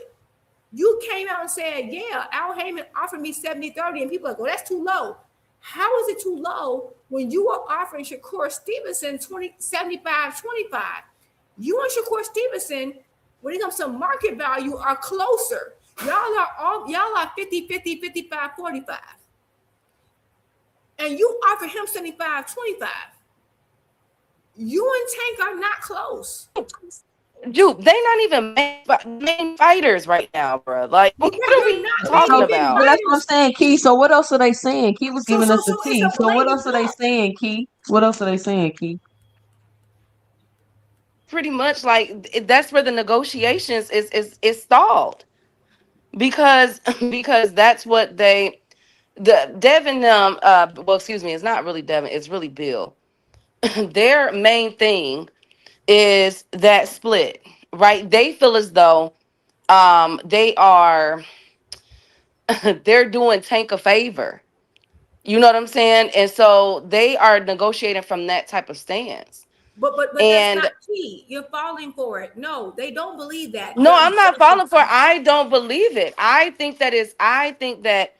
You came out and said, yeah, Al Heyman offered me 70-30, and people are like, well, that's too low. How is it too low when you are offering Shakur Stevenson 75-25? You and Shakur Stevenson, when it comes to market value, are closer. Y'all are 50-50, 55-45. And you offer him 75-25. You and Tank are not close. Dude, they not even main fighters right now, bro. Like, what are we talking about? But that's what I'm saying, Key. So what else are they saying? Key was giving us the tea. So what else are they saying, Key? What else are they saying, Key? Pretty much, like that's where the negotiations is stalled, because that's what the Devin well, excuse me, it's not really Devin, it's really Bill. Their main thing is that split, right? They feel as though they are they're doing Tank a favor. You know what I'm saying? And so they are negotiating from that type of stance. But that's not key. You're falling for it. No, they don't believe that. No, I'm not falling for it. I don't believe it. I think that,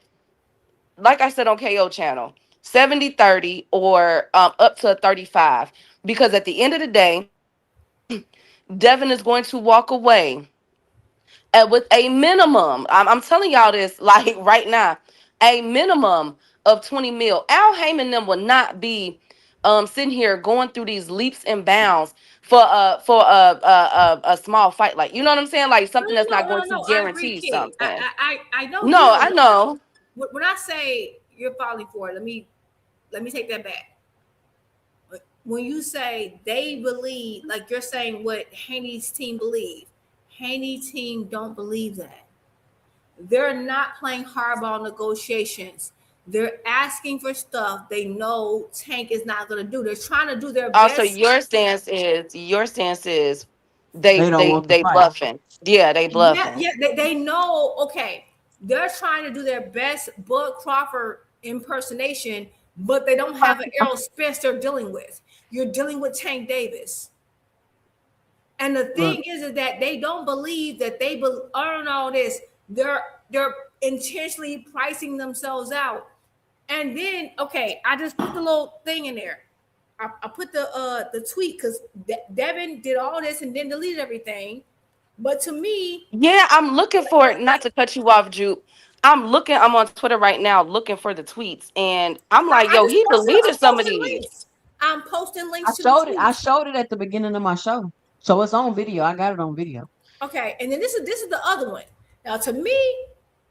like I said on KO channel, 70-30 or up to 35. Because at the end of the day, Devin is going to walk away with a minimum. I'm telling y'all this like right now, a minimum of 20 mil. Al Heyman them will not be sitting here going through these leaps and bounds for a small fight, like, you know what I'm saying, like something that's not going to guarantee something. I know. No, I know. When I say you're falling for it, let me take that back. When you say they believe, like you're saying what Haney's team believe, Haney's team don't believe that. They're not playing hardball negotiations. They're asking for stuff they know Tank is not going to do. They're trying to do their best. Also, your stance is they bluffing. Yeah, they bluffing. Yeah, they know. Okay, they're trying to do their best Bud Crawford impersonation, but they don't have an Errol Spence they're dealing with. You're dealing with Tank Davis. And the thing is that they don't believe that they earn all this. They're intentionally pricing themselves out. And then, okay, I just put the little thing in there. I put the tweet because Devin did all this and then deleted everything. But to me, yeah, I'm looking for it. Not to cut you off, Jupe. I'm on Twitter right now looking for the tweets, and I'm like, yo, he deleted some of these. I'm posting links. I showed it at the beginning of my show, so it's on video. I got it on video. Okay, and then this is the other one. Now, to me,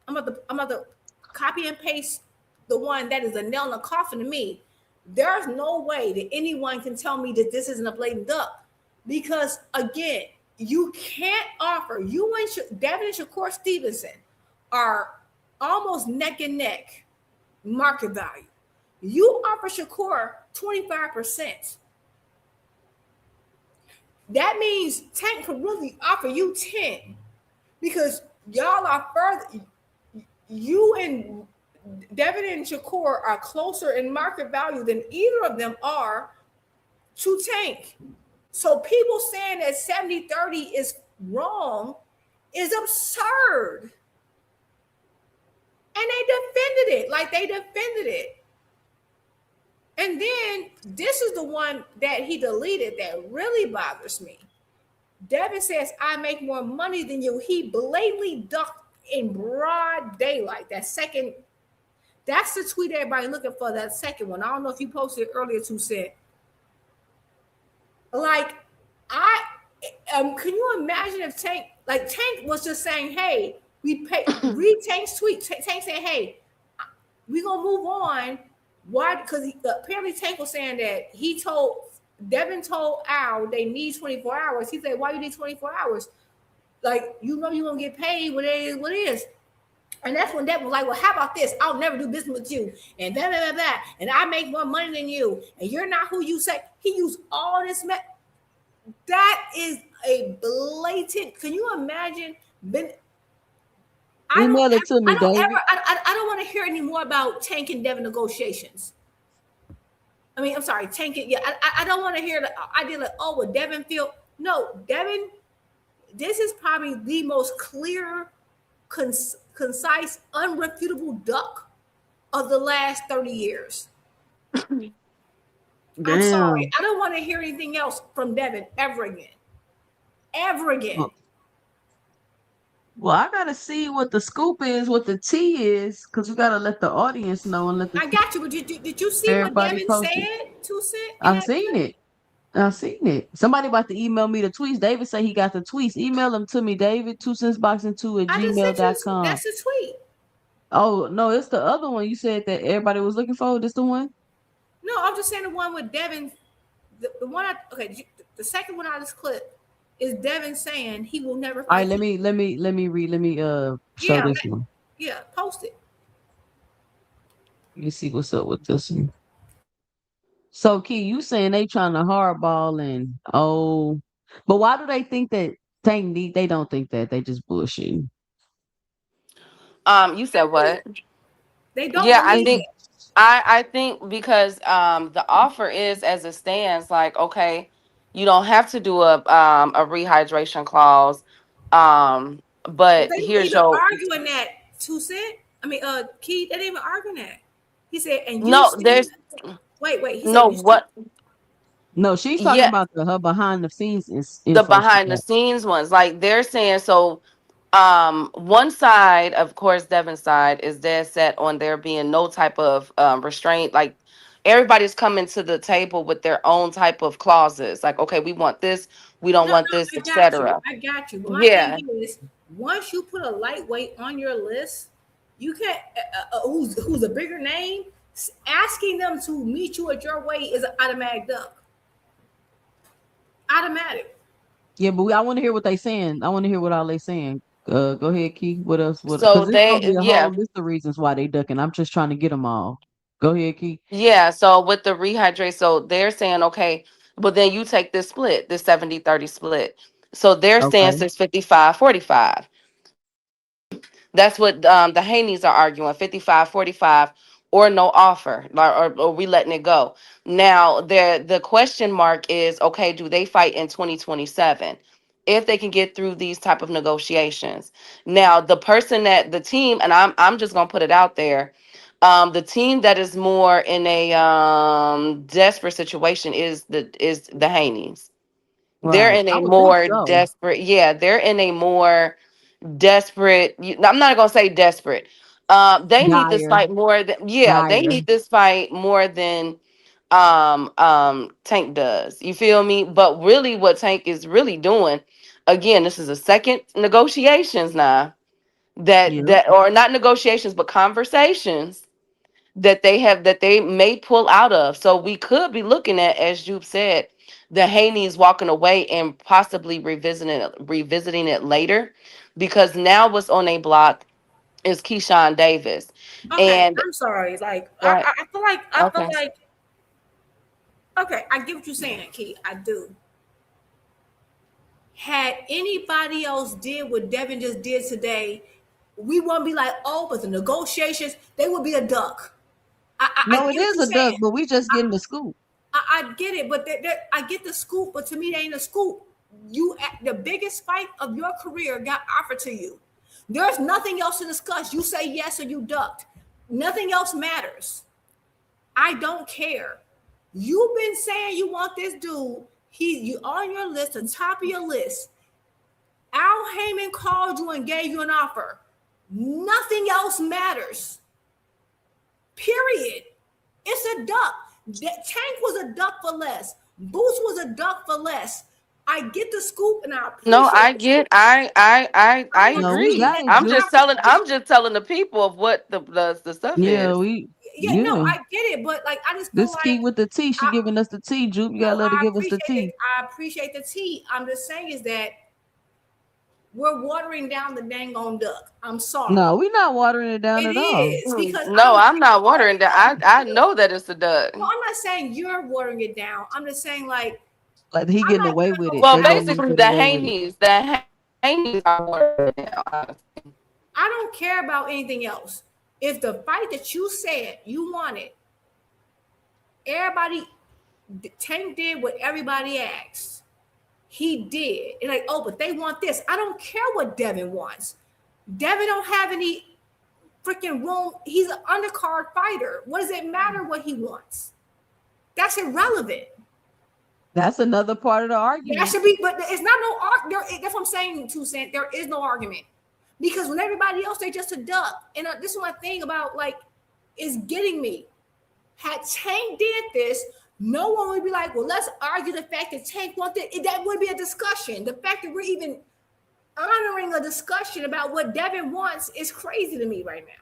I'm about to copy and paste the one that is a nail in the coffin to me. There's no way that anyone can tell me that this isn't a blatant duck, because again, you can't offer. You and Devin and Shakur Stevenson are almost neck and neck market value. You offer Shakur 25%. That means Tank could really offer you 10 because y'all are further. You and Devin and Shakur are closer in market value than either of them are to Tank. So people saying that 70-30 is wrong is absurd. And they defended it like they defended it. And then this is the one that he deleted that really bothers me. Devin says, I make more money than you. He blatantly ducked in broad daylight. That second, that's the tweet everybody looking for, that second one. I don't know if you posted it earlier, 2 Cent. Like, can you imagine if Tank was just saying, hey, we pay, read Tank's tweet. Tank saying, hey, we gonna move on. Why? Because apparently Tank was saying that Devin told Al they need 24 hours. He said, why you need 24 hours? Like, you know you're gonna get paid what it is. And that's when Devin was like, well, how about this? I'll never do business with you. And blah, blah, blah, blah. And I make more money than you. And you're not who you say. He used all this. That is a blatant. Can you imagine? Email it to me, David. I don't want to hear any more about Tank and Devin negotiations. I mean, I'm sorry, Tank. Yeah, I don't want to hear the idea like, oh, well, Devin feel. No, Devin, this is probably the most clear, concise, unrefutable duck of the last 30 years. I'm sorry. I don't want to hear anything else from Devin ever again. Ever again. Well, I gotta see what the scoop is, what the tea is, because we gotta let the audience know and let the. I got you, but did you see what Devin said? 2 Cent. I've seen it. I've seen it. Somebody about to email me the tweets. David said he got the tweets. Email them to me, David. 2centsboxing2@gmail.com. That's the tweet. Oh no, it's the other one you said that everybody was looking for. This the one? No, I'm just saying the one with Devin. The one the second one out of this clip is Devin saying he will never. All right, let me read. Let me show this one. Yeah, post it. Let me see what's up with this one. So Key, you saying they trying to hardball and but why do they think that Tank need? They don't think that, they just bullshitting. You said what? They don't. Yeah, I think because the offer is as it stands, like, okay, you don't have to do a rehydration clause. But they here's your arguing that 2 Cent. I mean, Key, they didn't even arguing that. He said, and you there's wait. He no said, what? No, she's talking about her behind the scenes the behind the scenes ones. Like they're saying, so one side, of course, Devin's side is dead set on there being no type of restraint. Like everybody's coming to the table with their own type of clauses. Like, okay, we want this, we don't want this, etc. I got you. But my thing is, once you put a lightweight on your list, you can't. Who's a bigger name? Asking them to meet you at your weight is an automatic duck. Automatic. Yeah, but I want to hear what they saying. I want to hear what all they saying. Go ahead, Key. What else? So they, whole list of reasons why they ducking. I'm just trying to get them all. Go ahead, Key. Yeah. So with the rehydrate, so they're saying, okay, but then you take this split, this 70-30 split. So their stance is 55-45. That's what the Haneys are arguing, 55-45 or no offer, or we letting it go. Now, the question mark is, okay, do they fight in 2027? If they can get through these type of negotiations. Now, the person that the team, and I'm just gonna put it out there, the team that is more in a desperate situation is the Haneys. Right. They're in a more desperate, they're in a more desperate. I'm not gonna say desperate. They need this fight more than they need this fight more than Tank does. You feel me? But really what Tank is really doing, again, this is a second negotiations now. That or not negotiations, but conversations that they may pull out of. So we could be looking at, as Jupe said, the Haney's walking away and possibly revisiting it later, because now what's on a block is Keyshawn Davis. Okay, And I'm sorry. Like right, I feel okay. like okay, I get what you're saying, Key. I do. Had anybody else did what Devin just did today, we won't be like, oh, but the negotiations, they would be a duck. I No, it get what is you're a duck, saying. but we just getting the scoop. I get it, but I get the scoop, but to me, that ain't a scoop. You the biggest fight of your career got offered to you. There's nothing else to discuss. You say yes or you ducked. Nothing else matters. I don't care. You've been saying you want this dude. You on your list, the top of your list. Al Heyman called you and gave you an offer. Nothing else matters. Period. It's a duck. Tank was a duck for less. Boots was a duck for less. I get the scoop and I No, appreciate I it. get I I No, we agree. appreciate got it. it, Juke. I'm just telling the people of what the stuff Yeah, is. Yeah, no, yeah. I get it, but like I just feel This key like with the T, she I giving us the T, Juke. You no, gotta let her I give us the appreciate it. T. I appreciate the tea. I'm just saying is that we're watering down the dang on duck. I'm sorry. No, we not watering it down It at all. is because I No, don't I'm not care. watering that. I know that it's a duck. No, I'm not saying you're watering it down. I'm just saying like Like he I'm getting not away gonna with go it. Well, They back. letting him basically get the away with it. Haney's are watering it down. I don't care about anything else. If the fight that you said you wanted, everybody Tank did what everybody asked. He did. And like, oh, but they want this. I don't care what Devin wants. Devin don't have any freaking room. He's an undercard fighter. What does it matter what he wants? That's irrelevant. That's another part of the That argument. should be, but it's not no argument. That's what I'm saying, 2 cents. There is no argument. Because when everybody else, they just a duck. And this is my thing about like, is getting me. Had Tank did this, no one would be like, well, let's argue the fact that Tank wanted it. That would be a discussion. The fact that we're even honoring a discussion about what Devin wants is crazy to me right now.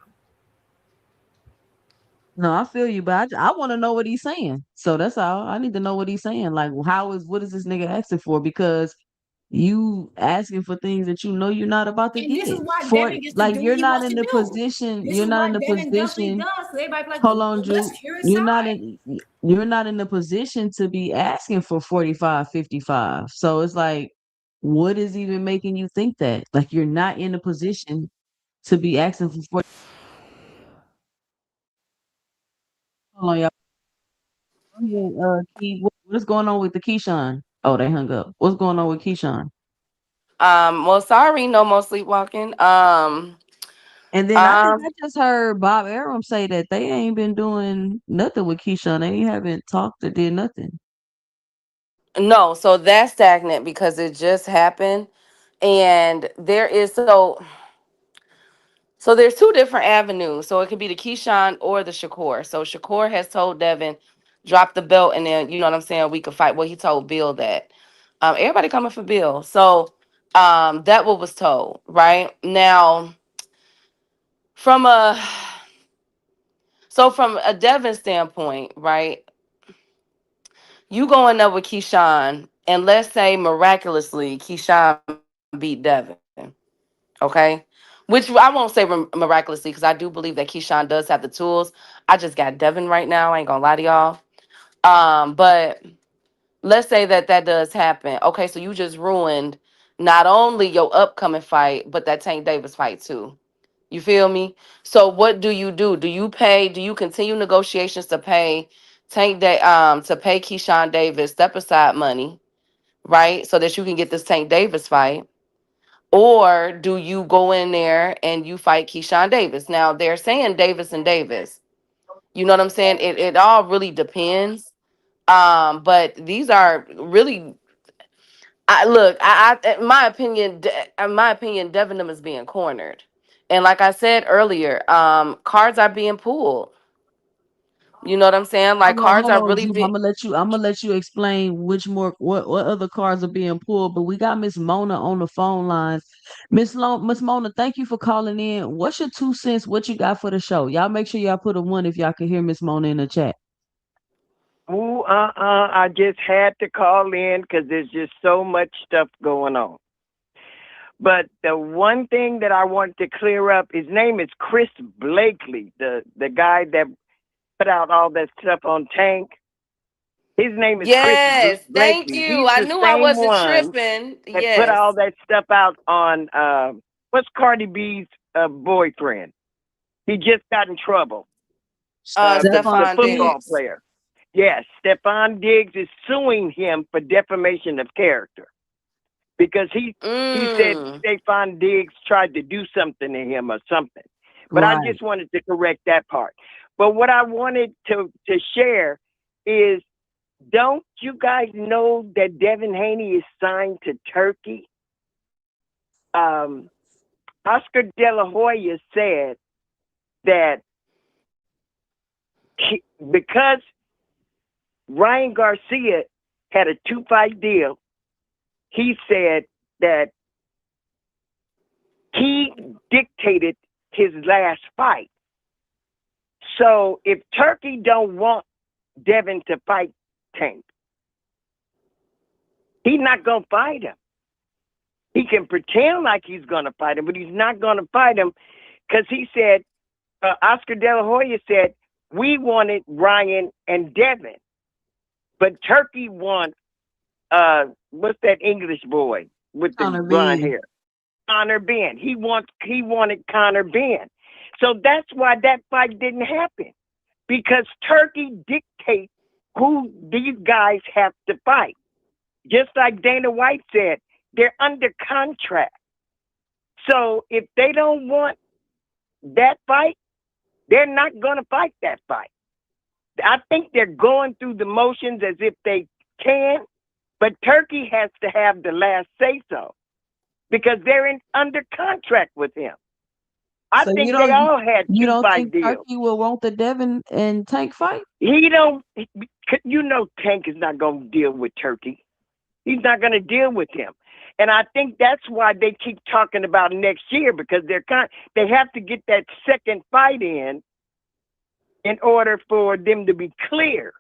No, I feel you, but I want to know what he's saying. So that's all. I need to know what he's saying. Like, what is this nigga asking for? Because you asking for things that you know you're not about to And this is get. why For Devin gets to like, do you're what he not wants in to the do. position. This You're is not why in the Devin does what he position. does. So everybody be like, Hold well, on, let's Drew. hear his You're not side. in. You're not in the position to be asking for 45, 55. So it's like, what is even making you think that? Like, you're not in a position to be asking for 40. Hold on, y'all. Yeah, Key, what's going on with the Keyshawn? Oh, they hung up. What's going on with Keyshawn? Well, sorry, no more sleepwalking. And then I think Um, I just heard Bob Arum say that they ain't been doing nothing with Keyshawn. They haven't talked or did nothing. no, so that's stagnant because it just happened, and so there's two different avenues. So it could be the Keyshawn or the Shakur. So Shakur has told Devin, drop the belt, and then you know what I'm saying, we could fight. Well, he told Bill that. Everybody coming for Bill. So that what was told, right? Now from a from a Devin standpoint, right? You going up with Keyshawn, and let's say miraculously Keyshawn beat Devin, okay? Which I won't say miraculously because I do believe that Keyshawn does have the tools. I just got Devin right now. I ain't gonna lie to y'all. But let's say that that does happen. Okay, so you just ruined not only your upcoming fight, but that Tank Davis fight too. You feel me? So what do you do? Do you continue negotiations to pay to pay Keyshawn Davis step aside money, right? So that you can get this Tank Davis fight? Or do you go in there and you fight Keyshawn Davis? Now they're saying Davis and Davis. You know what I'm saying? It all really depends. But these are really in my opinion, Devenham is being cornered. And like I said earlier, cards are being pulled. You know what I'm saying? Like cards Hold are on, really Jupe. big. I'm gonna let you explain what other cards are being pulled. But we got Miss Mona on the phone lines. Miss Mona, thank you for calling in. What's your 2 cents? What you got for the show? Y'all make sure y'all put a one if y'all can hear Miss Mona in the chat. Ooh, I just had to call in because there's just so much stuff going on. But the one thing that I want to clear up, his name is Chris Blakely, the guy that put out all that stuff on Tank. His name is Chris Yes, thank Blakely. you. He's I the knew I same wasn't one tripping. that put all Yes. that stuff out on what's Cardi B's boyfriend. He just got in trouble. The Stefan football Diggs. player. Yes, Stefan Diggs is suing him for defamation of character because he said Mm. Stefan Diggs tried to do something to him or something. But I Right. just wanted to correct that part. But what I wanted to share is, don't you guys know that Devin Haney is signed to Turkey? Oscar De La Hoya said that because Ryan Garcia had a 2-fight deal, he said that he dictated his last fight. So if Turkey don't want Devin to fight Tank, he's not going to fight him. He can pretend like he's going to fight him, but he's not going to fight him because he said, Oscar De La Hoya said, we wanted Ryan and Devin, but Turkey wants, what's that English boy with the Connor blonde Ben. hair? Connor Ben. He wanted Connor Ben. So that's why that fight didn't happen, because Turkey dictates who these guys have to fight. Just like Dana White said, they're under contract. So if they don't want that fight, they're not going to fight that fight. I think they're going through the motions as if they can, but Turkey has to have the last say-so because they're under contract with him. I So think they all had you don't 2-fight think deals. Turkey will want the Devin and Tank fight? He don't. You know, Tank is not going to deal with Turkey. He's not going to deal with him, and I think that's why they keep talking about next year, because they have to get that second fight in order for them to be clear.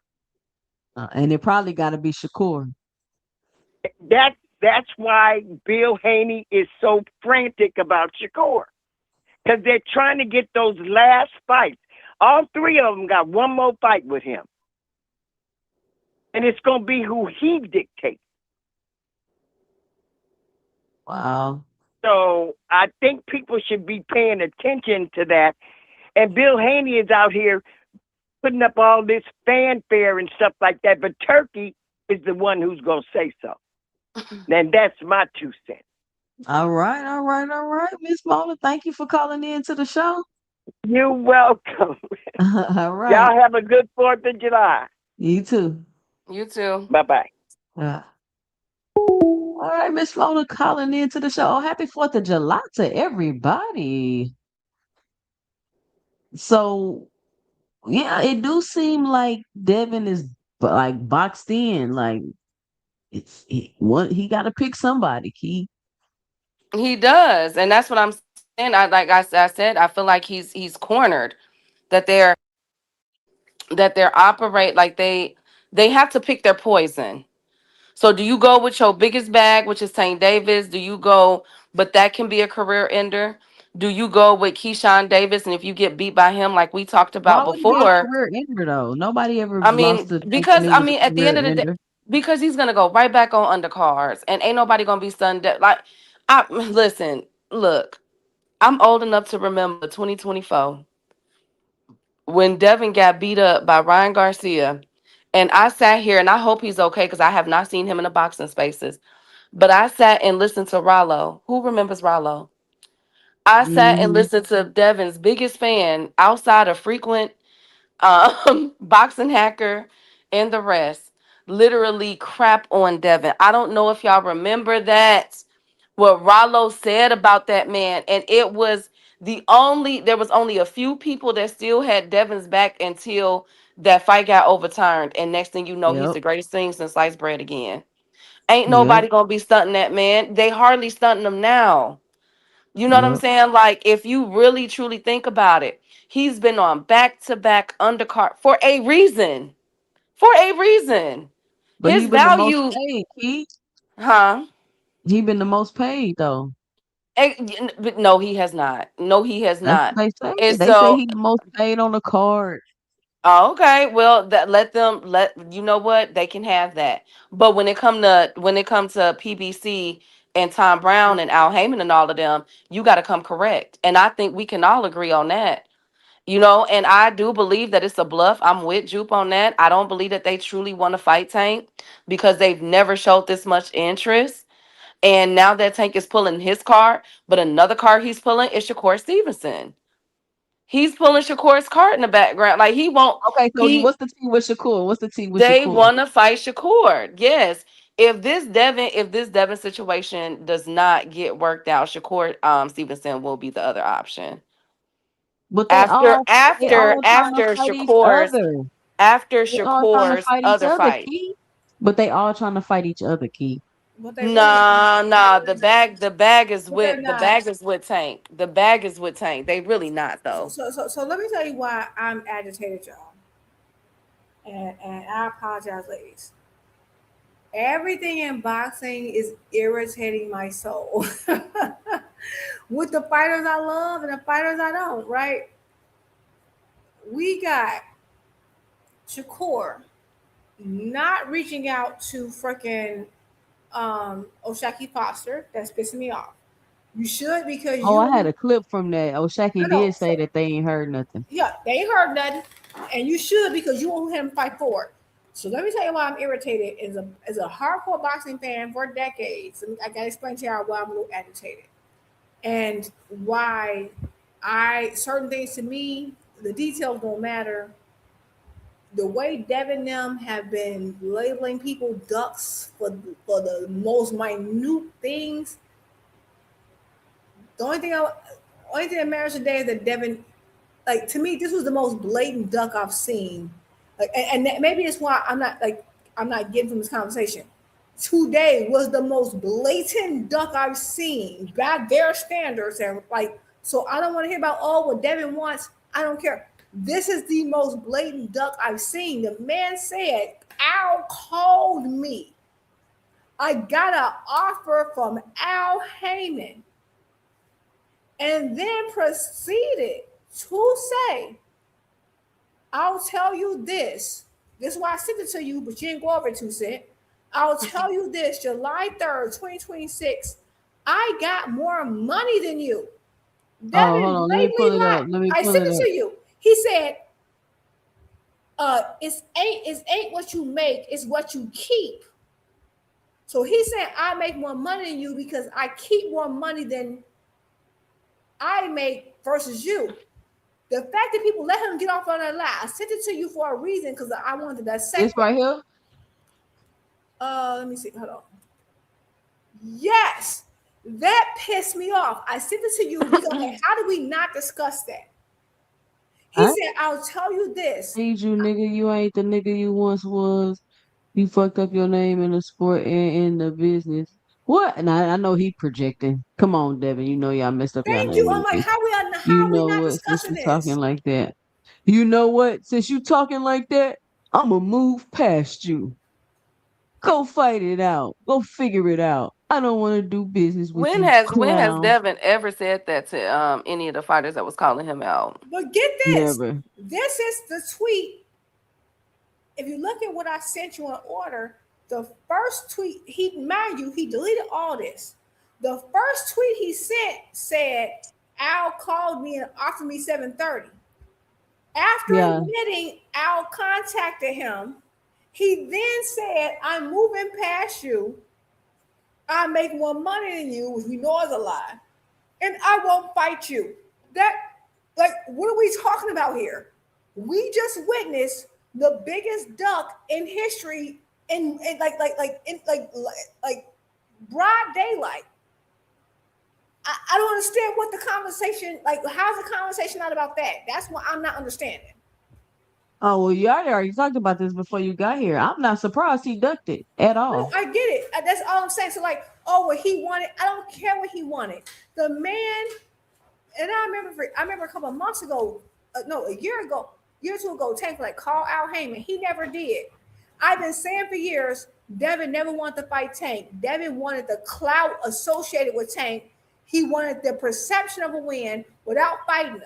And it probably got to be Shakur. That's why Bill Haney is so frantic about Shakur, because they're trying to get those last fights. All three of them got one more fight with him, and it's going to be who he dictates. Wow. So I think people should be paying attention to that. And Bill Haney is out here putting up all this fanfare and stuff like that, but Turkey is the one who's going to say so. And that's my 2 cents. All right. Miss Mona, thank you for calling in to the show. You're welcome. All right. Y'all have a good 4th of July. You too. You too. Bye-bye. All right, Miss Mona calling in to the show. Oh, happy 4th of July to everybody. So, yeah, it do seem like Devin is like boxed in. Like he got to pick somebody. He does, and that's what I'm saying. I said, I feel like he's cornered. That they're operate like they have to pick their poison. So do you go with your biggest bag, which is St. Davis? Do you go, but that can be a career ender? Do you go with Keyshawn Davis, and if you get beat by him, like we talked Why about would it be a before? career ender though? Nobody ever I lost mean, to Tank and because it I was a mean, at the career end of the day, ender. because he's gonna go right back on undercards, and ain't nobody gonna be stunned. Like, I listen, look, I'm old enough to remember 2024 when Devin got beat up by Ryan Garcia, and I sat here, and I hope he's okay because I have not seen him in the boxing spaces. But I sat and listened to Rollo. Who remembers Rollo? I sat and Hmm. listened to Devin's biggest fan outside of frequent boxing hacker and the rest literally crap on Devin. I don't know if y'all remember that, what Rollo said about that man. And it was there was only a few people that still had Devin's back until That fight got overturned, and next thing you know, he's Yep. the greatest thing since sliced bread again. Ain't Yep. nobody gonna be stunting that man. They hardly stunting him now. You know what I'm Yep. saying? Like, if you really truly think about it, he's been on back-to-back undercard for a reason. For a reason. But he His been the most value, paid, Keith. huh? He been the most paid though. But no, he has not. No, he has That's not. what they say. And They say so, he the most paid on the card. oh, okay, well, that let them let you know what they can have that. But when it comes to PBC and Tom Brown and Al Heyman and all of them, you got to come correct. And I think we can all agree on that. And I do believe that it's a bluff. I'm with Jupe on that. I don't believe that they truly want to fight Tank because they've never showed this much interest. And now that Tank is pulling his card, but another card he's pulling is Shakur Stevenson. He's pulling Shakur's card in the background. Like he won't. Okay, so He what's the T with Shakur? What's the T with They Shakur? want to fight Shakur. Yes. If this Devin situation does not get worked out, Shakur Stevenson will be the other option. But After they after all trying to after fight each Shakur's other. after They all trying to Shakur's fight each other other, fight. Keith. But they all trying to fight each other, Keith. But they really Nah. The bag is but they're with the not. bag is with Tank. The bag is with Tank. They really not though. So let me tell you why I'm agitated, y'all. And I apologize, ladies. Everything in boxing is irritating my soul. With the fighters I love and the fighters I don't, right? We got Shakur not reaching out to freaking Oshaki Foster. That's pissing me off. You should because Oh, I had you a clip from that. Oshaki I know. did say that they ain't heard nothing. Yeah, they ain't heard nothing, and you should because you want him to fight for it. So let me tell you why I'm irritated. As a hardcore boxing fan for decades, I gotta explain to y'all why I'm a little agitated and why I certain things to me the details don't matter. The way Devin them have been labeling people ducks for the most minute things. The only thing that matters today is that Devin, like to me, this was the most blatant duck I've seen. Like, and maybe it's why I'm not getting from this conversation. Today was the most blatant duck I've seen by their standards, and like, so I don't want to hear about what Devin wants. I don't care. This is the most blatant duck I've seen. The man said, "Al called me. I got an offer from Al Heyman," and then proceeded to say, "I'll tell you this. This is why I sent it to you, but you didn't go over it 2 cent. I'll tell you this, July 3rd, 2026, I got more money than you." Oh, Devin hold on. Let me blatantly pull it lied. up. Let me I pull sent it it up. to you. He said, it's ain't what you make, it's what you keep. So he said, I make more money than you because I keep more money than I make versus you. The fact that people let him get off on that lie, I sent it to you for a reason because I wanted to This dissect it. right here? Let me see. Hold on. Yes, that pissed me off. I sent it to you because like, how do we not discuss that? He I said, "I'll tell you this." need you, nigga. You ain't the nigga you once was. You fucked up your name in the sport and in the business. What? And I know he projecting. Come on, Devin. You know y'all messed up your Thank name you. in I'm the like, business. how You are we know not what? Since discussing you talking this? like that. You know what? Since you talking like that, I'ma move past you. Go fight it out. Go figure it out. I don't want to do business with When you, has clown. Devin ever said that to any of the fighters that was calling him out? But get this. Never. This is the tweet. If you look at what I sent you in order, the first tweet, mind you, he deleted all this. The first tweet he sent said, Al called me and offered me 730. After Yeah. admitting Al contacted him, he then said, I'm moving past you. I make more money than you, which we know is a lie, and I won't fight you. That, like, what are we talking about here? We just witnessed the biggest duck in history in like broad daylight. I don't understand what the conversation like. How's the conversation not about that? That's what I'm not understanding. Oh well, you already talked about this before you got here. I'm not surprised he ducked it at No, all. I get it. That's all I'm saying. So like, oh, what he wanted, I don't care what he wanted. The man, and I remember a couple of months ago, no, a year or two ago, Tank like call Al Heyman. He never did. I've been saying for years, Devin never wanted to fight Tank. Devin wanted the clout associated with Tank. He wanted the perception of a win without fighting him.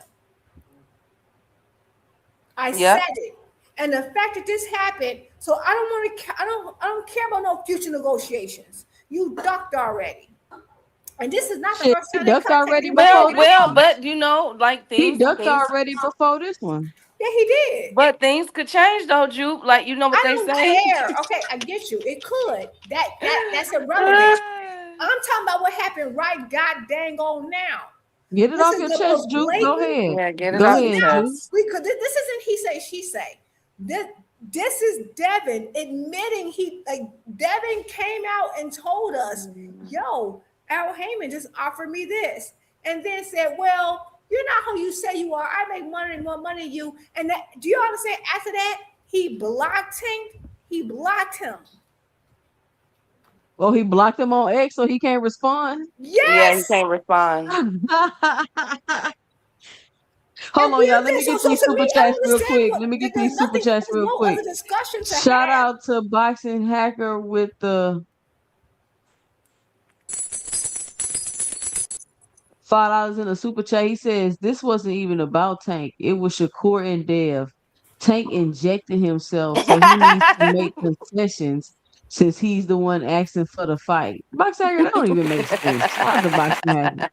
I said Yep. it. And the fact that this happened, so I don't want to. I don't care about no future negotiations. You ducked already, and this is not the Shit, first he time they ducked contacted already him about before Well, taking a this well, fight. one. but you know, like He ducked things, already before this one. Yeah, he did. but things could change though, Juke. Like you know what I they don't say. care. Okay, I get you. It could. That's irrelevant. I'm talking about what happened right god dang on now. Get it This off is your the chest, most Juke. Go blatant. ahead. Yeah, get it Go off This your ahead, now Juke. chest. we could. This isn't he say she say. This is Devin admitting Devin came out and told us, yo, Al Heyman just offered me this, and then said, well, you're not who you say you are. I make more money than you. And that, do you understand? After that, he blocked him. He blocked him. Well, he blocked him on X, so he can't respond. Yeah, he Yes. can't respond. And Hold on, we y'all. Let me so get so these to super me, I chats don't real understand quick. what Let me get there's these super nothing, chats there's real no quick. other discussion to Shout have. out to Boxing Hacker with the $5 in a super chat. He says this wasn't even about Tank. It was Shakur and Dev. Tank injected himself, so he needs to make concessions since he's the one asking for the fight. Boxing Hacker, that don't even make sense. Shout out to Boxing Hacker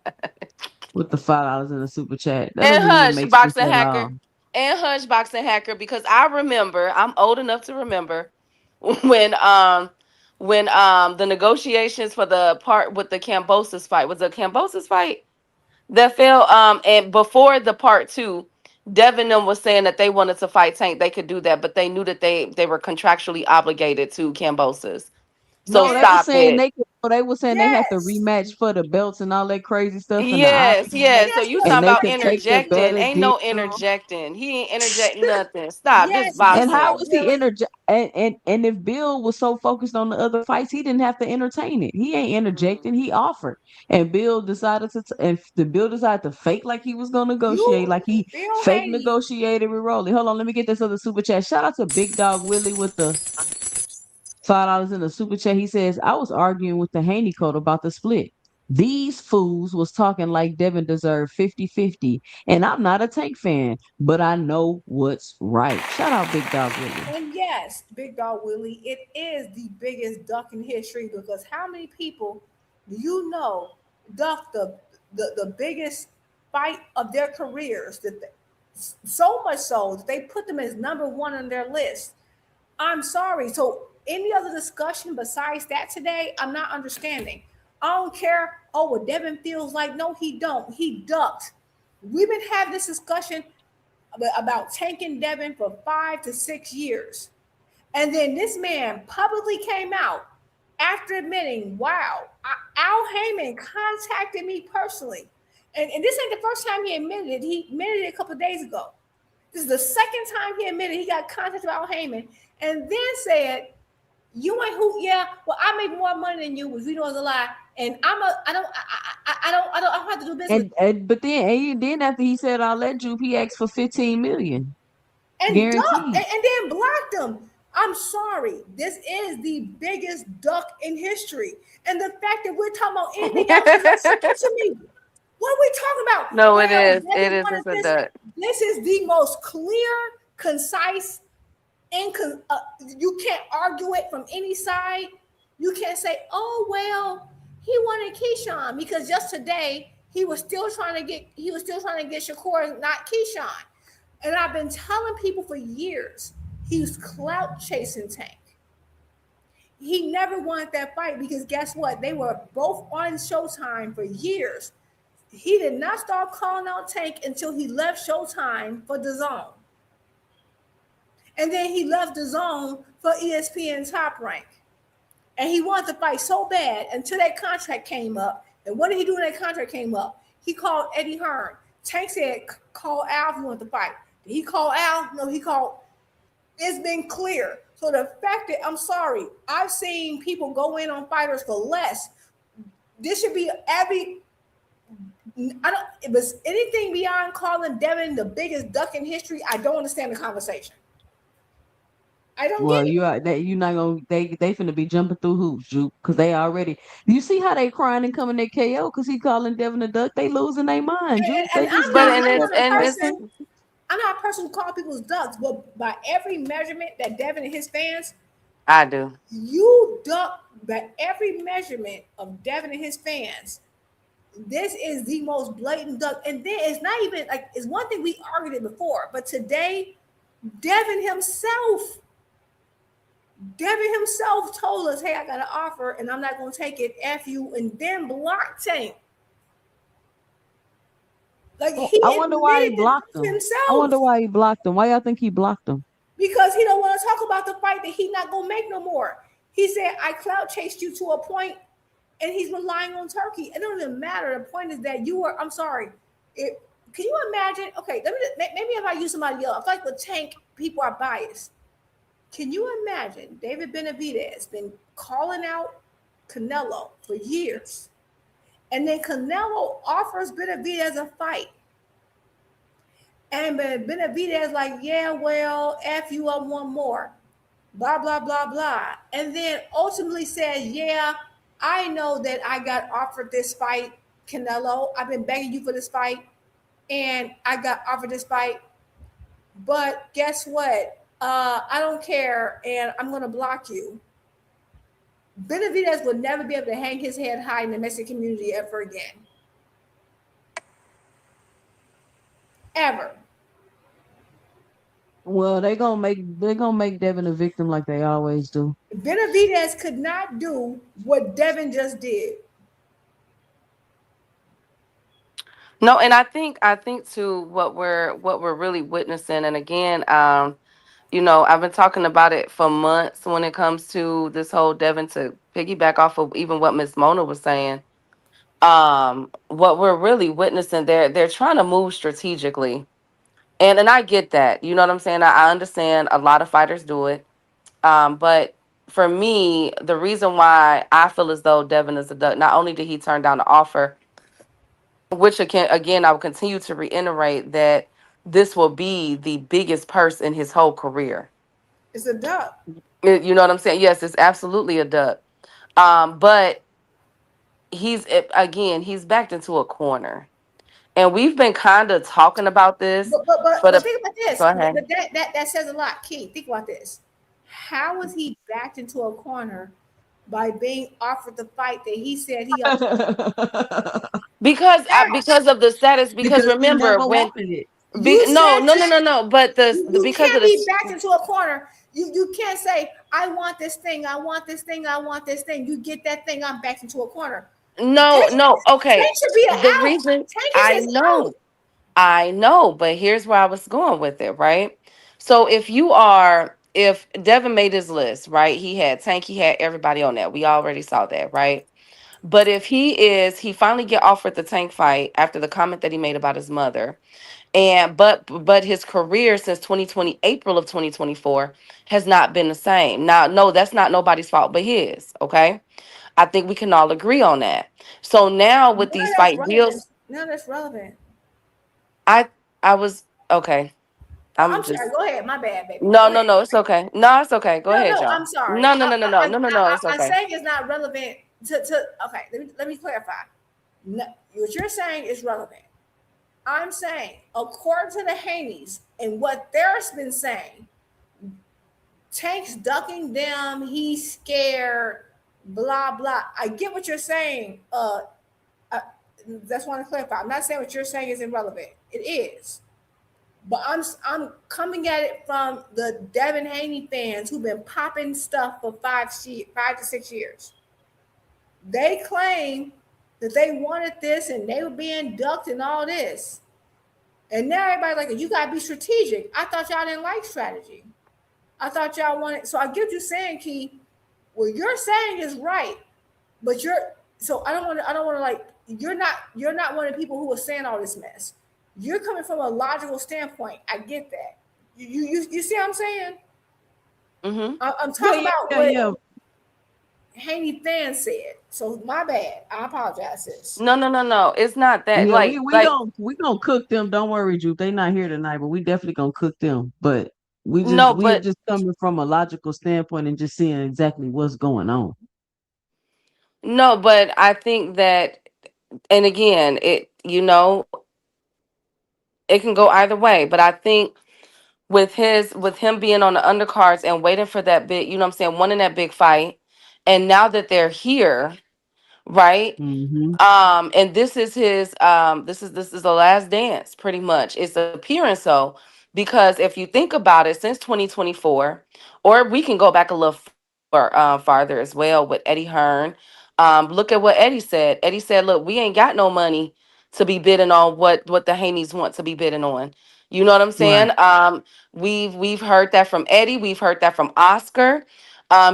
with the $5 in the super chat. That And doesn't even hush, make sense boxing at all. hacker. And hush, boxing hacker, because I remember, I'm old enough to remember when the negotiations for the part with the Cambosis fight was a Cambosis fight that fell and before the part two, Devin them was saying that they wanted to fight Tank. They could do that, but they knew that they were contractually obligated to Cambosis. So No, they were stop Yes. saying it. they were saying they had to Yes. rematch for the belts and all that crazy stuff and the Yes, options, yes. So Yes. you But and talking they about could take the interjecting? better Ain't deal. no interjecting. He ain't interjecting nothing. Stop this yes. Guess And how boxing. what, was he Willie? and if Bill was so focused on the other fights, he didn't have to entertain it. He ain't interjecting. He offered, and Bill decided and the Bill decided to fake like he was gonna negotiate, You, like he Bill fake Haney. negotiated with Rolly. Hold on, let me get this other super chat. Shout out to Big Dog Willie with the $5 in the super chat. He says, I was arguing with the Haney code about the split. These fools was talking like Devin deserved 50-50. And I'm not a Tank fan, but I know what's right. Shout out Big Dog Willie. And yes, Big Dog Willie, it is the biggest duck in history because how many people do you know duck the biggest fight of their careers so much so that they put them as number one on their list. I'm sorry. So any other discussion besides that today, I'm not understanding. I don't care. Oh, what Devin feels like. No, he don't. He ducks. We've been having this discussion about tanking Devin for 5 to 6 years. And then this man publicly came out after admitting, wow, Al Heyman contacted me personally. And this ain't the first time he admitted it. He admitted it a couple of days ago. This is the second time he admitted he got contacted by Al Heyman and then said, you ain't who, yeah, well, I make more money than you, which we know is a lie. And I don't have to do business with But then after he said I'll let you, he asked for 15 million. and ducked Guaranteed. and then blocked them. I'm sorry. This is the biggest duck in history. And the fact that we're talking about anything else is uncertain to me. What are we talking about? No, it Well, is. It Devin is. wanted It's a this. duck. This is the most clear, concise, you can't argue it from any side. You can't say, oh, well, he wanted Keyshawn because just today he was still trying to get Shakur, not Keyshawn. And I've been telling people for years, he's clout chasing Tank. He never wanted that fight because guess what? They were both on Showtime for years. He did not start calling out Tank until he left Showtime for DAZN. And then he left DAZN for ESPN Top Rank. And he wanted to fight so bad until that contract came up. And what did he do when that contract came up? He called Eddie Hearn. Tank said, call Al if you want to fight. Did he call Al? No, he called It's been clear. So the fact that, I'm sorry, I've seen people go in on fighters for less. This should be if it's anything beyond calling Devin the biggest duck in history, I don't understand the conversation. I don't Well, get it. you're not gonna they finna be jumping through hoops, Juke, because they already. You see how they crying and coming at KO because he calling Devin a duck. They losing their mind, Juke. And They just But losing and it's their and it's mind. I'm not a person who call people's ducks, but by every measurement that Devin and his fans, I do. you duck by every measurement of Devin and his fans. This is the most blatant duck. And then it's not even like, it's one thing we argued it before, but today, Devin himself told us, hey, I got an offer and I'm not going to take it, F you, and then blocked Tank. Like, he I wonder why he blocked him. himself. I wonder why he blocked him. Why y'all think he blocked him? Because he don't want to talk about the fight that he's not going to make no more. He said, I clout chased you to a point, and he's relying on Turkey. It don't even matter. The point is that you were, I'm sorry. Can you imagine? Okay, maybe if I use somebody else, I feel like with Tank, people are biased. Can you imagine David Benavidez been calling out Canelo for years, and then Canelo offers Benavidez a fight, and Benavidez like, yeah, well, F you up one more, blah, blah, blah, blah, and then ultimately says, yeah, I know that I got offered this fight, Canelo. I've been begging you for this fight, and I got offered this fight, but guess what? I don't care, and I'm going to block you. Benavidez would never be able to hang his head high in the Mexican community ever again. Ever. Well, they're gonna make Devin a victim like they always do. Benavidez could not do what Devin just did. No, and I think too what we're really witnessing, and again, you know, I've been talking about it for months when it comes to this whole Devin, to piggyback off of even what Miss Mona was saying. What we're really witnessing, they're trying to move strategically. And I get that. You know what I'm saying? I understand a lot of fighters do it. But for me, the reason why I feel as though Devin is a duck, not only did he turn down the offer, which again, I will continue to reiterate that this will be the biggest purse in his whole career. It's a duck. You know what I'm saying? Yes, it's absolutely a duck. But he's backed into a corner. And we've been kind of talking about this. But think about this. Go ahead. But that says a lot. Key, think about this. How was he backed into a corner by being offered the fight that he said he because of the status. Because remember when no. But you because can't of be backed into a corner. You can't say, I want this thing, I want this thing, I want this thing. You get that thing, I'm backed into a corner. No, okay. Should be The reason I know, but here's where I was going with it, right? So if Devin made his list, right? He had Tank, he had everybody on that. We already saw that, right? But if he finally get offered the Tank fight after the comment that he made about his mother. And but his career since 2020, April of 2024, has not been the same. Now, no, that's not nobody's fault but his. Okay. I think we can all agree on that. So now with these fight deals, none that's relevant. I was okay. I'm sorry. Go ahead. My bad, baby. No, it's okay. No, it's okay. Go ahead, y'all. I'm sorry. No, it's okay. I'm saying it's not relevant to okay, let me clarify. No, what you're saying is relevant. I'm saying, according to the Haneys and what they've been saying, Tank's ducking them, he's scared, blah, blah. I get what you're saying. That's what I want to clarify. I'm not saying what you're saying is irrelevant. It is. But I'm coming at it from the Devin Haney fans who've been popping stuff for 5 to 6 years. They claim that they wanted this and they were being ducked and all this. And now everybody's like, you got to be strategic. I thought y'all didn't like strategy. I thought y'all wanted. So I get what you're saying, Key. What you're saying is right. But I don't want to like, you're not one of the people who are saying all this mess. You're coming from a logical standpoint. I get that. You see what I'm saying? I'm talking about what Haney fan said. So my bad. I apologize, sis. No. It's not that. Yeah, Like, we gonna cook them. Don't worry, Jupe. They not here tonight, but we definitely gonna cook them. But no, we are but just coming from a logical standpoint and just seeing exactly what's going on. no, but I think that, and again, it can go either way. But I think with him being on the undercards and waiting for that big, you know what I'm saying, wanting that big fight, and now that they're here, right? Mm-hmm. And this is his this is the last dance, pretty much. It's appearing so, because if you think about it, since 2024, or we can go back a little farther as well with Eddie Hearn. Look at what Eddie said. Eddie said, "Look, we ain't got no money to be bidding on what the Haneys want to be bidding on." You know what I'm Right. saying? We've heard that from Eddie. We've heard that from Oscar.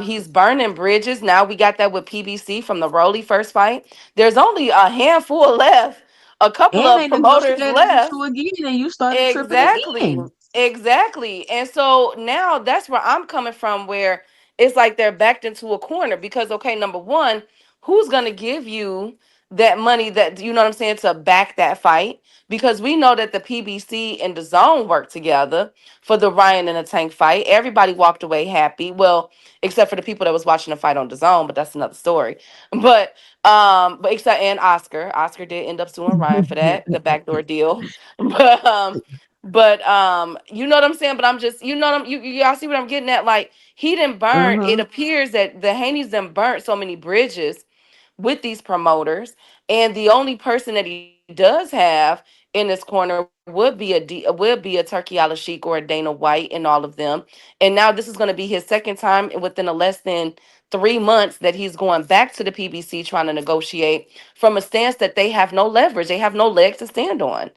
He's burning bridges. Now we got that with PBC from the Rolly first fight. There's only a handful left, a couple And of they promoters negotiated with left. you again, and you started tripping Exactly. again. Exactly. And so now that's where I'm coming from, where it's like they're backed into a corner because, okay, number one, who's going to give you that money, that, you know what I'm saying, to back that fight? Because we know that the PBC and the Zone worked together for the Ryan and the Tank fight. Everybody walked away happy. Well, except for the people that was watching the fight on the Zone, but that's another story. But except, and Oscar did end up suing Ryan for that, the backdoor deal. But you know what I'm saying? But I'm just, you know what y'all see what I'm getting at? Like, he didn't burn. It Uh-huh. appears that the Haney's done burnt so many bridges with these promoters, and the only person that he does have in this corner would be a Turkey Al Sheik or a Dana White and all of them. And now this is going to be his second time within a less than 3 months that he's going back to the PBC trying to negotiate from a stance that they have no leverage, they have no legs to stand on,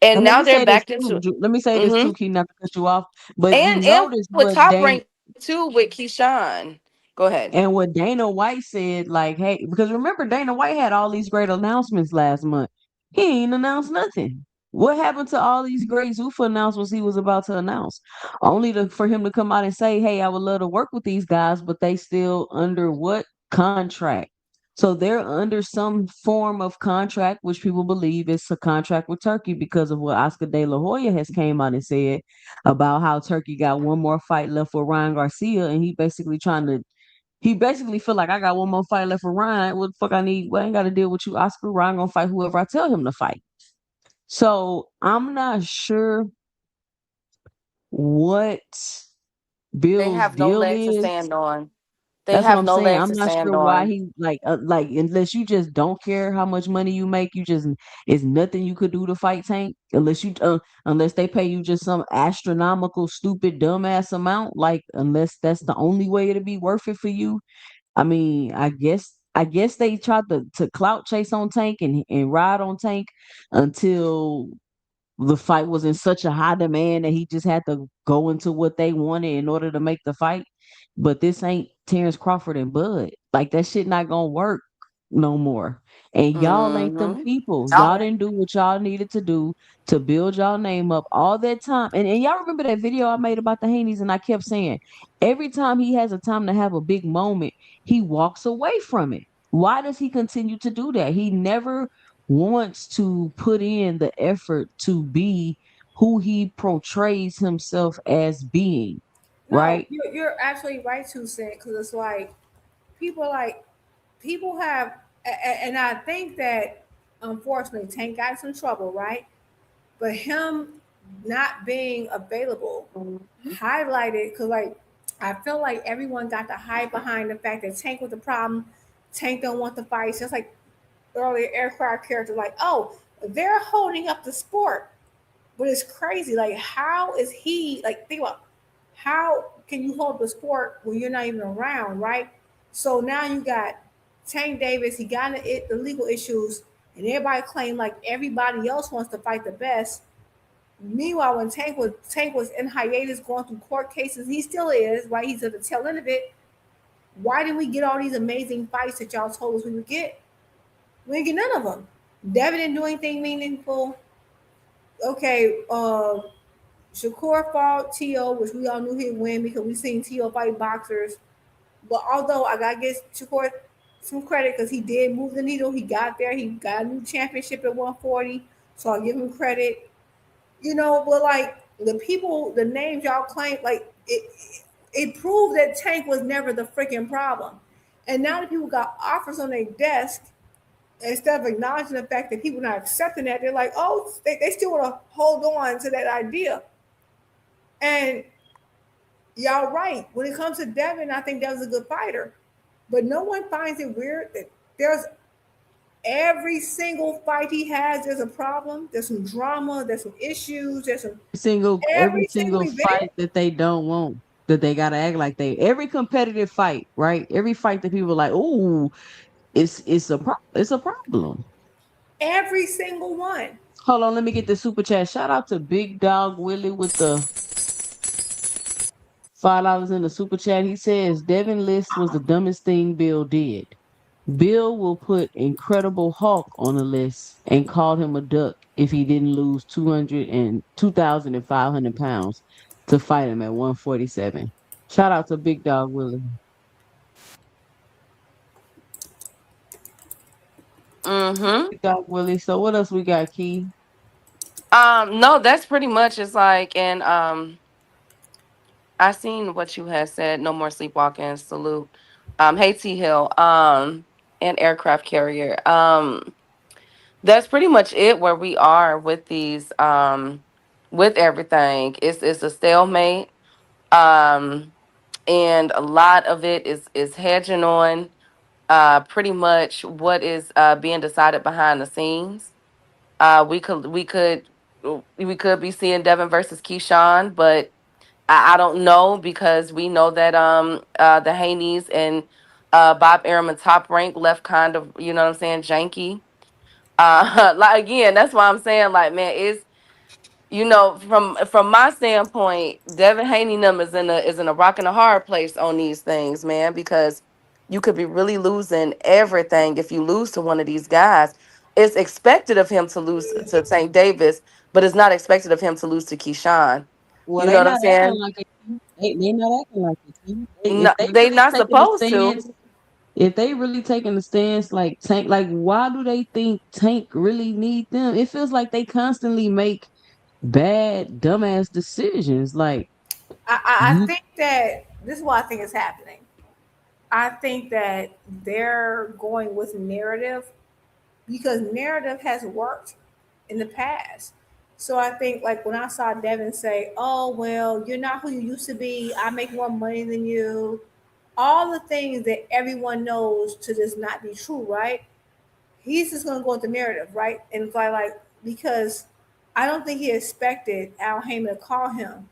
and And let now me they're say this backed too. into. Let me say this hmm too, Key, not to cut you off. But you and notice with what Top Dana Rank too with Keyshawn. Go ahead. and what Dana White said, like, hey, because remember Dana White had all these great announcements last month. He ain't announced nothing. What happened to all these great Zuffa announcements he was about to announce? Only for him to come out and say, hey, I would love to work with these guys, but they still under what contract? So they're under some form of contract, which people believe is a contract with Turkey because of what Oscar De La Hoya has came out and said about how Turkey got one more fight left for Ryan Garcia, and he basically feel like I got one more fight left for Ryan. What the fuck I need? Well, I ain't got to deal with you, Oscar. Ryan gonna fight whoever I tell him to fight. So I'm not sure what They Bill's have no deal legs to is. stand on. They That's what have I'm no saying. legs I'm to not stand sure why on. he like unless you just don't care how much money you make, you just it's nothing you could do to fight Tank unless they pay you just some astronomical, stupid, dumbass amount. Like unless that's the only way it'll be worth it for you. I mean, I guess they tried to clout chase on Tank and ride on Tank until the fight was in such a high demand that he just had to go into what they wanted in order to make the fight. But this ain't Terrence Crawford and Bud. Like that shit not gonna work no more. And y'all ain't them Mm-hmm. people. Y'all didn't do what y'all needed to do to build y'all name up all that time. And y'all remember that video I made about the Haneys, and I kept saying every time he has a time to have a big moment, he walks away from it. Why does he continue to do that? He never wants to put in the effort to be who he portrays himself as being, No, right? you're absolutely right, to say, because it's like people have, and I think that unfortunately Tank got some trouble, right? But him not being available highlighted because I feel like everyone got to hide behind the fact that Tank was the problem. Tank don't want the fights. Just like earlier aircraft character, like, oh, they're holding up the sport. But it's crazy. Like, how is he like think about how can you hold the sport when you're not even around, right? So now you got Tank Davis, he got the legal issues, and everybody claim like everybody else wants to fight the best. Meanwhile, when Tank was in hiatus going through court cases, he still is, right? He's at the tail end of it. Why didn't we get all these amazing fights that y'all told us we would get? We didn't get none of them. Devin didn't do anything meaningful. Okay, Shakur fought T.O., which we all knew he'd win because we seen T.O. fight boxers. But although I gotta give Shakur some credit because he did move the needle, he got there. He got a new championship at 140, so I'll give him credit. But like the people, the names y'all claim, like it proved that Tank was never the freaking problem. And now that people got offers on their desk, instead of acknowledging the fact that people not accepting that, they're like, oh, they still want to hold on to that idea. And y'all right. When it comes to Devin, I think Devin's a good fighter. But no one finds it weird that there's every single fight he has, there's a problem, there's some drama, there's some issues, there's some Every every single single event. fight that they don't want, that they gotta act like every competitive fight, right? Every fight that people are like, oh, it's a problem. Every single one. Hold on, let me get the super chat. Shout out to Big Dog Willie with the $5 in the super chat. He says Devin List was the dumbest thing Bill did. Bill will put Incredible Hulk on the list and called him a duck if he didn't lose 2,500 pounds to fight him at 147. Shout out to Big Dog Willie. Big Dog Willie. So what else we got, Key? No, that's pretty much it's like, and I seen what you had said. No more sleepwalking. Salute. Hey T Hill. And aircraft carrier. That's pretty much it where we are with these. With everything, it's a stalemate. And a lot of it is hedging on pretty much what is being decided behind the scenes. We could be seeing Devin versus Keyshawn, but I don't know because we know that the Haney's and Bob Arum Top Rank left kind of, you know what I'm saying, janky. Like again, that's why I'm saying, like, man, it's, from my standpoint, Devin Haney numbers is in a rock and a hard place on these things, man, because you could be really losing everything if you lose to one of these guys. It's expected of him to lose to St. Davis, but it's not expected of him to lose to Keyshawn. Well, You know they what I'm not acting saying? like it. They not acting like it. No, If they they really not taking a supposed to. stance, if they really taking a stance like Tank, like why do they think Tank really need them? It feels like they constantly make bad, dumbass decisions. Like I think that this is what I think is happening. I think that they're going with narrative because narrative has worked in the past. So I think like when I saw Devin say, "Oh well, you're not who you used to be. I make more money than you," all the things that everyone knows to just not be true, right? He's just gonna go with the narrative, right? And it's like because I don't think he expected Al Heyman to call him,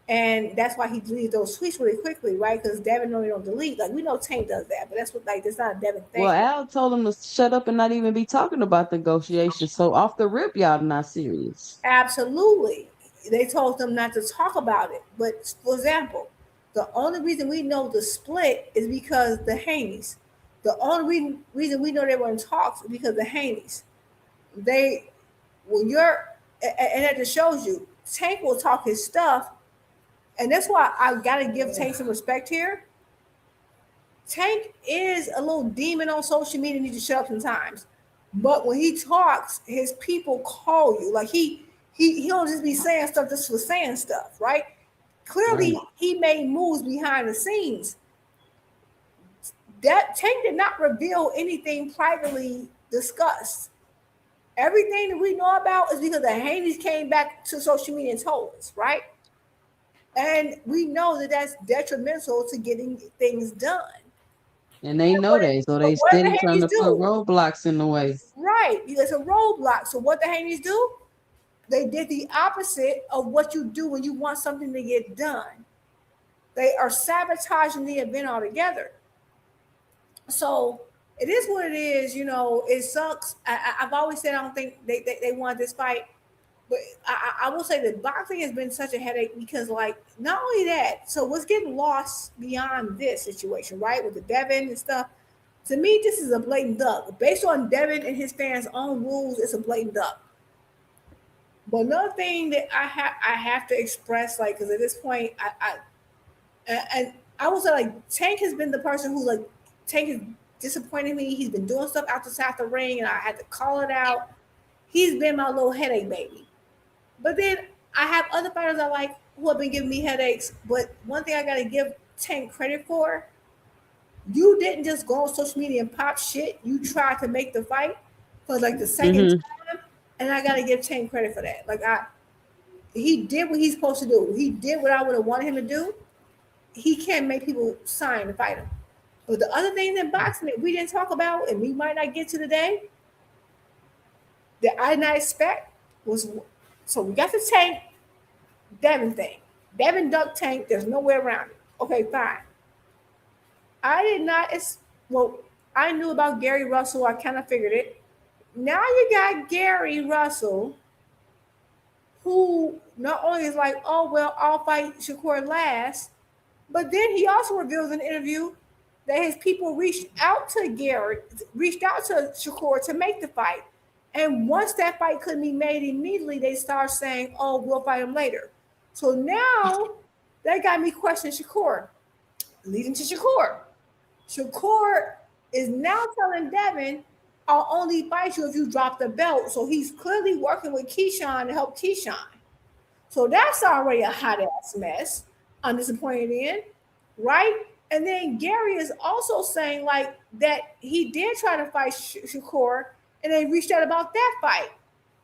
and that's why he deleted those tweets really quickly, right? Because Devin normally don't delete. Like we know Tank does that, but that's what like that's not a Devin well, thing. Al told them to shut up and not even be talking about negotiations. So off the rip, y'all not serious. Absolutely. They told them not to talk about it. But for example, the only reason we know the split is because the Haneys. The only reason we know they were in talks is because the Haneys. They, when you're, and that just shows you, Tank will talk his stuff. And that's why I got to give Tank some respect here. Tank is a little demon on social media, needs to shut up sometimes. But when he talks, his people call you. Like he don't just be saying stuff just for saying stuff, right? Clearly, Right. he made moves behind the scenes. That Tank did not reveal anything privately discussed. Everything that we know about is because the Haneys came back to social media and told us, right? And we know that that's detrimental to getting things done. And they know that, so But they what did steady the trying Haneys to put do? roadblocks in the way. Right, it's a roadblock. So what the Haneys do? They did the opposite of what you do when you want something to get done. They are sabotaging the event altogether. So it is what it is. It sucks. I've always said I don't think they want this fight. But I will say that boxing has been such a headache because, like, not only that, so what's getting lost beyond this situation, right, with the Devin and stuff, to me, this is a blatant duck. Based on Devin and his fans' own rules, it's a blatant duck. But another thing that I have to express, like, because at this point, and I was like, Tank has been the person who like Tank has disappointed me. He's been doing stuff outside the ring, and I had to call it out. He's been my little headache baby. But then I have other fighters I like who have been giving me headaches. But one thing I gotta give Tank credit for, you didn't just go on social media and pop shit. You tried to make the fight for like the second time, and I gotta give Tank credit for that. Like he did what he's supposed to do. He did what I would have wanted him to do. He can't make people sign to fight him. But the other things in boxing that we didn't talk about and we might not get to today that I did not expect was, so we got the Tank Devin thing. Devin duck Tank, there's no way around it. Okay, fine. I did not, well, I knew about Gary Russell. I kind of figured it. Now you got Gary Russell, who not only is like, oh, well, I'll fight Shakur last, but then he also reveals in an interview that his people reached out to Shakur to make the fight. And once that fight couldn't be made immediately, they start saying, oh, we'll fight him later. So now that got me questioning Shakur, leading to Shakur. Shakur is now telling Devin, I'll only fight you if you drop the belt. So he's clearly working with Keyshawn to help Keyshawn. So that's already a hot ass mess. I'm disappointed in, right? And then Gary is also saying like that he did try to fight Shakur and they reached out about that fight.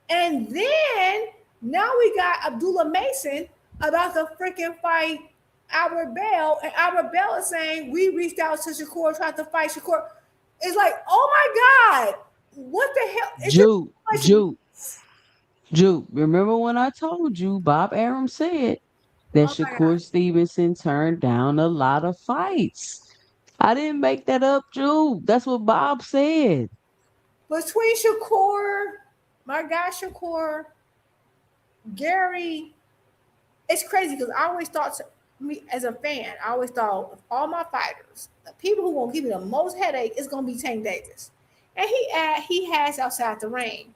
And then now we got Abdullah Mason about the freaking fight Albert Bell, and Albert Bell is saying we reached out to Shakur, tried to fight Shakur. It's like, oh my God, what the hell? Jude, remember when I told you Bob Arum said that Shakur Stevenson turned down a lot of fights? I didn't make that up, Jude. That's what Bob said. Between Shakur, my guy Shakur, Gary, it's crazy because I always thought, me as a fan, I always thought of all my fighters, the people who won't give me the most headache is gonna be Tank Davis, and he has outside the ring.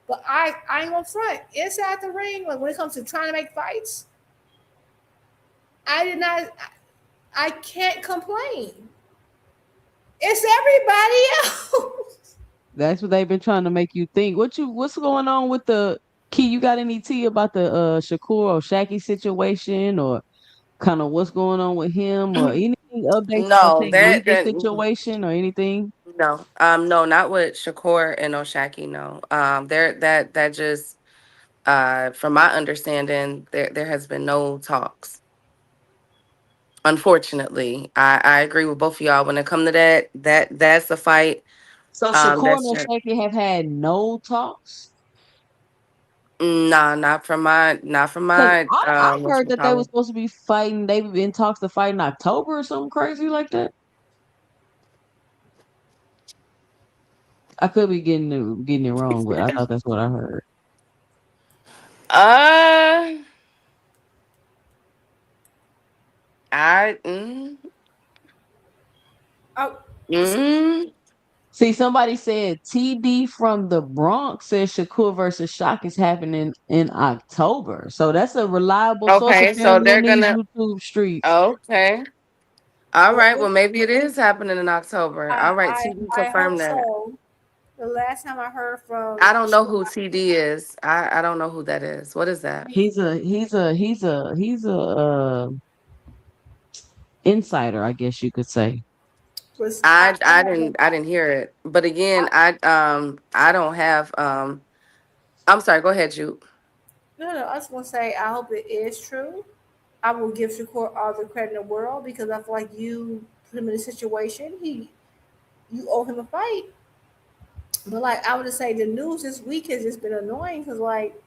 But I ain't gonna front inside the ring. Like when it comes to trying to make fights, I can't complain. It's everybody else. That's what they've been trying to make you think. What's going on with the Key? You got any tea about the Shakur or Shaki situation, or kind of what's going on with him, or anything updates on No, Tank legal situation or anything? no, not with Shakur and Oshaki. No, there that just from my understanding, there has been no talks. Unfortunately, I agree with both of y'all when it come to that's the fight. So Shakur That's and Shaki have had no talks. nah, not from Cause my I heard that they were whatchamacallit. supposed to be fighting. They were in talks to fight in October or something crazy like that. I could be getting it wrong, but I thought that's what I heard. Uh, I Oh, See, somebody said TD from the Bronx says Shakur versus Shock is happening in October. So that's a reliable source okay, so apparently they're in these gonna YouTube streets. okay. All well, right, well maybe it is happening in October. I All right, I TD I hope confirmed that. so. The last time I heard from I don't know who TD is. I don't know who that is. What is that? He's a insider, I guess you could say. was I didn't hear it. But again, I don't have I'm sorry, go ahead, you. no, I was gonna say I hope it is true. I will give Shakur all the credit in the world because I feel like you put him in a situation. You owe him a fight. But like I would just say the news this week has just been annoying because like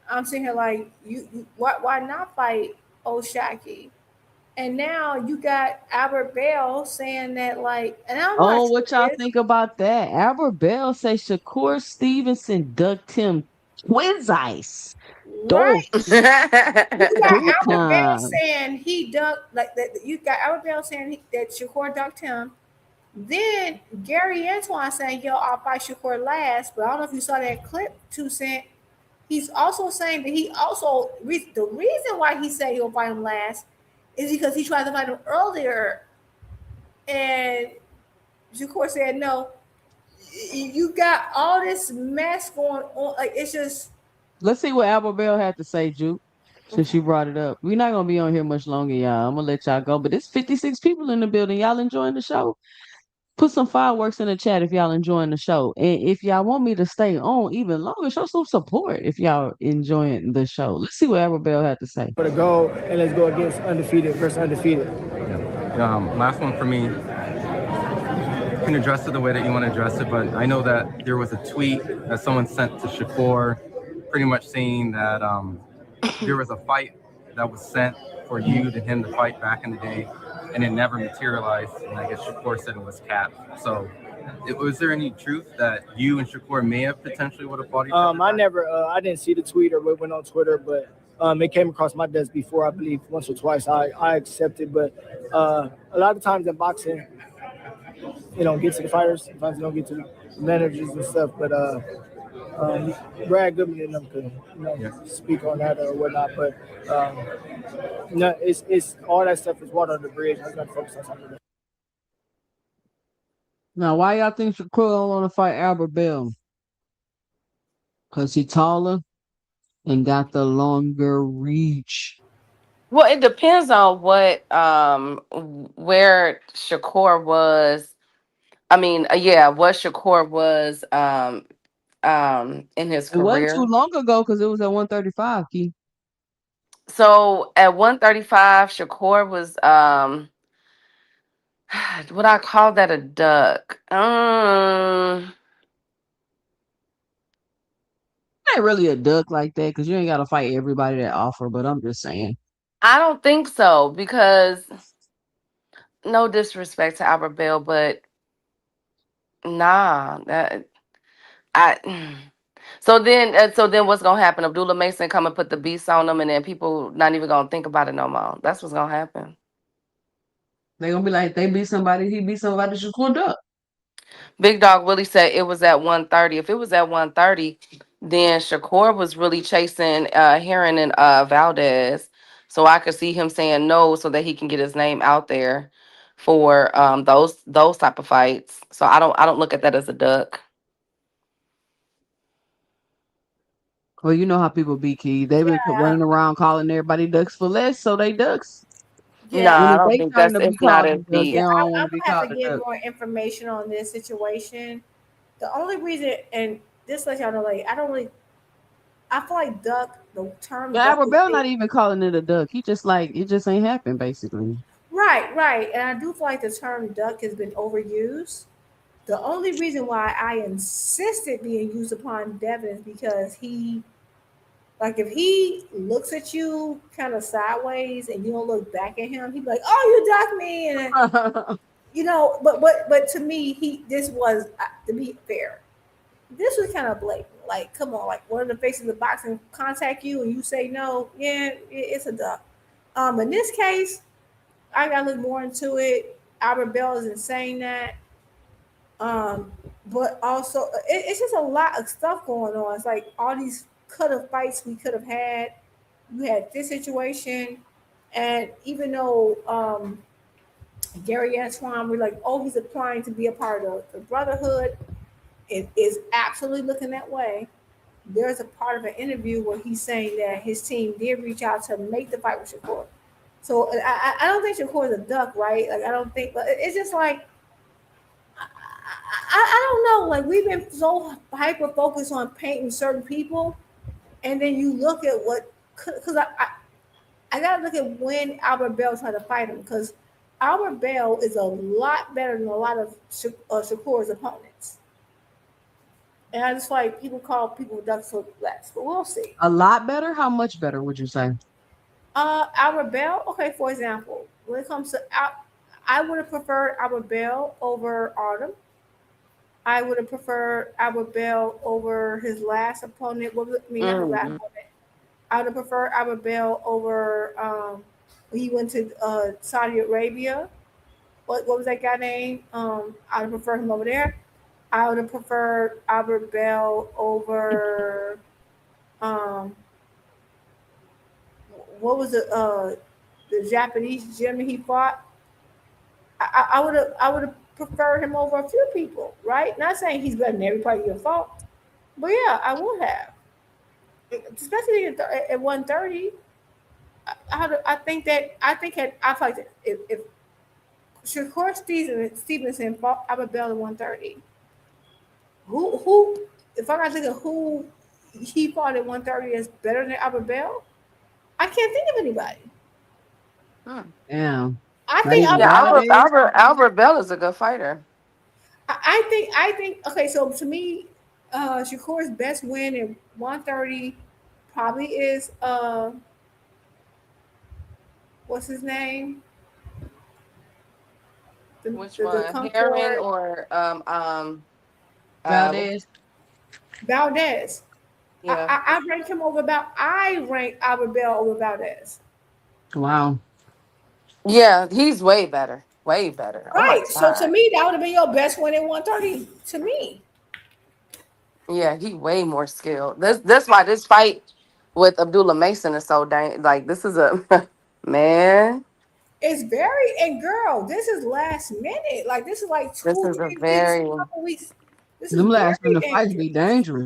I'm sitting here like you why not fight Oshaki? And now you got Albert Bell saying that like, and I'm not Oh, sure what y'all this, think about that? Albert Bell say Shakur Stevenson ducked him twins ice. right? Dos. You got Two Albert Bell times. saying he ducked like that. You got Albert Bell saying that Shakur ducked him. Then Gary Antoine saying, "Yo, I'll fight Shakur last." But I don't know if you saw that clip. 2 Cent he's also saying that the reason why he said he'll fight him last is because he tried to fight him earlier, and Shakur said no. You got all this mess going on. Like it's just. Let's see what Albert Bell had to say, Juke. Since you brought it up, we're not gonna be on here much longer, y'all. I'm gonna let y'all go. But it's 56 people in the building. Y'all enjoying the show? Put some fireworks in the chat if y'all enjoying the show. And if y'all want me to stay on even longer, show some support if y'all enjoying the show. Let's see what Albert Bell had to say. For the goal, and let's go against undefeated versus undefeated. Last one for me. You can address it the way that you want to address it, but I know that there was a tweet that someone sent to Shakur pretty much saying that there was a fight that was sent for you to him to fight back in the day, and it never materialized, and I guess Shakur said it was capped. So was there any truth that you and Shakur may have potentially would have fought each other? I didn't see the tweet or what went on Twitter, but it came across my desk before, I believe once or twice. I accepted, but a lot of times in boxing, you don't get to the fighters. Sometimes you don't get to the managers and stuff. But Brad Goodman and them could speak on that or whatnot. But no, it's all that stuff is water on the bridge. I got to focus on something. Now, why y'all think Shakur don't want to fight Albert Bell? Because he's taller and got the longer reach. Well, it depends on where Shakur was. I mean, what Shakur was in his It wasn't career. too long ago because it was at 135, Key. So at 135, Shakur was would I call that a duck? Ain't really a duck like that because you ain't got to fight everybody that offer, but I'm just saying. I don't think so because no disrespect to Albert Bell, but nah, I. So then what's gonna happen? Abdullah Mason come and put the beast on them, and then people not even gonna think about it no more. That's what's gonna happen. They gonna be like, they beat somebody, he beat somebody, Shakur duck. Big Dog Willie said it was at 130. If it was at 130, then Shakur was really chasing Heron and Valdez. So I could see him saying no so that he can get his name out there for those type of fights. So I don't look at that as a duck. Well, you know how people be, Key. They been running around calling everybody ducks for less, so they ducks. No, And I if don't they think turn to be it's not called a as duck, they deep. don't want I'm to be gonna have called to a get duck. more information on this situation. The only reason, and this lets y'all know, like I feel like duck. The term Yeah, duck Albert is Bell big. not even calling it a duck. He just like it just ain't happened, basically. Right, and I do feel like the term duck has been overused. The only reason why I insisted being used upon Devin is because like if he looks at you kind of sideways and you don't look back at him, he'd be like, "Oh, you ducked me," and But to me, this was to be fair. This was kind of blatant. Like, come on, like one of the faces of the boxing contact you and you say no, yeah, it's a duck. In this case, I gotta look more into it. Albert Bell isn't saying that. But also it's just a lot of stuff going on. It's like all these could have fights we could have had. You had this situation, and even though Gary Antoine, we're like, oh, he's applying to be a part of the Brotherhood. It is absolutely looking that way. There's a part of an interview where he's saying that his team did reach out to make the fight with Shakur. So I don't think Shakur is a duck, right? Like I don't think, but it's just like I don't know. Like we've been so hyper focused on painting certain people, and then you look at what because I gotta look at when Albert Bell tried to fight him because Albert Bell is a lot better than a lot of Shakur's opponents. And I just feel like people call people ducks for less, but we'll see. A lot better? How much better would you say? Albert Bell. Okay, for example, when it comes to I would have preferred Albert Bell over Artem. I would have preferred Albert Bell over his last opponent. What was it? I mean, not his last opponent. I would have preferred Albert Bell over when he went to Saudi Arabia. What was that guy name? I would have preferred him over there. I would have preferred Albert Bell over Um, what was the Japanese gentleman he fought? I would have preferred him over a few people, right? Not saying he's better than everybody you fought, but yeah, I would have, especially at 130. I think I feel like if Shakur Stevenson fought Abel at 130, who if I gotta think of who he fought at 130 is better than Abel, I can't think of anybody. Yeah. I Not think even Yeah, Valdez. Albert Bell is a good fighter. I think okay. So to me, Shakur's best win at 130 probably is what's his name? Which The one, Heron Concord or Valdez. Valdez. yeah. I rank him over about I rank Albert Bell over Valdez. Wow. Yeah, he's way better. Way better. Oh my Right. So to God. me, that would have been your best win at 130. To me, Yeah, he way more skilled. That's why this fight with Abdullah Mason is so dang like this is a man. it's very and girl, this is last minute. Like this is like This two, is a 3 weeks, very couple weeks. This is Them last very minute fights dangerous. be dangerous.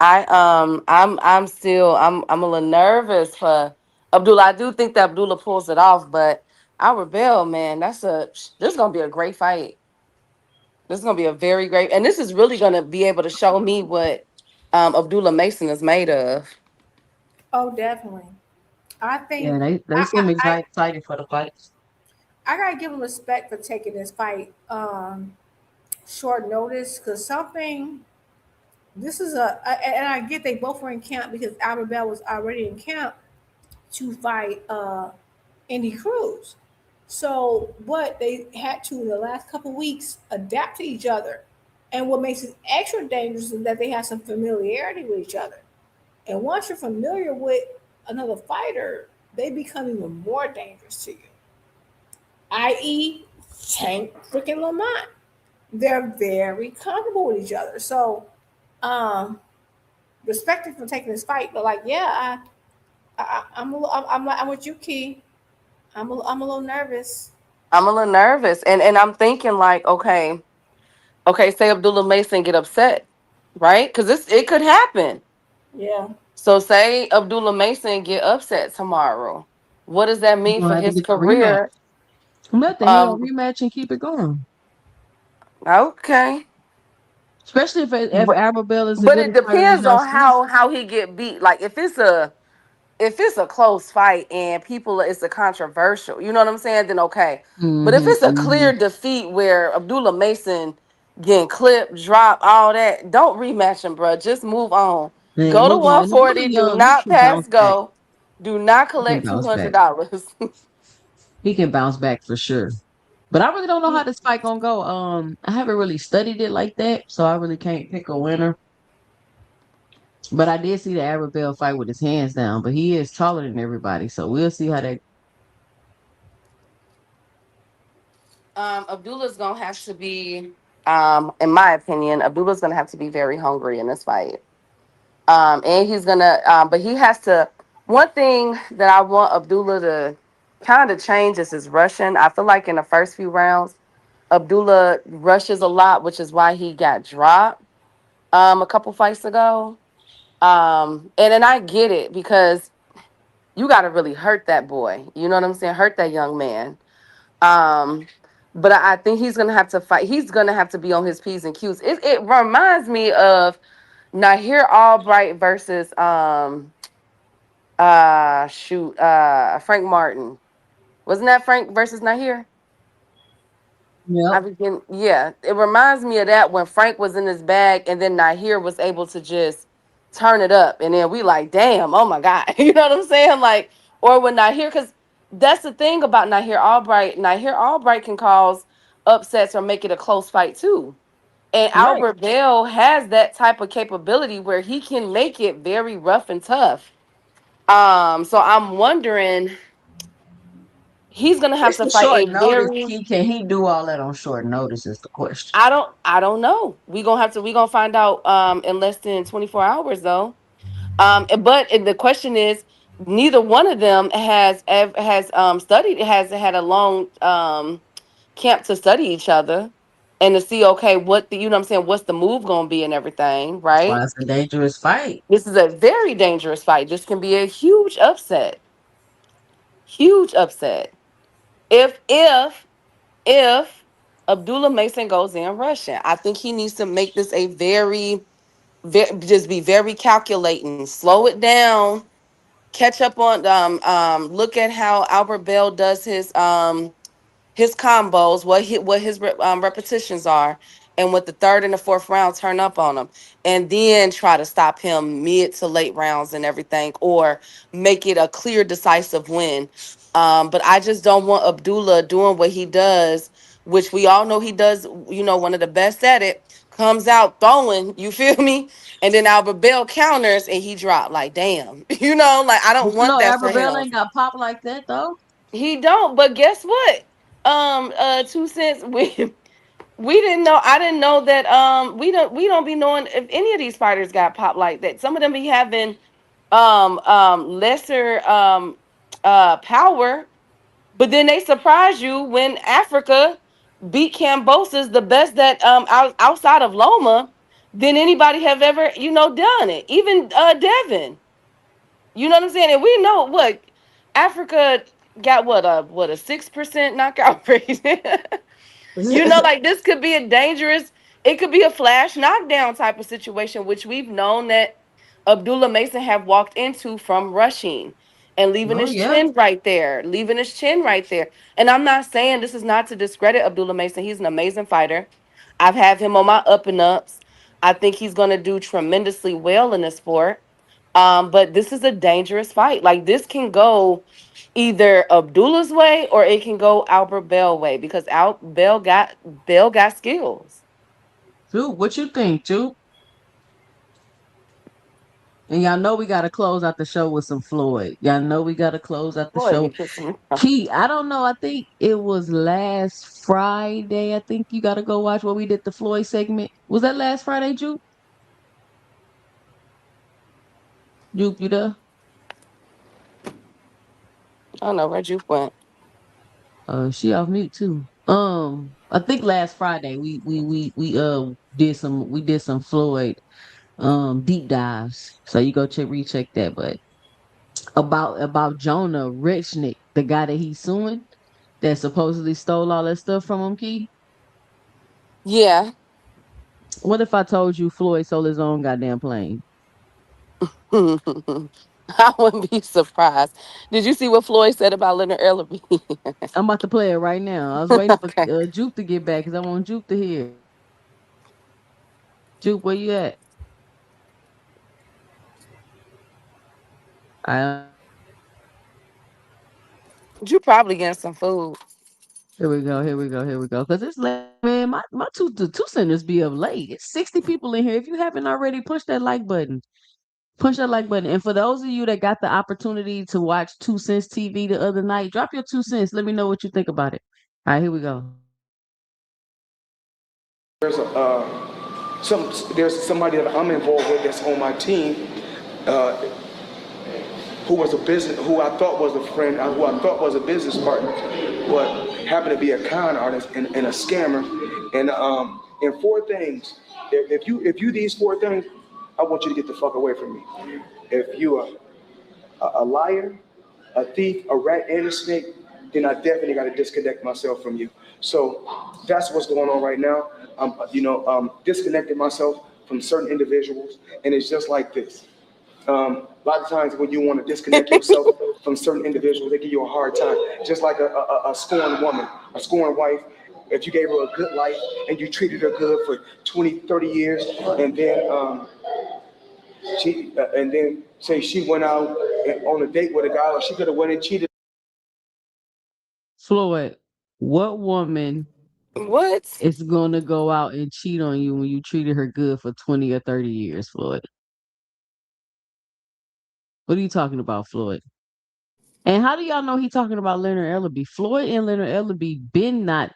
I'm a little nervous for Abdullah. I do think that Abdullah pulls it off, but I rebel, man. This is gonna be a great fight. This is gonna be a very great, and this is really gonna be able to show me what Abdullah Mason is made of. Oh, definitely. I Yeah, think they seem excited for the fights. I gotta give him respect for taking this fight short notice because something. This is and I get they both were in camp because Albert Bell was already in camp to fight Indy Cruz. So, but they had to in the last couple weeks adapt to each other. And what makes it extra dangerous is that they have some familiarity with each other. And once you're familiar with another fighter, they become even more dangerous to you. I.e., Tank freaking Lamont. They're very comfortable with each other. So, um, respected for taking this fight, but like, yeah, I'm with you, Key. I'm a little nervous. I'm a little nervous, and I'm thinking like, okay, say Abdullah Mason get upset, right? Because it could happen. Yeah. So say Abdullah Mason get upset tomorrow. What does that You're mean gonna for have to his get the rematch. career? Let the hell Um, rematch and keep it going. okay. Especially if But Abel is a but good it fighter as depends y'all on see. how he get beat. Like if it's a close fight and people it's a controversial, you know what I'm saying? Then okay. But if Mm-hmm. it's a Mm-hmm. clear defeat where Abdullah Mason getting clipped, drop, all that, don't rematch him, bro. Just move on. Man, Go to move on. And Abdullah 140. Do Young, he not can bounce pass back. go. Do not He can collect two bounce hundred back. dollars. He can bounce back for sure. But I really don't know how this fight gonna go. I haven't really studied it like that, so I really can't pick a winner. But I did see the Arabelle fight with his hands down, but he is taller than everybody, so we'll see how that. Abdullah's gonna have to be, in my opinion, Abdullah's gonna have to be very hungry in this fight. And he's gonna, but he has to. One thing that I want Abdullah to kind of change is his rushing. I feel like in the first few rounds, Abdullah rushes a lot, which is why he got dropped a couple fights ago. And then I get it because you got to really hurt that boy. You know what I'm saying? Hurt that young man. Um, but I think he's gonna have to fight. He's gonna have to be on his P's and Q's. It reminds me of Nahir Albright versus Frank Martin. Wasn't that Frank versus Nahir? I Yep. begin, yeah. It reminds me of that when Frank was in his bag and then Nahir was able to just turn it up. And then we like, damn, oh my God. You know what I'm saying? Like, or when Nahir, because that's the thing about Nahir Albright. Nahir Albright can cause upsets or make it a close fight too. And Right. Albert Bell has that type of capability where he can make it very rough and tough. So I'm wondering, he's gonna have It's to the fight a short notice. very. Can he do all that on short notice? Is the question. I don't know. We gonna find out in less than 24 hours though. But the question is, neither one of them has studied has had a long camp to study each other and to see, okay, what the, you know what I'm saying, what's the move gonna be and everything, That's why right? it's a dangerous fight. This is a very dangerous fight. This can be a huge upset. Huge upset. If Abdullah Mason goes in Russian, I think he needs to make this a just be very calculating, slow it down, catch up on look at how Albert Bell does his combos, what his repetitions are, and what the third and the fourth round turn up on him, and then try to stop him mid to late rounds and everything, or make it a clear, decisive win. But I just don't want Abdullah doing what he does, which we all know he does. You know, one of the best at it. Comes out throwing, you feel me? And then Albert Bell counters and he dropped. Like, damn, you know, like I But don't you want know, that for Albert Bell him. ain't got pop like that though. He don't. But guess what? 2 cents. We didn't know. I didn't know that. We don't be knowing if any of these fighters got pop like that. Some of them be having lesser power, but then they surprise you when Africa beat Cambosis, the best that outside of Loma than anybody have ever done it. Even Devin. You know what I'm saying? And we know what Africa got, what a 6% knockout rate. Like this could be a dangerous, it could be a flash knockdown type of situation, which we've known that Abdullah Mason have walked into from rushing and leaving Oh his yeah. chin right there, leaving his chin right there. And I'm not saying this is not to discredit Abdullah Mason. He's an amazing fighter. I've had him on my up and ups. I think he's going to do tremendously well in the sport. But this is a dangerous fight. Like this can go either Abdullah's way or it can go Albert Bell way because Bell got skills. Juke, what you think, Juke? And y'all know we gotta close out the show with some Floyd. Y'all know we gotta close out the Boy, show. you pissing me off. Key, I don't know. I think it was last Friday. I think you gotta go watch where we did the Floyd segment. Was that last Friday, Juke? Juke, you there? I don't know where you went. She off mute too. I think last Friday we did some Floyd deep dives. So you go recheck that. But about Jonah Rechnick, the guy that he's suing, that supposedly stole all that stuff from him, Key. Yeah. What if I told you Floyd sold his own goddamn plane? I wouldn't be surprised. Did you see what Floyd said about Leonard Ellerby? I'm about to play it right now. I was waiting for Okay. Juke to get back because I want Juke to hear. Juke, where you at? I You probably getting some food. Here we go. Here we go. Here we go. Because it's late, man. My the two centers be up late. It's 60 people in here. If you haven't already, push that like button. Push that like button. And for those of you that got the opportunity to watch 2 Cents TV the other night, drop your 2 cents. Let me know what you think about it. All right, here we go. There's there's somebody that I'm involved with that's on my team, uh, who I thought was a friend, who I thought was a business partner, but happened to be a con artist and a scammer. And four things. If you these four things, I want you to get the fuck away from me. If you are a liar, a thief, a rat, and a snake, then I definitely got to disconnect myself from you. So that's what's going on right now. I'm disconnecting myself from certain individuals, and it's just like this. A lot of times when you want to disconnect yourself from certain individuals, they give you a hard time. Just like a scorned woman, a scorned wife. If you gave her a good life and you treated her good for 20, 30 years, and then say she went out on a date with a guy, or she could have went and cheated. Floyd, what woman is going to go out and cheat on you when you treated her good for 20 or 30 years, Floyd? What are you talking about, Floyd? And how do y'all know he talking about Leonard Ellerby? Floyd and Leonard Ellerby been not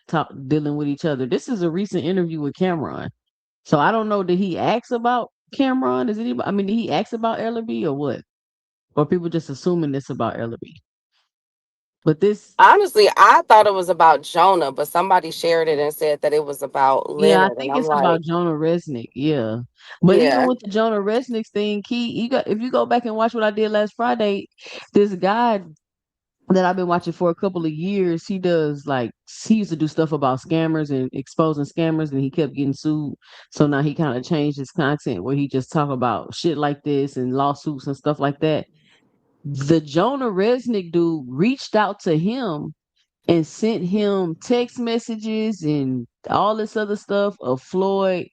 dealing with each other. This is a recent interview with Cameron. So I don't know. Did he ask about Cameron? Is anybody? I mean, did he ask about Ellerby or what? Or people just assuming this about Ellerby? But this, Honestly, I thought it was about Jonah, but somebody shared it and said that it was about yeah, I Leonard, and think I'm it's like, about Jonah Resnick. Yeah, but even yeah. with the Jonah Resnick thing, Key, you got if you go back and watch what I did last Friday, this guy that I've been watching for a couple of years, he does like he used to do stuff about scammers and exposing scammers, and he kept getting sued. So now he kind of changed his content where he just talk about shit like this and lawsuits and stuff like that. The Jonah Resnick dude reached out to him and sent him text messages and all this other stuff of Floyd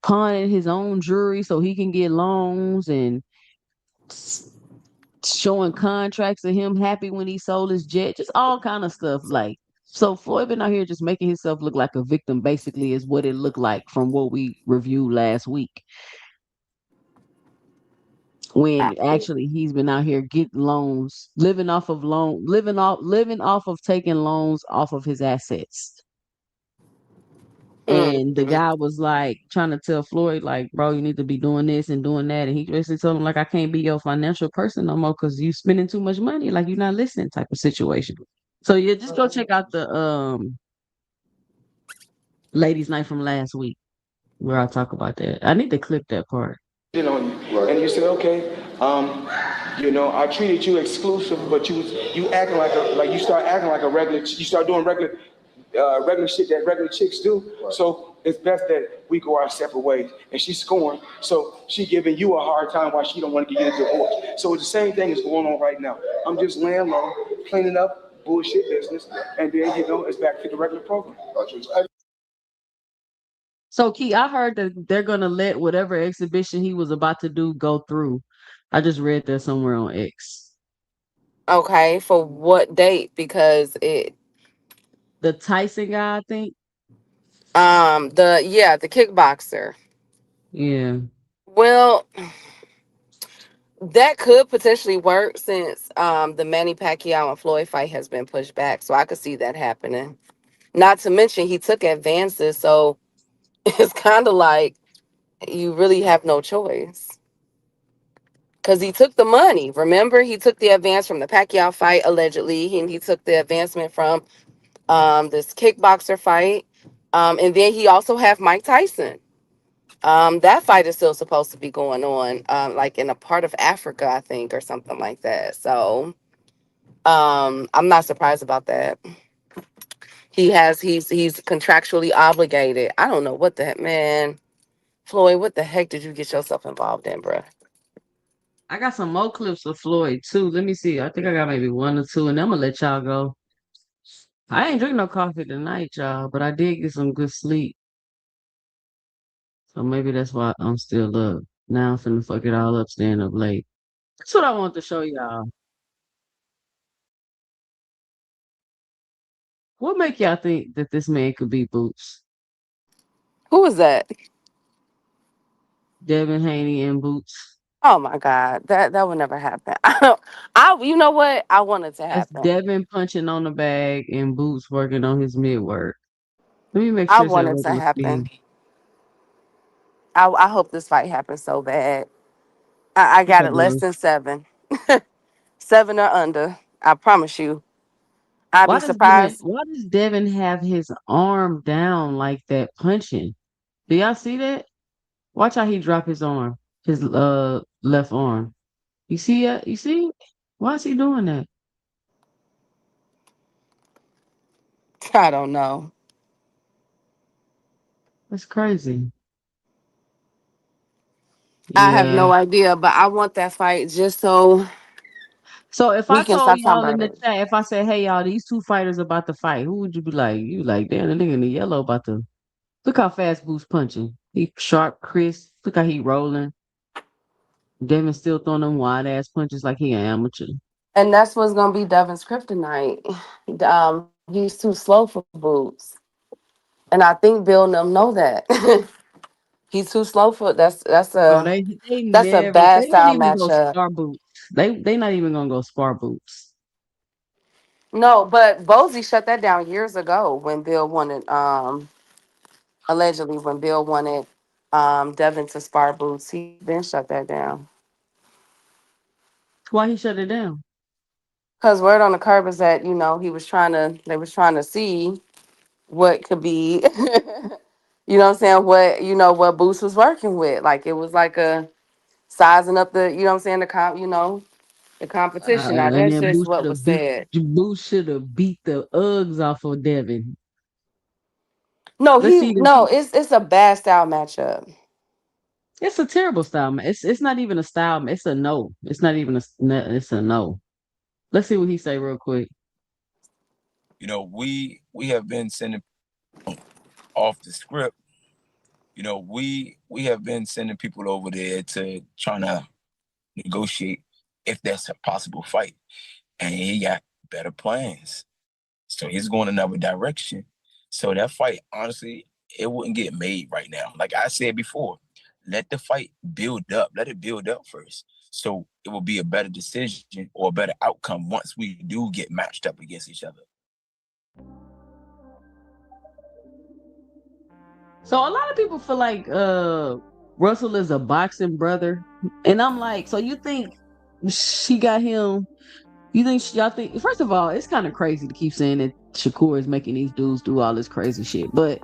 pawning his own jewelry so he can get loans and showing contracts of him happy when he sold his jet, just all kind of stuff. Like, so Floyd been out here just making himself look like a victim, basically, is what it looked like from what we reviewed last week. When actually he's been out here getting loans, living off of taking loans off of his assets. And the Mhm. guy was like trying to tell Floyd, like, bro, you need to be doing this and doing that. And he basically told him, like, I can't be your financial person no more because you spending too much money, like you're not listening type of situation. So yeah, just go check out the ladies' night from last week where I talk about that. I need to clip that part. On you, and you said, okay, I treated you exclusive, but you acting like you start acting like a regular, you start doing regular shit that regular chicks do. So it's best that we go our separate ways. And she's scorned, so she giving you a hard time why she don't want to get a divorce. So the same thing is going on right now. I'm just laying low, cleaning up bullshit business, and then it's back to the regular program. So Key, I heard that they're gonna let whatever exhibition he was about to do go through. I just read that somewhere on X. Okay, for what date? Because The Tyson guy, I think. the kickboxer. Yeah. Well, that could potentially work since the Manny Pacquiao and Floyd fight has been pushed back, so I could see that happening. Not to mention he took advances, so it's kind of like you really have no choice because he took the money. Remember, he took the advance from the Pacquiao fight allegedly, and he took the advancement from this kickboxer fight, and then he also have Mike Tyson. That fight is still supposed to be going on, like in a part of Africa, I think, or something like that. So, I'm not surprised about that. He's contractually obligated. I don't know what the heck, man. Floyd, what the heck did you get yourself involved in, bruh? I got some more clips of Floyd too. Let me see. I think I got maybe one or two, and I'm gonna let y'all go. I ain't drink no coffee tonight, y'all, but I did get some good sleep. So maybe that's why I'm still up. Now I'm finna fuck it all up, staying up late. That's what I want to show y'all. What make y'all think that this man could be Boots? Who is that? Devin Haney and Boots. Oh my God, that would never happen. You know what? I want it to That's happen. Devin punching on the bag and Boots working on his mid work. Let me make I sure it's at want it to regular happen. speed. I hope this fight happens so bad. I got Okay, it less bro. than 7, 7 or under. I promise you. I'd be surprised. Why does Devin have his arm down like that punching? Do y'all see that? Watch how he drop his arm, his left arm. You see it? You see? Why is he doing that? I don't know. That's crazy. I have Yeah. no idea, but I want that fight just so So if I we can told stop talking y'all in about the it. chat, if I said, "Hey y'all, these two fighters about to fight," who would you be like? You like, damn, the nigga in the yellow about to look how fast Boots punching. He sharp, crisp. Look how he rolling. Devin still throwing them wide ass punches like he an amateur. And that's what's gonna be Devin's kryptonite. He's too slow for Boots, and I think Bill and them know that. He's too slow for Bro, they that's a never bad they don't style even go matchup. spar Boots. They not even gonna go spar Boots. No, but Bozy shut that down years ago when Bill wanted, allegedly when Bill wanted Devin to spar Boots. He then shut that down. Why he shut it down? Cause word on the curb is that they was trying to see what could be, you know what I'm saying, what Boots was working with. Like it was like a sizing up the, you know what I'm saying, the competition. Now And that's then just what was said. Boost should have beat the Uggs off of Devin. No, Let's see this. it's a bad style matchup. It's a terrible style. It's not even a style. It's a no. It's not even it's a no. Let's see what he say real quick. We have been sending off the script. We have been sending people over there to trying to negotiate if that's a possible fight, and he got better plans. So he's going another direction. So that fight, honestly, it wouldn't get made right now. Like I said before, let the fight build up. Let it build up first. So it will be a better decision or a better outcome once we do get matched up against each other. So a lot of people feel like Russell is a boxing brother. And I'm like, so you think she got him? Y'all think first of all, it's kind of crazy to keep saying that Shakur is making these dudes do all this crazy shit. But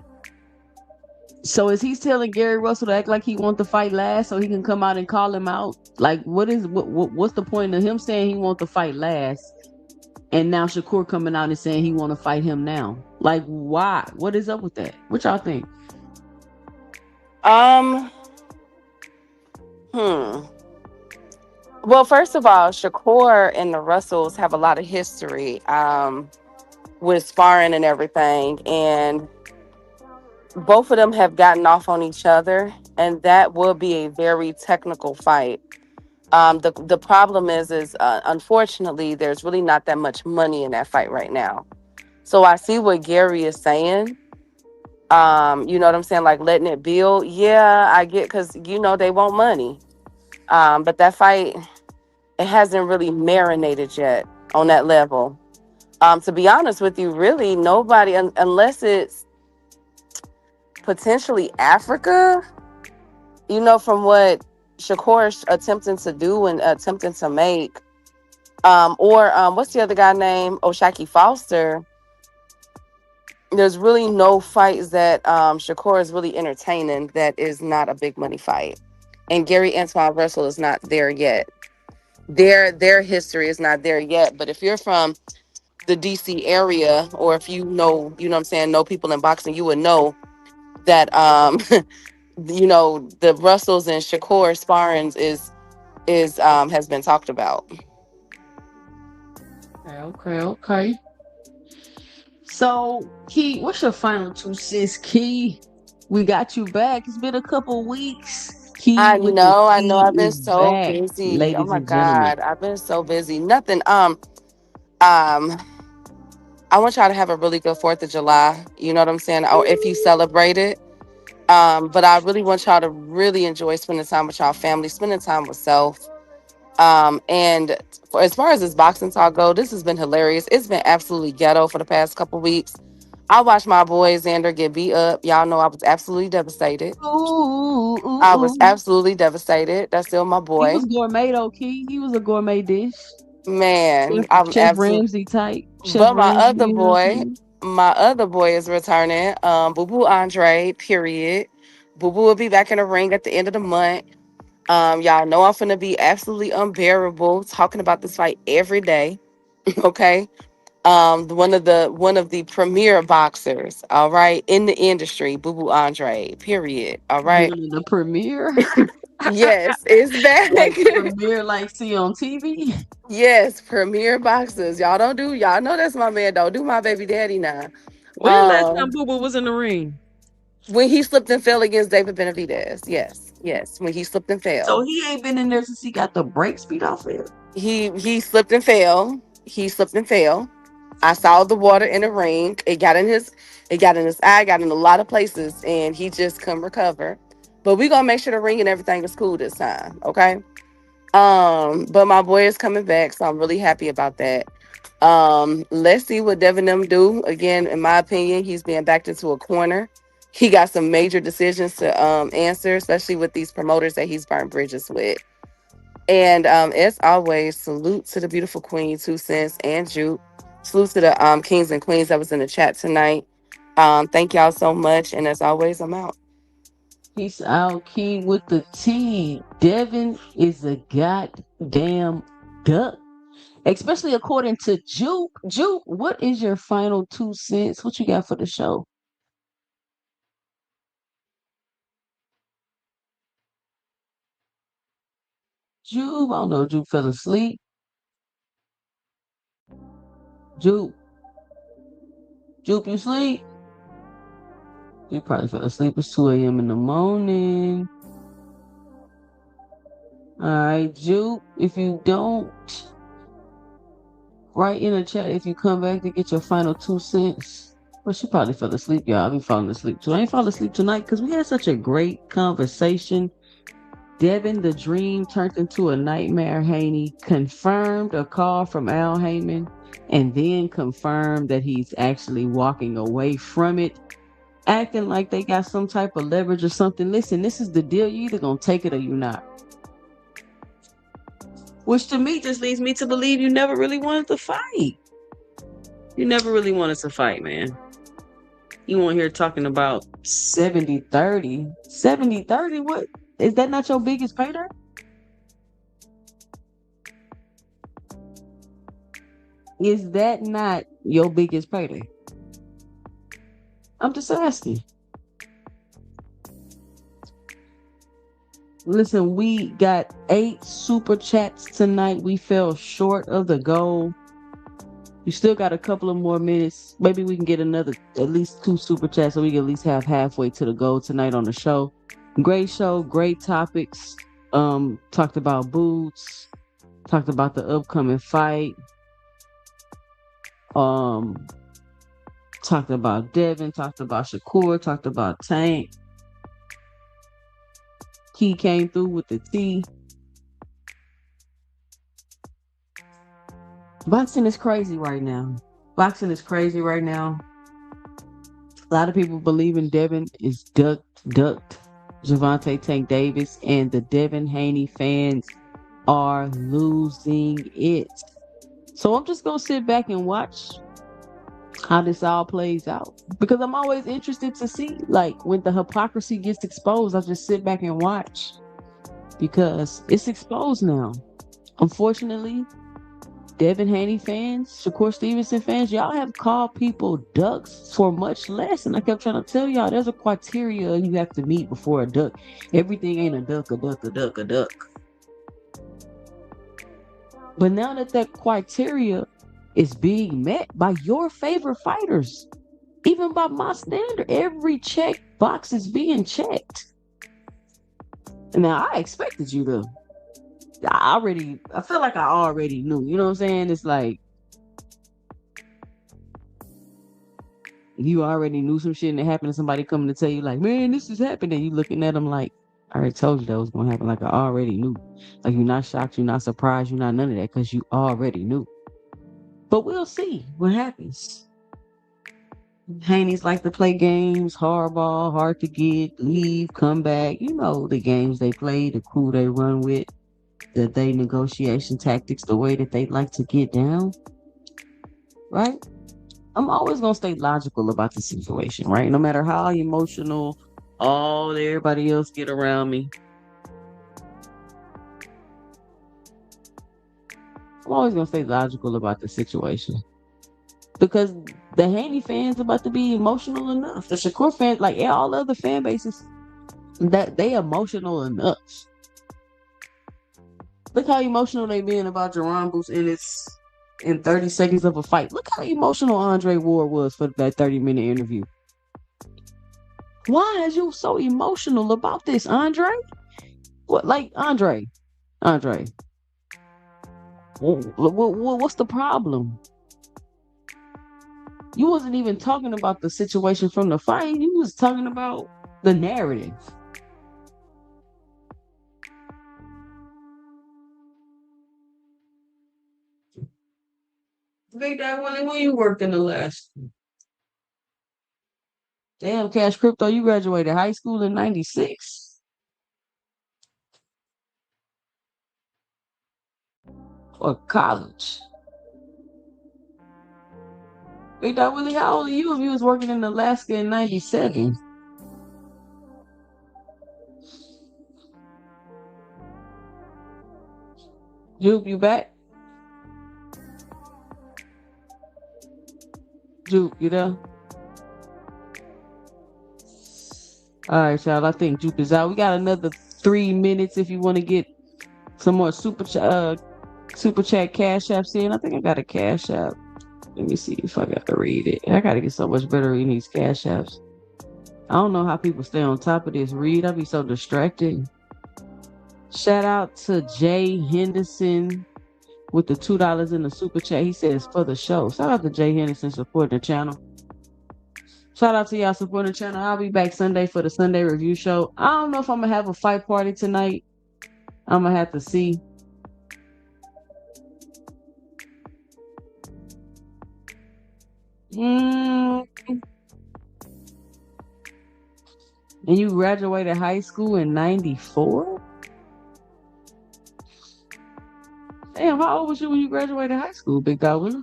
so is he telling Gary Russell to act like he wants to fight last so he can come out and call him out? Like what's the point of him saying he wants to fight last? And now Shakur coming out and saying he want to fight him now. Like, why? What is up with that? What y'all think? Well, first of all, Shakur and the Russells have a lot of history with sparring and everything, and both of them have gotten off on each other, and that will be a very technical fight. The problem is unfortunately there's really not that much money in that fight right now. So I see what Gary is saying. You know what I'm saying? Like letting it build. Yeah, I get because they want money. But that fight, it hasn't really marinated yet on that level. To be honest with you, really nobody, unless it's potentially Africa, from what Shakur's attempting to do and attempting to make, or what's the other guy name? Shaki Foster. There's really no fights that Shakur is really entertaining that is not a big money fight. And Gary Antoine Russell is not there yet. Their history is not there yet. But if you're from the DC area, or if what I'm saying, know people in boxing, you would know that the Russells and Shakur sparrings is has been talked about. Okay. So, Key, what's your final 2 cents, Key? We got you back. It's been a couple weeks. Key I with the know. Key I've been is so back, busy. Oh ladies my and gentlemen. God, I've been so busy. Nothing. I want y'all to have a really good 4th of July. You know what I'm saying? Or if you celebrate it. But I really want y'all to really enjoy spending time with y'all family, spending time with self. And as far as this boxing talk go, this has been hilarious. It's been absolutely ghetto for the past couple weeks. I watched my boy Xander get beat up. Y'all know I was absolutely devastated. I was Ooh. absolutely devastated. That's still my He boy. was gourmet though, Key. He was a gourmet dish. Man, Chef, I'm Chef absolutely. Ramsay type. Chef But Ramsay, you know what I'm saying? my other boy is returning. Boo Boo Andre, period. Boo Boo will be back in the ring at the end of the month. Y'all know I'm finna be absolutely unbearable talking about this fight every day. Okay. One of the premier boxers, all right, in the industry, Boo Boo Andre, period. All right. One of the premiere. Yes, it's Like back. premiere like see on TV. Yes, premier boxers. Y'all know that's my man. Don't do my baby daddy now. When the last time Um, Boo Boo was in the ring? when he slipped and fell against David Benavidez. Yes. When he slipped and So fell. he ain't been in there since he got the brakes beat off him. He slipped and fell. He slipped and fell. I saw the water in the ring. It got in his eye, got in a lot of places, and he just couldn't recover. But we gonna make sure the ring and everything is cool this time, okay? But my boy is coming back, so I'm really happy about that. Let's see what Devin them do. Again, in my opinion, he's being backed into a corner. He got some major decisions to answer, especially with these promoters that he's burnt bridges with. And as always, salute to the beautiful queen, 2 Cents and Juke. Salute to the kings and queens that was in the chat tonight. Thank y'all so much. And as always, I'm out. Peace out, King with the T. Devin is a goddamn duck. Especially according to Juke. Juke, what is your final 2 cents? What you got for the show? Juke, I don't know. Juke fell asleep. Juke, you sleep? You probably fell asleep. It's 2 a.m. in the morning. All right, Juke, if you don't, write in the chat if you come back to get your final 2 cents. Well, she probably fell asleep, y'all. I'll be falling asleep too. I ain't falling asleep tonight because we had such a great conversation. Devin, the dream turned into a nightmare. Haney confirmed a call from Al Heyman and then confirmed that he's actually walking away from it, acting like they got some type of leverage or something. Listen, this is the deal. You either gonna take it or you not. Which to me just leads me to believe you never really wanted to fight. You never really wanted to fight, man. You on here talking about 70-30. 70-30? What? Is that not your biggest payday? Is that not your biggest payday? I'm just asking. Listen, we got 8 super chats tonight. We fell short of the goal. We still got a couple of more minutes. Maybe we can get another, at least 2 super chats so we can at least have halfway to the goal tonight on the show. Great show, great topics. Talked about Boots, talked about the upcoming fight. Talked about Devin, talked about Shakur, talked about Tank. He came through with the T. Boxing is crazy right now. A lot of people believing Devin is ducked. Gervonta Tank Davis and the Devin Haney fans are losing it. So I'm just gonna sit back and watch how this all plays out, because I'm always interested to see, like, when the hypocrisy gets exposed. I just sit back and watch because it's exposed now. Unfortunately, Devin Haney fans, Shakur Stevenson fans, y'all have called people ducks for much less. And I kept trying to tell y'all there's a criteria you have to meet before a duck. Everything ain't a duck. But now that criteria is being met by your favorite fighters, even by my standard, every check box is being checked. Now, I expected you to. I feel like I already knew. You know what I'm saying? It's like you already knew some shit and it happened to somebody coming to tell you, like, man, this is happening. You looking at them like, I already told you that was going to happen. Like, I already knew. Like, you're not shocked. You're not surprised. You're not none of that because you already knew. But we'll see what happens. Haney's like to play games, hardball, hard to get, leave, come back. You know the games they play, the crew they run with, they negotiation tactics, the way that they like to get down, right? I'm always going to stay logical about the situation, right? No matter how emotional everybody else get around me. I'm always going to stay logical about the situation. Because the Haney fans about to be emotional enough. The Shakur fans, like all other fan bases, that they emotional enough. Look how emotional they being about Jerron Boots in 30 seconds of a fight. Look how emotional Andre Ward was for that 30-minute interview. Why are you so emotional about this, Andre? What, like, Andre? What's the problem? You wasn't even talking about the situation from the fight. You was talking about the narrative. Big Dog Willie, when you worked in Alaska? Damn, Cash Crypto, you graduated high school in 96 or college? Big Dog Willie, how old are you if you was working in Alaska in 97? Juke, you back? Juke, you there? All right, y'all. I think Juke is out. We got another 3 minutes if you want to get some more super chat cash apps in. I think I got a cash app. Let me see if I got to read it. I got to get so much better in these cash apps. I don't know how people stay on top of this read. I be so distracted. Shout out to Jay Henderson with the $2 in the super chat. He says for the show. Shout out to Jay Henderson supporting the channel. Shout out to y'all supporting the channel. I'll be back Sunday for the Sunday review show. I don't know if I'm gonna have a fight party tonight. I'm gonna have to see. And you graduated high school in 94? Damn, how old was you when you graduated high school, Big Dog Willie?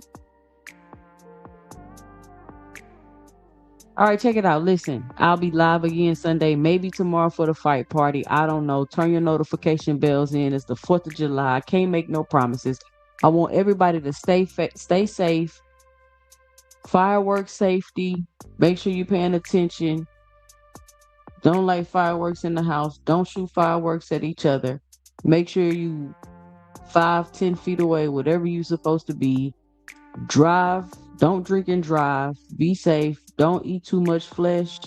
All right, check it out. Listen, I'll be live again Sunday, maybe tomorrow for the fight party. I don't know. Turn your notification bells in. It's the 4th of July. I can't make no promises. I want everybody to stay safe. Fireworks safety. Make sure you're paying attention. Don't light fireworks in the house. Don't shoot fireworks at each other. Make sure you 5-10 feet away, whatever you're supposed to be. Drive. Don't drink and drive. Be safe. Don't eat too much flesh.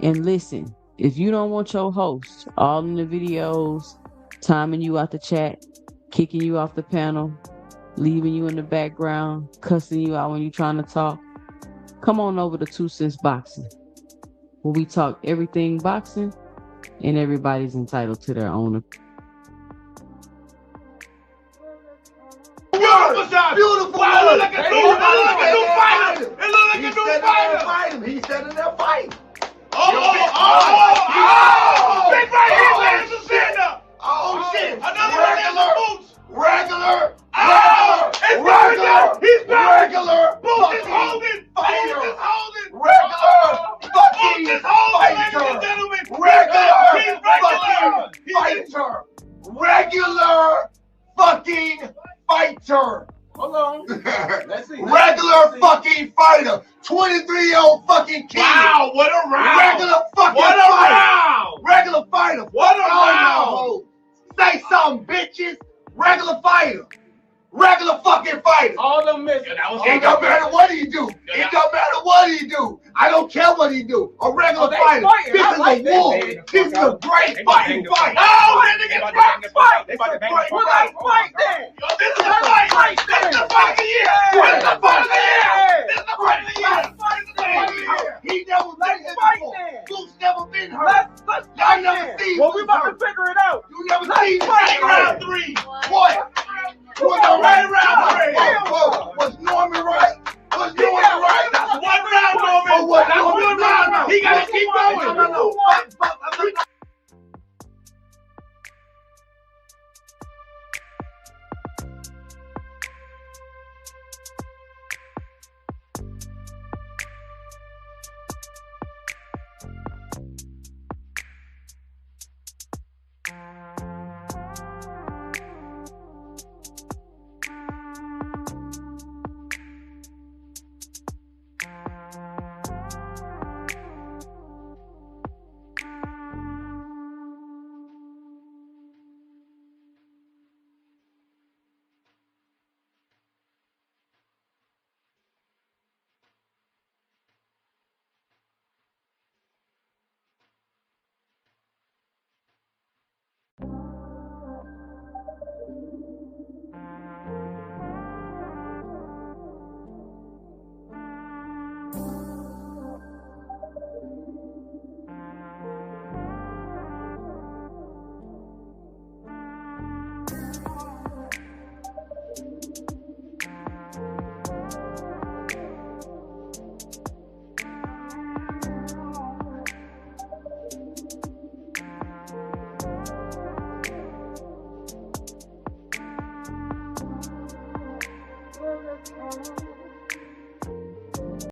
And listen, if you don't want your host all in the videos, timing you out the chat, kicking you off the panel, leaving you in the background, cussing you out when you're trying to talk, come on over to 2 Cents Boxing, where we talk everything boxing and everybody's entitled to their own opinion. Beautiful. Wow, look at new fighter. It look like a new fighter. He's standing there fighting. Oh! Big right here, ladies and gentlemen. Oh shit! Another regular boots. Regular. He's back. Regular. Boots is holding. Regular. Fucking fighter. Regular fighter. Fucking fighter. Hold on. Let's see. Regular fucking fighter. 23-year-old fucking kid. Wow, what a round. Regular fucking fighter. Regular fighter. What a round. Say something, bitches. Regular fighter. Regular fucking fighter. All them missing. It don't matter what he do. It don't matter what he do. I don't care what he do. A regular fighter. This is a war. This is a great fighting fight. Oh, man, niggas fight. This is a great fight then. This is a fight. This is the fight of the year. This is the fight of the year. This is the fight of the year. He never been here before. Boots never been hurt. Y'all never seen. Well, we about to figure it out. You never seen round 3. What? Was the right round? Was Norman right? Was Norman right? That's one round, Norman. That's one round. He gotta keep going. No.